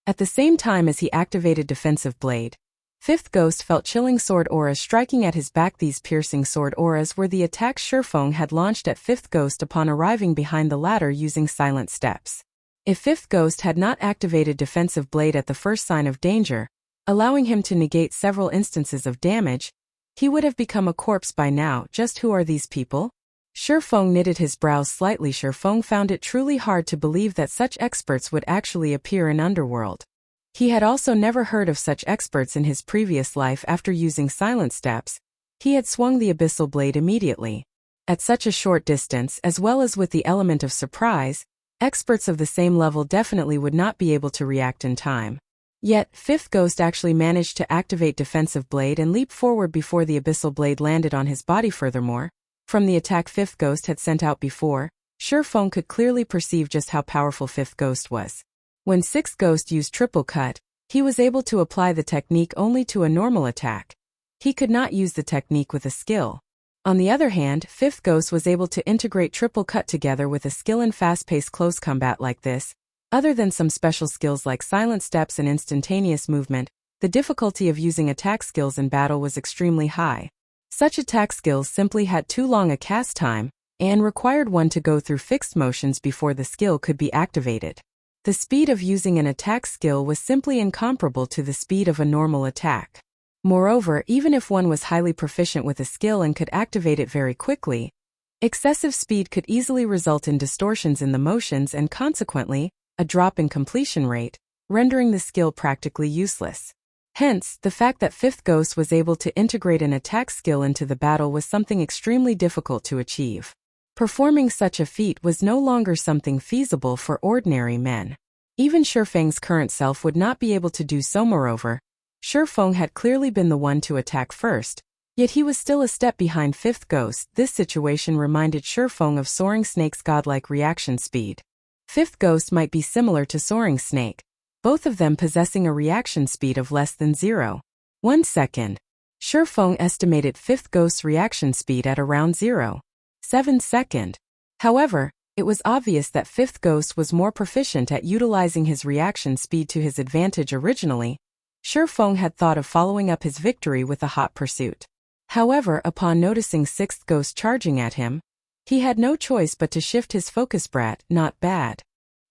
At the same time as he activated Defensive Blade, Fifth Ghost felt chilling sword auras striking at his back. These piercing sword auras were the attacks Shifeng had launched at Fifth Ghost upon arriving behind the latter using silent steps. If Fifth Ghost had not activated Defensive Blade at the first sign of danger, allowing him to negate several instances of damage, he would have become a corpse by now. Just who are these people? Shifeng knitted his brows slightly. Shifeng found it truly hard to believe that such experts would actually appear in Underworld. He had also never heard of such experts in his previous life. After using silent steps, he had swung the Abyssal Blade immediately. At such a short distance, as well as with the element of surprise, experts of the same level definitely would not be able to react in time. Yet, Fifth Ghost actually managed to activate Defensive Blade and leap forward before the Abyssal Blade landed on his body. Furthermore, from the attack Fifth Ghost had sent out before, Shifeng could clearly perceive just how powerful Fifth Ghost was. When Sixth Ghost used triple cut, he was able to apply the technique only to a normal attack. He could not use the technique with a skill. On the other hand, Fifth Ghost was able to integrate triple cut together with a skill in fast-paced close combat like this. Other than some special skills like silent steps and instantaneous movement, the difficulty of using attack skills in battle was extremely high. Such attack skills simply had too long a cast time, and required one to go through fixed motions before the skill could be activated. The speed of using an attack skill was simply incomparable to the speed of a normal attack. Moreover, even if one was highly proficient with a skill and could activate it very quickly, excessive speed could easily result in distortions in the motions and consequently, a drop in completion rate, rendering the skill practically useless. Hence, the fact that Fifth Ghost was able to integrate an attack skill into the battle was something extremely difficult to achieve. Performing such a feat was no longer something feasible for ordinary men. Even Shifeng's current self would not be able to do so. Moreover, Shifeng had clearly been the one to attack first, yet he was still a step behind Fifth Ghost. This situation reminded Shifeng of Soaring Snake's godlike reaction speed. Fifth Ghost might be similar to Soaring Snake, both of them possessing a reaction speed of less than 0.1 second. Shifeng estimated Fifth Ghost's reaction speed at around 0.7 second. However, it was obvious that Fifth Ghost was more proficient at utilizing his reaction speed to his advantage. Originally, Shifeng had thought of following up his victory with a hot pursuit. However, upon noticing Sixth Ghost charging at him, he had no choice but to shift his focus. Brat, not bad.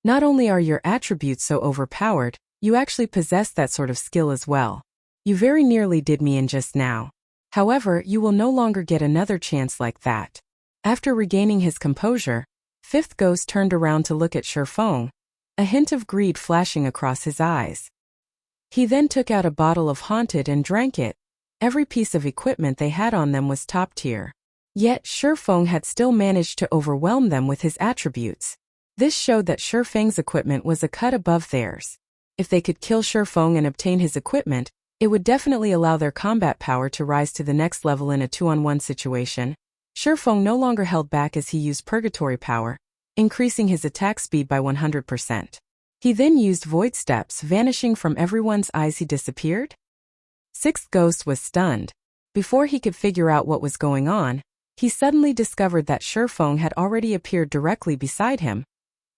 Not only are your attributes so overpowered, you actually possess that sort of skill as well. You very nearly did me in just now. However, you will no longer get another chance like that. After regaining his composure, Fifth Ghost turned around to look at Shifeng, a hint of greed flashing across his eyes. He then took out a bottle of Haunted and drank it. Every piece of equipment they had on them was top tier. Yet, Shifeng had still managed to overwhelm them with his attributes. This showed that Shifeng's equipment was a cut above theirs. If they could kill Shifeng and obtain his equipment, it would definitely allow their combat power to rise to the next level in a 2-on-1 situation. Shifeng no longer held back as he used Purgatory Power, increasing his attack speed by 100%. He then used Void Steps, vanishing from everyone's eyes. He disappeared? Sixth Ghost was stunned. Before he could figure out what was going on, he suddenly discovered that Shifeng had already appeared directly beside him,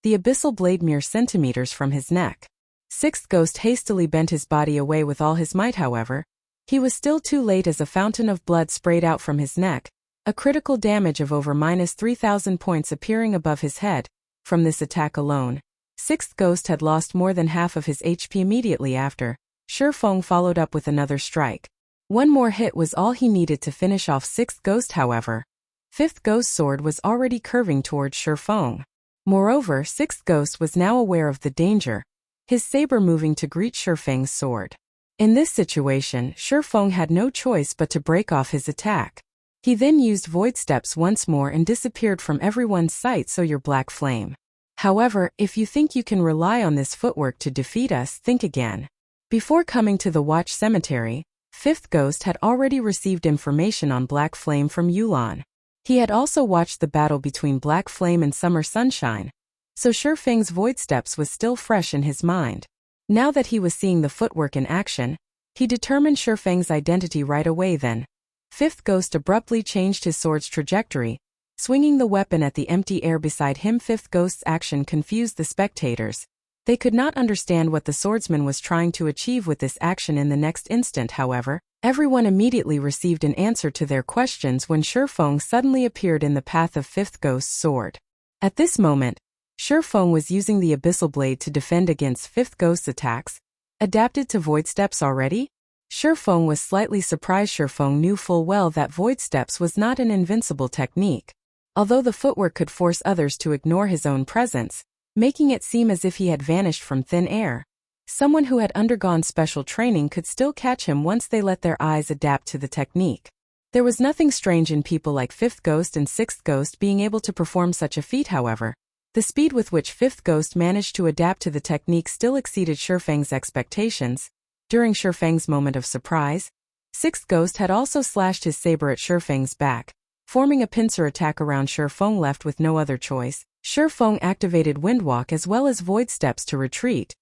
the abyssal blade mere centimeters from his neck. Sixth Ghost hastily bent his body away with all his might. However, he was still too late as a fountain of blood sprayed out from his neck, a critical damage of over -3,000 points appearing above his head. From this attack alone, Sixth Ghost had lost more than half of his HP. Immediately after, Shifeng followed up with another strike. One more hit was all he needed to finish off Sixth Ghost. However, Fifth Ghost's sword was already curving towards Shifeng. Moreover, Sixth Ghost was now aware of the danger, his saber moving to greet Shifeng's sword. In this situation, Shifeng had no choice but to break off his attack. He then used Void Steps once more and disappeared from everyone's sight. So your black flame. However, if you think you can rely on this footwork to defeat us, think again. Before coming to the Watch Cemetery, Fifth Ghost had already received information on Black Flame from Youlan. He had also watched the battle between Black Flame and Summer Sunshine, so Shifeng's Void Steps was still fresh in his mind. Now that he was seeing the footwork in action, he determined Shifeng's identity right away. Then, Fifth Ghost abruptly changed his sword's trajectory, swinging the weapon at the empty air beside him. Fifth Ghost's action confused the spectators. They could not understand what the swordsman was trying to achieve with this action. In the next instant, however, everyone immediately received an answer to their questions when Shifeng suddenly appeared in the path of Fifth Ghost's sword. At this moment, Shifeng was using the Abyssal Blade to defend against Fifth Ghost's attacks, adapted to Void Steps already? Shifeng was slightly surprised. Shifeng knew full well that Void Steps was not an invincible technique. Although the footwork could force others to ignore his own presence, making it seem as if he had vanished from thin air, someone who had undergone special training could still catch him once they let their eyes adapt to the technique. There was nothing strange in people like Fifth Ghost and Sixth Ghost being able to perform such a feat. However, the speed with which Fifth Ghost managed to adapt to the technique still exceeded Shifeng's expectations. During Shifeng's moment of surprise, Sixth Ghost had also slashed his saber at Shifeng's back, forming a pincer attack around Shifeng. Left with no other choice, Shifeng activated Windwalk as well as Void Steps to retreat.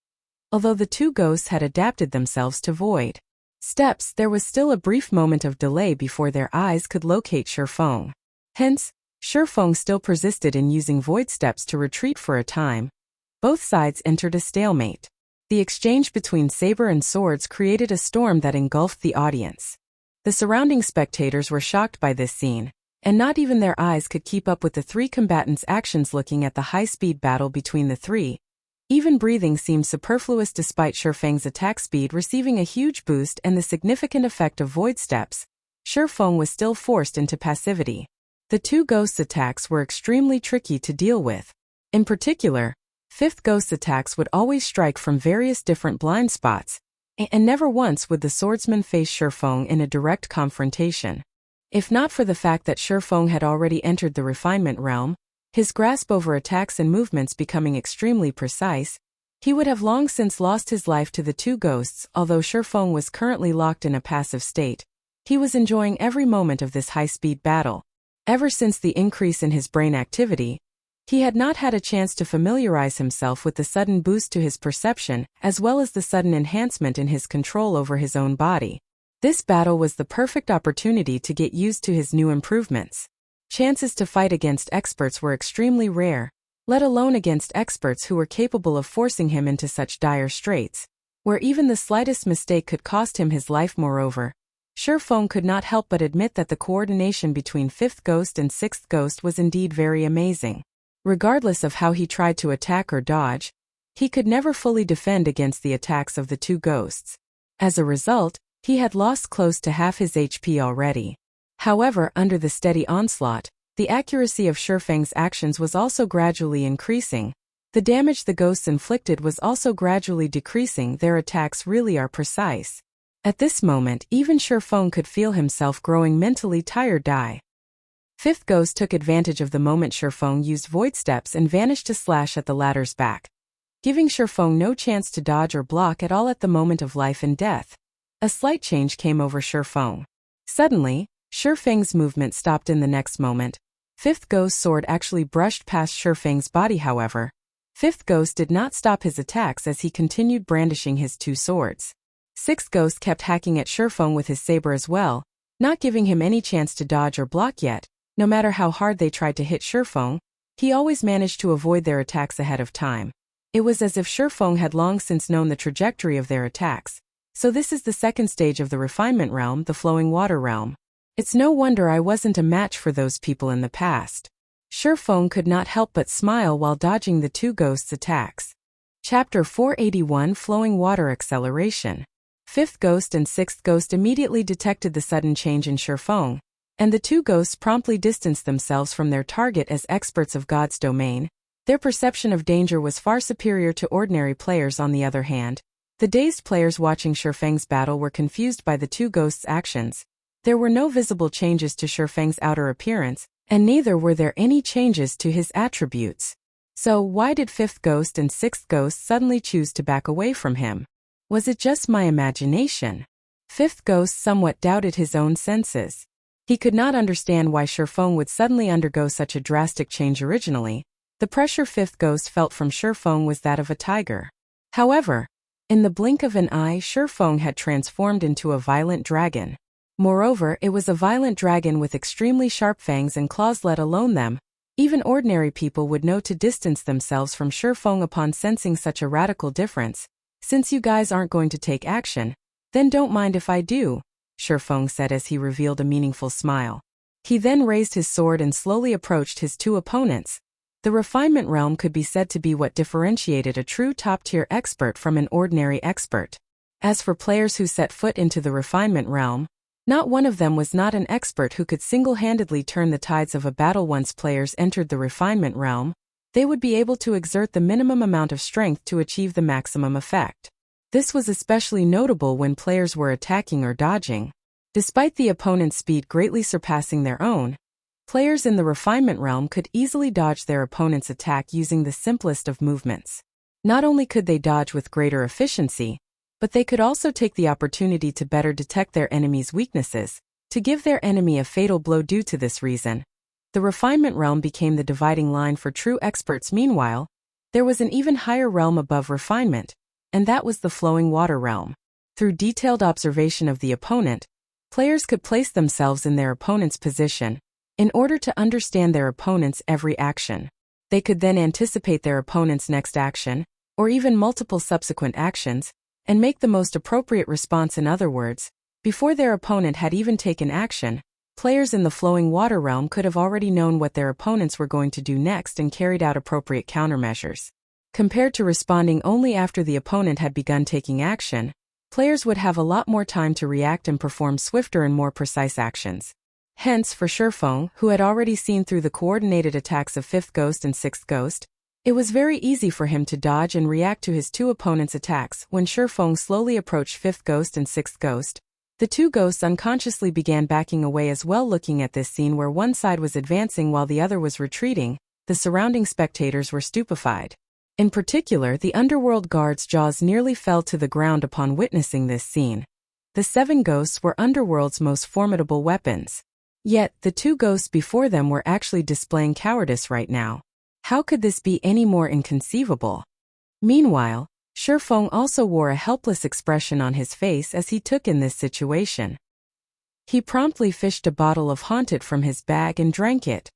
Although the two ghosts had adapted themselves to Void Steps, there was still a brief moment of delay before their eyes could locate Shifeng. Hence, Shifeng still persisted in using Void Steps to retreat for a time. Both sides entered a stalemate. The exchange between saber and swords created a storm that engulfed the audience. The surrounding spectators were shocked by this scene, and not even their eyes could keep up with the three combatants' actions. Looking at the high-speed battle between the three, Even breathing seemed superfluous despite Shifeng's attack speed receiving a huge boost and the significant effect of void steps. Shifeng was still forced into passivity. The two ghosts' attacks were extremely tricky to deal with. In particular, fifth ghost's attacks would always strike from various different blind spots, and never once would the swordsman face Shifeng in a direct confrontation. If not for the fact that Shifeng had already entered the refinement realm, his grasp over attacks and movements becoming extremely precise, he would have long since lost his life to the two ghosts. Although Shifeng was currently locked in a passive state, he was enjoying every moment of this high-speed battle. Ever since the increase in his brain activity, he had not had a chance to familiarize himself with the sudden boost to his perception as well as the sudden enhancement in his control over his own body. This battle was the perfect opportunity to get used to his new improvements. Chances to fight against experts were extremely rare, let alone against experts who were capable of forcing him into such dire straits, where even the slightest mistake could cost him his life. Moreover, Shifeng could not help but admit that the coordination between fifth ghost and sixth ghost was indeed very amazing. Regardless of how he tried to attack or dodge, he could never fully defend against the attacks of the two ghosts. As a result, he had lost close to half his HP already. However, under the steady onslaught, the accuracy of Shifeng's actions was also gradually increasing. The damage the ghosts inflicted was also gradually decreasing. Their attacks really are precise. At this moment, even Shifeng could feel himself growing mentally tired. Fifth ghost took advantage of the moment Shifeng used void steps and vanished to slash at the latter's back, giving Shifeng no chance to dodge or block at all at the moment of life and death. A slight change came over Shifeng. Suddenly, Shifeng's movement stopped in the next moment. Fifth Ghost's sword actually brushed past Shifeng's body. However, Fifth Ghost did not stop his attacks as he continued brandishing his two swords. Sixth Ghost kept hacking at Shifeng with his saber as well, not giving him any chance to dodge or block yet. No matter how hard they tried to hit Shifeng, he always managed to avoid their attacks ahead of time. It was as if Shifeng had long since known the trajectory of their attacks. So this is the second stage of the refinement realm, the flowing water realm. It's no wonder I wasn't a match for those people in the past. Shifeng could not help but smile while dodging the two ghosts' attacks. Chapter 481 Flowing Water Acceleration. Fifth Ghost and Sixth Ghost immediately detected the sudden change in Shifeng, and the two ghosts promptly distanced themselves from their target as experts of God's domain. Their perception of danger was far superior to ordinary players. On the other hand, the dazed players watching Shifeng's battle were confused by the two ghosts' actions. There were no visible changes to Shifeng's outer appearance, and neither were there any changes to his attributes. So why did Fifth Ghost and Sixth Ghost suddenly choose to back away from him? Was it just my imagination? Fifth Ghost somewhat doubted his own senses. He could not understand why Shifeng would suddenly undergo such a drastic change. Originally, the pressure Fifth Ghost felt from Shifeng was that of a tiger. However, in the blink of an eye, Shifeng had transformed into a violent dragon. Moreover, it was a violent dragon with extremely sharp fangs and claws. Let alone them, even ordinary people would know to distance themselves from Shifeng upon sensing such a radical difference. Since you guys aren't going to take action, then don't mind if I do, Shifeng said as he revealed a meaningful smile. He then raised his sword and slowly approached his two opponents. The refinement realm could be said to be what differentiated a true top-tier expert from an ordinary expert. As for players who set foot into the refinement realm, not one of them was not an expert who could single-handedly turn the tides of a battle. Once players entered the refinement realm, they would be able to exert the minimum amount of strength to achieve the maximum effect. This was especially notable when players were attacking or dodging. Despite the opponent's speed greatly surpassing their own, players in the refinement realm could easily dodge their opponent's attack using the simplest of movements. Not only could they dodge with greater efficiency, but they could also take the opportunity to better detect their enemy's weaknesses, to give their enemy a fatal blow. Due to this reason, the refinement realm became the dividing line for true experts. Meanwhile, there was an even higher realm above refinement, and that was the flowing water realm. Through detailed observation of the opponent, players could place themselves in their opponent's position in order to understand their opponent's every action. They could then anticipate their opponent's next action, or even multiple subsequent actions, and make the most appropriate response. In other words, before their opponent had even taken action, players in the flowing water realm could have already known what their opponents were going to do next and carried out appropriate countermeasures. Compared to responding only after the opponent had begun taking action, players would have a lot more time to react and perform swifter and more precise actions. Hence, for Shifeng, who had already seen through the coordinated attacks of 5th Ghost and 6th Ghost, it was very easy for him to dodge and react to his two opponents' attacks. When Shifeng slowly approached 5th Ghost and 6th Ghost, the two ghosts unconsciously began backing away as well. Looking at this scene where one side was advancing while the other was retreating, the surrounding spectators were stupefied. In particular, the underworld guards' jaws nearly fell to the ground upon witnessing this scene. The 7 ghosts were underworld's most formidable weapons. Yet, the 2 ghosts before them were actually displaying cowardice right now. How could this be any more inconceivable? Meanwhile, Shifeng also wore a helpless expression on his face as he took in this situation. He promptly fished a bottle of Haunted from his bag and drank it.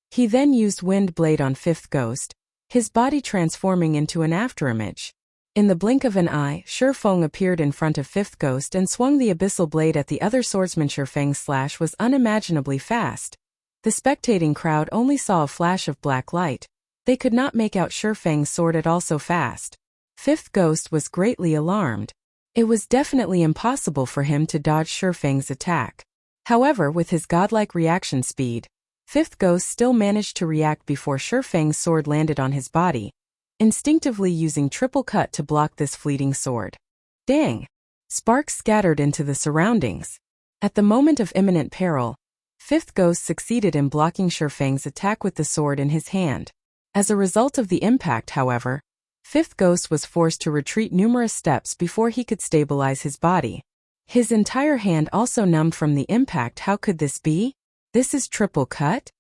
He then used Wind Blade on 5th Ghost, his body transforming into an afterimage. In the blink of an eye, Shifeng appeared in front of 5th Ghost and swung the Abyssal Blade at the other swordsman. Shifeng's slash was unimaginably fast. The spectating crowd only saw a flash of black light. They could not make out Shifeng's sword at all so fast. 5th Ghost was greatly alarmed. It was definitely impossible for him to dodge Shifeng's attack. However, with his godlike reaction speed, 5th Ghost still managed to react before Shifeng's sword landed on his body, instinctively using triple cut to block this fleeting sword. Dang! Sparks scattered into the surroundings. At the moment of imminent peril, 5th Ghost succeeded in blocking Shifeng's attack with the sword in his hand. As a result of the impact, however, 5th Ghost was forced to retreat numerous steps before he could stabilize his body. His entire hand also numbed from the impact. How could this be? This is triple cut?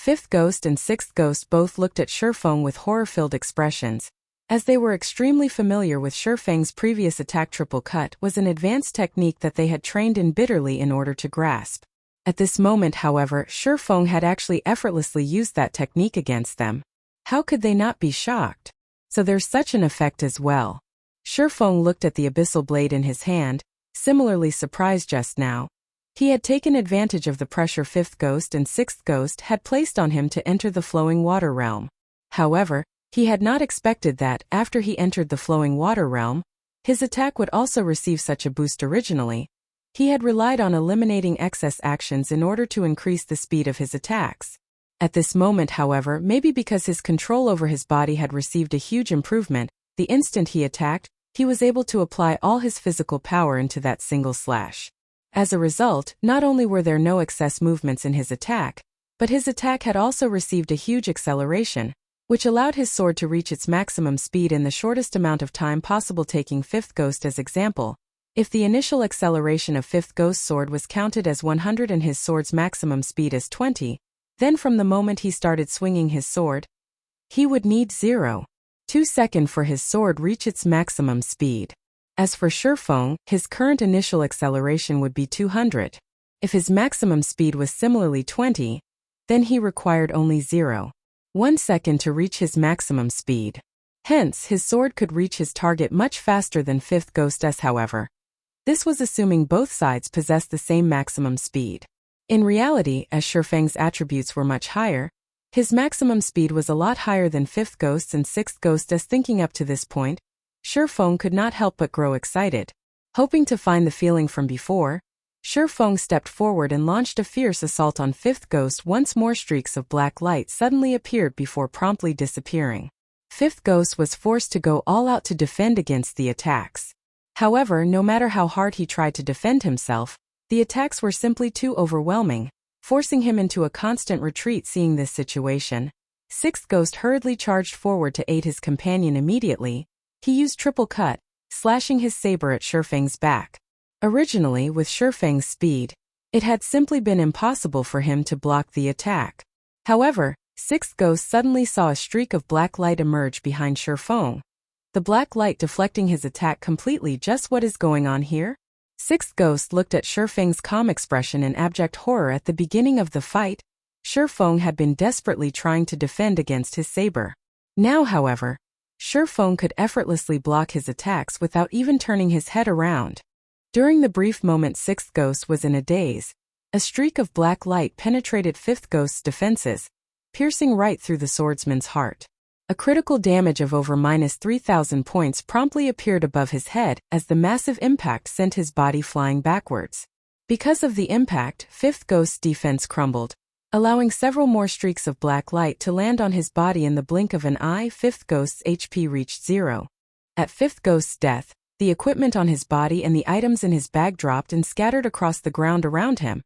5th Ghost and 6th Ghost both looked at Shifeng with horror-filled expressions, as they were extremely familiar with Shifeng's previous attack. Triple cut was an advanced technique that they had trained in bitterly in order to grasp. At this moment, however, Shifeng had actually effortlessly used that technique against them. How could they not be shocked? So there's such an effect as well. Shifeng looked at the Abyssal Blade in his hand, similarly surprised just now. He had taken advantage of the pressure 5th Ghost and 6th Ghost had placed on him to enter the flowing water realm. However, he had not expected that, after he entered the flowing water realm, his attack would also receive such a boost. Originally, he had relied on eliminating excess actions in order to increase the speed of his attacks. At this moment, however, maybe because his control over his body had received a huge improvement, the instant he attacked, he was able to apply all his physical power into that single slash. As a result, not only were there no excess movements in his attack, but his attack had also received a huge acceleration, which allowed his sword to reach its maximum speed in the shortest amount of time possible. Taking 5th Ghost as example, if the initial acceleration of 5th Ghost's sword was counted as 100 and his sword's maximum speed as 20, then from the moment he started swinging his sword, he would need 0.2 seconds for his sword reach its maximum speed. As for Shifeng, his current initial acceleration would be 200. If his maximum speed was similarly 20, then he required only 0.1 second to reach his maximum speed. Hence, his sword could reach his target much faster than 5th Ghost's. However, this was assuming both sides possessed the same maximum speed. In reality, as Shifeng's attributes were much higher, his maximum speed was a lot higher than 5th Ghost's and 6th Ghost's. Thinking up to this point, Shifeng could not help but grow excited. Hoping to find the feeling from before, Shifeng stepped forward and launched a fierce assault on 5th Ghost. Once more streaks of black light suddenly appeared before promptly disappearing. 5th Ghost was forced to go all out to defend against the attacks. However, no matter how hard he tried to defend himself, the attacks were simply too overwhelming, forcing him into a constant retreat. Seeing this situation, 6th Ghost hurriedly charged forward to aid his companion. Immediately, he used triple cut, slashing his saber at Shifeng's back. Originally, with Shifeng's speed, it had simply been impossible for him to block the attack. However, 6th Ghost suddenly saw a streak of black light emerge behind Shifeng, the black light deflecting his attack completely. Just what is going on here? 6th Ghost looked at Shifeng's calm expression in abject horror. At the beginning of the fight, Shifeng had been desperately trying to defend against his saber. Now, however, Shifeng could effortlessly block his attacks without even turning his head around. During the brief moment 6th Ghost was in a daze, a streak of black light penetrated 5th Ghost's defenses, piercing right through the swordsman's heart. A critical damage of over -3,000 points promptly appeared above his head as the massive impact sent his body flying backwards. Because of the impact, 5th Ghost's defense crumbled, allowing several more streaks of black light to land on his body in the blink of an eye. 5th Ghost's HP reached 0. At 5th Ghost's death, the equipment on his body and the items in his bag dropped and scattered across the ground around him.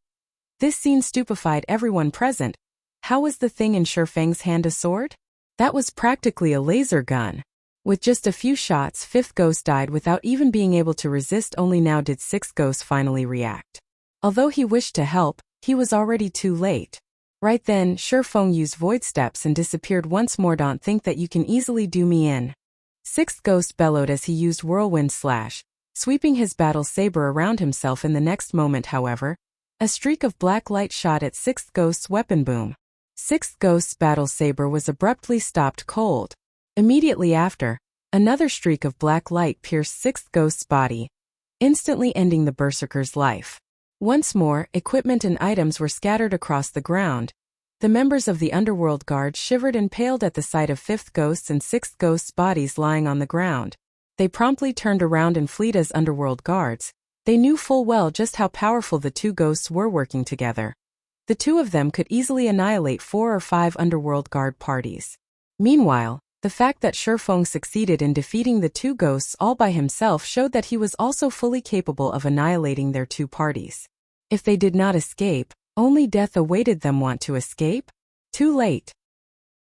This scene stupefied everyone present. How was the thing in Shifeng's hand a sword? That was practically a laser gun. With just a few shots, 5th Ghost died without even being able to resist. Only now did 6th Ghost finally react. Although he wished to help, he was already too late. Right then, Shifeng used void steps and disappeared once more. Don't think that you can easily do me in. 6th Ghost bellowed as he used Whirlwind Slash, sweeping his battle saber around himself. In the next moment, however, a streak of black light shot at 6th Ghost's weapon. Boom. 6th Ghost's battle saber was abruptly stopped cold. Immediately after, another streak of black light pierced 6th Ghost's body, instantly ending the berserker's life. Once more, equipment and items were scattered across the ground. The members of the Underworld Guard shivered and paled at the sight of 5th Ghost's and 6th Ghost's bodies lying on the ground. They promptly turned around and fled as Underworld Guards. They knew full well just how powerful the two ghosts were working together. The two of them could easily annihilate 4 or 5 Underworld Guard parties. Meanwhile, the fact that Shifeng succeeded in defeating the two ghosts all by himself showed that he was also fully capable of annihilating their two parties. If they did not escape, only death awaited them. Want to escape? Too late.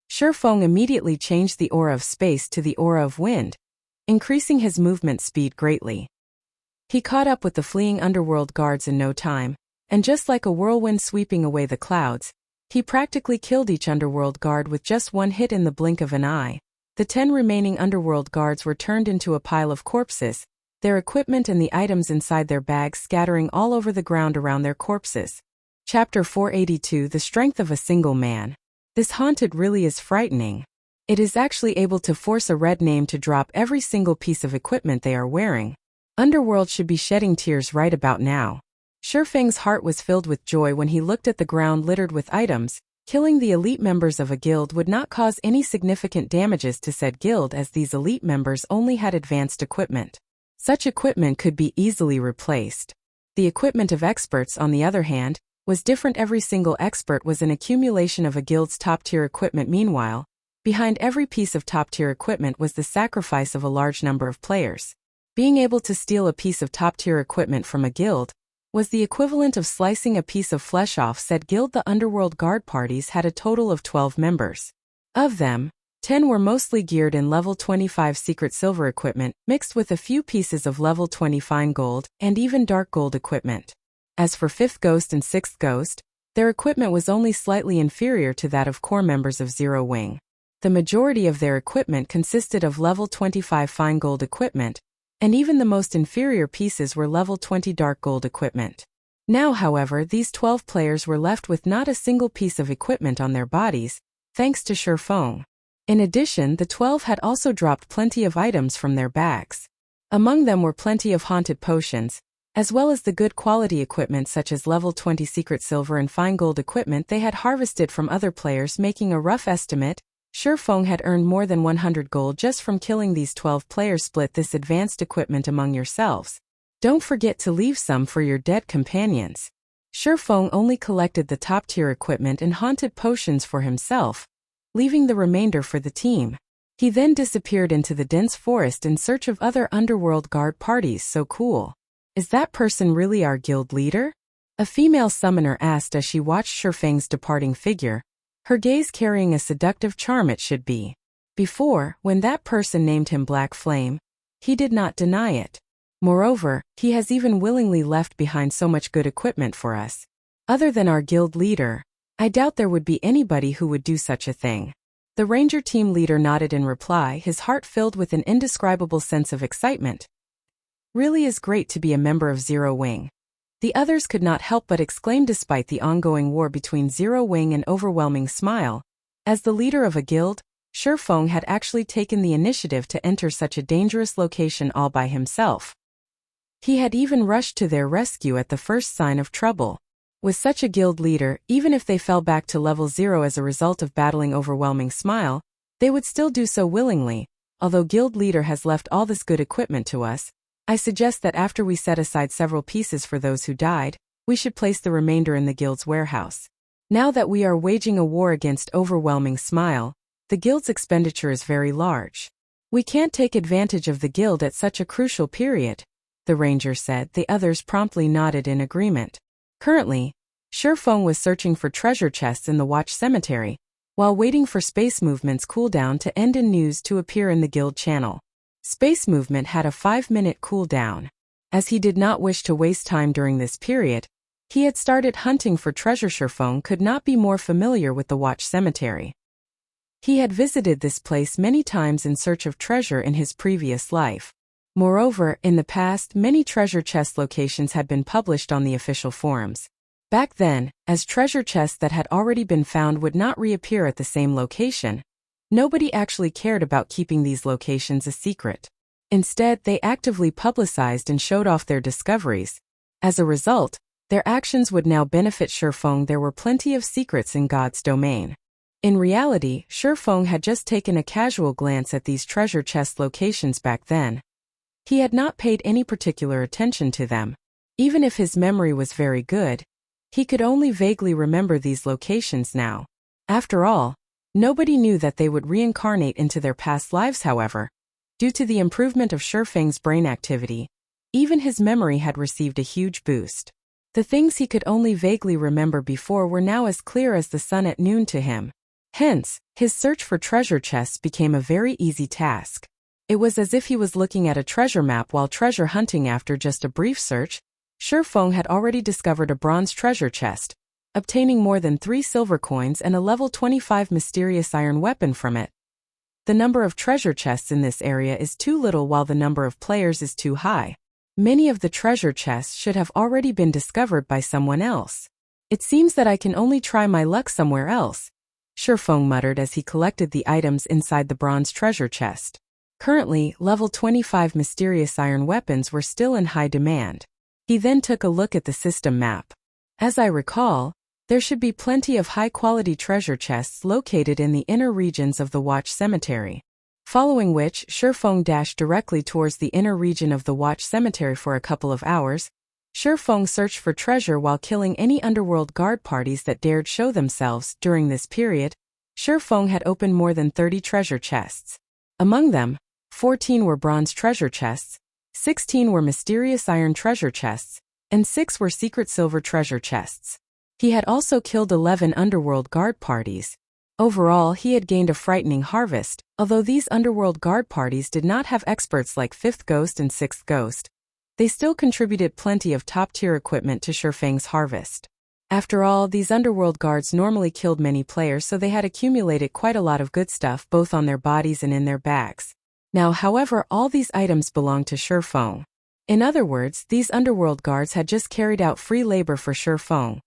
Shifeng immediately changed the aura of space to the aura of wind, increasing his movement speed greatly. He caught up with the fleeing Underworld Guards in no time, and just like a whirlwind sweeping away the clouds, he practically killed each Underworld Guard with just one hit in the blink of an eye. The 10 remaining Underworld Guards were turned into a pile of corpses, their equipment and the items inside their bags scattering all over the ground around their corpses. Chapter 482 The Strength of a Single Man. This haunted really is frightening. It is actually able to force a red name to drop every single piece of equipment they are wearing. Underworld should be shedding tears right about now. Shifeng's heart was filled with joy when he looked at the ground littered with items. Killing the elite members of a guild would not cause any significant damages to said guild, as these elite members only had advanced equipment. Such equipment could be easily replaced. The equipment of experts, on the other hand, was different. Every single expert was an accumulation of a guild's top-tier equipment. Meanwhile, behind every piece of top-tier equipment was the sacrifice of a large number of players. Being able to steal a piece of top-tier equipment from a guild was the equivalent of slicing a piece of flesh off said guild. The Underworld Guard parties had a total of 12 members. Of them, 10 were mostly geared in level 25 secret silver equipment, mixed with a few pieces of level 20 fine gold, and even dark gold equipment. As for 5th Ghost and 6th Ghost, their equipment was only slightly inferior to that of core members of Zero Wing. The majority of their equipment consisted of level 25 fine gold equipment, and even the most inferior pieces were level 20 dark gold equipment. Now, however, these 12 players were left with not a single piece of equipment on their bodies, thanks to Shifeng. In addition, the 12 had also dropped plenty of items from their bags. Among them were plenty of haunted potions, as well as the good quality equipment such as level 20 secret silver and fine gold equipment they had harvested from other players. Making a rough estimate, Shifeng had earned more than 100 gold just from killing these 12 players. Split this advanced equipment among yourselves. Don't forget to leave some for your dead companions. Shifeng only collected the top-tier equipment and haunted potions for himself, leaving the remainder for the team. He then disappeared into the dense forest in search of other Underworld Guard parties. So cool. Is that person really our guild leader? A female summoner asked as she watched Shifeng's departing figure, her gaze carrying a seductive charm. It should be. Before, when that person named him Black Flame, he did not deny it. Moreover, he has even willingly left behind so much good equipment for us. Other than our guild leader, I doubt there would be anybody who would do such a thing. The ranger team leader nodded in reply, his heart filled with an indescribable sense of excitement. Really is great to be a member of Zero Wing. The others could not help but exclaim. Despite the ongoing war between Zero Wing and Overwhelming Smile, as the leader of a guild, Shifeng had actually taken the initiative to enter such a dangerous location all by himself. He had even rushed to their rescue at the first sign of trouble. With such a guild leader, even if they fell back to level 0 as a result of battling Overwhelming Smile, They would still do so willingly. Although guild leader has left all this good equipment to us, I suggest that after we set aside several pieces for those who died, we should place the remainder in the guild's warehouse. Now that we are waging a war against overwhelming smile, the guild's expenditure is very large. We can't take advantage of the guild at such a crucial period, the ranger said. The others promptly nodded in agreement. Currently, Shifeng was searching for treasure chests in the Watch Cemetery, while waiting for space movement's cooldown to end and news to appear in the guild channel. Space movement had a 5-minute cooldown. As he did not wish to waste time during this period, he had started hunting for treasure. Shifeng could not be more familiar with the Watch Cemetery. He had visited this place many times in search of treasure in his previous life. Moreover, in the past, many treasure chest locations had been published on the official forums. Back then, as treasure chests that had already been found would not reappear at the same location, nobody actually cared about keeping these locations a secret. Instead, they actively publicized and showed off their discoveries. As a result, their actions would now benefit Shifeng. There were plenty of secrets in God's domain. In reality, Shifeng had just taken a casual glance at these treasure chest locations back then. He had not paid any particular attention to them. Even if his memory was very good, he could only vaguely remember these locations now. After all, nobody knew that they would reincarnate into their past lives. However, due to the improvement of Shifeng's brain activity, even his memory had received a huge boost. The things he could only vaguely remember before were now as clear as the sun at noon to him. Hence, his search for treasure chests became a very easy task. It was as if he was looking at a treasure map while treasure hunting. After just a brief search, Shifeng had already discovered a bronze treasure chest, obtaining more than 3 silver coins and a level 25 mysterious iron weapon from it. The number of treasure chests in this area is too little while the number of players is too high. Many of the treasure chests should have already been discovered by someone else. It seems that I can only try my luck somewhere else, Shifeng muttered as he collected the items inside the bronze treasure chest. Currently, level 25 mysterious iron weapons were still in high demand. He then took a look at the system map. As I recall, there should be plenty of high-quality treasure chests located in the inner regions of the Watch Cemetery. Following which, Shifeng dashed directly towards the inner region of the Watch Cemetery for a couple of hours. Shifeng searched for treasure while killing any underworld guard parties that dared show themselves. During this period, Shifeng had opened more than 30 treasure chests. Among them, 14 were bronze treasure chests, 16 were mysterious iron treasure chests, and 6 were secret silver treasure chests. He had also killed 11 underworld guard parties. Overall, he had gained a frightening harvest. Although these underworld guard parties did not have experts like 5th Ghost and 6th Ghost, they still contributed plenty of top-tier equipment to Shifeng's harvest. After all, these underworld guards normally killed many players, so they had accumulated quite a lot of good stuff both on their bodies and in their bags. Now, however, all these items belonged to Shifeng. In other words, these underworld guards had just carried out free labor for Shifeng.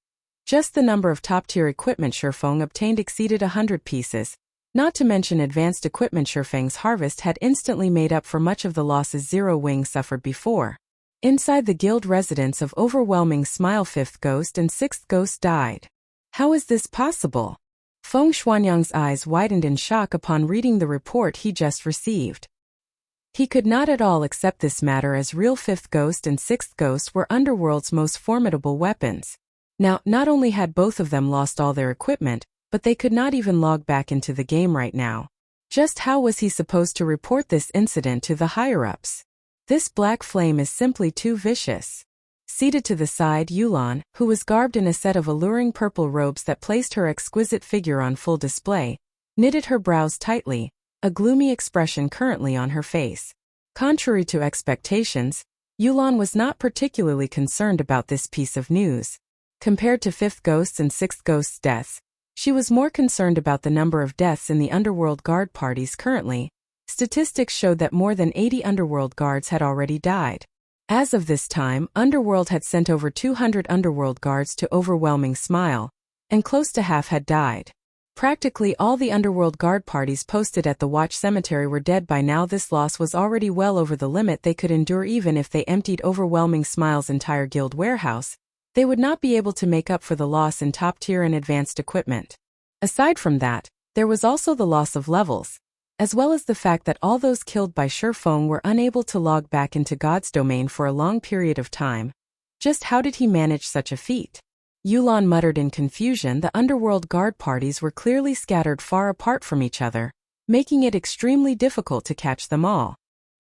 Just the number of top-tier equipment Shifeng obtained exceeded 100 pieces. Not to mention advanced equipment. Shifeng's harvest had instantly made up for much of the losses Zero Wing suffered before. Inside the guild residence of overwhelming smile, 5th Ghost and 6th Ghost died. How is this possible? Feng Xuanyang's eyes widened in shock upon reading the report he just received. He could not at all accept this matter, as real 5th Ghost and 6th Ghost were Underworld's most formidable weapons. Now, not only had both of them lost all their equipment, but they could not even log back into the game right now. Just how was he supposed to report this incident to the higher-ups? This black flame is simply too vicious. Seated to the side, Youlan, who was garbed in a set of alluring purple robes that placed her exquisite figure on full display, knitted her brows tightly, a gloomy expression currently on her face. Contrary to expectations, Youlan was not particularly concerned about this piece of news. Compared to 5th Ghost's and 6th Ghost's deaths, she was more concerned about the number of deaths in the Underworld Guard parties currently. Statistics showed that more than 80 Underworld Guards had already died. As of this time, Underworld had sent over 200 Underworld Guards to Overwhelming Smile, and close to half had died. Practically all the Underworld Guard parties posted at the Watch Cemetery were dead by now. This loss was already well over the limit they could endure. Even if they emptied Overwhelming Smile's entire guild warehouse, they would not be able to make up for the loss in top-tier and advanced equipment. Aside from that, There was also the loss of levels, as well as the fact that all those killed by Shifeng were unable to log back into God's domain for a long period of time. Just how did he manage such a feat? Youlan muttered in confusion. The underworld guard parties were clearly scattered far apart from each other, making it extremely difficult to catch them all.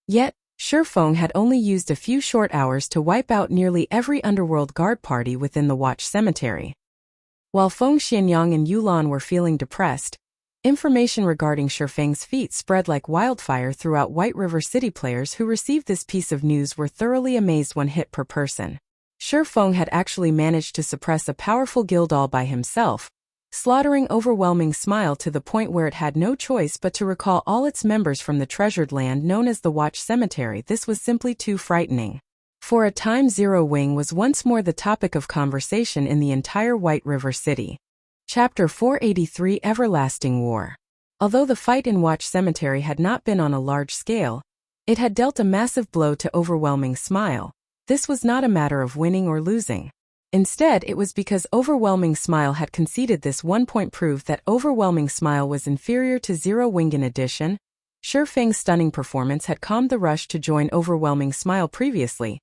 Yet, Shifeng had only used a few short hours to wipe out nearly every underworld guard party within the Watch Cemetery. While Feng Xianyang and Youlan were feeling depressed, information regarding Shifeng's feat spread like wildfire throughout White River City. Players who received this piece of news were thoroughly amazed. 1 hit per person. Shifeng had actually managed to suppress a powerful guild all by himself, slaughtering Overwhelming Smile to the point where it had no choice but to recall all its members from the treasured land known as the Watch Cemetery. This was simply too frightening. For a time, Zero Wing was once more the topic of conversation in the entire White River City. Chapter 483 Everlasting War. Although the fight in Watch Cemetery had not been on a large scale, it had dealt a massive blow to Overwhelming Smile. This was not a matter of winning or losing. Instead, it was because Overwhelming Smile had conceded. This 1 point proved that Overwhelming Smile was inferior to Zero Wing. In addition, Shifeng's stunning performance had calmed the rush to join Overwhelming Smile previously.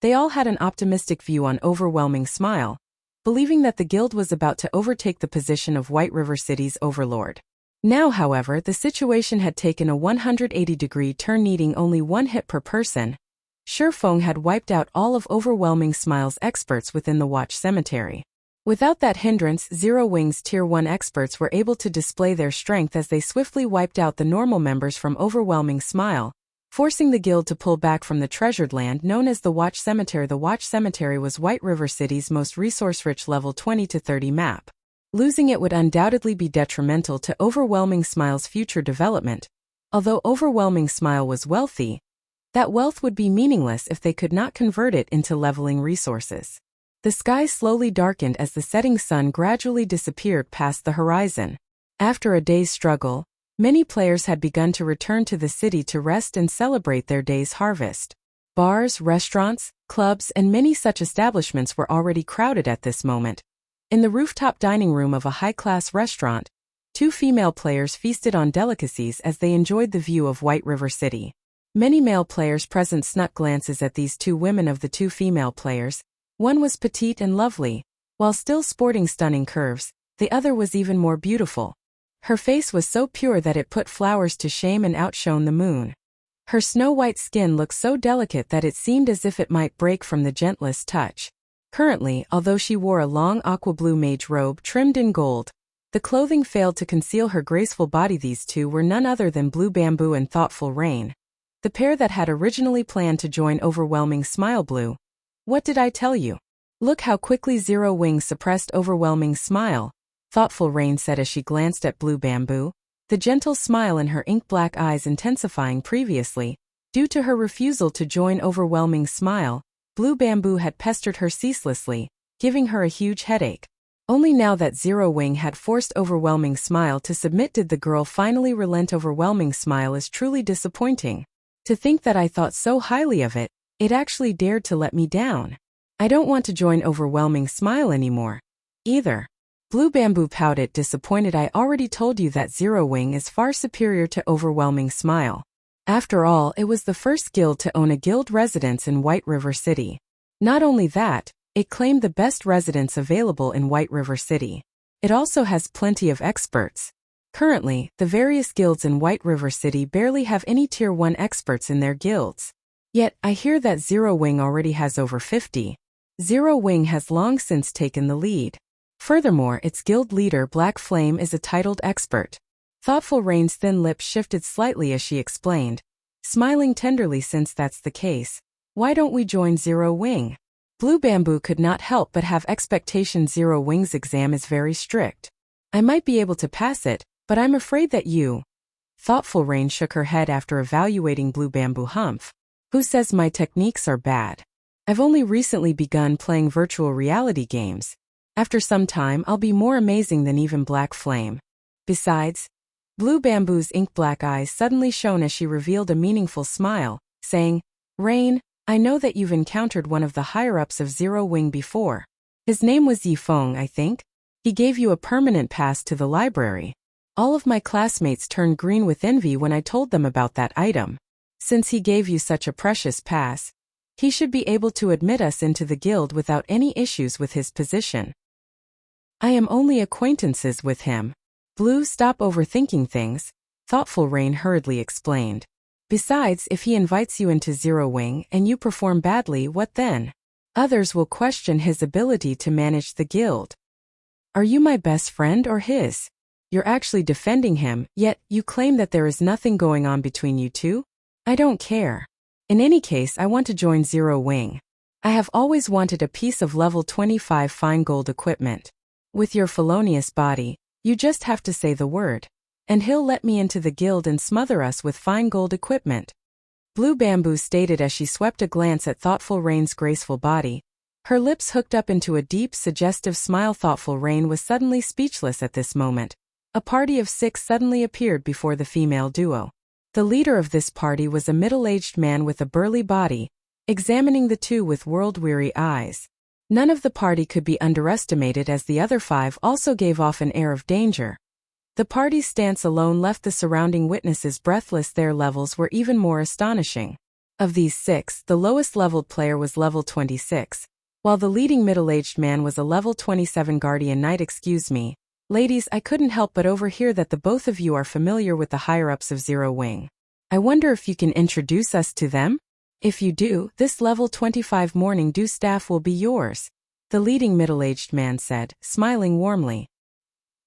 They all had an optimistic view on Overwhelming Smile, believing that the guild was about to overtake the position of White River City's overlord. Now, however, the situation had taken a 180-degree turn. Needing only 1 hit per person, Shifeng had wiped out all of Overwhelming Smile's experts within the Watch Cemetery. Without that hindrance, Zero Wing's Tier 1 experts were able to display their strength as they swiftly wiped out the normal members from Overwhelming Smile, forcing the guild to pull back from the treasured land known as the Watch Cemetery. The Watch Cemetery was White River City's most resource-rich level 20 to 30 map. Losing it would undoubtedly be detrimental to Overwhelming Smile's future development. Although Overwhelming Smile was wealthy, that wealth would be meaningless if they could not convert it into leveling resources. The sky slowly darkened as the setting sun gradually disappeared past the horizon. After a day's struggle, many players had begun to return to the city to rest and celebrate their day's harvest. Bars, restaurants, clubs, and many such establishments were already crowded at this moment. In the rooftop dining room of a high-class restaurant, 2 female players feasted on delicacies as they enjoyed the view of White River City. Many male players present snuck glances at these 2 women. Of the 2 female players, one was petite and lovely, while still sporting stunning curves. The other was even more beautiful. Her face was so pure that it put flowers to shame and outshone the moon. Her snow-white skin looked so delicate that it seemed as if it might break from the gentlest touch. Currently, although she wore a long aqua-blue mage robe trimmed in gold, the clothing failed to conceal her graceful body. These 2 were none other than Blue Bamboo and Thoughtful Rain, the pair that had originally planned to join Overwhelming Smile. Blue, what did I tell you? Look how quickly Zero Wing suppressed Overwhelming Smile, Thoughtful Rain said as she glanced at Blue Bamboo, the gentle smile in her ink-black eyes intensifying. Previously, due to her refusal to join Overwhelming Smile, Blue Bamboo had pestered her ceaselessly, giving her a huge headache. Only now that Zero Wing had forced Overwhelming Smile to submit did the girl finally relent. Overwhelming Smile is truly disappointing. To think that I thought so highly of it, it actually dared to let me down. I don't want to join Overwhelming Smile anymore, either. Blue Bamboo pouted, disappointed. I already told you that Zero Wing is far superior to Overwhelming Smile. After all, it was the first guild to own a guild residence in White River City. Not only that, it claimed the best residence available in White River City. It also has plenty of experts. Currently, the various guilds in White River City barely have any Tier 1 experts in their guilds. Yet, I hear that Zero Wing already has over 50. Zero Wing has long since taken the lead. Furthermore, its guild leader Black Flame is a titled expert. Thoughtful Rain's thin lips shifted slightly as she explained, smiling tenderly. Since that's the case, why don't we join Zero Wing? Blue Bamboo could not help but have expectations. Zero Wing's exam is very strict. I might be able to pass it, but I'm afraid that you... Thoughtful Rain shook her head after evaluating Blue Bamboo. Humph. Who says my techniques are bad? I've only recently begun playing virtual reality games. After some time, I'll be more amazing than even Black Flame. Besides, Blue Bamboo's ink-black eyes suddenly shone as she revealed a meaningful smile, saying, Rain, I know that you've encountered one of the higher-ups of Zero Wing before. His name was Yifeng, I think. He gave you a permanent pass to the library. All of my classmates turned green with envy when I told them about that item. Since he gave you such a precious pass, he should be able to admit us into the guild without any issues with his position. I am only acquaintances with him. Blue, stop overthinking things, Thoughtful Rain hurriedly explained. Besides, if he invites you into Zero Wing and you perform badly, what then? Others will question his ability to manage the guild. Are you my best friend or his? You're actually defending him, yet you claim that there is nothing going on between you two? I don't care. In any case, I want to join Zero Wing. I have always wanted a piece of level 25 fine gold equipment. With your felonious body, you just have to say the word, and he'll let me into the guild and smother us with fine gold equipment. Blue Bamboo stated as she swept a glance at Thoughtful Rain's graceful body. Her lips hooked up into a deep, suggestive smile. Thoughtful Rain was suddenly speechless at this moment. A party of 6 suddenly appeared before the female duo. The leader of this party was a middle-aged man with a burly body, examining the two with world-weary eyes. None of the party could be underestimated as the other 5 also gave off an air of danger. The party's stance alone left the surrounding witnesses breathless. Their levels were even more astonishing. Of these 6, the lowest-leveled player was level 26, while the leading middle-aged man was a level 27 Guardian Knight. Excuse me. Ladies, I couldn't help but overhear that the both of you are familiar with the higher-ups of Zero Wing. I wonder if you can introduce us to them? If you do, this level 25 Morning Dew staff will be yours, the leading middle-aged man said, smiling warmly.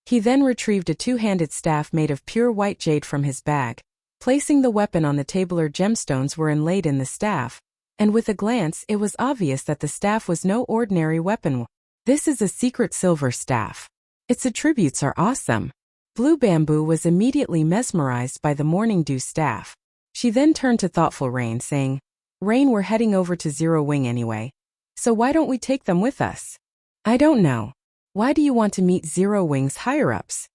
He then retrieved a two-handed staff made of pure white jade from his bag, placing the weapon on the table. Gemstones were inlaid in the staff, and with a glance it was obvious that the staff was no ordinary weapon. This is a secret silver staff. Its attributes are awesome. Blue Bamboo was immediately mesmerized by the Morning Dew staff. She then turned to Thoughtful Rain, saying, Rain, we're heading over to Zero Wing anyway, so why don't we take them with us? I don't know. Why do you want to meet Zero Wing's higher-ups?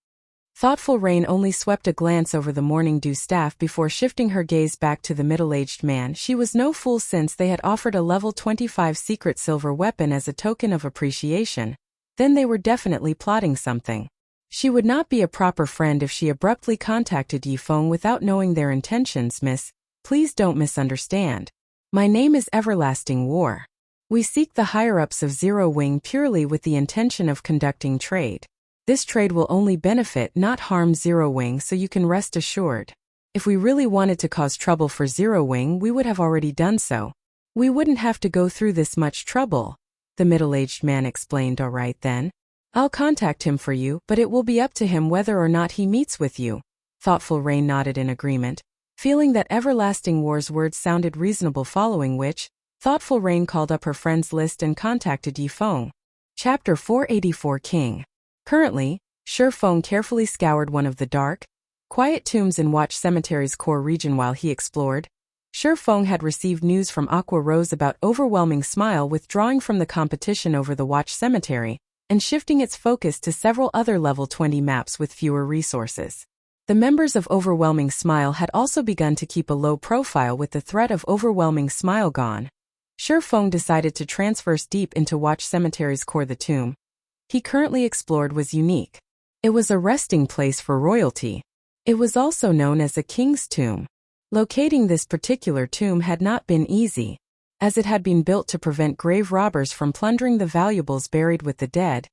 Thoughtful Rain only swept a glance over the Morning Dew staff before shifting her gaze back to the middle-aged man. She was no fool, since they had offered a level 25 secret silver weapon as a token of appreciation. Then they were definitely plotting something. She would not be a proper friend if she abruptly contacted Yifeng without knowing their intentions. Miss, please don't misunderstand. My name is Everlasting War. We seek the higher-ups of Zero Wing purely with the intention of conducting trade. This trade will only benefit, not harm Zero Wing, so you can rest assured. If we really wanted to cause trouble for Zero Wing, we would have already done so. We wouldn't have to go through this much trouble, the middle-aged man explained. All right then. I'll contact him for you, but it will be up to him whether or not he meets with you. Thoughtful Rain nodded in agreement, feeling that Everlasting War's words sounded reasonable, following which, Thoughtful Rain called up her friends list and contacted Yifeng. Chapter 484 King. Currently, Feng carefully scoured one of the dark, quiet tombs in Watch Cemetery's core region while he explored. Feng had received news from Aqua Rose about Overwhelming Smile withdrawing from the competition over the Watch Cemetery, and shifting its focus to several other level 20 maps with fewer resources. The members of Overwhelming Smile had also begun to keep a low profile with the threat of Overwhelming Smile gone. Feng decided to transverse deep into Watch Cemetery's core. The tomb he currently explored was unique. It was a resting place for royalty. It was also known as a king's tomb. Locating this particular tomb had not been easy, as it had been built to prevent grave robbers from plundering the valuables buried with the dead.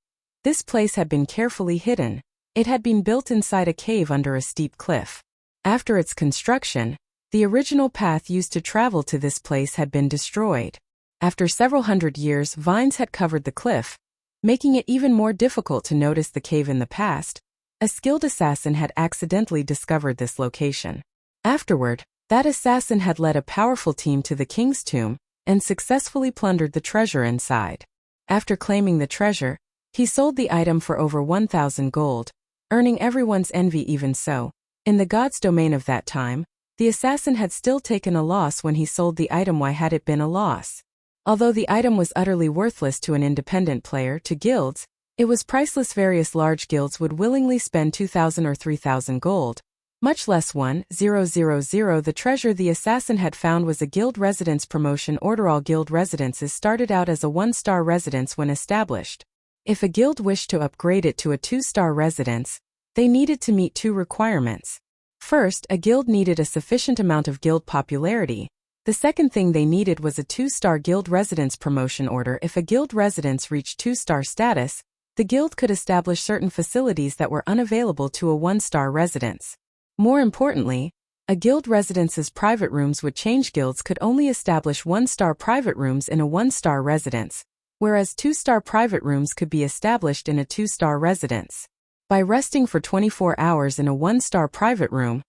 This place had been carefully hidden. It had been built inside a cave under a steep cliff. After its construction, the original path used to travel to this place had been destroyed. After several hundred years, vines had covered the cliff, making it even more difficult to notice the cave. In the past, a skilled assassin had accidentally discovered this location. Afterward, that assassin had led a powerful team to the king's tomb and successfully plundered the treasure inside. After claiming the treasure, he sold the item for over 1,000 gold, earning everyone's envy. Even so, in the god's domain of that time, the assassin had still taken a loss when he sold the item. Why had it been a loss? Although the item was utterly worthless to an independent player, to guilds, it was priceless. Various large guilds would willingly spend 2,000 or 3,000 gold, much less 1,000. The treasure the assassin had found was a guild residence promotion order. All guild residences started out as a 1-star residence when established. If a guild wished to upgrade it to a 2-star residence, They needed to meet two requirements. First, a guild needed a sufficient amount of guild popularity. The second thing they needed was a 2-star guild residence promotion order. If a guild residence reached 2-star status, the guild could establish certain facilities that were unavailable to a 1-star residence. More importantly, a guild residence's private rooms would change. Guilds could only establish 1-star private rooms in a 1-star residence, whereas 2-star private rooms could be established in a 2-star residence. By resting for 24 hours in a 1-star private room,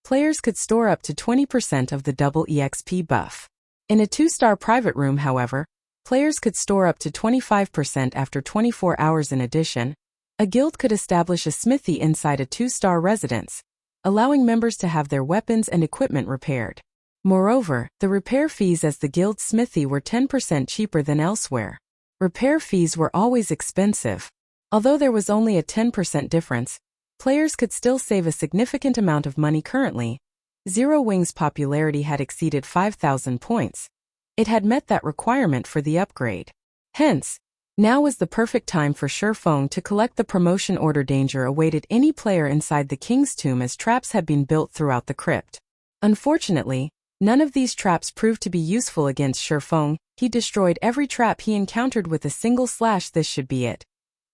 players could store up to 20% of the double EXP buff. In a 2-star private room, however, players could store up to 25% after 24 hours. In addition, a guild could establish a smithy inside a 2-star residence, allowing members to have their weapons and equipment repaired. Moreover, the repair fees as the guild's smithy were 10% cheaper than elsewhere. Repair fees were always expensive. Although there was only a 10% difference, players could still save a significant amount of money. Currently, Zero Wing's popularity had exceeded 5,000 points. It had met that requirement for the upgrade. Hence, now was the perfect time for Shifeng to collect the promotion order. Danger awaited any player inside the King's Tomb as traps had been built throughout the crypt. Unfortunately, none of these traps proved to be useful against Shifeng. He destroyed every trap he encountered with a single slash. This should be it,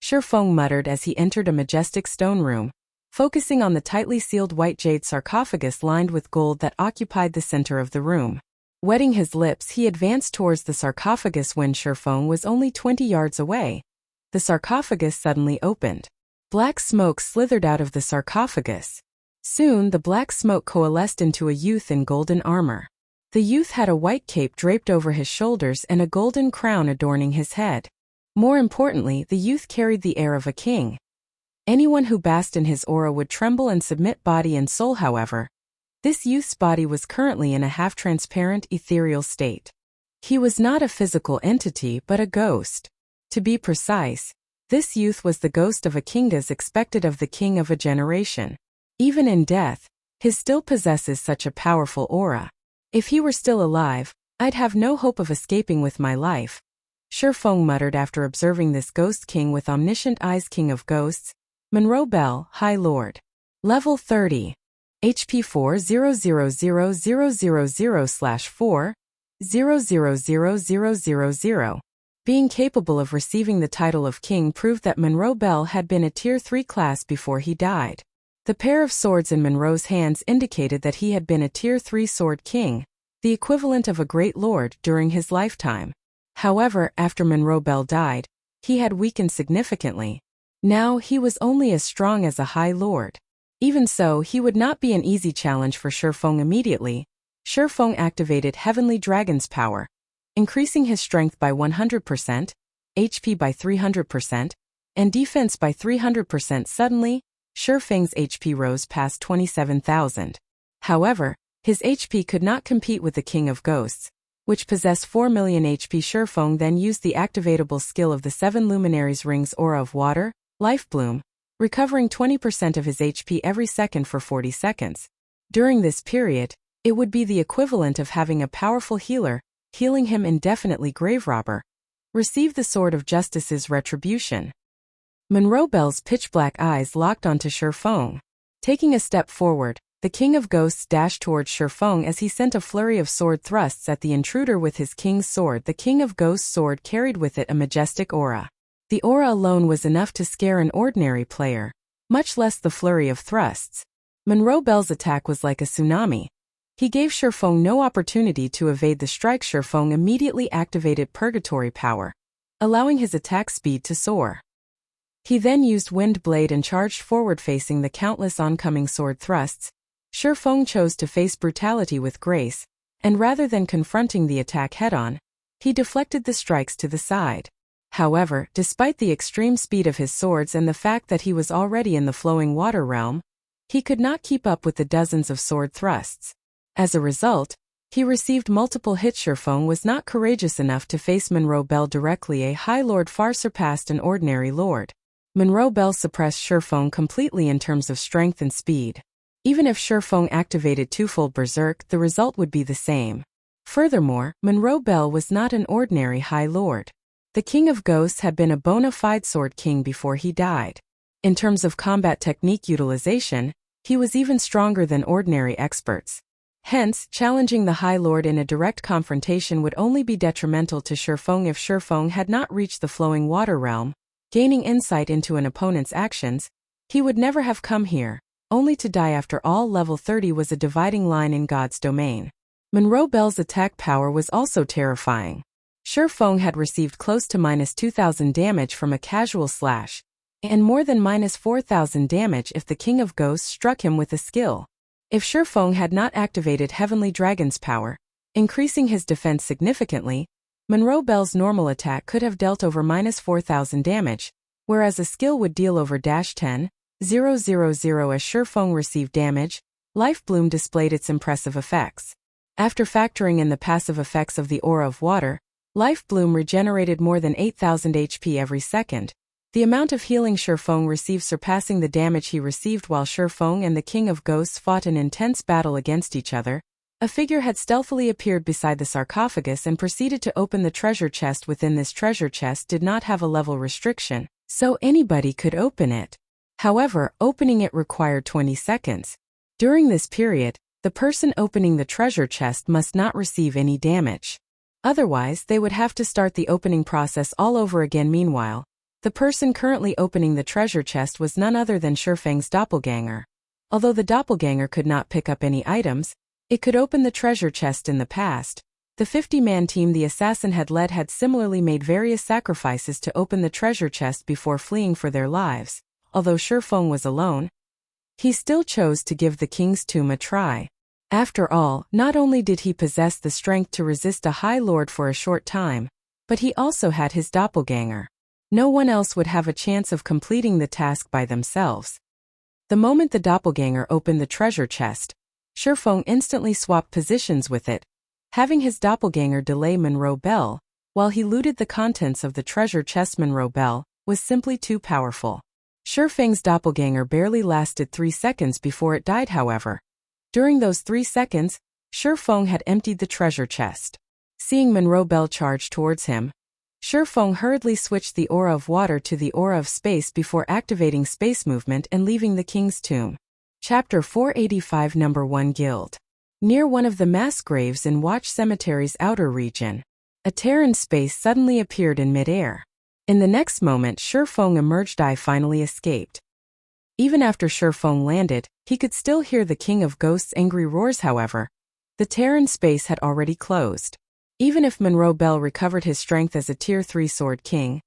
Shifeng muttered as he entered a majestic stone room, focusing on the tightly sealed white jade sarcophagus lined with gold that occupied the center of the room. Wetting his lips, he advanced towards the sarcophagus. When Shifeng was only 20 yards away, the sarcophagus suddenly opened. Black smoke slithered out of the sarcophagus. Soon the black smoke coalesced into a youth in golden armor. The youth had a white cape draped over his shoulders and a golden crown adorning his head. More importantly, the youth carried the air of a king. Anyone who basked in his aura would tremble and submit body and soul. However, this youth's body was currently in a half-transparent ethereal state. He was not a physical entity but a ghost. To be precise, this youth was the ghost of a king, as expected of the king of a generation. Even in death, he still possesses such a powerful aura. If he were still alive, I'd have no hope of escaping with my life, Shifeng muttered after observing this ghost king with omniscient eyes. King of Ghosts, Monroe Bell, High Lord. Level 30. HP 40000/4000000. Being capable of receiving the title of king proved that Monroe Bell had been a Tier 3 class before he died. The pair of swords in Monroe's hands indicated that he had been a Tier 3 sword king, the equivalent of a great lord, during his lifetime. However, after Monroe Bell died, he had weakened significantly. Now he was only as strong as a high lord. Even so, he would not be an easy challenge for Shifeng. Immediately, Shifeng activated Heavenly Dragon's power, increasing his strength by 100%, HP by 300%, and defense by 300%. Suddenly, Shifeng's HP rose past 27,000. However, his HP could not compete with the King of Ghosts, which possessed 4 million HP. Shifeng then used the activatable skill of the 7 Luminaries Ring's Aura of Water, Life Bloom, recovering 20% of his HP every second for 40 seconds. During this period, it would be the equivalent of having a powerful healer, healing him indefinitely. Grave Robber. Receive the Sword of Justice's Retribution. Monroe Bell's pitch-black eyes locked onto Shifeng. Taking a step forward, the King of Ghosts dashed towards Shifeng as he sent a flurry of sword thrusts at the intruder with his king's sword. The King of Ghosts' sword carried with it a majestic aura. The aura alone was enough to scare an ordinary player, much less the flurry of thrusts. Monroe Bell's attack was like a tsunami. He gave Shifeng no opportunity to evade the strike. Shifeng immediately activated Purgatory Power, allowing his attack speed to soar. He then used Wind Blade and charged forward facing the countless oncoming sword thrusts. Shifeng chose to face brutality with grace, and rather than confronting the attack head-on, he deflected the strikes to the side. However, despite the extreme speed of his swords and the fact that he was already in the flowing water realm, he could not keep up with the dozens of sword thrusts. As a result, he received multiple hits. Shifeng was not courageous enough to face Monroe Bell directly. A High Lord far surpassed an ordinary lord. Monroe Bell suppressed Shifeng completely in terms of strength and speed. Even if Shifeng activated twofold Berserk, the result would be the same. Furthermore, Monroe Bell was not an ordinary High Lord. The King of Ghosts had been a bona fide sword king before he died. In terms of combat technique utilization, he was even stronger than ordinary experts. Hence, challenging the High Lord in a direct confrontation would only be detrimental to Shifeng if Shifeng had not reached the flowing water realm. Gaining insight into an opponent's actions, he would never have come here, only to die. After all, level 30 was a dividing line in God's domain. Monroe Bell's attack power was also terrifying. Shifeng had received close to -2,000 damage from a casual slash, and more than -4,000 damage if the King of Ghosts struck him with a skill. If Shifeng had not activated Heavenly Dragon's power, increasing his defense significantly, Monroe Bell's normal attack could have dealt over -4,000 damage, whereas a skill would deal over -10,000. As Shifeng received damage, Life Bloom displayed its impressive effects. After factoring in the passive effects of the Aura of Water, Life Bloom regenerated more than 8,000 HP every second, the amount of healing Shifeng received surpassing the damage he received while Shifeng and the King of Ghosts fought an intense battle against each other. A figure had stealthily appeared beside the sarcophagus and proceeded to open the treasure chest. Within this treasure chest did not have a level restriction, so anybody could open it. However, opening it required 20 seconds. During this period, the person opening the treasure chest must not receive any damage. Otherwise, they would have to start the opening process all over again. Meanwhile, the person currently opening the treasure chest was none other than Shifeng's doppelganger. Although the doppelganger could not pick up any items, it could open the treasure chest. In the past, the 50-man team the assassin had led had similarly made various sacrifices to open the treasure chest before fleeing for their lives. Although Shifeng was alone, he still chose to give the King's Tomb a try. After all, not only did he possess the strength to resist a High Lord for a short time, but he also had his doppelganger. No one else would have a chance of completing the task by themselves. The moment the doppelganger opened the treasure chest, Shifeng instantly swapped positions with it, having his doppelganger delay Monroe Bell, while he looted the contents of the treasure chest. Monroe Bell was simply too powerful. Shifeng's doppelganger barely lasted 3 seconds before it died. However, during those 3 seconds, Shifeng had emptied the treasure chest. Seeing Monroe Bell charge towards him, Shifeng hurriedly switched the Aura of Water to the Aura of Space before activating space movement and leaving the King's Tomb. Chapter 485 Number 1 Guild. Near one of the mass graves in Watch Cemetery's outer region, a Terran space suddenly appeared in mid-air. In the next moment, Shifeng emerged. I finally escaped. Even after Shifeng landed, he could still hear the King of Ghosts' angry roars. However, the Terran space had already closed. Even if Monroe Bell recovered his strength as a Tier 3 Sword King,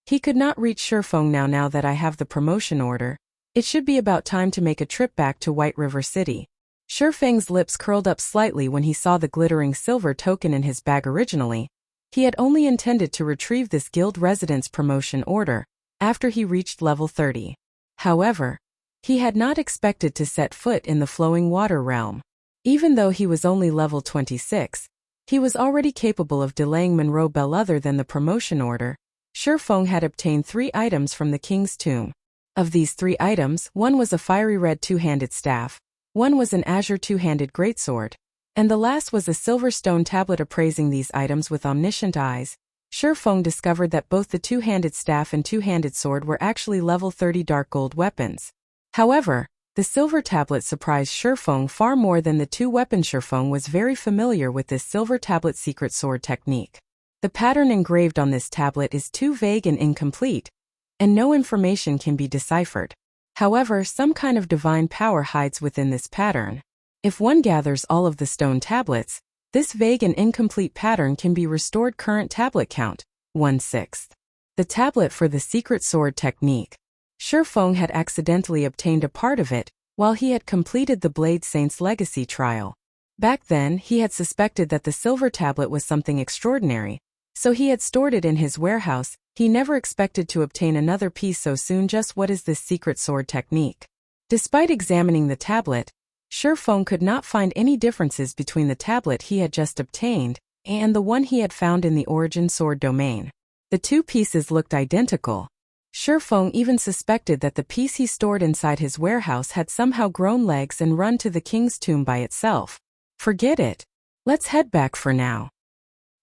he could not reach Shifeng now. Now that I have the promotion order, it should be about time to make a trip back to White River City. Shifeng's lips curled up slightly when he saw the glittering silver token in his bag. Originally, he had only intended to retrieve this guild resident's promotion order after he reached level 30. However, he had not expected to set foot in the flowing water realm. Even though he was only level 26, he was already capable of delaying Monroe Bell. Other than the promotion order, Shifeng had obtained 3 items from the King's Tomb. Of these 3 items, one was a fiery red 2-handed staff, one was an azure 2-handed greatsword, and the last was a silver stone tablet. Appraising these items with omniscient eyes, Shifeng discovered that both the 2-handed staff and 2-handed sword were actually level 30 dark gold weapons. However, the silver tablet surprised Shifeng far more than the 2 weapons. Shifeng was very familiar with this silver tablet secret sword technique. The pattern engraved on this tablet is too vague and incomplete, and no information can be deciphered. However, some kind of divine power hides within this pattern. If one gathers all of the stone tablets, this vague and incomplete pattern can be restored. Current tablet count, 1/6. The tablet for the secret sword technique. Shifeng had accidentally obtained a part of it while he had completed the Blade Saint's Legacy trial. Back then, he had suspected that the silver tablet was something extraordinary, so he had stored it in his warehouse. He never expected to obtain another piece so soon. Just what is this secret sword technique? Despite examining the tablet, Shifeng could not find any differences between the tablet he had just obtained and the one he had found in the Origin Sword domain. The 2 pieces looked identical. Shifeng even suspected that the piece he stored inside his warehouse had somehow grown legs and run to the King's Tomb by itself. Forget it. Let's head back for now.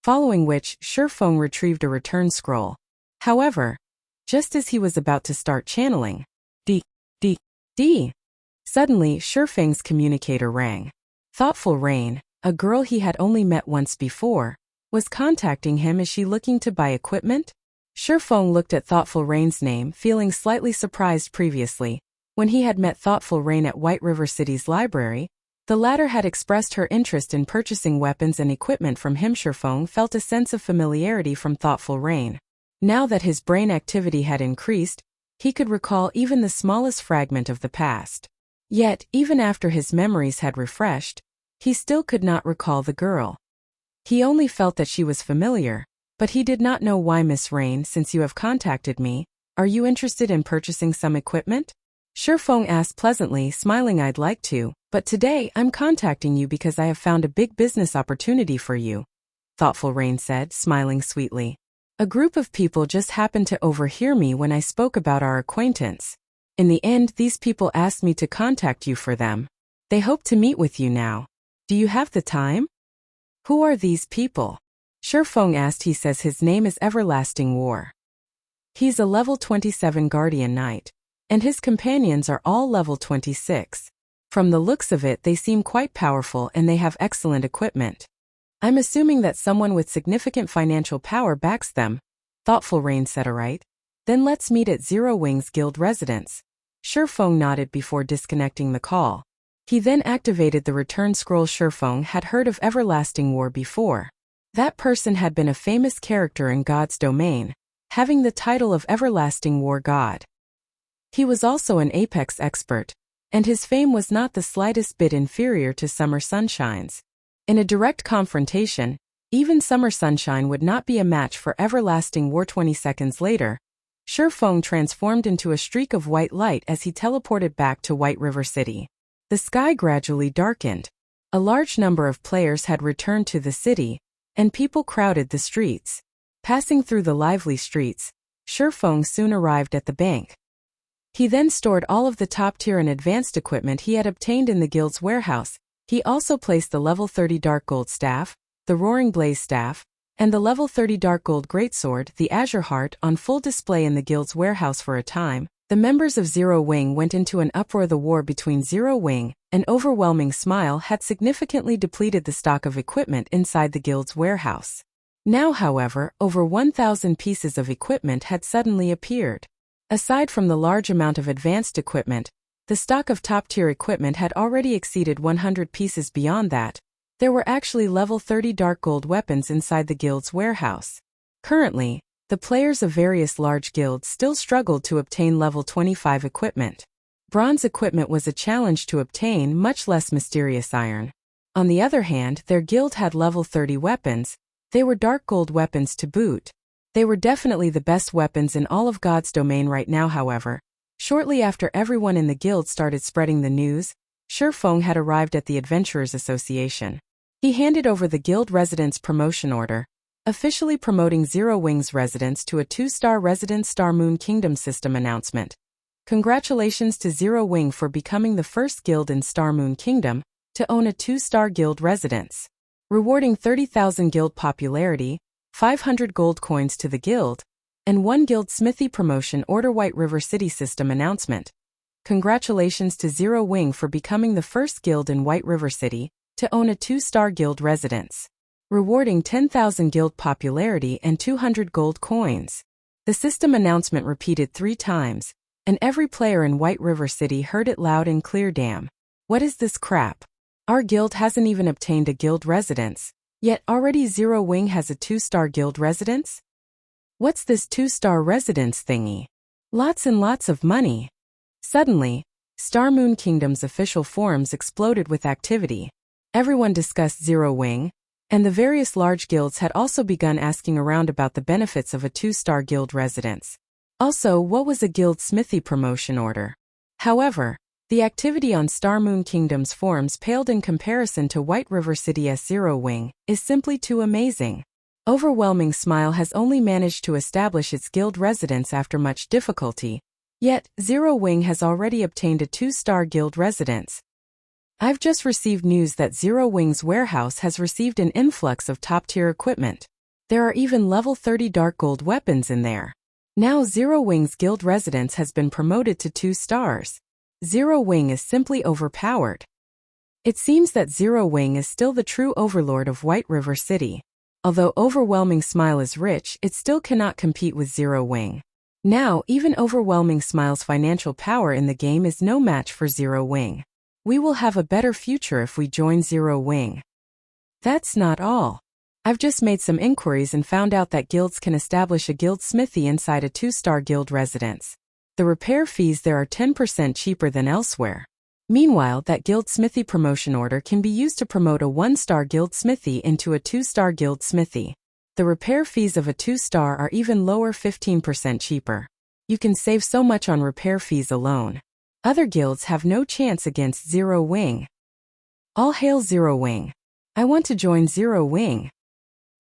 Following which, Shifeng retrieved a return scroll. However, just as he was about to start channeling D. Suddenly, Shifeng's communicator rang. Thoughtful Rain, a girl he had only met once before, was contacting him. Is she looking to buy equipment? Shifeng looked at Thoughtful Rain's name, feeling slightly surprised. Previously, when he had met Thoughtful Rain at White River City's library, the latter had expressed her interest in purchasing weapons and equipment from him. Shifeng felt a sense of familiarity from Thoughtful Rain. Now that his brain activity had increased, he could recall even the smallest fragment of the past. Yet, even after his memories had refreshed, he still could not recall the girl. He only felt that she was familiar, but he did not know why. Miss Rain, since you have contacted me, are you interested in purchasing some equipment? Shifeng asked pleasantly, smiling. I'd like to, but today I'm contacting you because I have found a big business opportunity for you, Thoughtful Rain said, smiling sweetly. A group of people just happened to overhear me when I spoke about our acquaintance. In the end, these people asked me to contact you for them. They hope to meet with you now. Do you have the time? Who are these people? Shifeng asked. He says his name is Everlasting War. He's a level 27 Guardian Knight, and his companions are all level 26. From the looks of it, they seem quite powerful and they have excellent equipment. I'm assuming that someone with significant financial power backs them, Thoughtful Rain said. Alright. Then let's meet at Zero Wings Guild residence. Shifeng nodded before disconnecting the call. He then activated the return scroll. Shifeng had heard of Everlasting War before. That person had been a famous character in God's domain, having the title of Everlasting War God. He was also an Apex expert, and his fame was not the slightest bit inferior to Summer Sunshine's. In a direct confrontation, even Summer Sunshine would not be a match for Everlasting War. 20 seconds later, Shifeng transformed into a streak of white light as he teleported back to White River City. The sky gradually darkened. A large number of players had returned to the city, and people crowded the streets. Passing through the lively streets, Shifeng soon arrived at the bank. He then stored all of the top-tier and advanced equipment he had obtained in the guild's warehouse. He also placed the level 30 Dark Gold Staff, the Roaring Blaze Staff, and the level 30 Dark Gold Greatsword, the Azure Heart, on full display in the guild's warehouse. For a time, the members of Zero Wing went into an uproar. The war between Zero Wing and Overwhelming Smile had significantly depleted the stock of equipment inside the guild's warehouse. Now, however, over 1,000 pieces of equipment had suddenly appeared. Aside from the large amount of advanced equipment, the stock of top-tier equipment had already exceeded 100 pieces. Beyond that, there were actually level 30 Dark Gold weapons inside the guild's warehouse. Currently, the players of various large guilds still struggled to obtain level 25 equipment. Bronze equipment was a challenge to obtain, much less mysterious iron. On the other hand, their guild had level 30 weapons. They were Dark Gold weapons to boot. They were definitely the best weapons in all of God's domain right now. However, shortly after everyone in the guild started spreading the news, Shifeng had arrived at the Adventurers Association. He handed over the guild residence promotion order, officially promoting Zero Wings residence to a 2-star residence. Star Moon Kingdom system announcement. Congratulations to Zero Wing for becoming the first guild in Star Moon Kingdom to own a 2-star guild residence. Rewarding 30,000 guild popularity, 500 gold coins to the guild, and 1 guild smithy promotion order. White River City system announcement. Congratulations to Zero Wing for becoming the first guild in White River City to own a 2-star guild residence. Rewarding 10,000 guild popularity and 200 gold coins. The system announcement repeated 3 times, and every player in White River City heard it loud and clear. Damn. What is this crap? Our guild hasn't even obtained a guild residence, yet already Zero Wing has a 2-star guild residence? What's this 2-star residence thingy? Lots and lots of money. Suddenly, Star Moon Kingdom's official forums exploded with activity. Everyone discussed Zero Wing, and the various large guilds had also begun asking around about the benefits of a 2-star guild residence. Also, what was a guild smithy promotion order? However, the activity on Star Moon Kingdom's forums paled in comparison to White River City's Zero Wing is simply too amazing. Overwhelming Smile has only managed to establish its guild residence after much difficulty, yet Zero Wing has already obtained a 2-star guild residence. I've just received news that Zero Wing's warehouse has received an influx of top-tier equipment. There are even level 30 Dark Gold weapons in there. Now Zero Wing's guild residence has been promoted to 2 stars. Zero Wing is simply overpowered. It seems that Zero Wing is still the true overlord of White River City. Although Overwhelming Smile is rich, it still cannot compete with Zero Wing. Now, even Overwhelming Smile's financial power in the game is no match for Zero Wing. We will have a better future if we join Zero Wing. That's not all. I've just made some inquiries and found out that guilds can establish a guild smithy inside a 2-star guild residence. The repair fees there are 10% cheaper than elsewhere. Meanwhile, that guild smithy promotion order can be used to promote a 1-star guild smithy into a 2-star guild smithy. The repair fees of a 2-star are even lower, 15% cheaper. You can save so much on repair fees alone. Other guilds have no chance against Zero Wing. All hail Zero Wing. I want to join Zero Wing.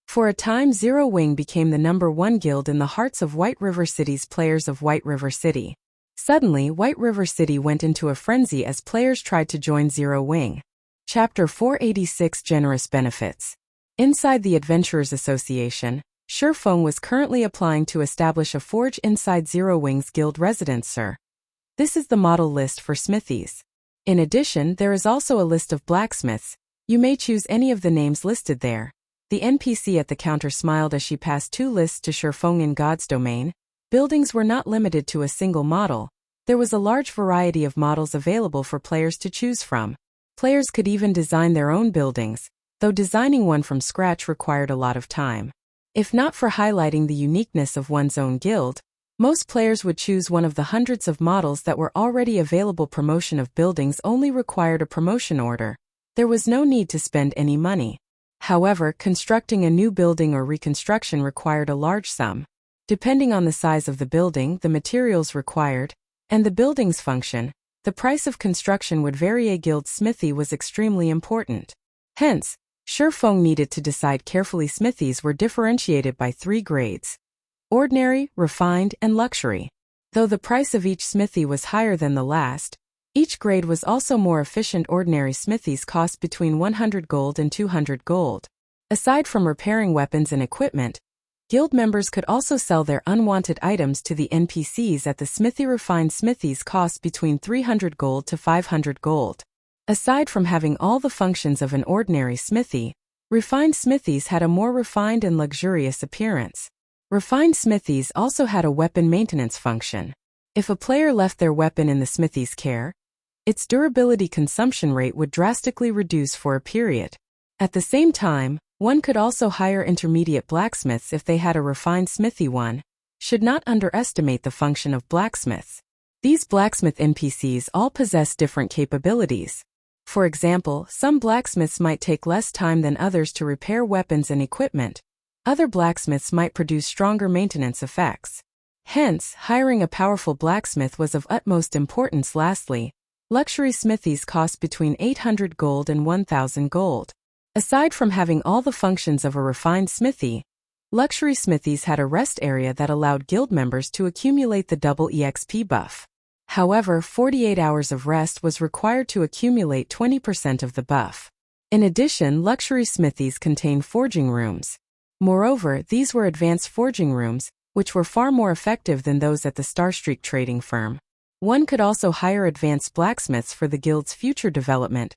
For a time, Zero Wing became the #1 guild in the hearts of White River City's players of White River City. Suddenly, White River City went into a frenzy as players tried to join Zero Wing. Chapter 486 Generous Benefits. Inside the Adventurers Association, Shifeng was currently applying to establish a forge inside Zero Wing's guild residence, sir. This is the model list for smithies. In addition, there is also a list of blacksmiths. You may choose any of the names listed there. The NPC at the counter smiled as she passed 2 lists to Shifeng in God's domain. Buildings were not limited to a single model. There was a large variety of models available for players to choose from. Players could even design their own buildings, though designing one from scratch required a lot of time. If not for highlighting the uniqueness of one's own guild, most players would choose one of the hundreds of models that were already available. Promotion of buildings only required a promotion order. There was no need to spend any money. However, constructing a new building or reconstruction required a large sum. Depending on the size of the building, the materials required, and the building's function, the price of construction would vary. A guild smithy was extremely important. Hence, Shifeng needed to decide carefully. Smithies were differentiated by 3 grades: ordinary, refined, and luxury. Though the price of each smithy was higher than the last, each grade was also more efficient. Ordinary smithies cost between 100 gold and 200 gold. Aside from repairing weapons and equipment, guild members could also sell their unwanted items to the NPCs at the smithy. Refined smithies cost between 300 gold to 500 gold. Aside from having all the functions of an ordinary smithy, refined smithies had a more refined and luxurious appearance. Refined smithies also had a weapon maintenance function. If a player left their weapon in the smithy's care, its durability consumption rate would drastically reduce for a period. At the same time, one could also hire intermediate blacksmiths if they had a refined smithy. One should not underestimate the function of blacksmiths. These blacksmith NPCs all possess different capabilities. For example, some blacksmiths might take less time than others to repair weapons and equipment. Other blacksmiths might produce stronger maintenance effects. Hence, hiring a powerful blacksmith was of utmost importance. Lastly, luxury smithies cost between 800 gold and 1,000 gold. Aside from having all the functions of a refined smithy, luxury smithies had a rest area that allowed guild members to accumulate the double EXP buff. However, 48 hours of rest was required to accumulate 20% of the buff. In addition, luxury smithies contain forging rooms. Moreover, these were advanced forging rooms, which were far more effective than those at the Starstreak trading firm. One could also hire advanced blacksmiths for the guild's future development.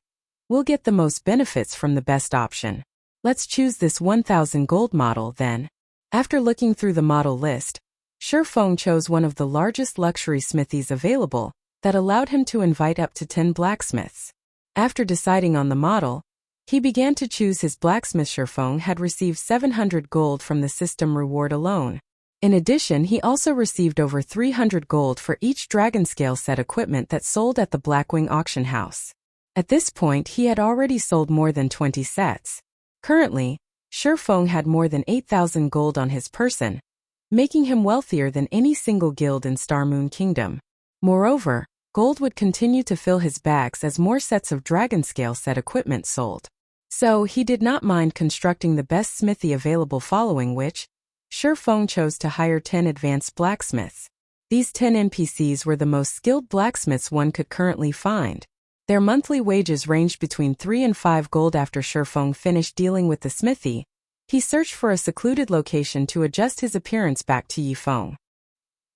We'll get the most benefits from the best option. Let's choose this 1,000 gold model then. After looking through the model list, Shifeng chose one of the largest luxury smithies available that allowed him to invite up to 10 blacksmiths. After deciding on the model, he began to choose his blacksmith. Shifeng had received 700 gold from the system reward alone. In addition, he also received over 300 gold for each Dragonscale set equipment that sold at the Blackwing auction house. At this point, he had already sold more than 20 sets. Currently, Shifeng had more than 8,000 gold on his person, making him wealthier than any single guild in Starmoon Kingdom. Moreover, gold would continue to fill his bags as more sets of Dragonscale set equipment sold. So he did not mind constructing the best smithy available, following which, Shifeng chose to hire 10 advanced blacksmiths. These 10 NPCs were the most skilled blacksmiths one could currently find. Their monthly wages ranged between 3 and 5 gold. After Shifeng finished dealing with the smithy, he searched for a secluded location to adjust his appearance back to Yifeng.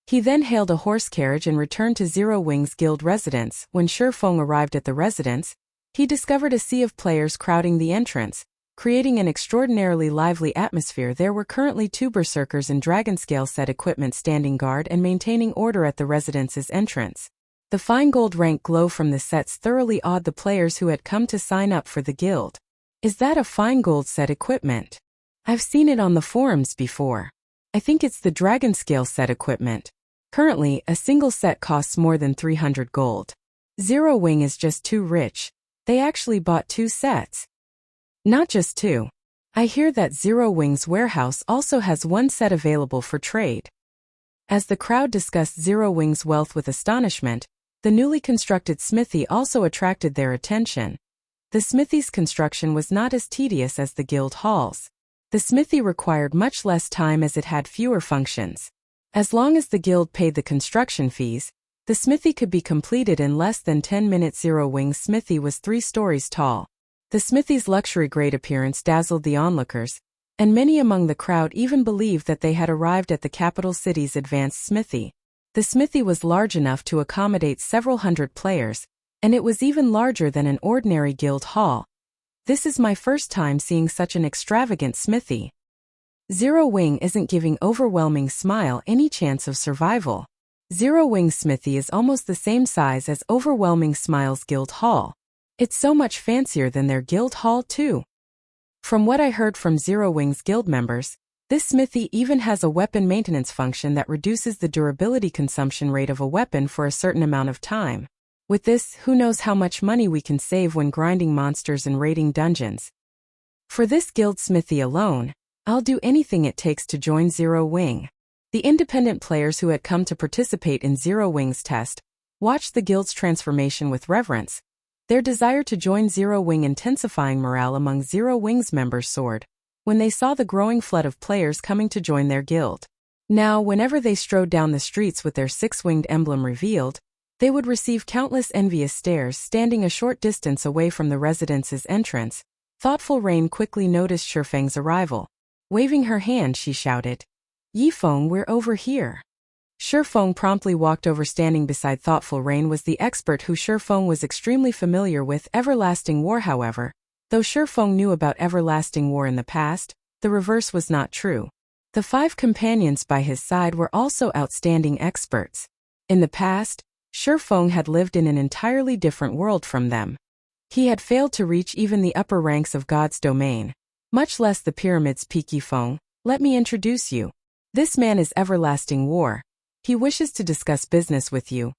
He then hailed a horse carriage and returned to Zero Wing's guild residence. When Shifeng arrived at the residence, he discovered a sea of players crowding the entrance, creating an extraordinarily lively atmosphere. There were currently 2 berserkers in Dragonscale set equipment standing guard and maintaining order at the residence's entrance. The fine gold rank glow from the sets thoroughly awed the players who had come to sign up for the guild. Is that a fine gold set equipment? I've seen it on the forums before. I think it's the Dragonscale set equipment. Currently, a single set costs more than 300 gold. Zero Wing is just too rich. They actually bought 2 sets. Not just 2. I hear that Zero Wing's warehouse also has 1 set available for trade. As the crowd discussed Zero Wing's wealth with astonishment, the newly constructed smithy also attracted their attention. The smithy's construction was not as tedious as the guild halls. The smithy required much less time as it had fewer functions. As long as the guild paid the construction fees, the smithy could be completed in less than 10 minutes. Zero Wing's smithy was 3 stories tall. The smithy's luxury-grade appearance dazzled the onlookers, and many among the crowd even believed that they had arrived at the capital city's advanced smithy. The smithy was large enough to accommodate several hundred players, and it was even larger than an ordinary guild hall. This is my first time seeing such an extravagant smithy. Zero Wing isn't giving Overwhelming Smile any chance of survival. Zero Wing's smithy is almost the same size as Overwhelming Smile's guild hall. It's so much fancier than their guild hall too. From what I heard from Zero Wing's guild members, this smithy even has a weapon maintenance function that reduces the durability consumption rate of a weapon for a certain amount of time. With this, who knows how much money we can save when grinding monsters and raiding dungeons. For this guild smithy alone, I'll do anything it takes to join Zero Wing. The independent players who had come to participate in Zero Wing's test watched the guild's transformation with reverence, their desire to join Zero Wing intensifying morale among Zero Wing's members soared when they saw the growing flood of players coming to join their guild. Now, whenever they strode down the streets with their 6-winged emblem revealed, they would receive countless envious stares. Standing a short distance away from the residence's entrance, Thoughtful Rain quickly noticed Shifeng's arrival. Waving her hand, she shouted, "Yifeng, we're over here." Shifeng promptly walked over. Standing beside Thoughtful Rain was the expert who Shifeng was extremely familiar with, Everlasting War. However, though Shifeng knew about Everlasting War in the past, the reverse was not true. The 5 companions by his side were also outstanding experts. In the past, Shifeng had lived in an entirely different world from them. He had failed to reach even the upper ranks of God's domain, much less the Pyramid's peak. Yifeng, let me introduce you. This man is Everlasting War. He wishes to discuss business with you.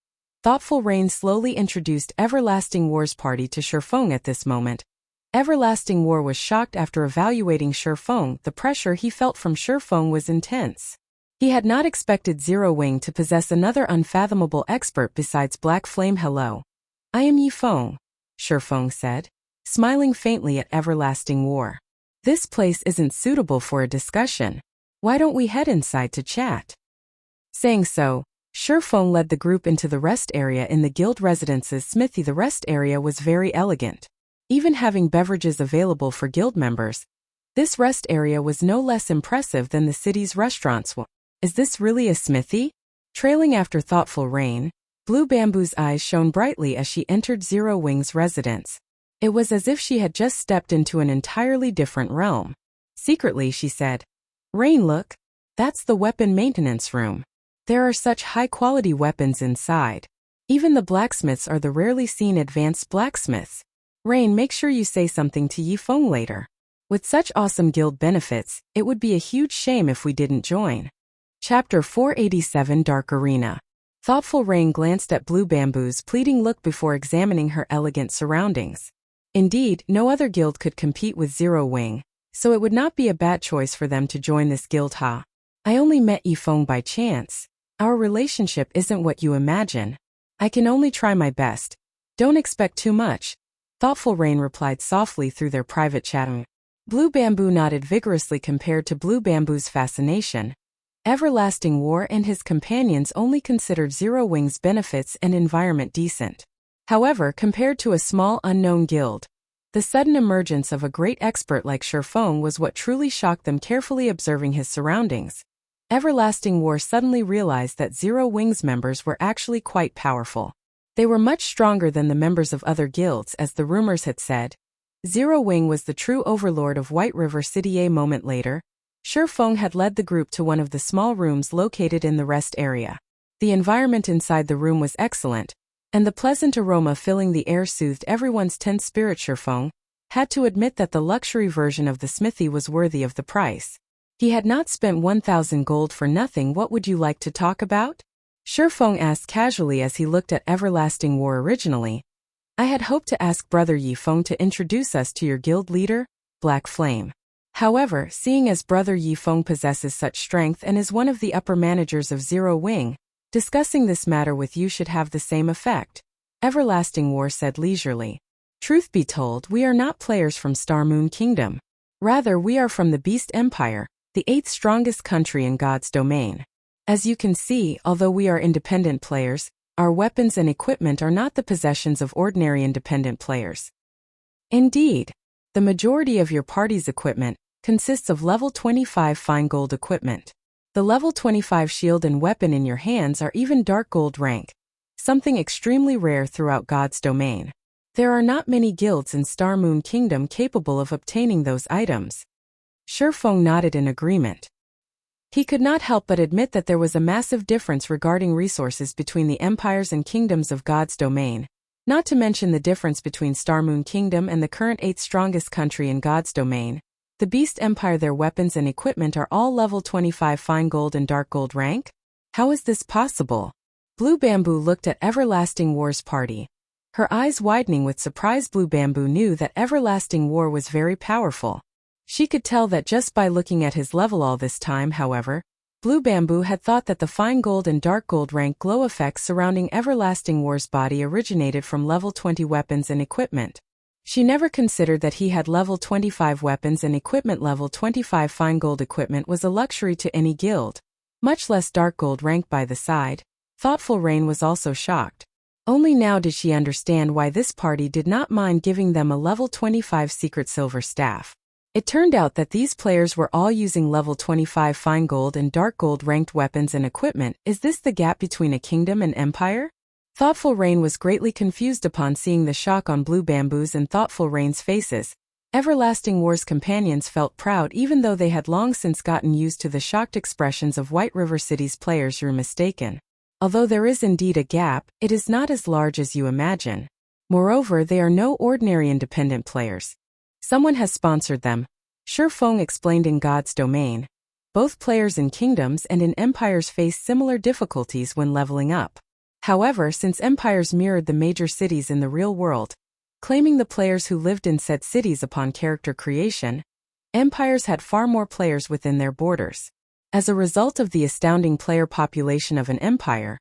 Thoughtful Rain slowly introduced Everlasting War's party to Shifeng. At this moment, Everlasting War was shocked. After evaluating Shifeng, the pressure he felt from Shifeng was intense. He had not expected Zero Wing to possess another unfathomable expert besides Black Flame. "Hello. I am Yifeng," Shifeng said, smiling faintly at Everlasting War. "This place isn't suitable for a discussion. Why don't we head inside to chat?" Saying so, Shifeng led the group into the rest area in the guild residence's smithy. The rest area was very elegant. Even having beverages available for guild members, this rest area was no less impressive than the city's restaurants. Is this really a smithy? Trailing after Thoughtful Rain, Blue Bamboo's eyes shone brightly as she entered Zero Wing's residence. It was as if she had just stepped into an entirely different realm. Secretly, she said, "Rain, look. That's the weapon maintenance room. There are such high-quality weapons inside. Even the blacksmiths are the rarely seen advanced blacksmiths. Rain, make sure you say something to Yifeng later. With such awesome guild benefits, it would be a huge shame if we didn't join." Chapter 487 Dark Arena. Thoughtful Rain glanced at Blue Bamboo's pleading look before examining her elegant surroundings. Indeed, no other guild could compete with Zero Wing, so it would not be a bad choice for them to join this guild. "Ha. I only met Yifeng by chance. Our relationship isn't what you imagine. I can only try my best. Don't expect too much," Thoughtful Rain replied softly through their private chat. Blue Bamboo nodded vigorously. Compared to Blue Bamboo's fascination, Everlasting War and his companions only considered Zero Wing's benefits and environment decent. However, compared to a small unknown guild, the sudden emergence of a great expert like Shifeng was what truly shocked them. Carefully observing his surroundings, Everlasting War suddenly realized that Zero Wing's members were actually quite powerful. They were much stronger than the members of other guilds, as the rumors had said. Zero Wing was the true overlord of White River City. A moment later, Shi Feng had led the group to one of the small rooms located in the rest area. The environment inside the room was excellent, and the pleasant aroma filling the air soothed everyone's tense spirit. Shi Feng had to admit that the luxury version of the smithy was worthy of the price. He had not spent 1,000 gold for nothing. What would you like to talk about? Shi Feng asked casually as he looked at Everlasting War. Originally, I had hoped to ask Brother Yi Feng to introduce us to your guild leader, Black Flame. However, seeing as Brother Yi Feng possesses such strength and is one of the upper managers of Zero Wing, discussing this matter with you should have the same effect, Everlasting War said leisurely. Truth be told, we are not players from Star Moon Kingdom. Rather, we are from the Beast Empire, the 8th strongest country in God's domain. As you can see, although we are independent players, our weapons and equipment are not the possessions of ordinary independent players. Indeed, the majority of your party's equipment consists of level 25 fine gold equipment. The level 25 shield and weapon in your hands are even dark gold rank, something extremely rare throughout God's domain. There are not many guilds in Star Moon Kingdom capable of obtaining those items. Shi Feng nodded in agreement. He could not help but admit that there was a massive difference regarding resources between the empires and kingdoms of God's domain, not to mention the difference between Star Moon Kingdom and the current 8th strongest country in God's domain, the Beast Empire. Their weapons and equipment are all level 25 fine gold and dark gold rank? How is this possible? Blue Bamboo looked at Everlasting War's party. Her eyes widening with surprise. Blue Bamboo knew that Everlasting War was very powerful. She could tell that just by looking at his level all this time. However, Blue Bamboo had thought that the fine gold and dark gold rank glow effects surrounding Everlasting War's body originated from level 20 weapons and equipment. She never considered that he had level 25 weapons and equipment. Level 25 fine gold equipment was a luxury to any guild, much less dark gold rank. By the side, Thoughtful Rain was also shocked. Only now did she understand why this party did not mind giving them a level 25 secret silver staff. It turned out that these players were all using level 25 fine gold and dark gold ranked weapons and equipment. Is this the gap between a kingdom and empire? Thoughtful Rain was greatly confused upon seeing the shock on Blue Bamboo's and Thoughtful Rain's faces. Everlasting War's companions felt proud even though they had long since gotten used to the shocked expressions of White River City's players. You're mistaken. Although there is indeed a gap, it is not as large as you imagine. Moreover, they are no ordinary independent players. Someone has sponsored them, Shi Feng explained. In God's domain, both players in kingdoms and in empires face similar difficulties when leveling up. However, since empires mirrored the major cities in the real world, claiming the players who lived in said cities upon character creation, empires had far more players within their borders. As a result of the astounding player population of an empire,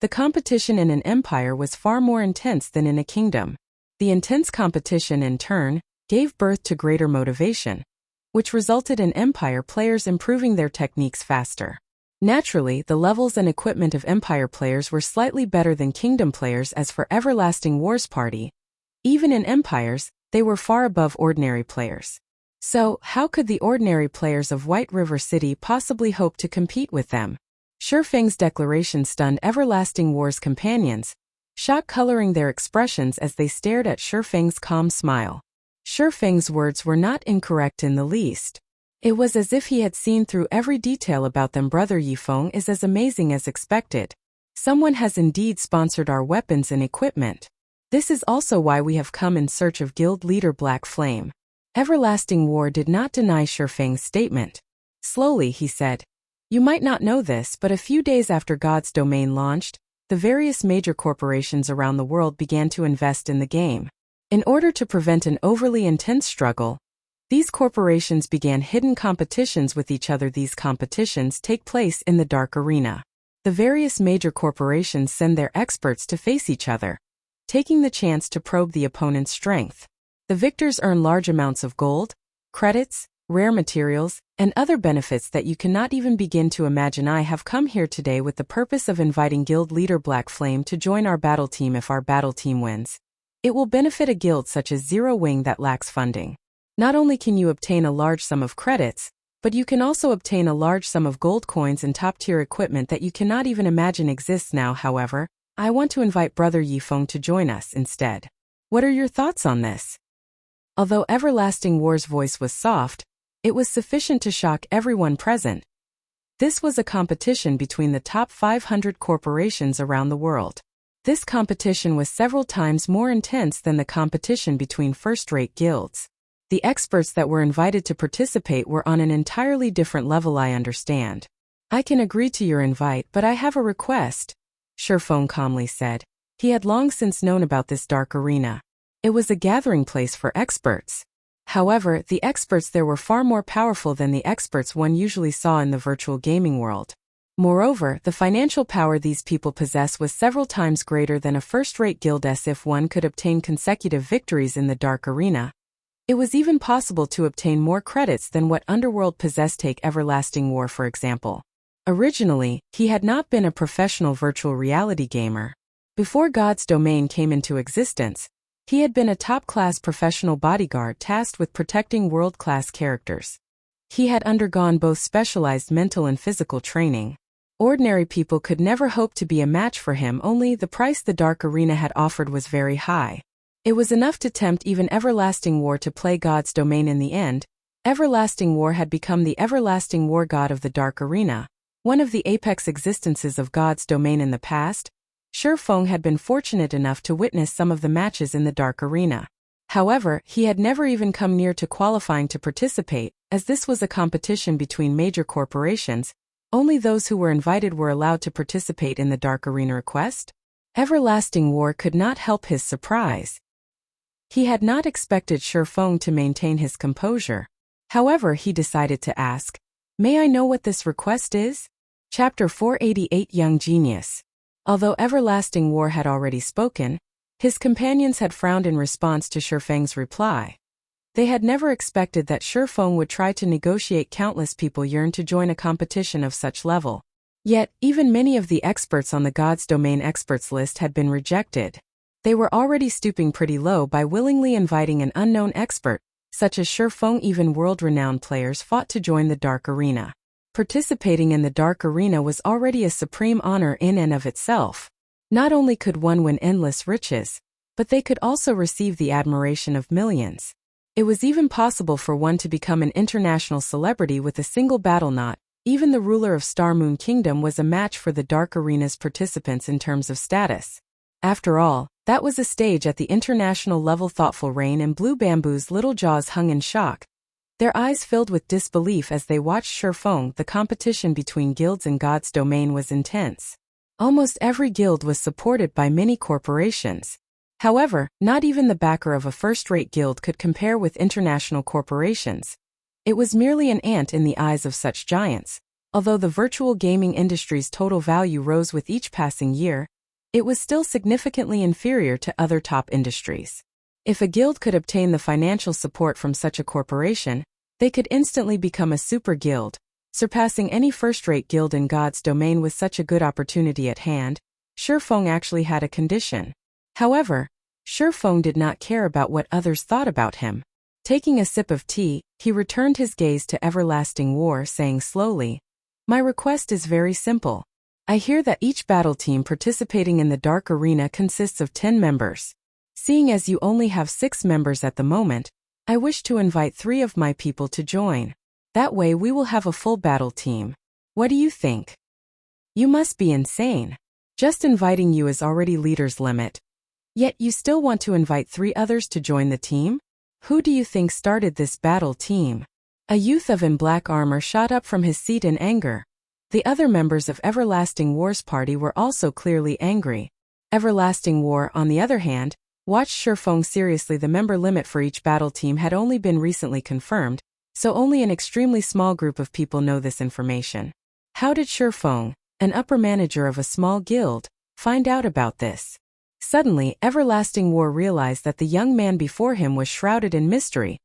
the competition in an empire was far more intense than in a kingdom. The intense competition, in turn, gave birth to greater motivation, which resulted in empire players improving their techniques faster. Naturally, the levels and equipment of empire players were slightly better than kingdom players. As for Everlasting War's party, even in empires, they were far above ordinary players. So, how could the ordinary players of White River City possibly hope to compete with them? Shi Feng's declaration stunned Everlasting War's companions, shock coloring their expressions as they stared at Shi Feng's calm smile. Shi Feng's words were not incorrect in the least. It was as if he had seen through every detail about them. Brother Yi Feng is as amazing as expected. Someone has indeed sponsored our weapons and equipment. This is also why we have come in search of guild leader Black Flame. Everlasting War did not deny Shi Feng's statement. Slowly he said, "You might not know this, but a few days after God's domain launched, the various major corporations around the world began to invest in the game. In order to prevent an overly intense struggle, these corporations began hidden competitions with each other. These competitions take place in the dark arena. The various major corporations send their experts to face each other, taking the chance to probe the opponent's strength. The victors earn large amounts of gold, credits, rare materials, and other benefits that you cannot even begin to imagine. I have come here today with the purpose of inviting guild leader Black Flame to join our battle team. If our battle team wins, it will benefit a guild such as Zero Wing that lacks funding. Not only can you obtain a large sum of credits, But you can also obtain a large sum of gold coins and top-tier equipment that you cannot even imagine exists now. However, I want to invite Brother Yifeng to join us instead. What are your thoughts on this? Although Everlasting War's voice was soft, it was sufficient to shock everyone present. This was a competition between the top 500 corporations around the world. This competition was several times more intense than the competition between first-rate guilds. The experts that were invited to participate were on an entirely different level. I understand. I can agree to your invite, but I have a request, Shifeng calmly said. He had long since known about this dark arena. It was a gathering place for experts. However, the experts there were far more powerful than the experts one usually saw in the virtual gaming world. Moreover, the financial power these people possess was several times greater than a first-rate guild. As if one could obtain consecutive victories in the dark arena, it was even possible to obtain more credits than what Underworld possessed. Take Everlasting War for example. Originally, he had not been a professional virtual reality gamer. Before God's Domain came into existence, he had been a top-class professional bodyguard tasked with protecting world-class characters. He had undergone both specialized mental and physical training. Ordinary people could never hope to be a match for him. Only the price the Dark Arena had offered was very high. It was enough to tempt even Everlasting War to play God's Domain. In the end, Everlasting War had become the Everlasting War God of the Dark Arena, one of the apex existences of God's Domain in the past. Shifeng had been fortunate enough to witness some of the matches in the Dark Arena. However, he had never even come near to qualifying to participate, as this was a competition between major corporations. Only those who were invited were allowed to participate in the Dark Arena request. Everlasting War could not help his surprise. He had not expected Shifeng to maintain his composure. However, he decided to ask, "May I know what this request is?" Chapter 488 Young Genius. Although Everlasting War had already spoken, his companions had frowned in response to Shifeng's reply. They had never expected that Shifeng would try to negotiate. Countless people yearned to join a competition of such level. Yet, even many of the experts on the God's Domain experts list had been rejected. They were already stooping pretty low by willingly inviting an unknown expert, such as Shifeng. Even world-renowned players fought to join the Dark Arena. Participating in the Dark Arena was already a supreme honor in and of itself. Not only could one win endless riches, but they could also receive the admiration of millions. It was even possible for one to become an international celebrity with a single battle knot. Even the ruler of Star Moon Kingdom was a match for the Dark Arena's participants in terms of status. After all, that was a stage at the international level. Thoughtful Rain and Blue Bamboo's little jaws hung in shock. Their eyes filled with disbelief as they watched Shifeng. The competition between guilds in God's Domain was intense. Almost every guild was supported by many corporations. However, not even the backer of a first-rate guild could compare with international corporations. It was merely an ant in the eyes of such giants. Although the virtual gaming industry's total value rose with each passing year, it was still significantly inferior to other top industries. If a guild could obtain the financial support from such a corporation, they could instantly become a super guild, surpassing any first-rate guild in God's Domain. With such a good opportunity at hand, Shifeng actually had a condition. However, Shifeng did not care about what others thought about him. Taking a sip of tea, he returned his gaze to Everlasting War, saying slowly, "My request is very simple. I hear that each battle team participating in the Dark Arena consists of 10 members. Seeing as you only have 6 members at the moment, I wish to invite 3 of my people to join. That way we will have a full battle team. What do you think?" "You must be insane. Just inviting you is already leader's limit. Yet you still want to invite 3 others to join the team? Who do you think started this battle team?" A youth in black armor shot up from his seat in anger. The other members of Everlasting War's party were also clearly angry. Everlasting War, on the other hand, watched Shifeng seriously. The member limit for each battle team had only been recently confirmed, so only an extremely small group of people know this information. How did Shifeng, an upper manager of a small guild, find out about this? Suddenly, Everlasting War realized that the young man before him was shrouded in mystery.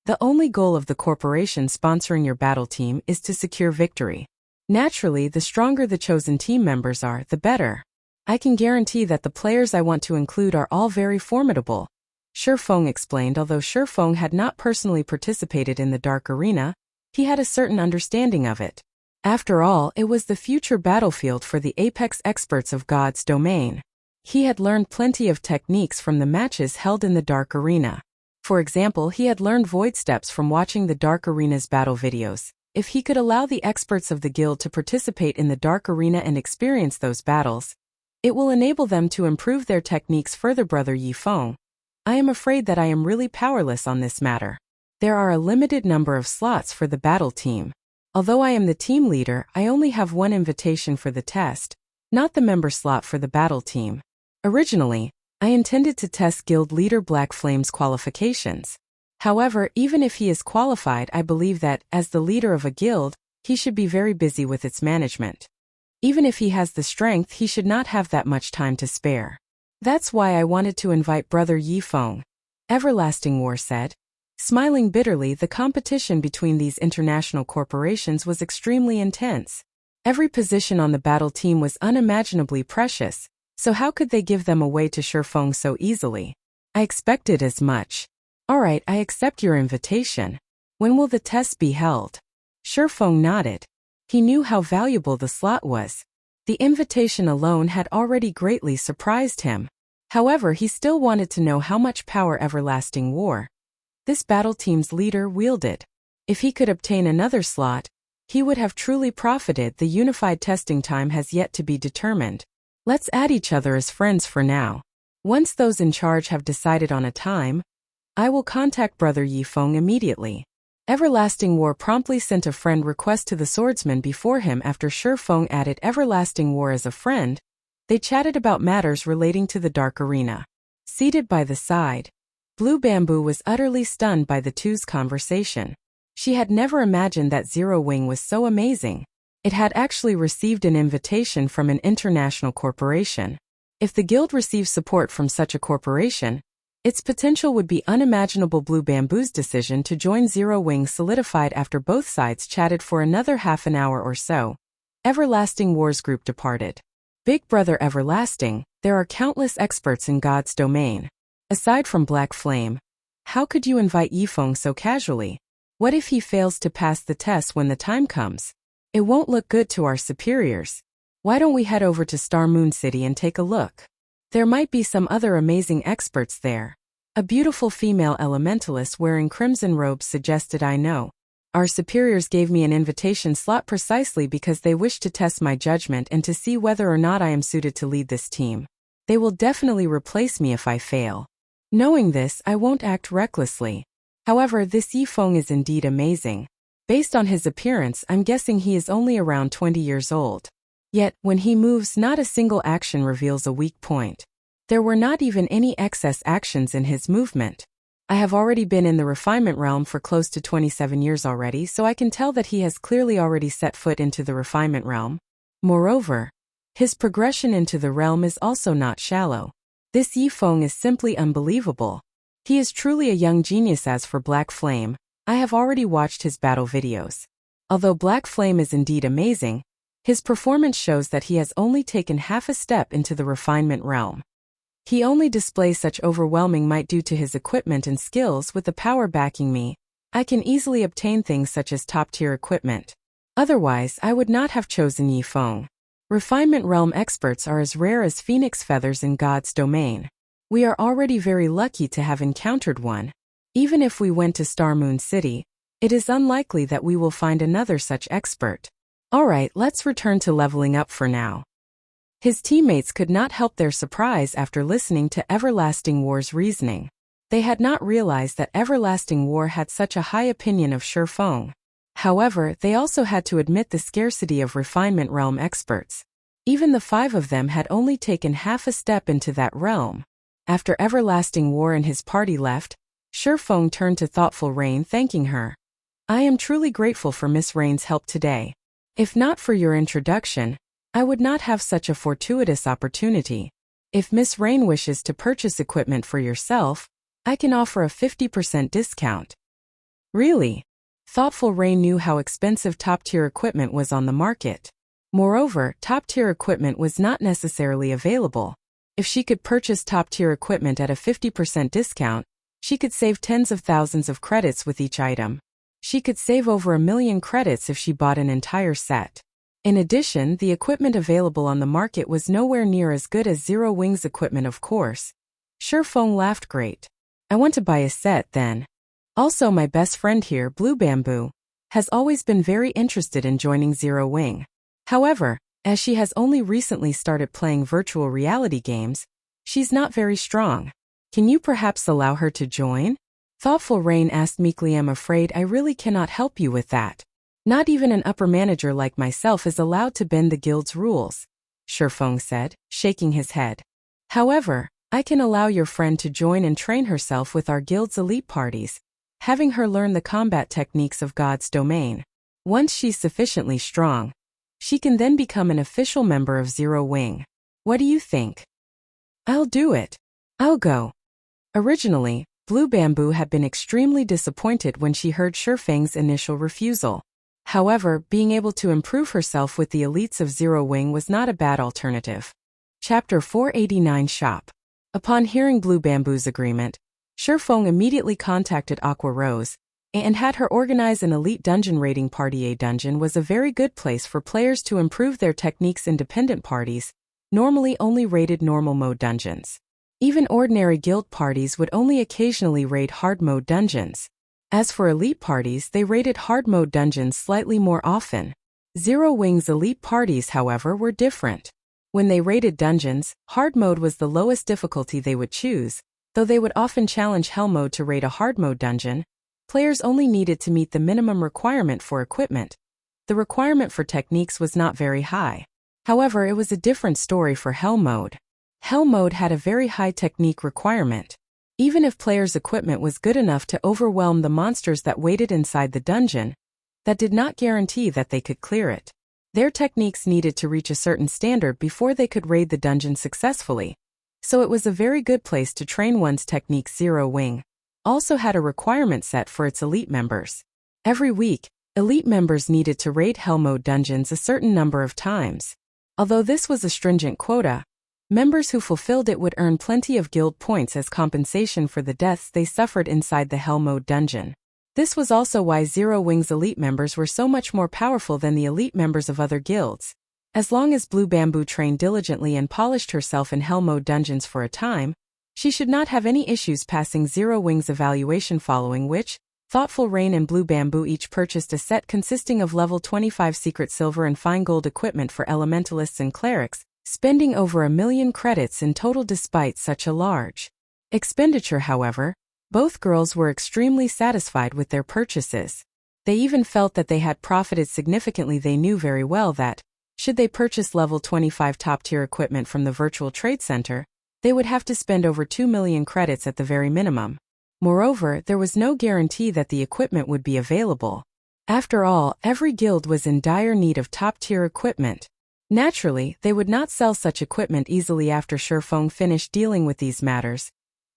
The only goal of the corporation sponsoring your battle team is to secure victory. Naturally, the stronger the chosen team members are, the better. I can guarantee that the players I want to include are all very formidable," Shifeng explained. Although Shifeng had not personally participated in the Dark Arena, He had a certain understanding of it. After all, it was the future battlefield for the apex experts of God's domain. He had learned plenty of techniques from the matches held in the Dark Arena. For example, he had learned void steps from watching the Dark Arena's battle videos. If he could allow the experts of the guild to participate in the Dark Arena and experience those battles, it will enable them to improve their techniques further. Brother Yi Feng, I am afraid that I am really powerless on this matter. There are a limited number of slots for the battle team. Although I am the team leader, I only have one invitation for the test, not the member slot for the battle team. Originally, I intended to test Guild Leader Black Flame's qualifications. However, even if he is qualified, I believe that, as the leader of a guild, he should be very busy with its management. Even if he has the strength, he should not have that much time to spare. That's why I wanted to invite Brother Yi Feng, Everlasting War said. Smiling bitterly, the competition between these international corporations was extremely intense. Every position on the battle team was unimaginably precious, so how could they give them away to Shifeng so easily? I expected as much. Alright, I accept your invitation. When will the test be held? Shifeng nodded. He knew how valuable the slot was. The invitation alone had already greatly surprised him. However, he still wanted to know how much power Everlasting War, this battle team's leader, wielded. If he could obtain another slot, he would have truly profited. The unified testing time has yet to be determined. Let's add each other as friends for now. Once those in charge have decided on a time, I will contact Brother Yi Feng immediately. Everlasting War promptly sent a friend request to the swordsman before him. After Shifeng added Everlasting War as a friend, they chatted about matters relating to the Dark Arena. Seated by the side, Blue Bamboo was utterly stunned by the two's conversation. She had never imagined that Zero Wing was so amazing. It had actually received an invitation from an international corporation. If the guild received support from such a corporation, its potential would be unimaginable. Blue Bamboo's decision to join Zero Wing solidified after both sides chatted for another half an hour or so. Everlasting War's group departed. Big Brother Everlasting, there are countless experts in God's domain. Aside from Black Flame, how could you invite Yi Feng so casually? What if he fails to pass the test when the time comes? It won't look good to our superiors. Why don't we head over to Star Moon City and take a look? There might be some other amazing experts there. A beautiful female elementalist wearing crimson robes suggested. I know. Our superiors gave me an invitation slot precisely because they wish to test my judgment and to see whether or not I am suited to lead this team. They will definitely replace me if I fail. Knowing this, I won't act recklessly. However, this Yi Feng is indeed amazing. Based on his appearance, I'm guessing he is only around 20 years old. Yet, when he moves, not a single action reveals a weak point. There were not even any excess actions in his movement. I have already been in the refinement realm for close to 27 years already, so I can tell that he has clearly already set foot into the refinement realm. Moreover, his progression into the realm is also not shallow. This Yi Feng is simply unbelievable. He is truly a young genius. As for Black Flame, I have already watched his battle videos. Although Black Flame is indeed amazing, his performance shows that he has only taken half a step into the refinement realm. He only displays such overwhelming might due to his equipment and skills. With the power backing me, I can easily obtain things such as top-tier equipment. Otherwise, I would not have chosen Yi Feng. Refinement realm experts are as rare as phoenix feathers in God's domain. We are already very lucky to have encountered one. Even if we went to Star Moon City, it is unlikely that we will find another such expert. Alright, let's return to leveling up for now. His teammates could not help their surprise after listening to Everlasting War's reasoning. They had not realized that Everlasting War had such a high opinion of Shifeng. However, they also had to admit the scarcity of refinement realm experts. Even the 5 of them had only taken half a step into that realm. After Everlasting War and his party left, Shifeng turned to thoughtful Rain, thanking her. I am truly grateful for Miss Rain's help today. If not for your introduction, I would not have such a fortuitous opportunity. If Miss Rain wishes to purchase equipment for yourself, I can offer a 50% discount. Really? Thoughtful Rain knew how expensive top-tier equipment was on the market. Moreover, top-tier equipment was not necessarily available. If she could purchase top-tier equipment at a 50% discount, she could save tens of thousands of credits with each item. She could save over 1,000,000 credits if she bought an entire set. In addition, the equipment available on the market was nowhere near as good as Zero Wing's equipment, of course. Shifeng laughed. Great. I want to buy a set then. Also, my best friend here, Blue Bamboo, has always been very interested in joining Zero Wing. However, as she has only recently started playing virtual reality games, she's not very strong. Can you perhaps allow her to join? Thoughtful Rain asked meekly. I'm afraid I really cannot help you with that. Not even an upper manager like myself is allowed to bend the guild's rules, Shifeng said, shaking his head. However, I can allow your friend to join and train herself with our guild's elite parties, having her learn the combat techniques of God's domain. Once she's sufficiently strong, she can then become an official member of Zero Wing. What do you think? I'll do it. I'll go. Originally, Blue Bamboo had been extremely disappointed when she heard Shifeng's initial refusal. However, being able to improve herself with the elites of Zero Wing was not a bad alternative. Chapter 489 Shop. Upon hearing Blue Bamboo's agreement, Shifeng immediately contacted Aqua Rose and had her organize an elite dungeon raiding party. A dungeon was a very good place for players to improve their techniques. Independent parties normally only raided normal mode dungeons. Even ordinary guild parties would only occasionally raid hard mode dungeons. As for elite parties, they raided hard mode dungeons slightly more often. Zero Wing's elite parties, however, were different. When they raided dungeons, hard mode was the lowest difficulty they would choose, though they would often challenge hell mode to raid a hard mode dungeon. Players only needed to meet the minimum requirement for equipment. The requirement for techniques was not very high. However, it was a different story for hell mode. Hell mode had a very high technique requirement. Even if players' equipment was good enough to overwhelm the monsters that waited inside the dungeon, that did not guarantee that they could clear it. Their techniques needed to reach a certain standard before they could raid the dungeon successfully. So it was a very good place to train one's techniques. Zero Wing also had a requirement set for its elite members. Every week, elite members needed to raid hell mode dungeons a certain number of times. Although this was a stringent quota, members who fulfilled it would earn plenty of guild points as compensation for the deaths they suffered inside the hell mode dungeon. This was also why Zero Wing's elite members were so much more powerful than the elite members of other guilds. As long as Blue Bamboo trained diligently and polished herself in hell mode dungeons for a time, she should not have any issues passing Zero Wing's evaluation, following which, Thoughtful Rain and Blue Bamboo each purchased a set consisting of level 25 secret silver and fine gold equipment for elementalists and clerics, spending over 1,000,000 credits in total. Despite such a large expenditure, however, both girls were extremely satisfied with their purchases. They even felt that they had profited significantly. They knew very well that, should they purchase level 25 top-tier equipment from the Virtual Trade Center, they would have to spend over 2,000,000 credits at the very minimum. Moreover, there was no guarantee that the equipment would be available. After all, every guild was in dire need of top-tier equipment. Naturally, they would not sell such equipment easily. After Shifeng finished dealing with these matters,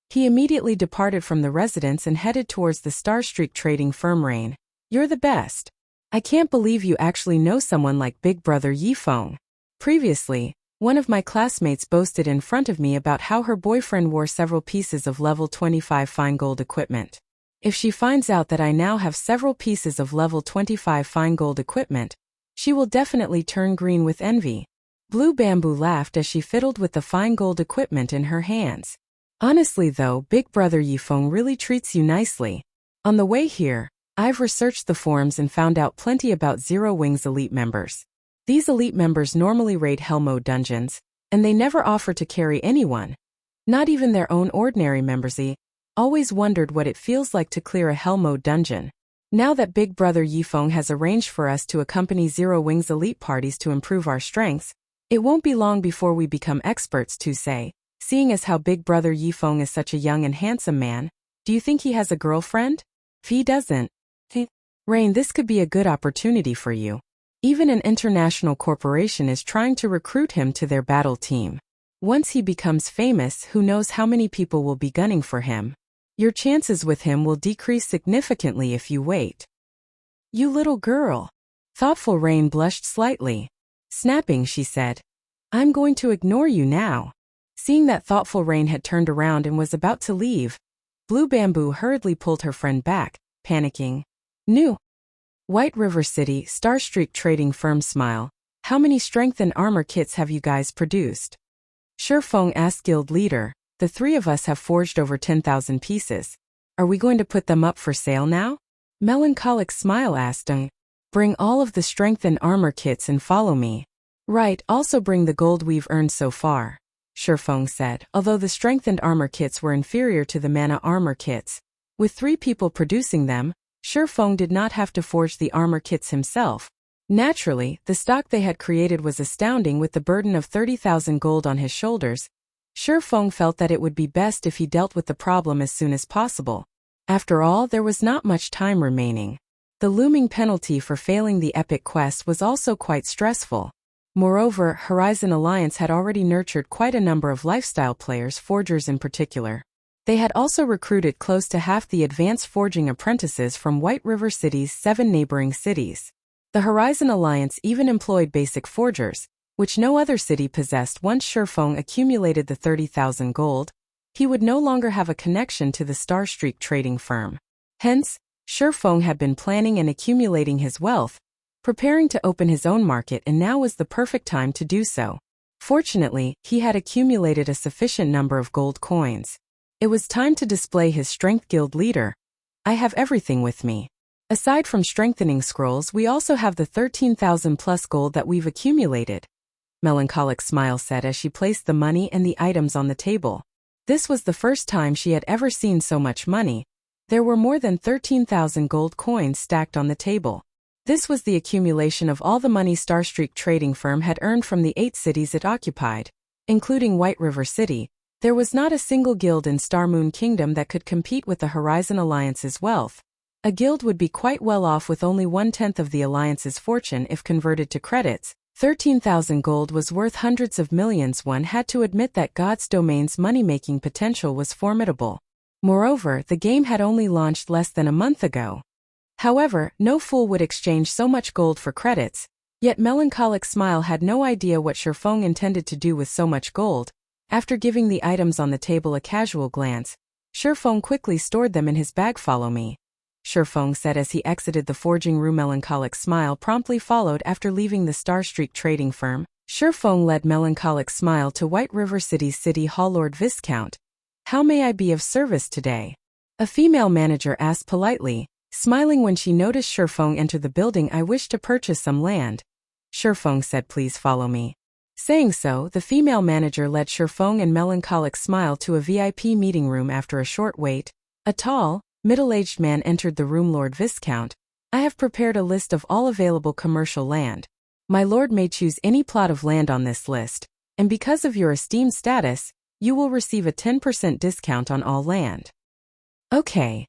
he immediately departed from the residence and headed towards the Starstreak trading firm. Rain, you're the best. I can't believe you actually know someone like Big Brother Yifeng. Previously, one of my classmates boasted in front of me about how her boyfriend wore several pieces of level 25 fine gold equipment. If she finds out that I now have several pieces of level 25 fine gold equipment, she will definitely turn green with envy. Blue Bamboo laughed as she fiddled with the fine gold equipment in her hands. Honestly though, Big Brother Yifeng really treats you nicely. On the way here, I've researched the forums and found out plenty about Zero Wing's elite members. These elite members normally raid hell mode dungeons, and they never offer to carry anyone, not even their own ordinary members. Always wondered what it feels like to clear a hell mode dungeon. Now that Big Brother Yifeng has arranged for us to accompany Zero Wing's elite parties to improve our strengths, it won't be long before we become experts to say. Seeing as how Big Brother Yifeng is such a young and handsome man, do you think he has a girlfriend? If he doesn't, Rain, this could be a good opportunity for you. Even an international corporation is trying to recruit him to their battle team. Once he becomes famous, who knows how many people will be gunning for him. Your chances with him will decrease significantly if you wait. You little girl. Thoughtful Rain blushed slightly. Snapping, she said, I'm going to ignore you now. Seeing that Thoughtful Rain had turned around and was about to leave, Blue Bamboo hurriedly pulled her friend back, panicking. New. White River City, Starstreak Trading Firm smile. How many strength and armor kits have you guys produced? Shifeng asked guild leader. The three of us have forged over 10,000 pieces. Are we going to put them up for sale now? Melancholic smile asked. Bring all of the strength and armor kits and follow me. Right, also bring the gold we've earned so far, Shifeng said, although the strength and armor kits were inferior to the mana armor kits. With 3 people producing them, Shifeng did not have to forge the armor kits himself. Naturally, the stock they had created was astounding. With the burden of 30,000 gold on his shoulders, Shifeng felt that it would be best if he dealt with the problem as soon as possible. After all, there was not much time remaining. The looming penalty for failing the epic quest was also quite stressful. Moreover, Horizon Alliance had already nurtured quite a number of lifestyle players, forgers in particular. They had also recruited close to half the advanced forging apprentices from White River City's 7 neighboring cities. The Horizon Alliance even employed basic forgers, which no other city possessed. Once Shifeng accumulated the 30,000 gold, he would no longer have a connection to the Starstreak trading firm. Hence, Shifeng had been planning and accumulating his wealth, preparing to open his own market, and now was the perfect time to do so. Fortunately, he had accumulated a sufficient number of gold coins. It was time to display his strength. Guild leader. I have everything with me. Aside from strengthening scrolls, we also have the 13,000 plus gold that we've accumulated. Melancholic smile said as she placed the money and the items on the table. This was the first time she had ever seen so much money. There were more than 13,000 gold coins stacked on the table. This was the accumulation of all the money Starstreak Trading Firm had earned from the 8 cities it occupied. Including White River City, there was not a single guild in Starmoon Kingdom that could compete with the Horizon Alliance's wealth. A guild would be quite well off with only 1/10 of the Alliance's fortune if converted to credits. 13,000 gold was worth hundreds of millions. One had to admit that God's Domain's money-making potential was formidable. Moreover, the game had only launched less than a month ago. However, no fool would exchange so much gold for credits, yet Melancholic Smile had no idea what Shifeng intended to do with so much gold. After giving the items on the table a casual glance, Shifeng quickly stored them in his bag. Follow me, Shifeng said as he exited the forging room. Melancholic Smile promptly followed. After leaving the Starstreak trading firm, Shifeng led Melancholic Smile to White River City's City Hall. Lord Viscount, how may I be of service today? A female manager asked politely, smiling when she noticed Shifeng enter the building. I wish to purchase some land. Shifeng said, please follow me. Saying so, the female manager led Shifeng and Melancholic Smile to a VIP meeting room. After a short wait, a tall, middle-aged man entered the room. Lord Viscount, I have prepared a list of all available commercial land. My lord may choose any plot of land on this list, and because of your esteemed status, you will receive a 10% discount on all land. Okay.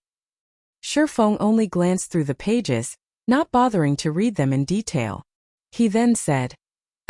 Shifeng only glanced through the pages, not bothering to read them in detail. He then said,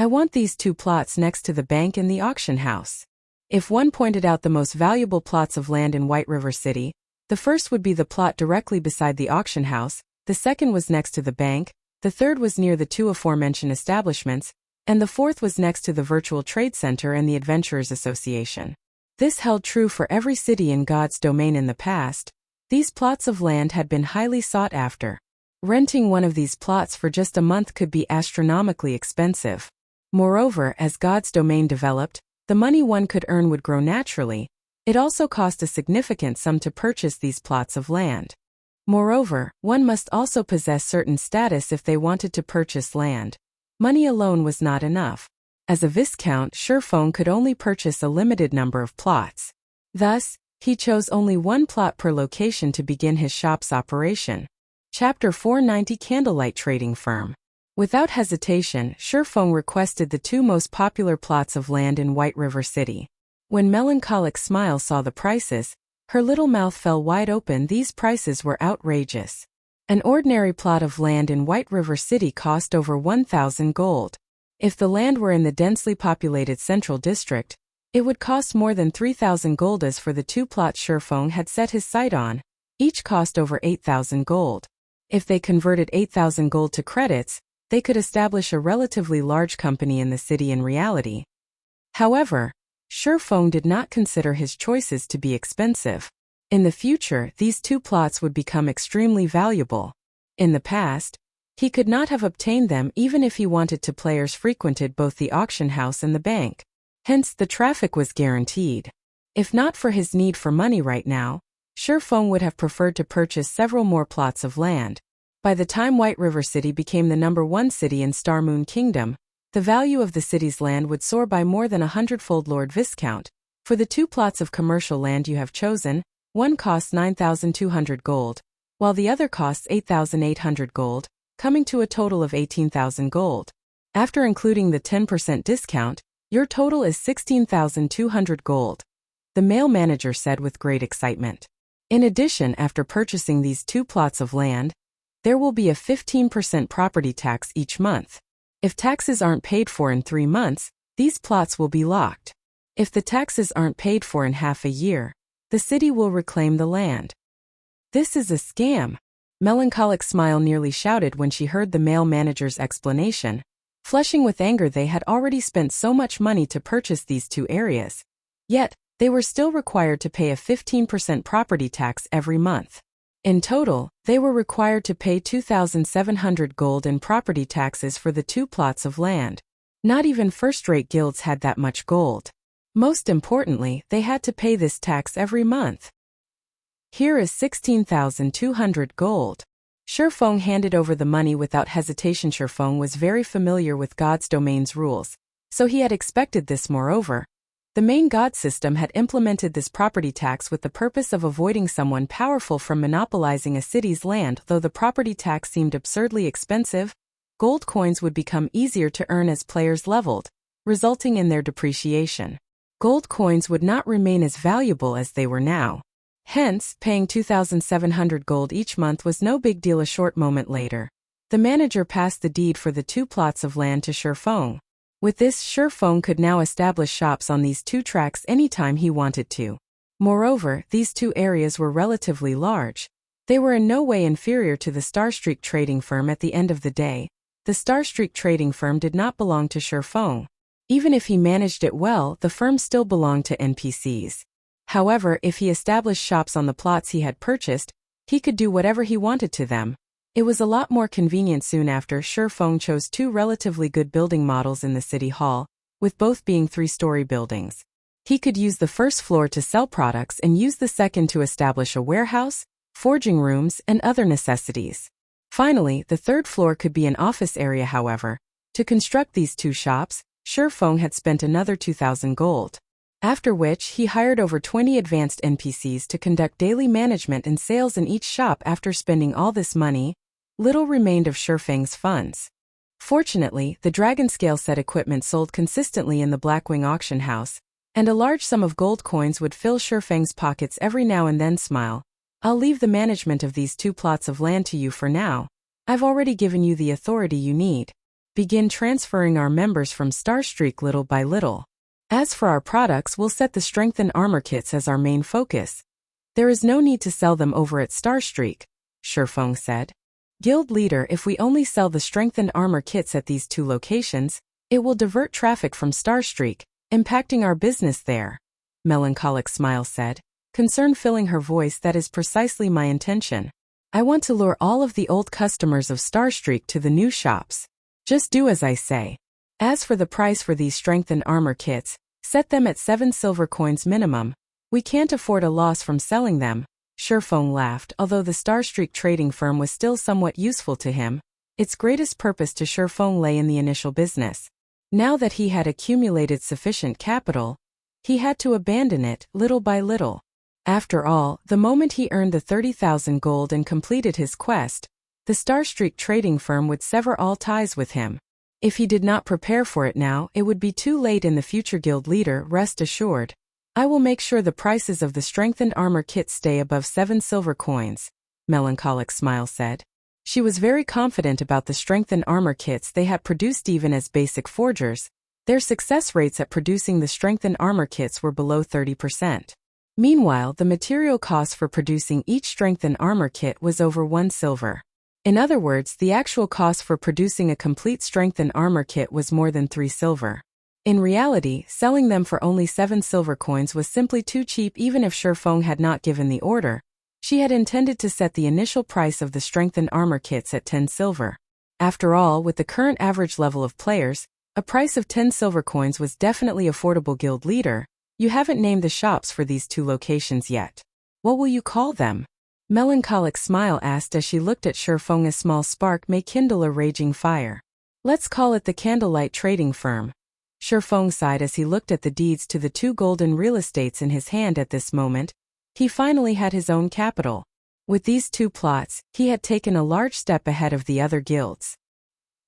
I want these 2 plots next to the bank and the auction house. If one pointed out the most valuable plots of land in White River City, the first would be the plot directly beside the auction house, the second was next to the bank, the third was near the 2 aforementioned establishments, and the fourth was next to the Virtual Trade Center and the Adventurers Association. This held true for every city in God's Domain in the past. These plots of land had been highly sought after. Renting one of these plots for just a month could be astronomically expensive. Moreover, as God's Domain developed, the money one could earn would grow naturally. It also cost a significant sum to purchase these plots of land. Moreover, one must also possess certain status if they wanted to purchase land. Money alone was not enough. As a Viscount, Shifeng could only purchase a limited number of plots. Thus, he chose only 1 plot per location to begin his shop's operation. Chapter 490 Candlelight Trading Firm. Without hesitation, Shifeng requested the 2 most popular plots of land in White River City. When Melancholic Smile saw the prices, her little mouth fell wide open. These prices were outrageous. An ordinary plot of land in White River City cost over 1,000 gold. If the land were in the densely populated Central District, it would cost more than 3,000 gold. As for the 2 plots Shifeng had set his sight on, each cost over 8,000 gold. If they converted 8,000 gold to credits, they could establish a relatively large company in the city in reality. However, Shifeng did not consider his choices to be expensive. In the future, these 2 plots would become extremely valuable. In the past, he could not have obtained them even if he wanted to. Players frequented both the auction house and the bank. Hence, the traffic was guaranteed. If not for his need for money right now, Shifeng would have preferred to purchase several more plots of land. By the time White River City became the #1 city in Star Moon Kingdom, the value of the city's land would soar by more than 100-fold. Lord Viscount, for the 2 plots of commercial land you have chosen, one costs 9,200 gold, while the other costs 8,800 gold, coming to a total of 18,000 gold. After including the 10% discount, your total is 16,200 gold, the male manager said with great excitement. In addition, after purchasing these 2 plots of land, there will be a 15% property tax each month. If taxes aren't paid for in 3 months, these plots will be locked. If the taxes aren't paid for in half a year, the city will reclaim the land. This is a scam, Melancholic Smile nearly shouted when she heard the male manager's explanation. Flushing with anger, they had already spent so much money to purchase these 2 areas. Yet, they were still required to pay a 15% property tax every month. In total, they were required to pay 2,700 gold in property taxes for the 2 plots of land. Not even first-rate guilds had that much gold. Most importantly, they had to pay this tax every month. Here is 16,200 gold. Shifeng handed over the money without hesitation. Shifeng was very familiar with God's domain's rules, so he had expected this. Moreover, the main god system had implemented this property tax with the purpose of avoiding someone powerful from monopolizing a city's land. Though the property tax seemed absurdly expensive, gold coins would become easier to earn as players leveled, resulting in their depreciation. Gold coins would not remain as valuable as they were now. Hence, paying 2,700 gold each month was no big deal. A short moment later, the manager passed the deed for the 2 plots of land to Shifeng. With this, Shifeng could now establish shops on these 2 tracks anytime he wanted to. Moreover, these 2 areas were relatively large. They were in no way inferior to the Starstreak trading firm. At the end of the day, the Starstreak trading firm did not belong to Shifeng. Even if he managed it well, the firm still belonged to NPCs. However, if he established shops on the plots he had purchased, he could do whatever he wanted to them. It was a lot more convenient. Soon after, Shifeng chose 2 relatively good building models in the city hall, with both being 3-story buildings. He could use the first floor to sell products and use the second to establish a warehouse, forging rooms, and other necessities. Finally, the 3rd floor could be an office area. However, to construct these 2 shops, Shifeng had spent another 2,000 gold. After which, he hired over 20 advanced NPCs to conduct daily management and sales in each shop. After spending all this money, little remained of Shifeng's funds. Fortunately, the dragon scale set equipment sold consistently in the Blackwing auction house, and a large sum of gold coins would fill Shifeng's pockets every now and then. Smile. I'll leave the management of these 2 plots of land to you for now. I've already given you the authority you need. Begin transferring our members from Starstreak little by little. As for our products, we'll set the strengthened armor kits as our main focus. There is no need to sell them over at Starstreak, Shifeng said. Guild leader, if we only sell the strengthened armor kits at these 2 locations, it will divert traffic from Starstreak, impacting our business there, Melancholic Smile said, concern filling her voice. That is precisely my intention. I want to lure all of the old customers of Starstreak to the new shops. Just do as I say. As for the price for these strengthened armor kits, set them at 7 silver coins minimum. We can't afford a loss from selling them. Shifeng laughed. Although the Starstreak trading firm was still somewhat useful to him, its greatest purpose to Shifeng lay in the initial business. Now that he had accumulated sufficient capital, he had to abandon it, little by little. After all, the moment he earned the 30,000 gold and completed his quest, the Starstreak trading firm would sever all ties with him. If he did not prepare for it now, it would be too late in the future. Guild leader, rest assured. I will make sure the prices of the strengthened armor kits stay above 7 silver coins, Melancholic Smile said. She was very confident about the strengthened armor kits they had produced. Even as basic forgers, their success rates at producing the strengthened armor kits were below 30%. Meanwhile, the material cost for producing each strengthened armor kit was over 1 silver. In other words, the actual cost for producing a complete strengthened armor kit was more than 3 silver. In reality, selling them for only 7 silver coins was simply too cheap. Even if Shifeng had not given the order, She had intended to set the initial price of the strengthened armor kits at 10 silver. After all, with the current average level of players, a price of 10 silver coins was definitely affordable. Guild leader, you haven't named the shops for these two locations yet. What will you call them? Melancholic smile asked as she looked at Shifeng. A small spark may kindle a raging fire. Let's call it the Candlelight Trading Firm. Shifeng sighed as he looked at the deeds to the two golden real estates in his hand. At this moment, he finally had his own capital. With these two plots, he had taken a large step ahead of the other guilds.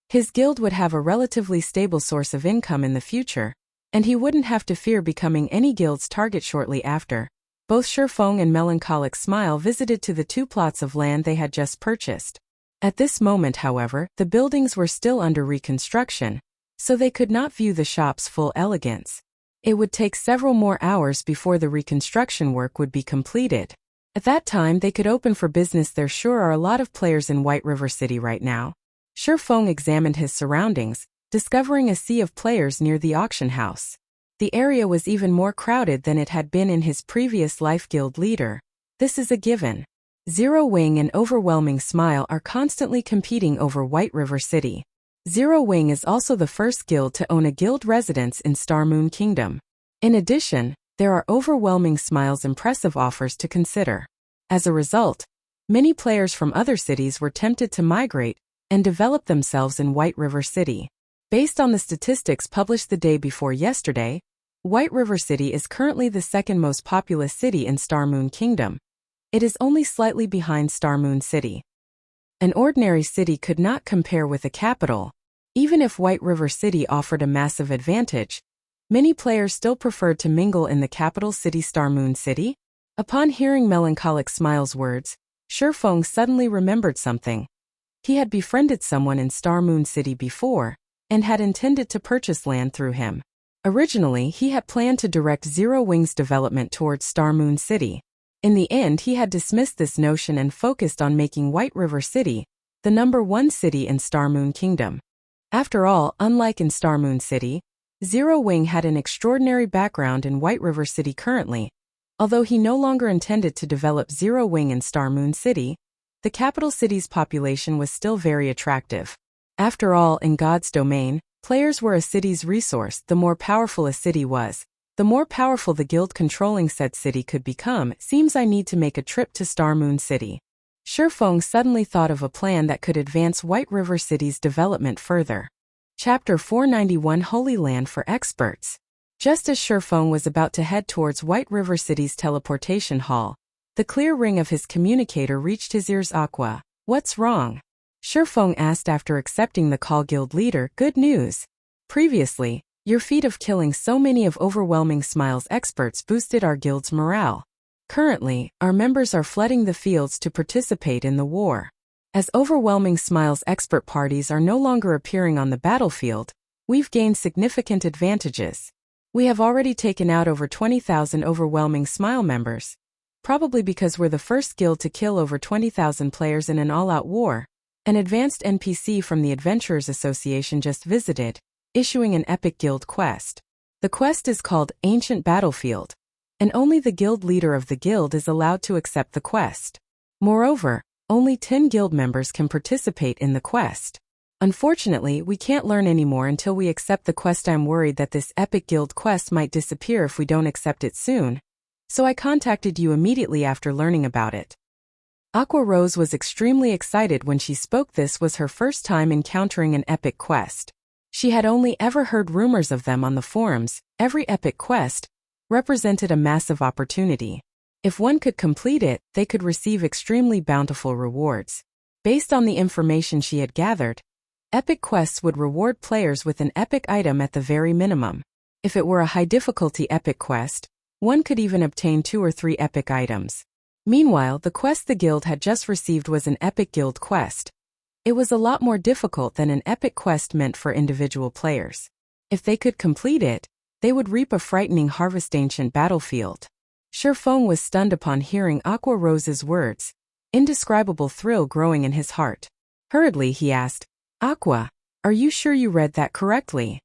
His guild would have a relatively stable source of income in the future, and he wouldn't have to fear becoming any guild's target shortly after. Both Shifeng and Melancholic Smile visited to the two plots of land they had just purchased. At this moment, however, the buildings were still under reconstruction, so they could not view the shop's full elegance. It would take several more hours before the reconstruction work would be completed. At that time they could open for business. There sure are a lot of players in White River City right now. Shifeng examined his surroundings, discovering a sea of players near the auction house. The area was even more crowded than it had been in his previous life. Guild leader, this is a given. Zero Wing and Overwhelming Smile are constantly competing over White River City. Zero Wing is also the first guild to own a guild residence in Star Moon Kingdom. In addition, there are Overwhelming Smile's impressive offers to consider. As a result, many players from other cities were tempted to migrate and develop themselves in White River City. Based on the statistics published the day before yesterday, White River City is currently the second most populous city in Star Moon Kingdom. It is only slightly behind Star Moon City. An ordinary city could not compare with a capital. Even if White River City offered a massive advantage, many players still preferred to mingle in the capital city, Star Moon City. Upon hearing Melancholic Smile's words, Shifeng suddenly remembered something. He had befriended someone in Star Moon City before, and had intended to purchase land through him. Originally, he had planned to direct Zero Wing's development towards Star Moon City. In the end, he had dismissed this notion and focused on making White River City the #1 city in Star Moon Kingdom. After all, unlike in Star Moon City, Zero Wing had an extraordinary background in White River City currently. Although he no longer intended to develop Zero Wing in Star Moon City, the capital city's population was still very attractive. After all, in God's domain, players were a city's resource. The more powerful a city was, the more powerful the guild controlling said city could become. Seems I need to make a trip to Star Moon City. Shifeng suddenly thought of a plan that could advance White River City's development further. Chapter 491 Holy Land for Experts. Just as Shifeng was about to head towards White River City's teleportation hall, the clear ring of his communicator reached his ears. Aqua, what's wrong? Shifeng asked after accepting the call. Guild leader, good news. Previously, your feat of killing so many of Overwhelming Smile's experts boosted our guild's morale. Currently, our members are flooding the fields to participate in the war. As Overwhelming Smile's expert parties are no longer appearing on the battlefield, we've gained significant advantages. We have already taken out over 20,000 Overwhelming Smile members. Probably because we're the first guild to kill over 20,000 players in an all-out war. An advanced NPC from the Adventurers Association just visited, issuing an epic guild quest. The quest is called Ancient Battlefield, and only the guild leader of the guild is allowed to accept the quest. Moreover, only 10 guild members can participate in the quest. Unfortunately, we can't learn anymore until we accept the quest. I'm worried that this epic guild quest might disappear if we don't accept it soon, so I contacted you immediately after learning about it. Aqua Rose was extremely excited when she spoke. This was her first time encountering an epic quest. She had only ever heard rumors of them on the forums. Every epic quest represented a massive opportunity. If one could complete it, they could receive extremely bountiful rewards. Based on the information she had gathered, epic quests would reward players with an epic item at the very minimum. If it were a high-difficulty epic quest, one could even obtain 2 or 3 epic items. Meanwhile, the quest the guild had just received was an epic guild quest. It was a lot more difficult than an epic quest meant for individual players. If they could complete it, they would reap a frightening harvest. Ancient Battlefield. Shifeng was stunned upon hearing Aqua Rose's words, indescribable thrill growing in his heart. Hurriedly he asked, Aqua, are you sure you read that correctly?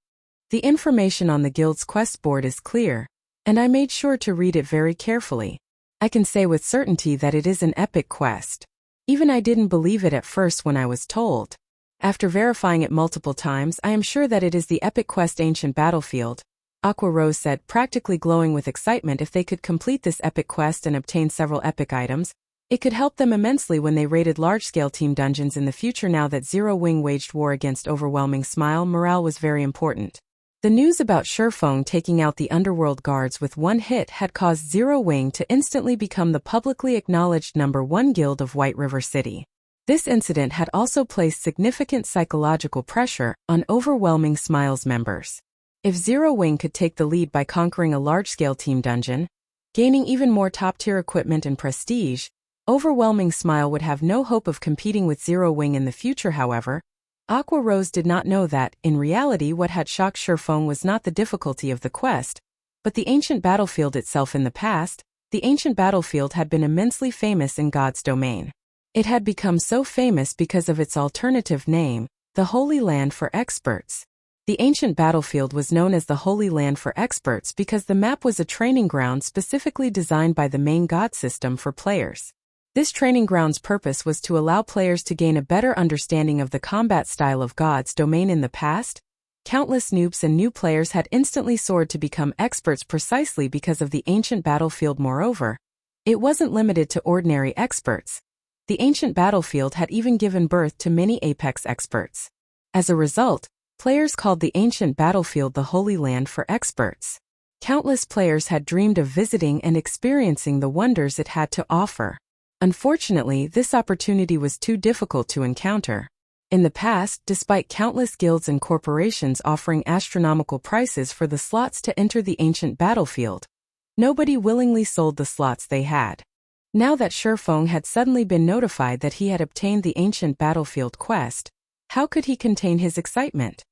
The information on the guild's quest board is clear, and I made sure to read it very carefully. I can say with certainty that it is an epic quest. Even I didn't believe it at first when I was told. After verifying it multiple times, I am sure that it is the epic quest Ancient Battlefield, Aqua Rose said, practically glowing with excitement. If they could complete this epic quest and obtain several epic items, it could help them immensely when they raided large-scale team dungeons in the future. Now that Zero Wing waged war against Overwhelming Smile, morale was very important. The news about Shurfeng taking out the underworld guards with one hit had caused Zero Wing to instantly become the publicly acknowledged #1 guild of White River City. This incident had also placed significant psychological pressure on Overwhelming Smile's members. If Zero Wing could take the lead by conquering a large-scale team dungeon, gaining even more top-tier equipment and prestige, Overwhelming Smile would have no hope of competing with Zero Wing in the future. However, Aqua Rose did not know that, in reality, what had shocked Shurfeng was not the difficulty of the quest, but the ancient battlefield itself. In the past, the ancient battlefield had been immensely famous in God's domain. It had become so famous because of its alternative name, the Holy Land for Experts. The ancient battlefield was known as the Holy Land for Experts because the map was a training ground specifically designed by the main god system for players. This training ground's purpose was to allow players to gain a better understanding of the combat style of God's domain. In the past, countless noobs and new players had instantly soared to become experts precisely because of the ancient battlefield. Moreover, it wasn't limited to ordinary experts. The ancient battlefield had even given birth to many apex experts. As a result, players called the ancient battlefield the Holy Land for Experts. Countless players had dreamed of visiting and experiencing the wonders it had to offer. Unfortunately, this opportunity was too difficult to encounter. In the past, despite countless guilds and corporations offering astronomical prices for the slots to enter the ancient battlefield, nobody willingly sold the slots they had. Now that Shurfeng had suddenly been notified that he had obtained the ancient battlefield quest, how could he contain his excitement?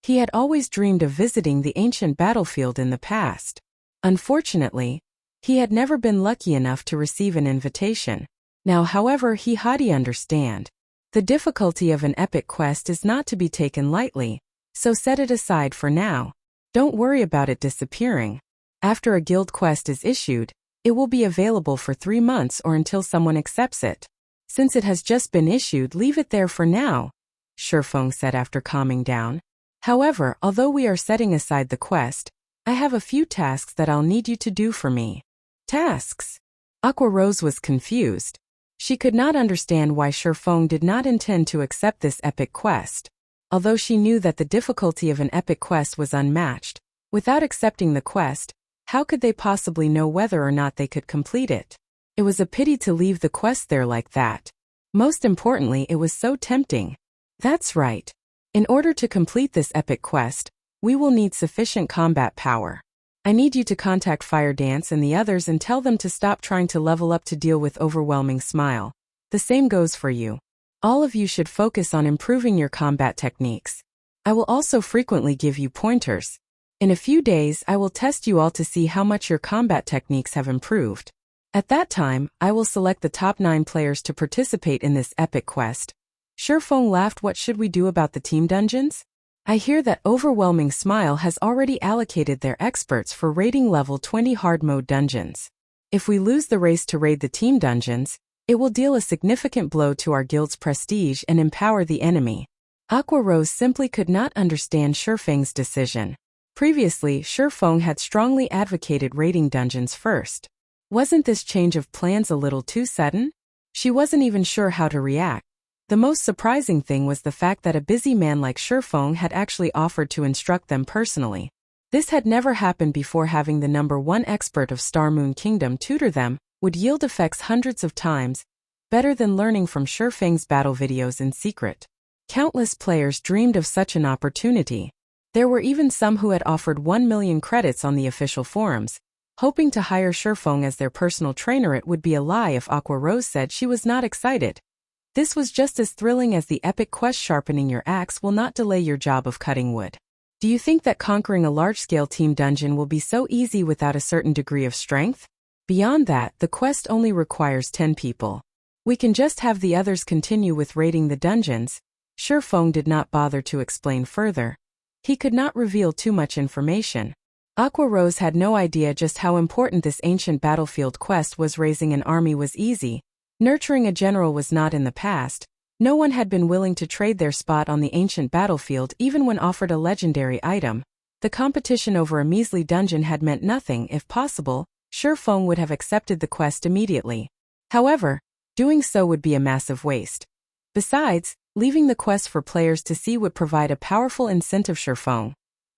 He had always dreamed of visiting the ancient battlefield in the past. Unfortunately, he had never been lucky enough to receive an invitation. Now, however, he had to understand. The difficulty of an epic quest is not to be taken lightly, so set it aside for now. Don't worry about it disappearing. After a guild quest is issued, it will be available for 3 months or until someone accepts it. Since it has just been issued, leave it there for now, Shurfeng said after calming down. However, although we are setting aside the quest, I have a few tasks that I'll need you to do for me. Tasks? Aqua Rose was confused. She could not understand why Shurfeng did not intend to accept this epic quest. Although she knew that the difficulty of an epic quest was unmatched, without accepting the quest, how could they possibly know whether or not they could complete it? It was a pity to leave the quest there like that. Most importantly, it was so tempting. That's right. In order to complete this epic quest, we will need sufficient combat power. I need you to contact Fire Dance and the others and tell them to stop trying to level up to deal with Overwhelming Smile. The same goes for you. All of you should focus on improving your combat techniques. I will also frequently give you pointers. In a few days, I will test you all to see how much your combat techniques have improved. At that time, I will select the top 9 players to participate in this epic quest. Shurfeng laughed. What should we do about the team dungeons? I hear that Overwhelming Smile has already allocated their experts for raiding level 20 hard mode dungeons. If we lose the race to raid the team dungeons, it will deal a significant blow to our guild's prestige and empower the enemy. Aqua Rose simply could not understand Shurfeng's decision. Previously, Shurfeng had strongly advocated raiding dungeons first. Wasn't this change of plans a little too sudden? She wasn't even sure how to react. The most surprising thing was the fact that a busy man like Shurfeng had actually offered to instruct them personally. This had never happened before. Having the #1 expert of Star Moon Kingdom tutor them would yield effects hundreds of times better than learning from Shurfeng's battle videos in secret. Countless players dreamed of such an opportunity. There were even some who had offered 1 million credits on the official forums, hoping to hire Shurfeng as their personal trainer. It would be a lie if Aqua Rose said she was not excited. This was just as thrilling as the epic quest. Sharpening your axe will not delay your job of cutting wood. Do you think that conquering a large-scale team dungeon will be so easy without a certain degree of strength? Beyond that, the quest only requires 10 people. We can just have the others continue with raiding the dungeons. Shurfeng did not bother to explain further. He could not reveal too much information. Aqua Rose had no idea just how important this ancient battlefield quest was. Raising an army was easy. Nurturing a general was not. In the past, no one had been willing to trade their spot on the ancient battlefield even when offered a legendary item. The competition over a measly dungeon had meant nothing. If possible, Shifeng would have accepted the quest immediately. However, doing so would be a massive waste. Besides, leaving the quest for players to see would provide a powerful incentive. Shifeng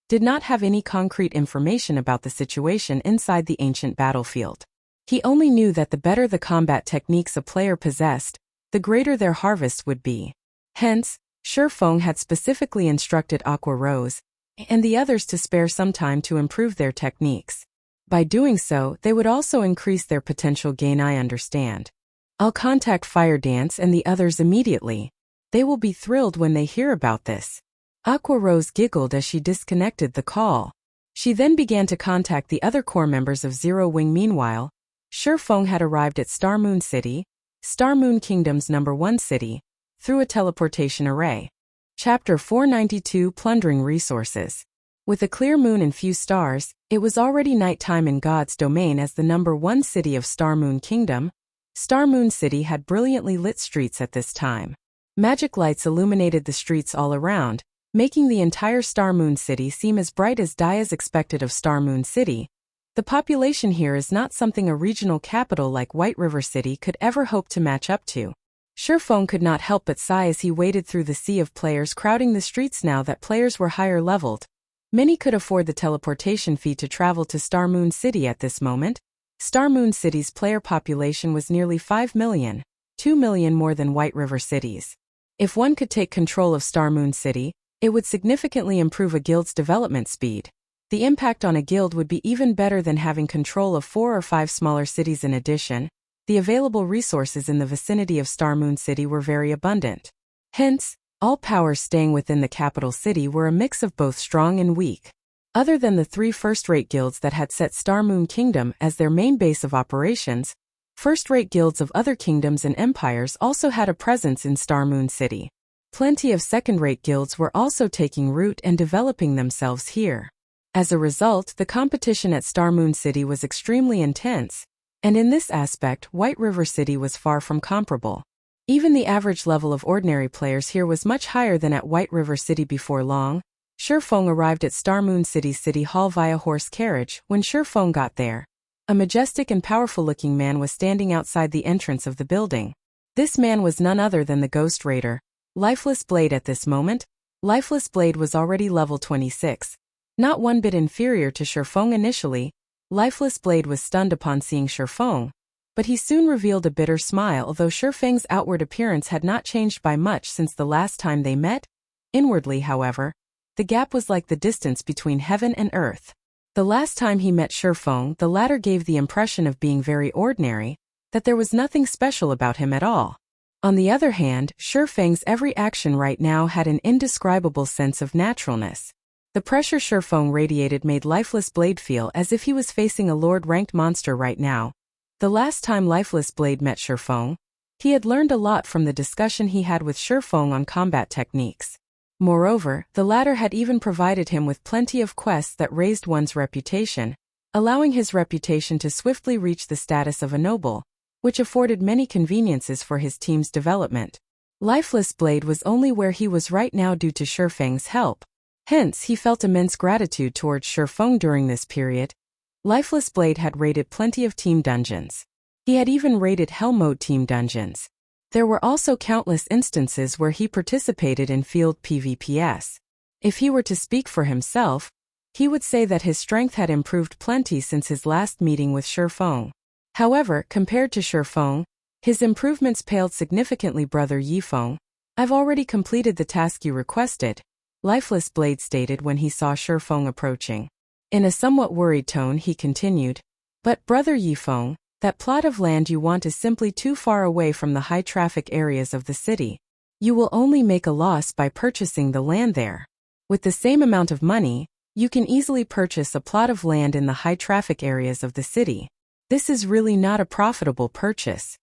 did not have any concrete information about the situation inside the ancient battlefield. He only knew that the better the combat techniques a player possessed, the greater their harvest would be. Hence, Shifeng had specifically instructed Aqua Rose and the others to spare some time to improve their techniques. By doing so, they would also increase their potential gain. I understand. I'll contact Fire Dance and the others immediately. They will be thrilled when they hear about this. Aqua Rose giggled as she disconnected the call. She then began to contact the other core members of Zero Wing. Meanwhile, Shifeng had arrived at Star Moon City, Star Moon Kingdom's #1 city, through a teleportation array. Chapter 492 Plundering Resources. With a clear moon and few stars, it was already nighttime in God's domain. As the #1 city of Star Moon Kingdom, Star Moon City had brilliantly lit streets at this time. Magic lights illuminated the streets all around, making the entire Star Moon City seem as bright as day. As expected of Star Moon City, the population here is not something a regional capital like White River City could ever hope to match up to. Shifeng could not help but sigh as he waded through the sea of players crowding the streets. Now that players were higher leveled, many could afford the teleportation fee to travel to Star Moon City. At this moment, Star Moon City's player population was nearly 5 million, 2 million more than White River City's. If one could take control of Star Moon City, it would significantly improve a guild's development speed. The impact on a guild would be even better than having control of 4 or 5 smaller cities. In addition, the available resources in the vicinity of Star Moon City were very abundant. Hence, all powers staying within the capital city were a mix of both strong and weak. Other than the 3 first-rate guilds that had set Star Moon Kingdom as their main base of operations, first-rate guilds of other kingdoms and empires also had a presence in Star Moon City. Plenty of second-rate guilds were also taking root and developing themselves here. As a result, the competition at Star Moon City was extremely intense, and in this aspect, White River City was far from comparable. Even the average level of ordinary players here was much higher than at White River City. Before long, Shifeng arrived at Star Moon City's City Hall via horse carriage. When Shifeng got there, a majestic and powerful-looking man was standing outside the entrance of the building. This man was none other than the Ghost Raider, Lifeless Blade. At this moment, Lifeless Blade was already level 26. Not one bit inferior to Shifeng. Initially, Lifeless Blade was stunned upon seeing Shifeng, but he soon revealed a bitter smile. Although Shifeng's outward appearance had not changed by much since the last time they met, inwardly, however, the gap was like the distance between heaven and earth. The last time he met Shifeng, the latter gave the impression of being very ordinary, that there was nothing special about him at all. On the other hand, Shifeng's every action right now had an indescribable sense of naturalness. The pressure Shifeng radiated made Lifeless Blade feel as if he was facing a Lord-ranked monster right now. The last time Lifeless Blade met Shifeng, he had learned a lot from the discussion he had with Shifeng on combat techniques. Moreover, the latter had even provided him with plenty of quests that raised one's reputation, allowing his reputation to swiftly reach the status of a noble, which afforded many conveniences for his team's development. Lifeless Blade was only where he was right now due to Shifeng's help. Hence, he felt immense gratitude towards Shifeng during this period. Lifeless Blade had raided plenty of team dungeons. He had even raided Hell Mode team dungeons. There were also countless instances where he participated in field PvPs. If he were to speak for himself, he would say that his strength had improved plenty since his last meeting with Shifeng. However, compared to Shifeng, his improvements paled significantly. Brother Yifeng, I've already completed the task you requested, Lifeless Blade stated when he saw Shifeng approaching. In a somewhat worried tone he continued, but Brother Yifeng, that plot of land you want is simply too far away from the high-traffic areas of the city. You will only make a loss by purchasing the land there. With the same amount of money, you can easily purchase a plot of land in the high-traffic areas of the city. This is really not a profitable purchase.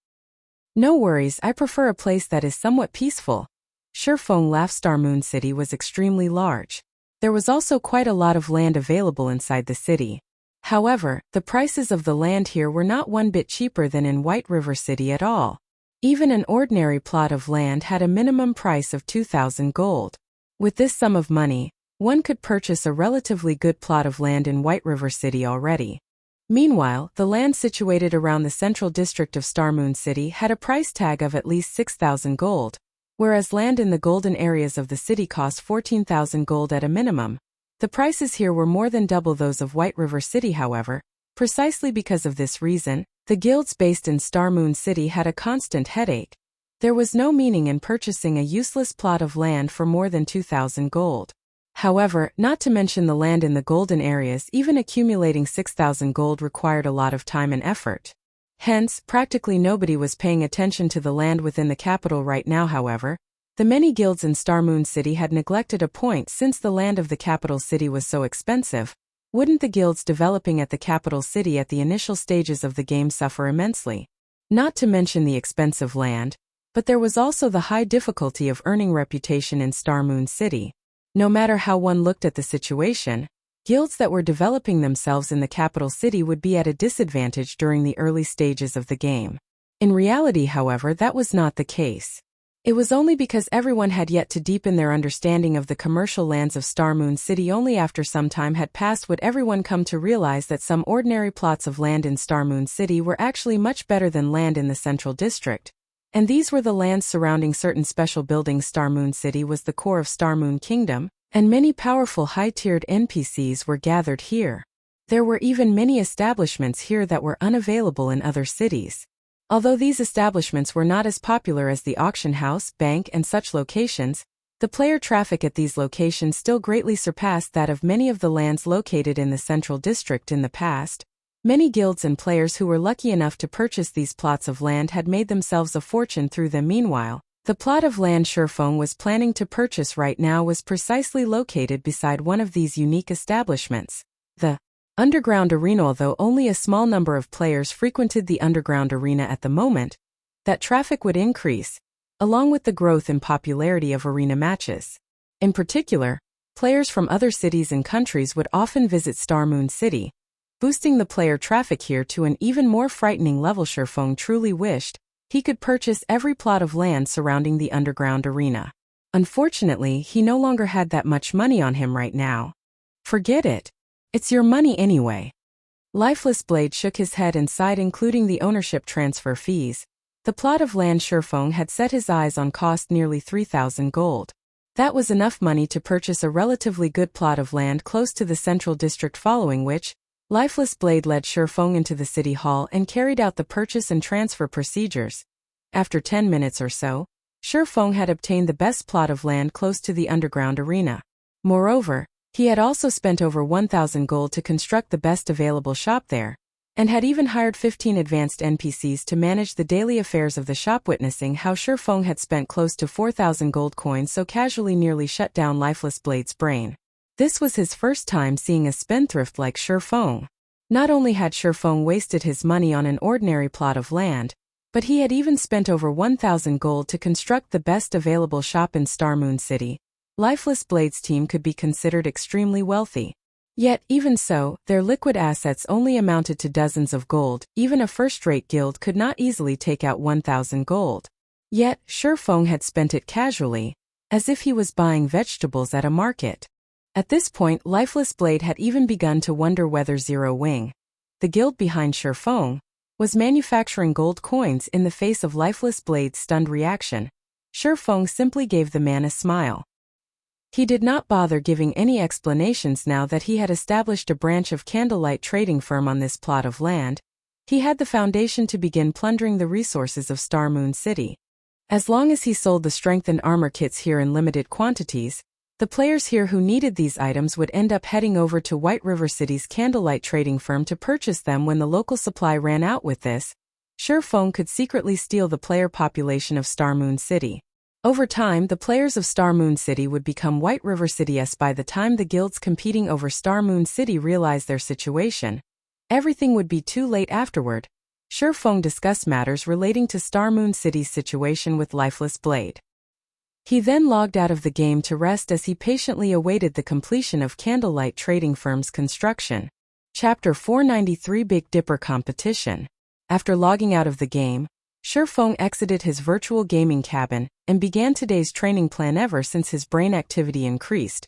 No worries, I prefer a place that is somewhat peaceful. Shifeng laughed. Star Moon City was extremely large. There was also quite a lot of land available inside the city. However, the prices of the land here were not one bit cheaper than in White River City at all. Even an ordinary plot of land had a minimum price of 2,000 gold. With this sum of money, one could purchase a relatively good plot of land in White River City already. Meanwhile, the land situated around the central district of Starmoon City had a price tag of at least 6,000 gold, whereas land in the golden areas of the city cost 14,000 gold at a minimum. The prices here were more than double those of White River City, however. Precisely because of this reason, the guilds based in Starmoon City had a constant headache. There was no meaning in purchasing a useless plot of land for more than 2,000 gold. However, not to mention the land in the golden areas, even accumulating 6,000 gold required a lot of time and effort. Hence, practically nobody was paying attention to the land within the capital right now. However, the many guilds in Starmoon City had neglected a point. Since the land of the capital city was so expensive, wouldn't the guilds developing at the capital city at the initial stages of the game suffer immensely? Not to mention the expensive land, but there was also the high difficulty of earning reputation in Starmoon City. No matter how one looked at the situation, guilds that were developing themselves in the capital city would be at a disadvantage during the early stages of the game. In reality, however, that was not the case. It was only because everyone had yet to deepen their understanding of the commercial lands of Starmoon City. Only after some time had passed would everyone come to realize that some ordinary plots of land in Starmoon City were actually much better than land in the central district. And these were the lands surrounding certain special buildings. Starmoon City was the core of Starmoon Kingdom, and many powerful high-tiered NPCs were gathered here. There were even many establishments here that were unavailable in other cities. Although these establishments were not as popular as the auction house, bank, and such locations, the player traffic at these locations still greatly surpassed that of many of the lands located in the central district in the past. Many guilds and players who were lucky enough to purchase these plots of land had made themselves a fortune through them. Meanwhile, the plot of land Shurfeng was planning to purchase right now was precisely located beside one of these unique establishments, the underground arena. Although only a small number of players frequented the underground arena at the moment, that traffic would increase, along with the growth in popularity of arena matches. In particular, players from other cities and countries would often visit Starmoon City, boosting the player traffic here to an even more frightening level. Shurfeng truly wished he could purchase every plot of land surrounding the underground arena. Unfortunately, he no longer had that much money on him right now. Forget it. It's your money anyway. Lifeless Blade shook his head and sighed. Including the ownership transfer fees, the plot of land Shurfeng had set his eyes on cost nearly 3,000 gold. That was enough money to purchase a relatively good plot of land close to the central district, following which, Lifeless Blade led Shurfeng into the city hall and carried out the purchase and transfer procedures. After 10 minutes or so, Shurfeng had obtained the best plot of land close to the underground arena. Moreover, he had also spent over 1,000 gold to construct the best available shop there, and had even hired 15 advanced NPCs to manage the daily affairs of the shop. Witnessing how Shurfeng had spent close to 4,000 gold coins so casually nearly shut down Lifeless Blade's brain. This was his first time seeing a spendthrift like Shurfeng. Not only had Shurfeng wasted his money on an ordinary plot of land, but he had even spent over 1,000 gold to construct the best available shop in Starmoon City. Lifeless Blade's team could be considered extremely wealthy. Yet, even so, their liquid assets only amounted to dozens of gold. Even a first-rate guild could not easily take out 1,000 gold. Yet, Shurfeng had spent it casually, as if he was buying vegetables at a market. At this point, Lifeless Blade had even begun to wonder whether Zero Wing, the guild behind Shurfeng, was manufacturing gold coins. In the face of Lifeless Blade's stunned reaction, Shurfeng simply gave the man a smile. He did not bother giving any explanations now that he had established a branch of Candlelight trading firm on this plot of land. He had the foundation to begin plundering the resources of Starmoon City. As long as he sold the strengthened armor kits here in limited quantities, the players here who needed these items would end up heading over to White River City's Candlelight trading firm to purchase them when the local supply ran out. With this, Shurfeng could secretly steal the player population of Starmoon City. Over time, the players of Starmoon City would become White River City's. By the time the guilds competing over Starmoon City realized their situation, everything would be too late. Afterward, Shurfeng discussed matters relating to Starmoon City's situation with Lifeless Blade. He then logged out of the game to rest as he patiently awaited the completion of Candlelight trading firm's construction. Chapter 493 Big Dipper Competition. After logging out of the game, Shifeng exited his virtual gaming cabin and began today's training plan. Ever since his brain activity increased,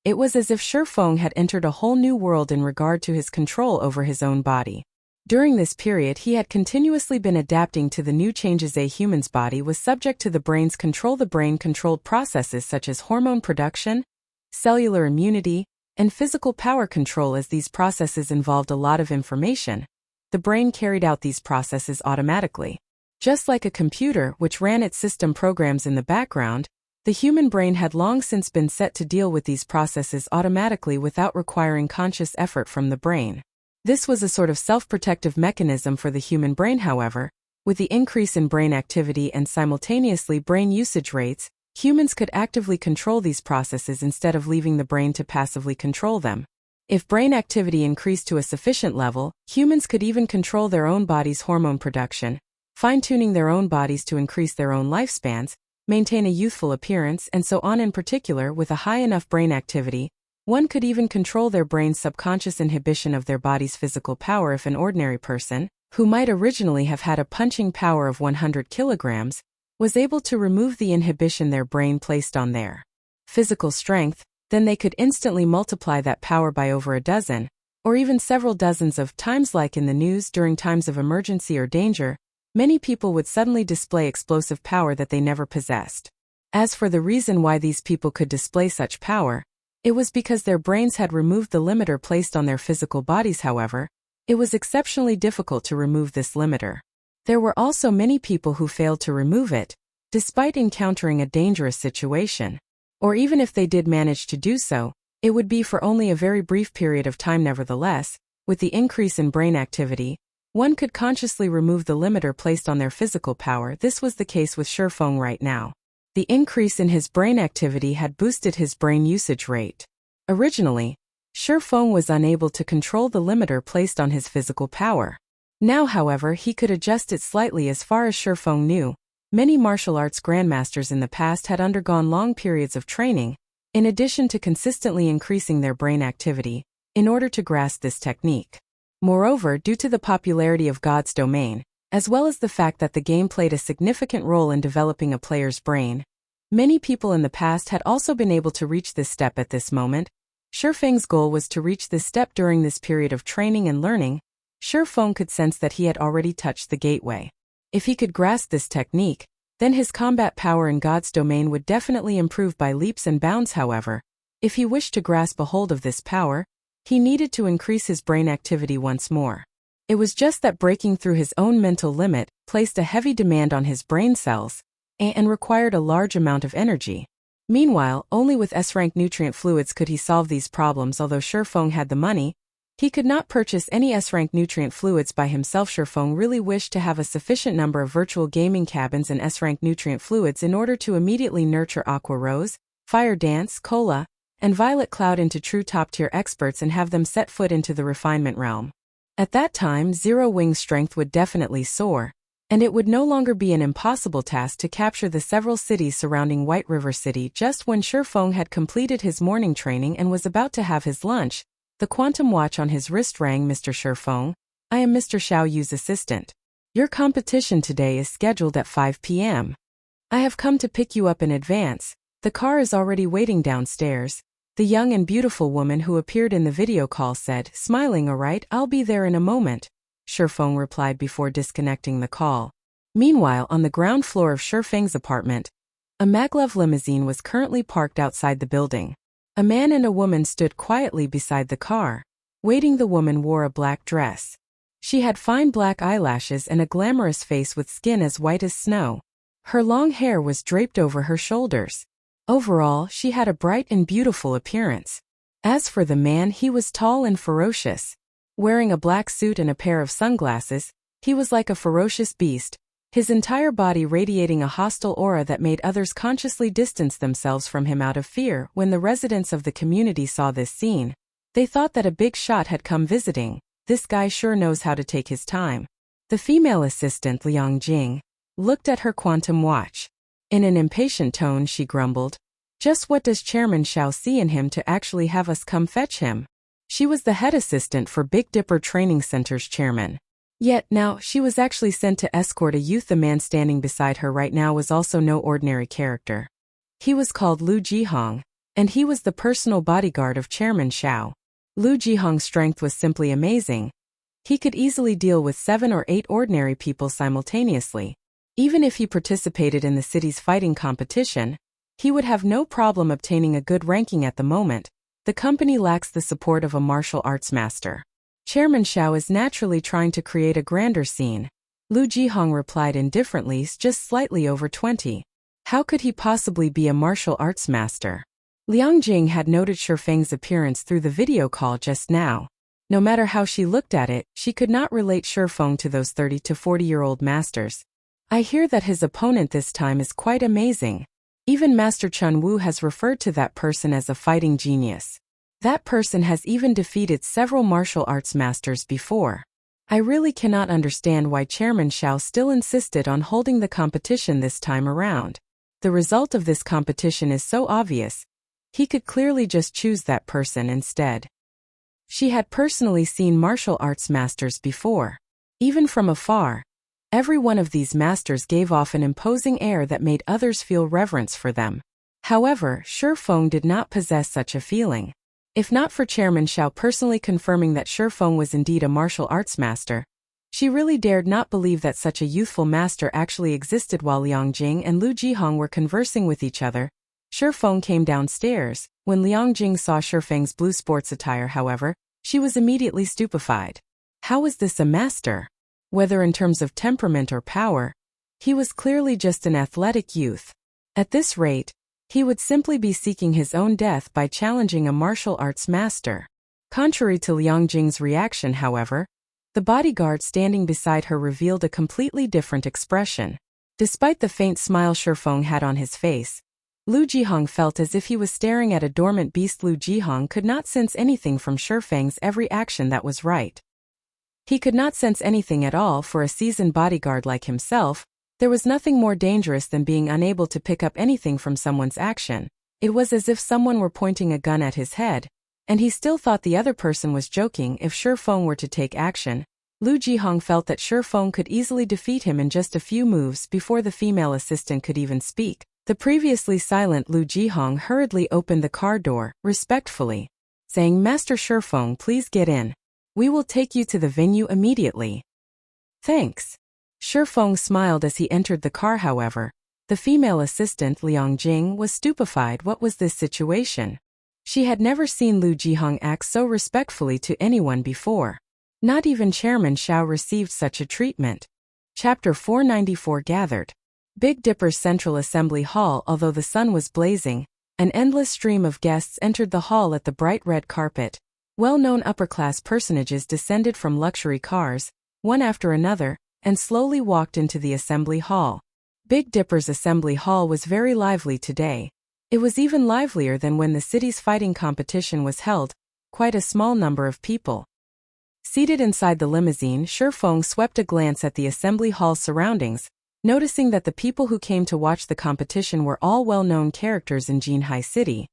it was as if Shifeng had entered a whole new world in regard to his control over his own body. During this period, he had continuously been adapting to the new changes a human's body was subject to. The brain's control. The brain controlled processes such as hormone production, cellular immunity, and physical power control. As these processes involved a lot of information, the brain carried out these processes automatically. Just like a computer which ran its system programs in the background, the human brain had long since been set to deal with these processes automatically without requiring conscious effort from the brain. This was a sort of self-protective mechanism for the human brain. However, with the increase in brain activity and simultaneously brain usage rates, humans could actively control these processes instead of leaving the brain to passively control them. If brain activity increased to a sufficient level, humans could even control their own body's hormone production, fine-tuning their own bodies to increase their own lifespans, maintain a youthful appearance, and so on. In particular, with a high enough brain activity, one could even control their brain's subconscious inhibition of their body's physical power. If an ordinary person, who might originally have had a punching power of 100 kilograms, was able to remove the inhibition their brain placed on their physical strength, then they could instantly multiply that power by over a dozen, or even several dozens of times. Like in the news during times of emergency or danger, many people would suddenly display explosive power that they never possessed. As for the reason why these people could display such power, it was because their brains had removed the limiter placed on their physical bodies. However, it was exceptionally difficult to remove this limiter. There were also many people who failed to remove it, despite encountering a dangerous situation. Or even if they did manage to do so, it would be for only a very brief period of time. Nevertheless, with the increase in brain activity, one could consciously remove the limiter placed on their physical power. This was the case with Shifeng right now. The increase in his brain activity had boosted his brain usage rate. Originally, Shifeng was unable to control the limiter placed on his physical power. Now, however, he could adjust it slightly. As far as Shifeng knew, many martial arts grandmasters in the past had undergone long periods of training, in addition to consistently increasing their brain activity, in order to grasp this technique. Moreover, due to the popularity of God's Domain, as well as the fact that the game played a significant role in developing a player's brain, many people in the past had also been able to reach this step. At this moment, Shifeng's goal was to reach this step. During this period of training and learning, Shifeng could sense that he had already touched the gateway. If he could grasp this technique, then his combat power in God's Domain would definitely improve by leaps and bounds. However, if he wished to grasp a hold of this power, he needed to increase his brain activity once more. It was just that breaking through his own mental limit placed a heavy demand on his brain cells and required a large amount of energy. Meanwhile, only with S-rank nutrient fluids could he solve these problems. Although Shifeng had the money, he could not purchase any S-rank nutrient fluids by himself. Shifeng really wished to have a sufficient number of virtual gaming cabins and S-rank nutrient fluids in order to immediately nurture Aqua Rose, Fire Dance, Cola, and Violet Cloud into true top-tier experts and have them set foot into the refinement realm. At that time, Zero Wing's strength would definitely soar, and it would no longer be an impossible task to capture the several cities surrounding White River City. Just when Shifeng had completed his morning training and was about to have his lunch, the quantum watch on his wrist rang. Mr. Shifeng, I am Mr. Xiao Yu's assistant. Your competition today is scheduled at 5 p.m. I have come to pick you up in advance. The car is already waiting downstairs. The young and beautiful woman who appeared in the video call said, smiling. All right, I'll be there in a moment, Shifeng replied before disconnecting the call. Meanwhile, on the ground floor of Shifeng's apartment, a maglev limousine was currently parked outside the building. A man and a woman stood quietly beside the car. Waiting, the woman wore a black dress. She had fine black eyelashes and a glamorous face with skin as white as snow. Her long hair was draped over her shoulders. Overall, she had a bright and beautiful appearance. As for the man, he was tall and ferocious. Wearing a black suit and a pair of sunglasses, he was like a ferocious beast, his entire body radiating a hostile aura that made others consciously distance themselves from him out of fear. When the residents of the community saw this scene, they thought that a big shot had come visiting. This guy sure knows how to take his time. The female assistant, Liang Jing, looked at her quantum watch. In an impatient tone she grumbled, "Just what does Chairman Shao see in him to actually have us come fetch him?" She was the head assistant for Big Dipper Training Center's chairman. Yet now she was actually sent to escort a youth. The man standing beside her right now was also no ordinary character. He was called Lu Jihong, and he was the personal bodyguard of Chairman Shao. Lu Jihong's strength was simply amazing. He could easily deal with 7 or 8 ordinary people simultaneously. Even if he participated in the city's fighting competition, he would have no problem obtaining a good ranking. At the moment, the company lacks the support of a martial arts master. Chairman Shao is naturally trying to create a grander scene. Lu Jihong replied indifferently, just slightly over 20. How could he possibly be a martial arts master? Liang Jing had noted Shifeng's appearance through the video call just now. No matter how she looked at it, she could not relate Shifeng to those 30 to 40-year-old masters. I hear that his opponent this time is quite amazing. Even Master Chun Wu has referred to that person as a fighting genius. That person has even defeated several martial arts masters before. I really cannot understand why Chairman Shao still insisted on holding the competition this time around. The result of this competition is so obvious. He could clearly just choose that person instead. She had personally seen martial arts masters before. Even from afar, every one of these masters gave off an imposing air that made others feel reverence for them. However, Shifeng did not possess such a feeling. If not for Chairman Shao personally confirming that Shifeng was indeed a martial arts master, she really dared not believe that such a youthful master actually existed. While Liang Jing and Lu Jihong were conversing with each other, Shifeng came downstairs. When Liang Jing saw Shifeng's blue sports attire, however, she was immediately stupefied. How was this a master? Whether in terms of temperament or power, he was clearly just an athletic youth. At this rate, he would simply be seeking his own death by challenging a martial arts master. Contrary to Liang Jing's reaction, however, the bodyguard standing beside her revealed a completely different expression. Despite the faint smile Shifeng had on his face, Lu Jihong felt as if he was staring at a dormant beast. Lu Jihong could not sense anything from Shifeng's every action that was right. He could not sense anything at all. For a seasoned bodyguard like himself, there was nothing more dangerous than being unable to pick up anything from someone's action. It was as if someone were pointing a gun at his head, and he still thought the other person was joking. If Shifeng were to take action, Lu Jihong felt that Shifeng could easily defeat him in just a few moves. Before the female assistant could even speak, the previously silent Lu Jihong hurriedly opened the car door, respectfully, saying, "Master Shifeng, please get in. We will take you to the venue immediately." "Thanks." Shifeng smiled as he entered the car. However, the female assistant Liang Jing was stupefied. What was this situation? She had never seen Lu Jihong act so respectfully to anyone before. Not even Chairman Shao received such a treatment. Chapter 494 gathered. Big Dipper's Central Assembly Hall. Although the sun was blazing, an endless stream of guests entered the hall at the bright red carpet. Well-known upper-class personages descended from luxury cars, one after another, and slowly walked into the assembly hall. Big Dipper's assembly hall was very lively today. It was even livelier than when the city's fighting competition was held. Quite a small number of people. Seated inside the limousine, Shifeng swept a glance at the assembly hall's surroundings, noticing that the people who came to watch the competition were all well-known characters in Jinhai City.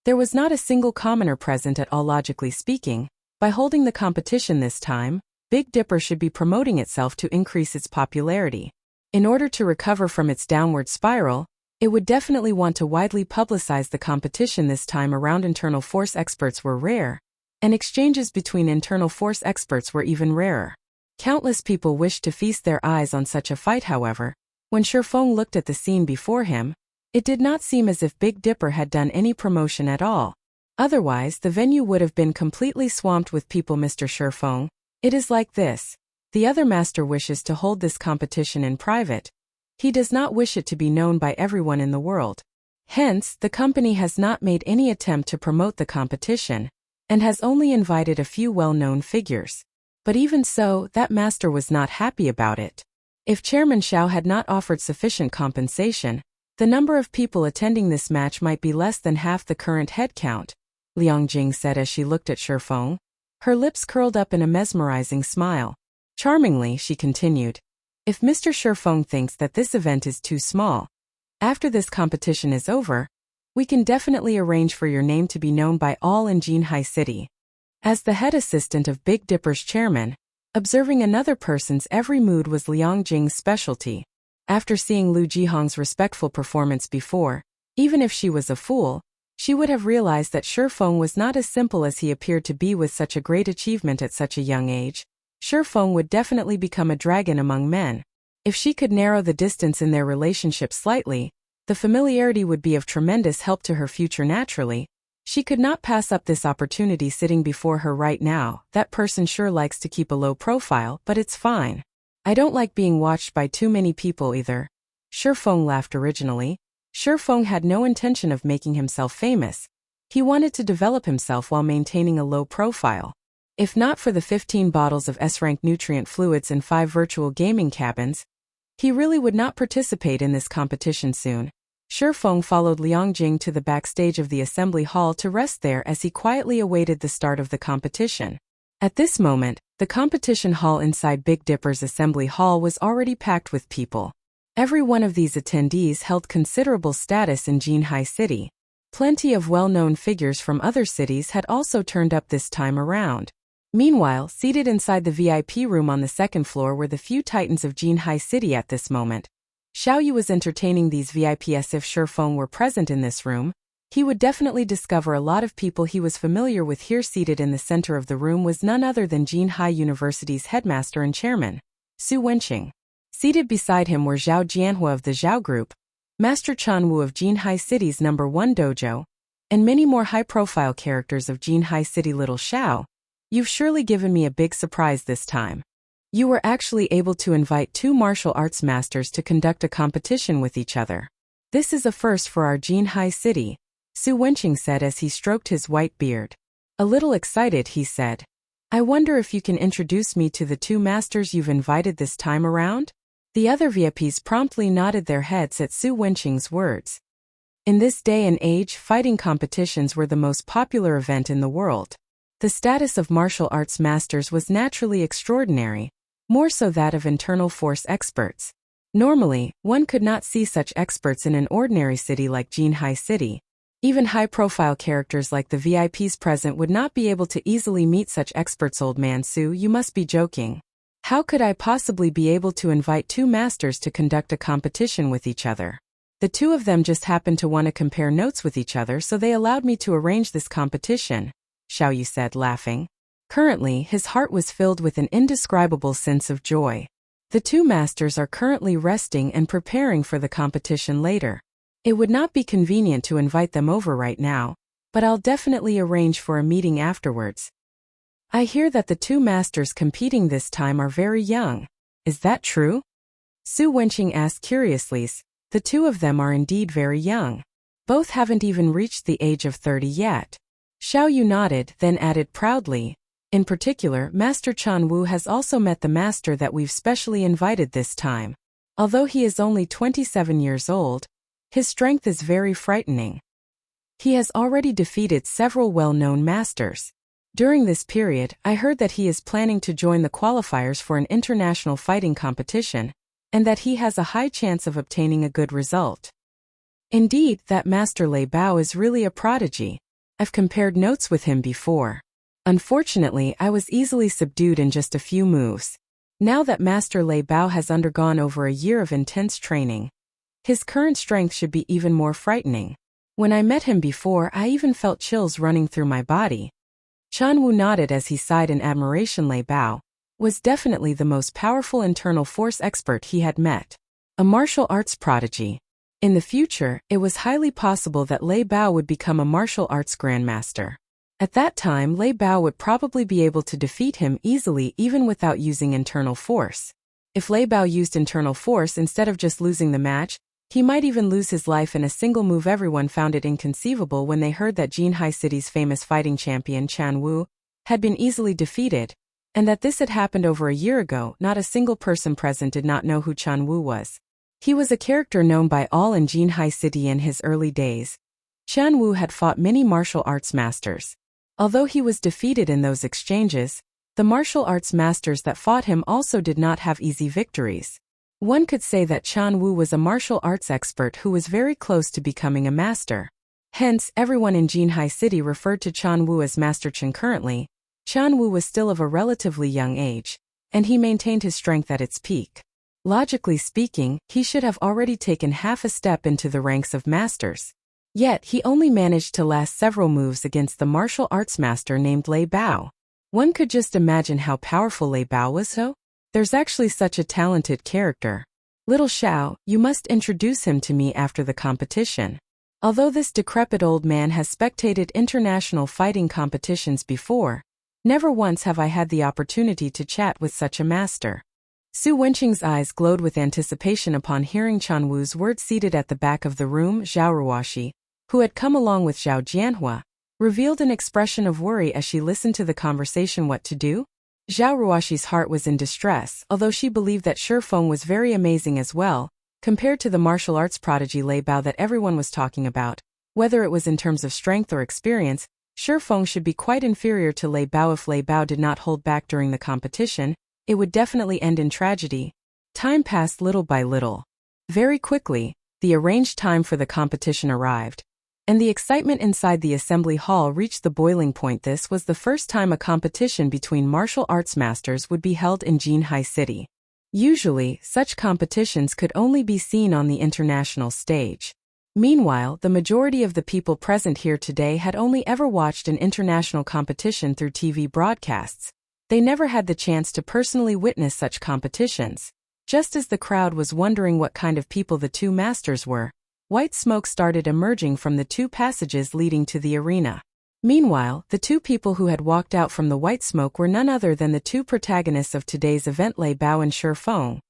There was not a single commoner present at all. Logically speaking, by holding the competition this time, Big Dipper should be promoting itself to increase its popularity. In order to recover from its downward spiral, it would definitely want to widely publicize the competition this time around. Internal force experts were rare, and exchanges between internal force experts were even rarer. Countless people wished to feast their eyes on such a fight. However, when Shifeng looked at the scene before him, it did not seem as if Big Dipper had done any promotion at all. Otherwise, the venue would have been completely swamped with people. "Mr. Shifeng, it is like this. The other master wishes to hold this competition in private. He does not wish it to be known by everyone in the world. Hence, the company has not made any attempt to promote the competition, and has only invited a few well-known figures." But even so, that master was not happy about it. If Chairman Shao had not offered sufficient compensation, the number of people attending this match might be less than half the current head count, Liang Jing said as she looked at Shifeng. Her lips curled up in a mesmerizing smile. Charmingly, she continued, "If Mr. Shifeng thinks that this event is too small, After this competition is over, we can definitely arrange for your name to be known by all in Jinhai City. As the head assistant of Big Dipper's chairman, observing another person's every mood was Liang Jing's specialty. After seeing Lu Jihong's respectful performance before, even if she was a fool, she would have realized that Shifeng was not as simple as he appeared to be. With such a great achievement at such a young age, Shifeng would definitely become a dragon among men. If she could narrow the distance in their relationship slightly, the familiarity would be of tremendous help to her future naturally. She could not pass up this opportunity sitting before her right now. That person sure likes to keep a low profile, but it's fine. I don't like being watched by too many people either. Shifeng laughed originally. Shifeng had no intention of making himself famous. He wanted to develop himself while maintaining a low profile. If not for the 15 bottles of S-rank nutrient fluids and 5 virtual gaming cabins, he really would not participate in this competition soon. Shifeng followed Liang Jing to the backstage of the assembly hall to rest there as he quietly awaited the start of the competition. At this moment, the competition hall inside Big Dipper's assembly hall was already packed with people. Every one of these attendees held considerable status in Jinhai City. Plenty of well-known figures from other cities had also turned up this time around. Meanwhile, seated inside the VIP room on the second floor were the few titans of Jinhai City at this moment. Xiao Yu was entertaining these VIPs. If Shifeng were present in this room, he would definitely discover a lot of people he was familiar with here. Seated in the center of the room was none other than Jinhai University's headmaster and chairman, Su Wenqing. Seated beside him were Zhao Jianhua of the Zhao Group, Master Chen Wu of Jinhai City's #1 dojo, and many more high-profile characters of Jinhai City. Little Xiao, you've surely given me a big surprise this time. You were actually able to invite 2 martial arts masters to conduct a competition with each other. This is a first for our Jinhai City, Su Wenqing said as he stroked his white beard. A little excited, he said, I wonder if you can introduce me to the 2 masters you've invited this time around? The other VIPs promptly nodded their heads at Su Wenqing's words. In this day and age, fighting competitions were the most popular event in the world. The status of martial arts masters was naturally extraordinary, more so that of internal force experts. Normally, one could not see such experts in an ordinary city like Jinhai City. Even high-profile characters like the VIPs present would not be able to easily meet such experts. Old man Su, you must be joking. How could I possibly be able to invite 2 masters to conduct a competition with each other? The 2 of them just happened to want to compare notes with each other, so they allowed me to arrange this competition, Xiao Yu said, laughing. Currently, his heart was filled with an indescribable sense of joy. The 2 masters are currently resting and preparing for the competition later. It would not be convenient to invite them over right now, but I'll definitely arrange for a meeting afterwards. I hear that the 2 masters competing this time are very young. Is that true? Su Wenqing asked curiously. The 2 of them are indeed very young. Both haven't even reached the age of 30 yet. Xiao Yu nodded, then added proudly, in particular, Master Chen Wu has also met the master that we've specially invited this time. Although he is only 27 years old, his strength is very frightening. He has already defeated several well-known masters. During this period, I heard that he is planning to join the qualifiers for an international fighting competition, and that he has a high chance of obtaining a good result. Indeed, that Master Lei Bao is really a prodigy. I've compared notes with him before. Unfortunately, I was easily subdued in just a few moves. Now that Master Lei Bao has undergone over a year of intense training, his current strength should be even more frightening. When I met him before, I even felt chills running through my body. Chen Wu nodded as he sighed in admiration. Lei Bao was definitely the most powerful internal force expert he had met. A martial arts prodigy. In the future, it was highly possible that Lei Bao would become a martial arts grandmaster. At that time, Lei Bao would probably be able to defeat him easily even without using internal force. If Lei Bao used internal force instead of just losing the match, he might even lose his life in a single move. Everyone found it inconceivable when they heard that Jinhai City's famous fighting champion Chan Wu had been easily defeated, and that this had happened over a year ago. Not a single person present did not know who Chan Wu was. He was a character known by all in Jinhai City in his early days. Chan Wu had fought many martial arts masters. Although he was defeated in those exchanges, the martial arts masters that fought him also did not have easy victories. One could say that Chan Wu was a martial arts expert who was very close to becoming a master. Hence, everyone in Jinhai City referred to Chan Wu as Master Chen. Currently, Chan Wu was still of a relatively young age, and he maintained his strength at its peak. Logically speaking, he should have already taken half a step into the ranks of masters. Yet, he only managed to last several moves against the martial arts master named Lei Bao. One could just imagine how powerful Lei Bao was. So, there's actually such a talented character. Little Xiao, you must introduce him to me after the competition. Although this decrepit old man has spectated international fighting competitions before, never once have I had the opportunity to chat with such a master. Su Wenqing's eyes glowed with anticipation upon hearing Chan Wu's words. Seated at the back of the room, Zhao Ruoxi, who had come along with Zhao Jianhua, revealed an expression of worry as she listened to the conversation. What to do? Zhao Ruoxi's heart was in distress, although she believed that Shi Feng was very amazing as well, compared to the martial arts prodigy Lei Bao that everyone was talking about. Whether it was in terms of strength or experience, Shi Feng should be quite inferior to Lei Bao. If Lei Bao did not hold back during the competition, it would definitely end in tragedy. Time passed little by little. Very quickly, the arranged time for the competition arrived, and the excitement inside the assembly hall reached the boiling point. This was the first time a competition between martial arts masters would be held in Jinhai City. Usually, such competitions could only be seen on the international stage. Meanwhile, the majority of the people present here today had only ever watched an international competition through TV broadcasts. They never had the chance to personally witness such competitions. Just as the crowd was wondering what kind of people the two masters were, white smoke started emerging from the two passages leading to the arena. Meanwhile, the two people who had walked out from the white smoke were none other than the two protagonists of today's event, Lei Bao and Shi Feng.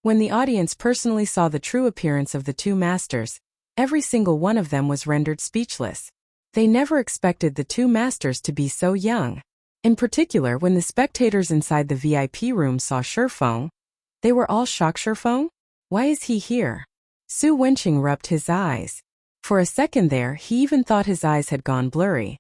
When the audience personally saw the true appearance of the two masters, every single one of them was rendered speechless. They never expected the two masters to be so young. In particular, when the spectators inside the VIP room saw Shi Feng, they were all shocked. Shi Feng? Why is he here? Su Wenqing rubbed his eyes. For a second there, he even thought his eyes had gone blurry.